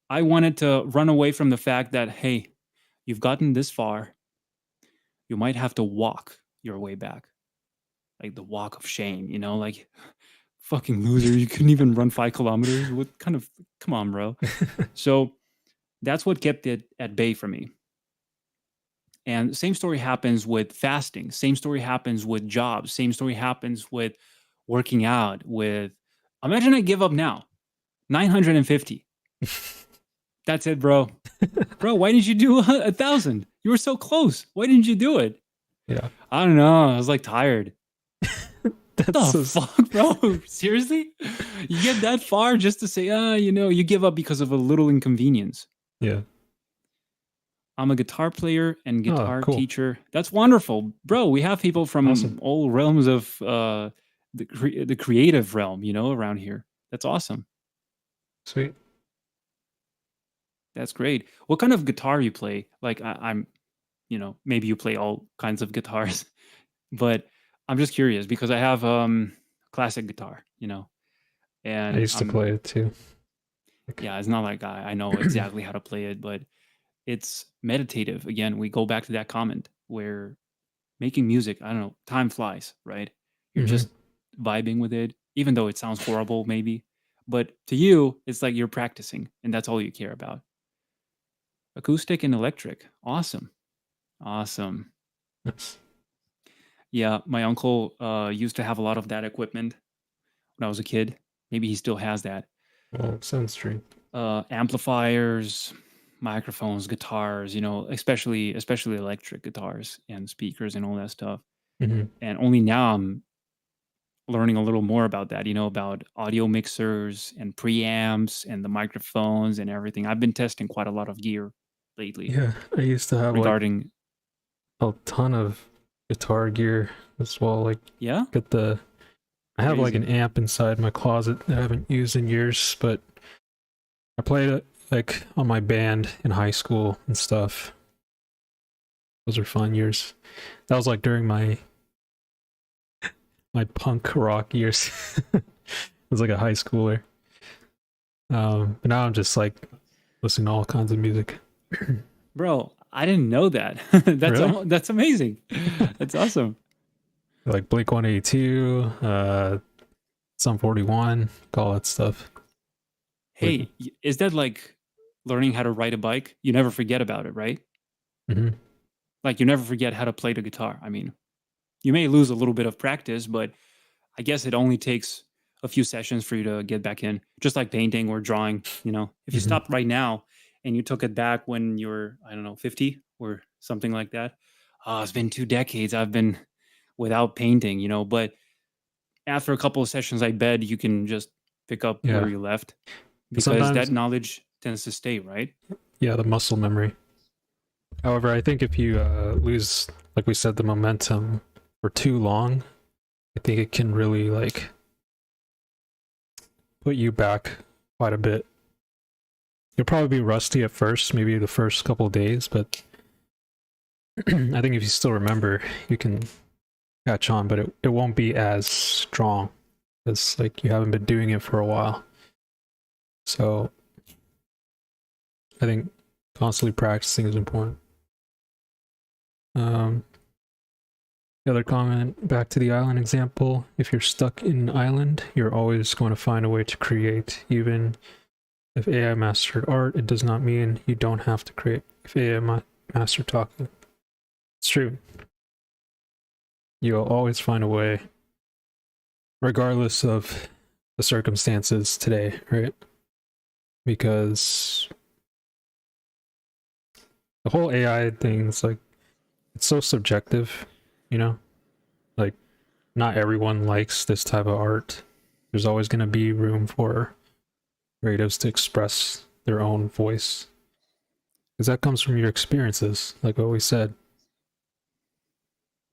I wanted to run away from the fact that, hey, you've gotten this far. You might have to walk your way back. Like the walk of shame, like fucking loser. You couldn't even run 5 kilometers. What kind of, come on, bro. So that's what kept it at bay for me. And same story happens with fasting. Same story happens with jobs. Same story happens with working out. Imagine I give up now. 950. That's it, bro. Bro, why didn't you do 1,000? You were so close. Why didn't you do it? Yeah. I don't know. I was like tired. That's The so fuck, bro? Seriously? You get that far just to say, you give up because of a little inconvenience. yeah. I'm a guitar player and Oh, guitar cool. teacher. That's wonderful, bro. We have people from Awesome. all realms of the creative realm, around here. That's awesome. Sweet. That's great. What kind of guitar you play? Like I'm, maybe you play all kinds of guitars, but I'm just curious because I have classic guitar, I and used to play it too. Like, yeah, it's not like I know exactly how to play it, but it's meditative. Again, we go back to that comment where making music, I don't know, time flies, right? You're mhm. just vibing with it, even though it sounds horrible, maybe. But to you, it's like you're practicing, and that's all you care about. Acoustic and electric. Awesome. Awesome. Nice. Yeah, my uncle used to have a lot of that equipment when I was a kid. Maybe he still has that. Sounds true. Amplifiers, microphones, guitars, especially electric guitars and speakers and all that stuff. Hmm. And only now I'm learning a little more about that, about audio mixers and preamps and the microphones and everything. I've been testing quite a lot of gear lately Yeah, I used to have like regarding, a ton of guitar gear as well. Like, yeah, get the I have like an crazy. amp inside my closet that I haven't used in years, but I played it like on my band in high school and stuff. Those are fun years. That was like during my punk rock years. I was like a high schooler. But now I'm just like listening to all kinds of music. Bro, I didn't know that. Really? That's amazing. That's awesome. Like Blink 182, Sum 41, all that stuff. Like, Hey, is that like learning how to ride a bike? You never forget about it, right? mhm. Like you never forget how to play the guitar. I mean, you may lose a little bit of practice, but I guess it only takes a few sessions for you to get back in, just like painting or drawing. If you Mhm. stopped right now and you took it back when you're, I don't know, 50 or something like that. Oh, it's been 2 decades. I've been without painting, but after a couple of sessions, I bet you can just pick up where Yeah. you left But because that sometimes, knowledge tends to stay, right? yeah, the muscle memory. However, I think if you lose, like we said, the momentum for too long, I think it can really like put you back quite a bit. You'll probably be rusty at first, maybe the first couple of days, but I think if you still remember, you can catch on, but it won't be as strong as like you haven't been doing it for a while. So I think constantly practicing is important. The other comment, back to the island example, if you're stuck in an island, you're always going to find a way to create. Even if AI mastered art, it does not mean you don't have to create. If AI mastered talking, it's true. You'll always find a way, regardless of the circumstances today, right? Because the whole AI thing is like, it's so subjective, you know? Like, not everyone likes this type of art. There's always going to be room for creatives to express their own voice. Because that comes from your experiences, like what we said.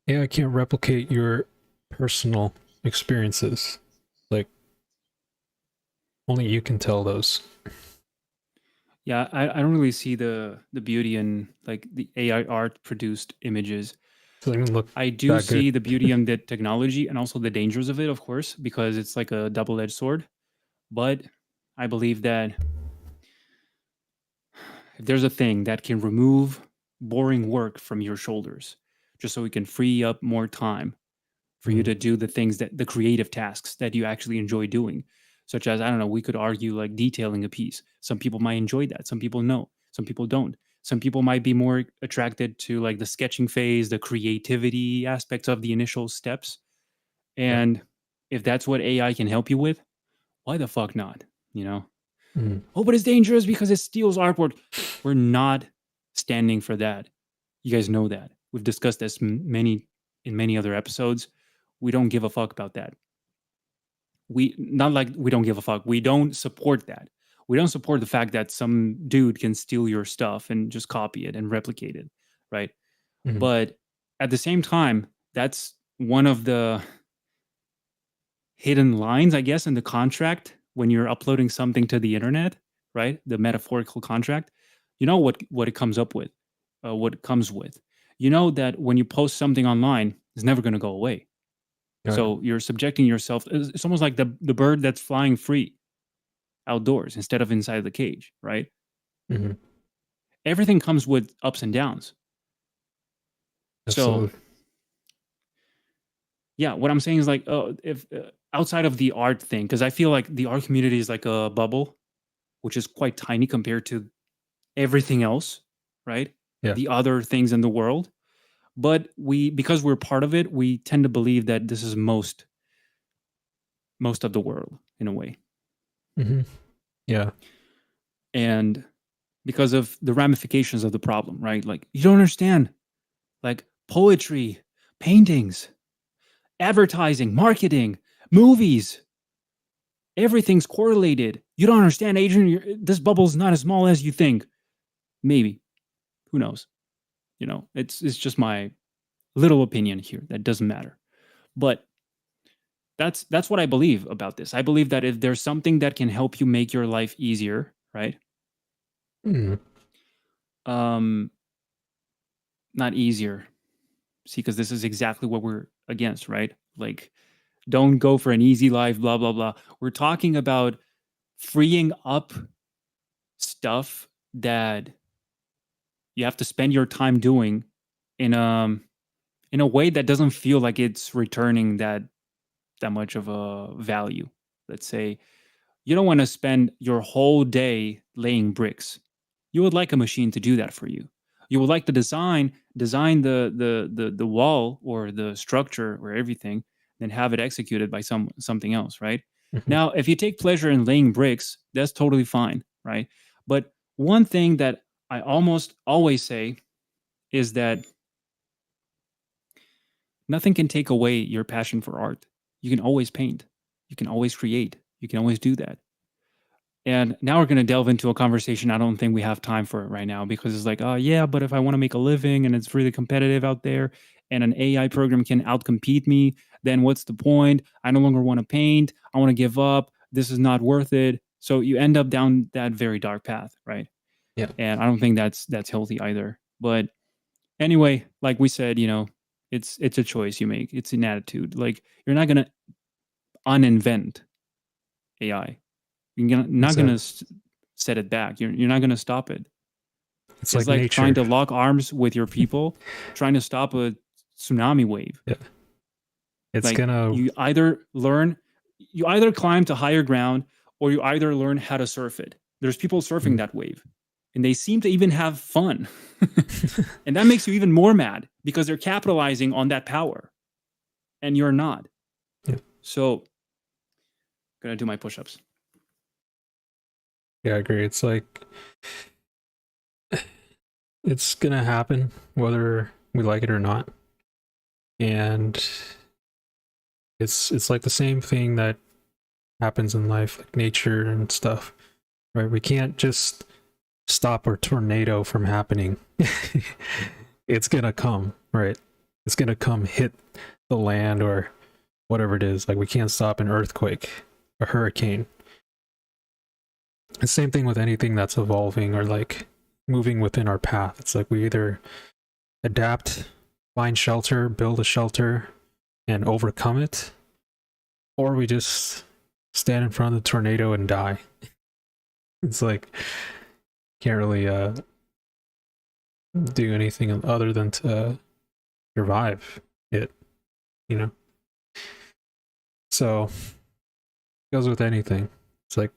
AI can't replicate your personal experiences. Like, only you can tell those. Yeah, I don't really see the beauty in like the AI art produced images. It doesn't even look I do that good. see the beauty in the technology and also the dangers of it, of course, because it's like a double-edged sword. But I believe that if there's a thing that can remove boring work from your shoulders, just so we can free up more time for you Mm. to do the things that the creative tasks that you actually enjoy doing, such as, I don't know, we could argue like detailing a piece. Some people might enjoy that, some people no, some people don't. Some people might be more attracted to like the sketching phase, the creativity aspects of the initial steps. Yeah. And if that's what AI can help you with, why the fuck not? you know Mm. oh, but it's dangerous because it steals artwork. we're not standing for that. You guys know that. We've discussed this in many other episodes. We don't give a fuck about that. We not like we don't give a fuck. We don't support that. We don't support the fact that some dude can steal your stuff and just copy it and replicate it, right? Mhm. But at the same time, that's one of the hidden lines, I guess, in the contract when you're uploading something to the internet, right? The metaphorical contract. You know what it comes up with, what it comes with. You know that when you post something online, it's never going to go away. Oh, yeah. So you're subjecting yourself. It's almost like the bird that's flying free outdoors instead of inside the cage, right? Mhm. Everything comes with ups and downs. So Absolutely. yeah, what I'm saying is like, if outside of the art thing, because I feel like the art community is like a bubble, which is quite tiny compared to everything else, right? Yeah. The other things in the world. But because we're part of it, we tend to believe that this is most of the world in a way. Mhm. Yeah. And because of the ramifications of the problem, right? Like, you don't understand. Like, poetry, paintings, advertising, marketing, movies, everything's correlated. You don't understand, Adrian. This bubble's not as small as you think. Maybe. Who knows? You know, it's just my little opinion here. That doesn't matter. But that's what I believe about this. I believe that if there's something that can help you make your life easier, right? Mhm. Um, not easier. See, because this is exactly what we're against, right? Like, don't go for an easy life, blah blah blah. We're talking about freeing up stuff that you have to spend your time doing in a way that doesn't feel like it's returning that much of a value. Let's say you don't want to spend your whole day laying bricks. You would like a machine to do that for you. You would like to design the wall or the structure or everything, then have it executed by something else, right? Mhm. Now, if you take pleasure in laying bricks, that's totally fine, right? But one thing that I almost always say is that nothing can take away your passion for art. You can always paint. You can always create. You can always do that. And now we're going to delve into a conversation I don't think we have time for it right now, because it's like, oh, yeah, but if I want to make a living and it's really competitive out there and an AI program can outcompete me, then what's the point? I no longer want to paint. I want to give up. This is not worth it. So you end up down that very dark path, right? Yeah. And I don't think that's healthy either. But anyway, like we said, it's a choice you make. It's an attitude. Like, you're not going to uninvent AI. You're not going Exactly. to set it back. You're not going to stop it. It's It's like like trying nature. to lock arms with your people, trying to stop a tsunami wave. Yeah. It's Like, gonna. you either climb to higher ground, or you either learn how to surf it. There's people surfing Mm. that wave, and they seem to even have fun. And that makes you even more mad because they're capitalizing on that power and you're not. Yeah. So, gonna do my push-ups. Yeah, I agree. It's like it's gonna happen whether we like it or not, and it's like the same thing that happens in life, like nature and stuff, right? We can't just stop a tornado from happening. It's gonna come, right? It's gonna come hit the land or whatever it is. Like, we can't stop an earthquake, a hurricane. The same thing with anything that's evolving or like moving within our path. It's like we either adapt, find shelter, build a shelter, and overcome it, or we just stand in front of the tornado and die. It's like, can't really do anything other than to survive it, you know? So it goes with anything. It's like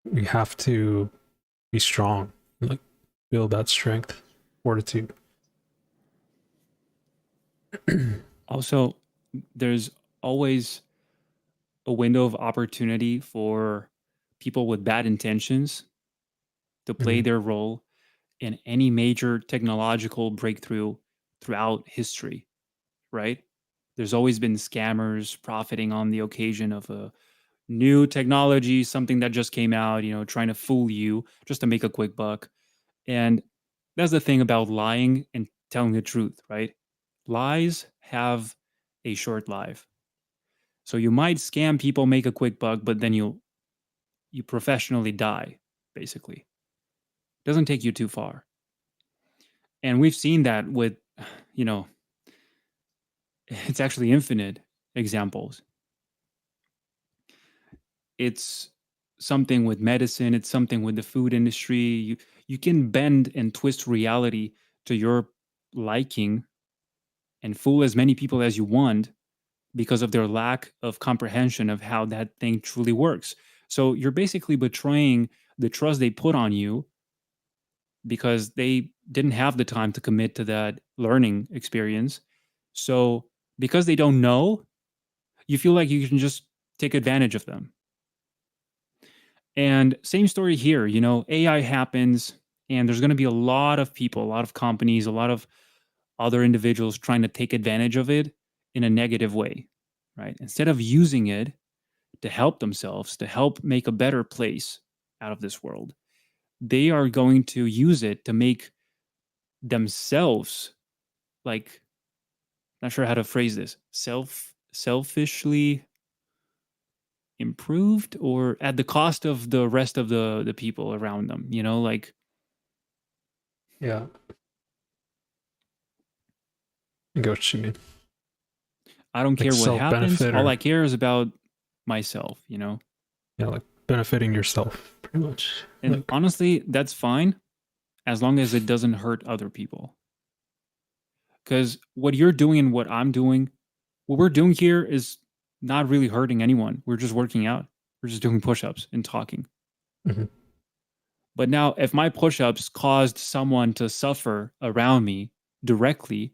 we have to be strong, like build that strength, fortitude. Also, there's always a window of opportunity for people with bad intentions to play Mhm. their role in any major technological breakthrough throughout history, right? There's always been scammers profiting on the occasion of a new technology, something that just came out, trying to fool you just to make a quick buck. And that's the thing about lying and telling the truth, right? Lies have a short life. So you might scam people, make a quick buck, but then you professionally die, basically. It doesn't take you too far. And we've seen that with, you know, it's actually infinite examples. It's something with medicine, it's something with the food industry. You can bend and twist reality to your liking and fool as many people as you want because of their lack of comprehension of how that thing truly works. So you're basically betraying the trust they put on you because they didn't have the time to commit to that learning experience. So because they don't know, you feel like you can just take advantage of them. And same story here, AI happens and there's going to be a lot of people, a lot of companies, a lot of other individuals trying to take advantage of it in a negative way, right? Instead of using it to help themselves, to help make a better place out of this world, they are going to use it to make themselves, like, not sure how to phrase this, selfishly improved or at the cost of the rest of the people around them, like Yeah. I get what you mean. I don't Like care what happens. self-benefit All or I care is about myself, yeah, like benefiting yourself, pretty much. And Like, honestly, that's fine as long as it doesn't hurt other people. Because what you're doing and what I'm doing, what we're doing here is not really hurting anyone. We're just working out. We're just doing push-ups and talking. mhm. But now, if my push-ups caused someone to suffer around me directly,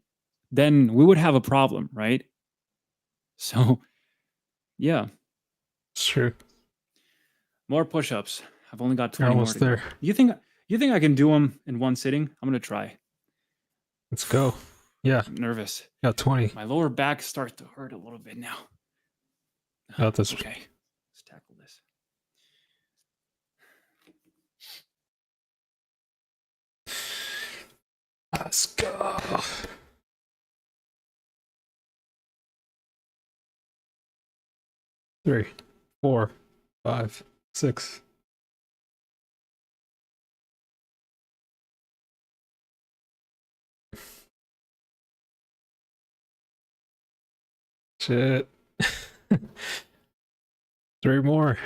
then we would have a problem, right? So, yeah, It's true. more push-ups. I've only got You're 20 more almost to go. there. You think I can do them in one sitting? I'm gonna try. Let's go. Yeah, I'm nervous. got 20. My lower back starts to hurt a little bit now. Got this. Okay, let's tackle this. Let's go. 3, 4, 5, 6. Shit. 3 more.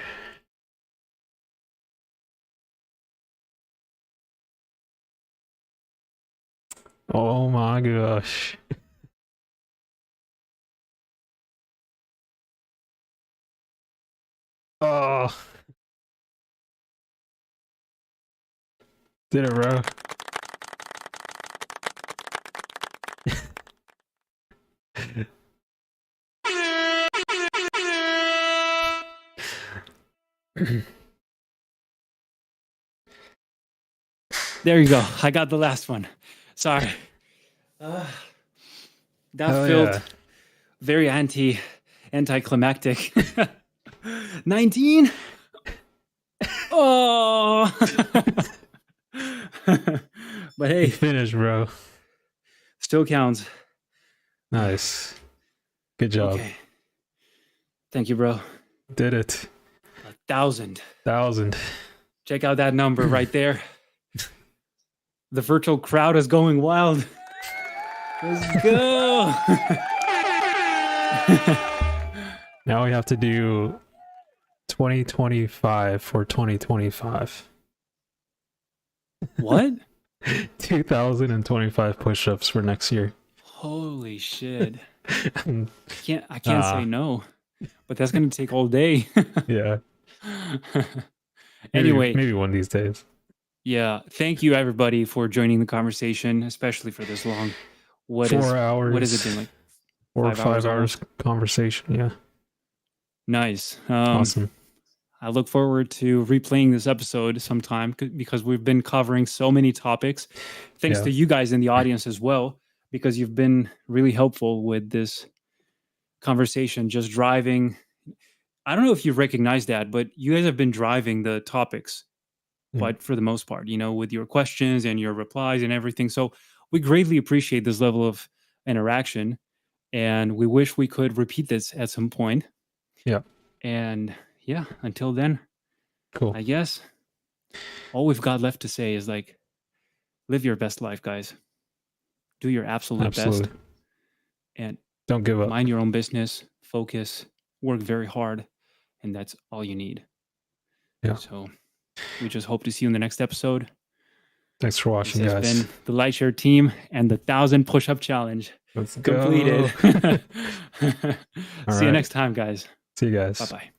Oh my gosh. Oh. Did it, bro. There you go. I got the last one. Sorry. That Hell felt yeah. very anticlimactic. 19. Oh. But You hey, finished, bro. still counts. Nice. Good job. Okay. Thank you, bro. Did it. 1,000. 1,000. Check out that number right there. The virtual crowd is going wild. Let's go. Now we have to do 2025 for 2025. What? 2025 push-ups for next year. Holy shit. I can't say no. But that's gonna take all day. Yeah. Anyway, maybe one of these days. yeah. Thank you everybody for joining the conversation, especially for this long. 4 hours. What has it been like? 4 or 5 5 hours conversation. Yeah. Nice. Awesome. I look forward to replaying this episode sometime because we've been covering so many topics. Thanks Yeah. to you guys in the audience as well, because you've been really helpful with this conversation, just driving. I don't know if you recognize that, but you guys have been driving the topics, but for the most part, with your questions and your replies and everything. So we greatly appreciate this level of interaction, and we wish we could repeat this at some point. Yeah. And yeah, until then, Cool. I guess all we've got left to say is like, live your best life, guys. Do your absolute best. And don't give up. Mind your own business, focus, work very hard, and that's all you need. Yeah. So we just hope to see you in the next episode. Thanks for watching, this guys. Has been the Lightshare team and the 1,000 push-up challenge. Let's completed. go. See you next time, guys. See you guys. Bye-bye.